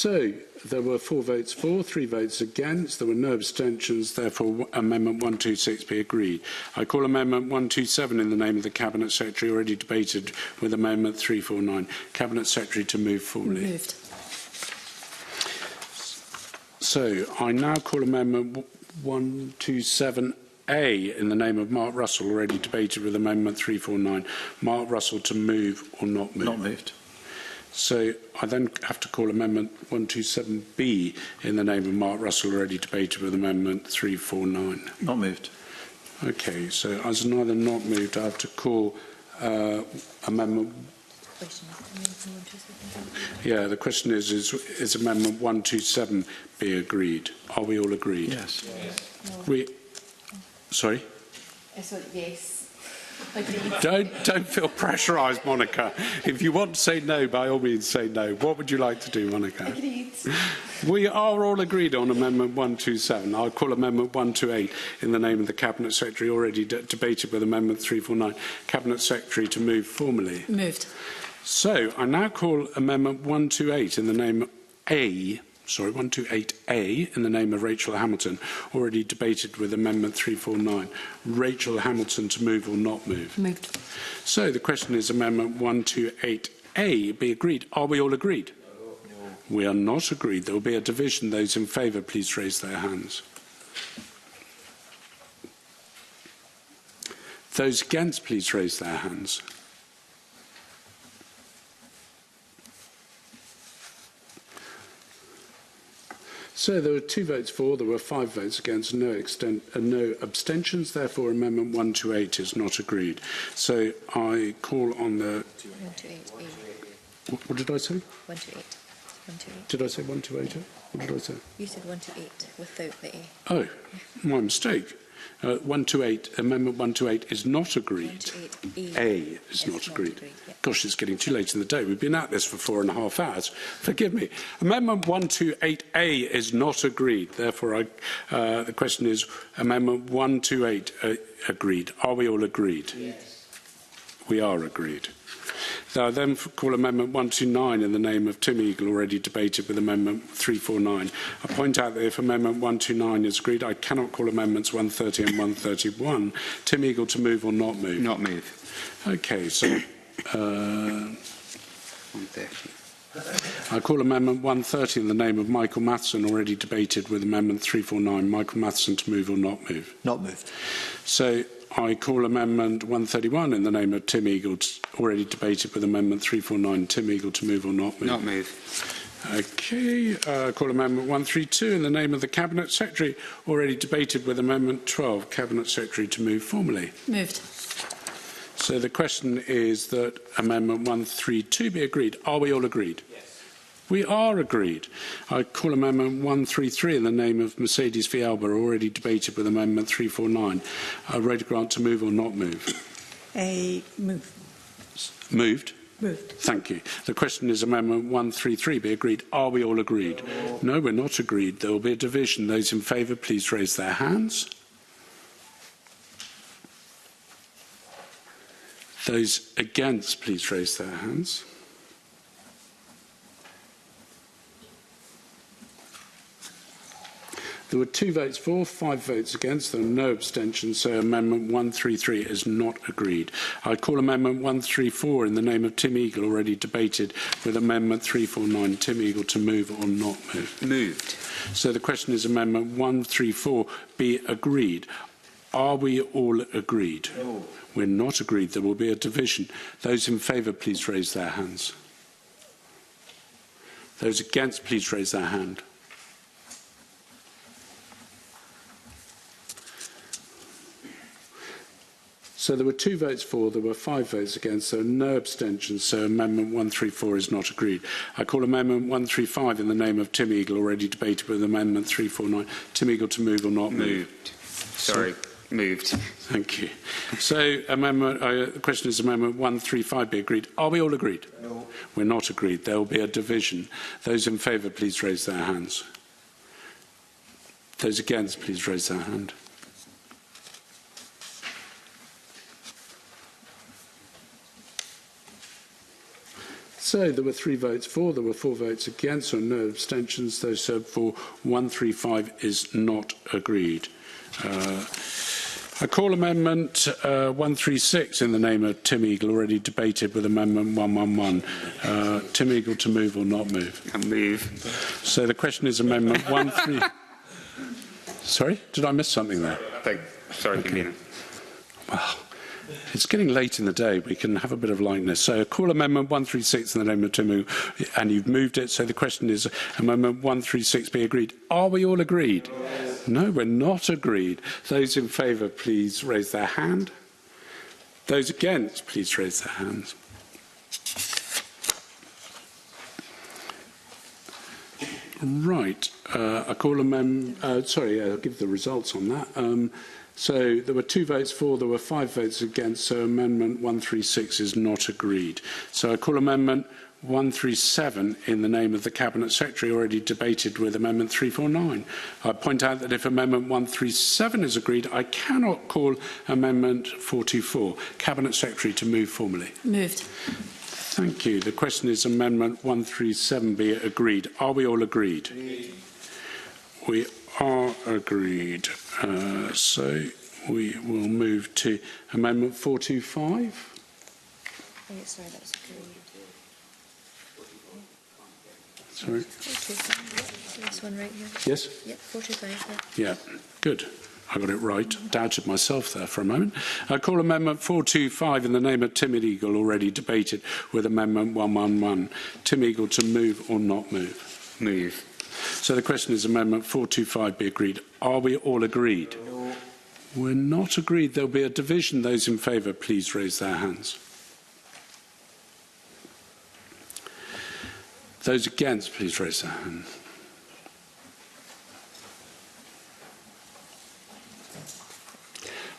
So there were 4 votes for, 3 votes against. There were no abstentions. Therefore, Amendment 126 be agreed. I call Amendment 127 in the name of the Cabinet Secretary, already debated with Amendment 349. Cabinet Secretary to move formally. Moved. So I now call Amendment 127A in the name of Mark Russell, already debated with Amendment 349. Mark Russell to move or not move? Not moved. So I then have to call Amendment 127B in the name of Mark Russell, already debated with Amendment 349. Not moved. Okay, so as neither not moved, I have to call Amendment... Yeah, the question is Amendment 127 be agreed? Are we all agreed? Yes. No. Sorry? Yes. Don't feel pressurised, Monica. If you want to say no, by all means say no. What would you like to do, Monica? Agreed. We are all agreed on Amendment 127. I'll call Amendment 128 in the name of the Cabinet Secretary, already debated with Amendment 349. Cabinet Secretary to move formally. Moved. So I now call Amendment 128 in the name of 128A in the name of Rachel Hamilton, already debated with Amendment 349. Rachel Hamilton to move or not move? Moved. So the question is Amendment 128A be agreed. Are we all agreed? No. We are not agreed. There will be a division. Those in favour, please raise their hands. Those against, please raise their hands. So there were 2 votes for, there were 5 votes against, no abstentions. Therefore, Amendment 128 is not agreed. So I call on the... 128A. What did I say? 128. 128. Did I say 128? What did I say? You said 128 without the A. Oh, my mistake. 128, Amendment 128 is not agreed. 128A A is not agreed. Yeah. Gosh, it's getting too late in the day. We've been at this for 4.5 hours. Forgive me. Amendment 128A is not agreed. Therefore, the question is, Amendment 128 agreed. Are we all agreed? Yes. We are agreed. I then call Amendment 129 in the name of Tim Eagle, already debated with Amendment 349. I point out that if Amendment 129 is agreed, I cannot call Amendments 130 and 131. Tim Eagle to move or not move? Not move. Okay, so 130. I call Amendment 130 in the name of Michael Matheson, already debated with Amendment 349. Michael Matheson to move or not move? Not moved. So I call Amendment 131 in the name of Tim Eagle, already debated with Amendment 349. Tim Eagle to move or not move? Not move. Okay. I call Amendment 132 in the name of the Cabinet Secretary, already debated with Amendment 12. Cabinet Secretary to move formally. Moved. So the question is that Amendment 132 be agreed. Are we all agreed? Yes. We are agreed. I call Amendment 133 in the name of Mercedes Fialba, already debated with Amendment 349. Rhoda Grant to move or not move? Move. Moved? Moved. Thank you. The question is Amendment 133 be agreed. Are we all agreed? No, we're not agreed. There will be a division. Those in favour, please raise their hands. Those against, please raise their hands. There were 2 votes for, 5 votes against. There were no abstentions, so Amendment 133 is not agreed. I call Amendment 134 in the name of Tim Eagle, already debated with Amendment 349. Tim Eagle to move or not move? Moved. So the question is Amendment 134 be agreed. Are we all agreed? No. We're not agreed. There will be a division. Those in favour, please raise their hands. Those against, please raise their hand. So there were 2 votes for, there were 5 votes against, so no abstentions, so Amendment 134 is not agreed. I call Amendment 135 in the name of Tim Eagle, already debated with Amendment 349. Tim Eagle to move or not move? Moved. Sorry, moved. Thank you. So the question is Amendment 135 be agreed. Are we all agreed? No. We're not agreed. There will be a division. Those in favour, please raise their hands. Those against, please raise their hand. So So there were 3 votes for, there were 4 votes against, or no abstentions. Those served for 135 is not agreed. I call Amendment 136 in the name of Tim Eagle, already debated with Amendment 111. Tim Eagle to move or not move? I'll move. So the question is Amendment 13... Sorry? Did I miss something there? Sorry, Convener. Well, it's getting late in the day. We can have a bit of lightness. So call Amendment 136 in the name of Tim Eagle, and you've moved it. So the question is Amendment 136 be agreed. Are we all agreed? No, we're not agreed. Those in favour, please raise their hand. Those against, please raise their hands. Right. I call I'll give the results on that. So there were 2 votes for, there were 5 votes against, so Amendment 136 is not agreed. So I call Amendment 137 in the name of the Cabinet Secretary, already debated with Amendment 349. I point out that if Amendment 137 is agreed, I cannot call Amendment 424. Cabinet Secretary to move formally. Moved. Thank you. The question is Amendment 137 be agreed. Are we all agreed? We are agreed. So we will move to Amendment 425. Oh, sorry, that was agreed. Sorry. 425, yeah. This one right here. Yes? Yep, 425, yeah. Yeah, good. I got it right. Doubted myself there for a moment. I call Amendment 425 in the name of Tim Eagle, already debated with Amendment 111. Tim Eagle to move or not move? Move. So the question is Amendment 425 be agreed. Are we all agreed? No. We're not agreed. There'll be a division. Those in favour, please raise their hands. Those against, please raise their hands.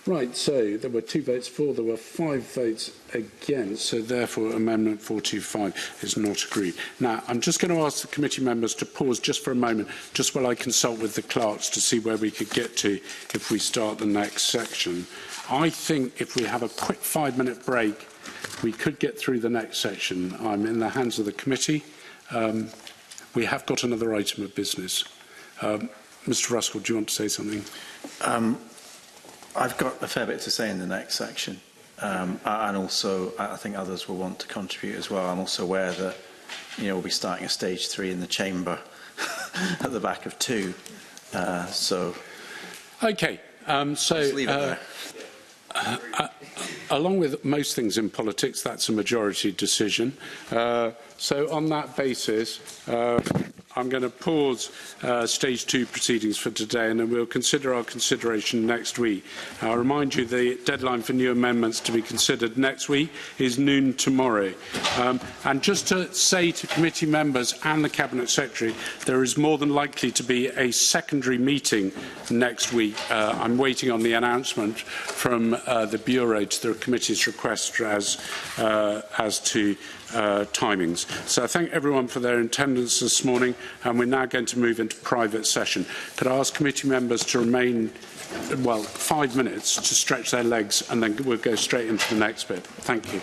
Right, so there were 2 votes for, there were 5 votes against, so therefore Amendment 425 is not agreed. Now, I'm just going to ask the committee members to pause just for a moment, just while I consult with the clerks to see where we could get to if we start the next section. I think if we have a quick 5-minute break, we could get through the next section. I'm in the hands of the committee. We have got another item of business. Mr. Ruskell, do you want to say something? I've got a fair bit to say in the next section, and also I think others will want to contribute as well. I'm also aware that we'll be starting a stage 3 in the chamber at the back of 2. Okay, so leave it there. Along with most things in politics, that's a majority decision. So on that basis, I'm going to pause stage 2 proceedings for today, and then we'll consider our consideration next week. I'll remind you the deadline for new amendments to be considered next week is noon tomorrow. And just to say to committee members and the Cabinet Secretary, there is more than likely to be a secondary meeting next week. I'm waiting on the announcement from the Bureau to the committee's request as to timings. So I thank everyone for their attendance this morning, and we're now going to move into private session. Could I ask committee members to remain, 5 minutes to stretch their legs, and then we'll go straight into the next bit. Thank you.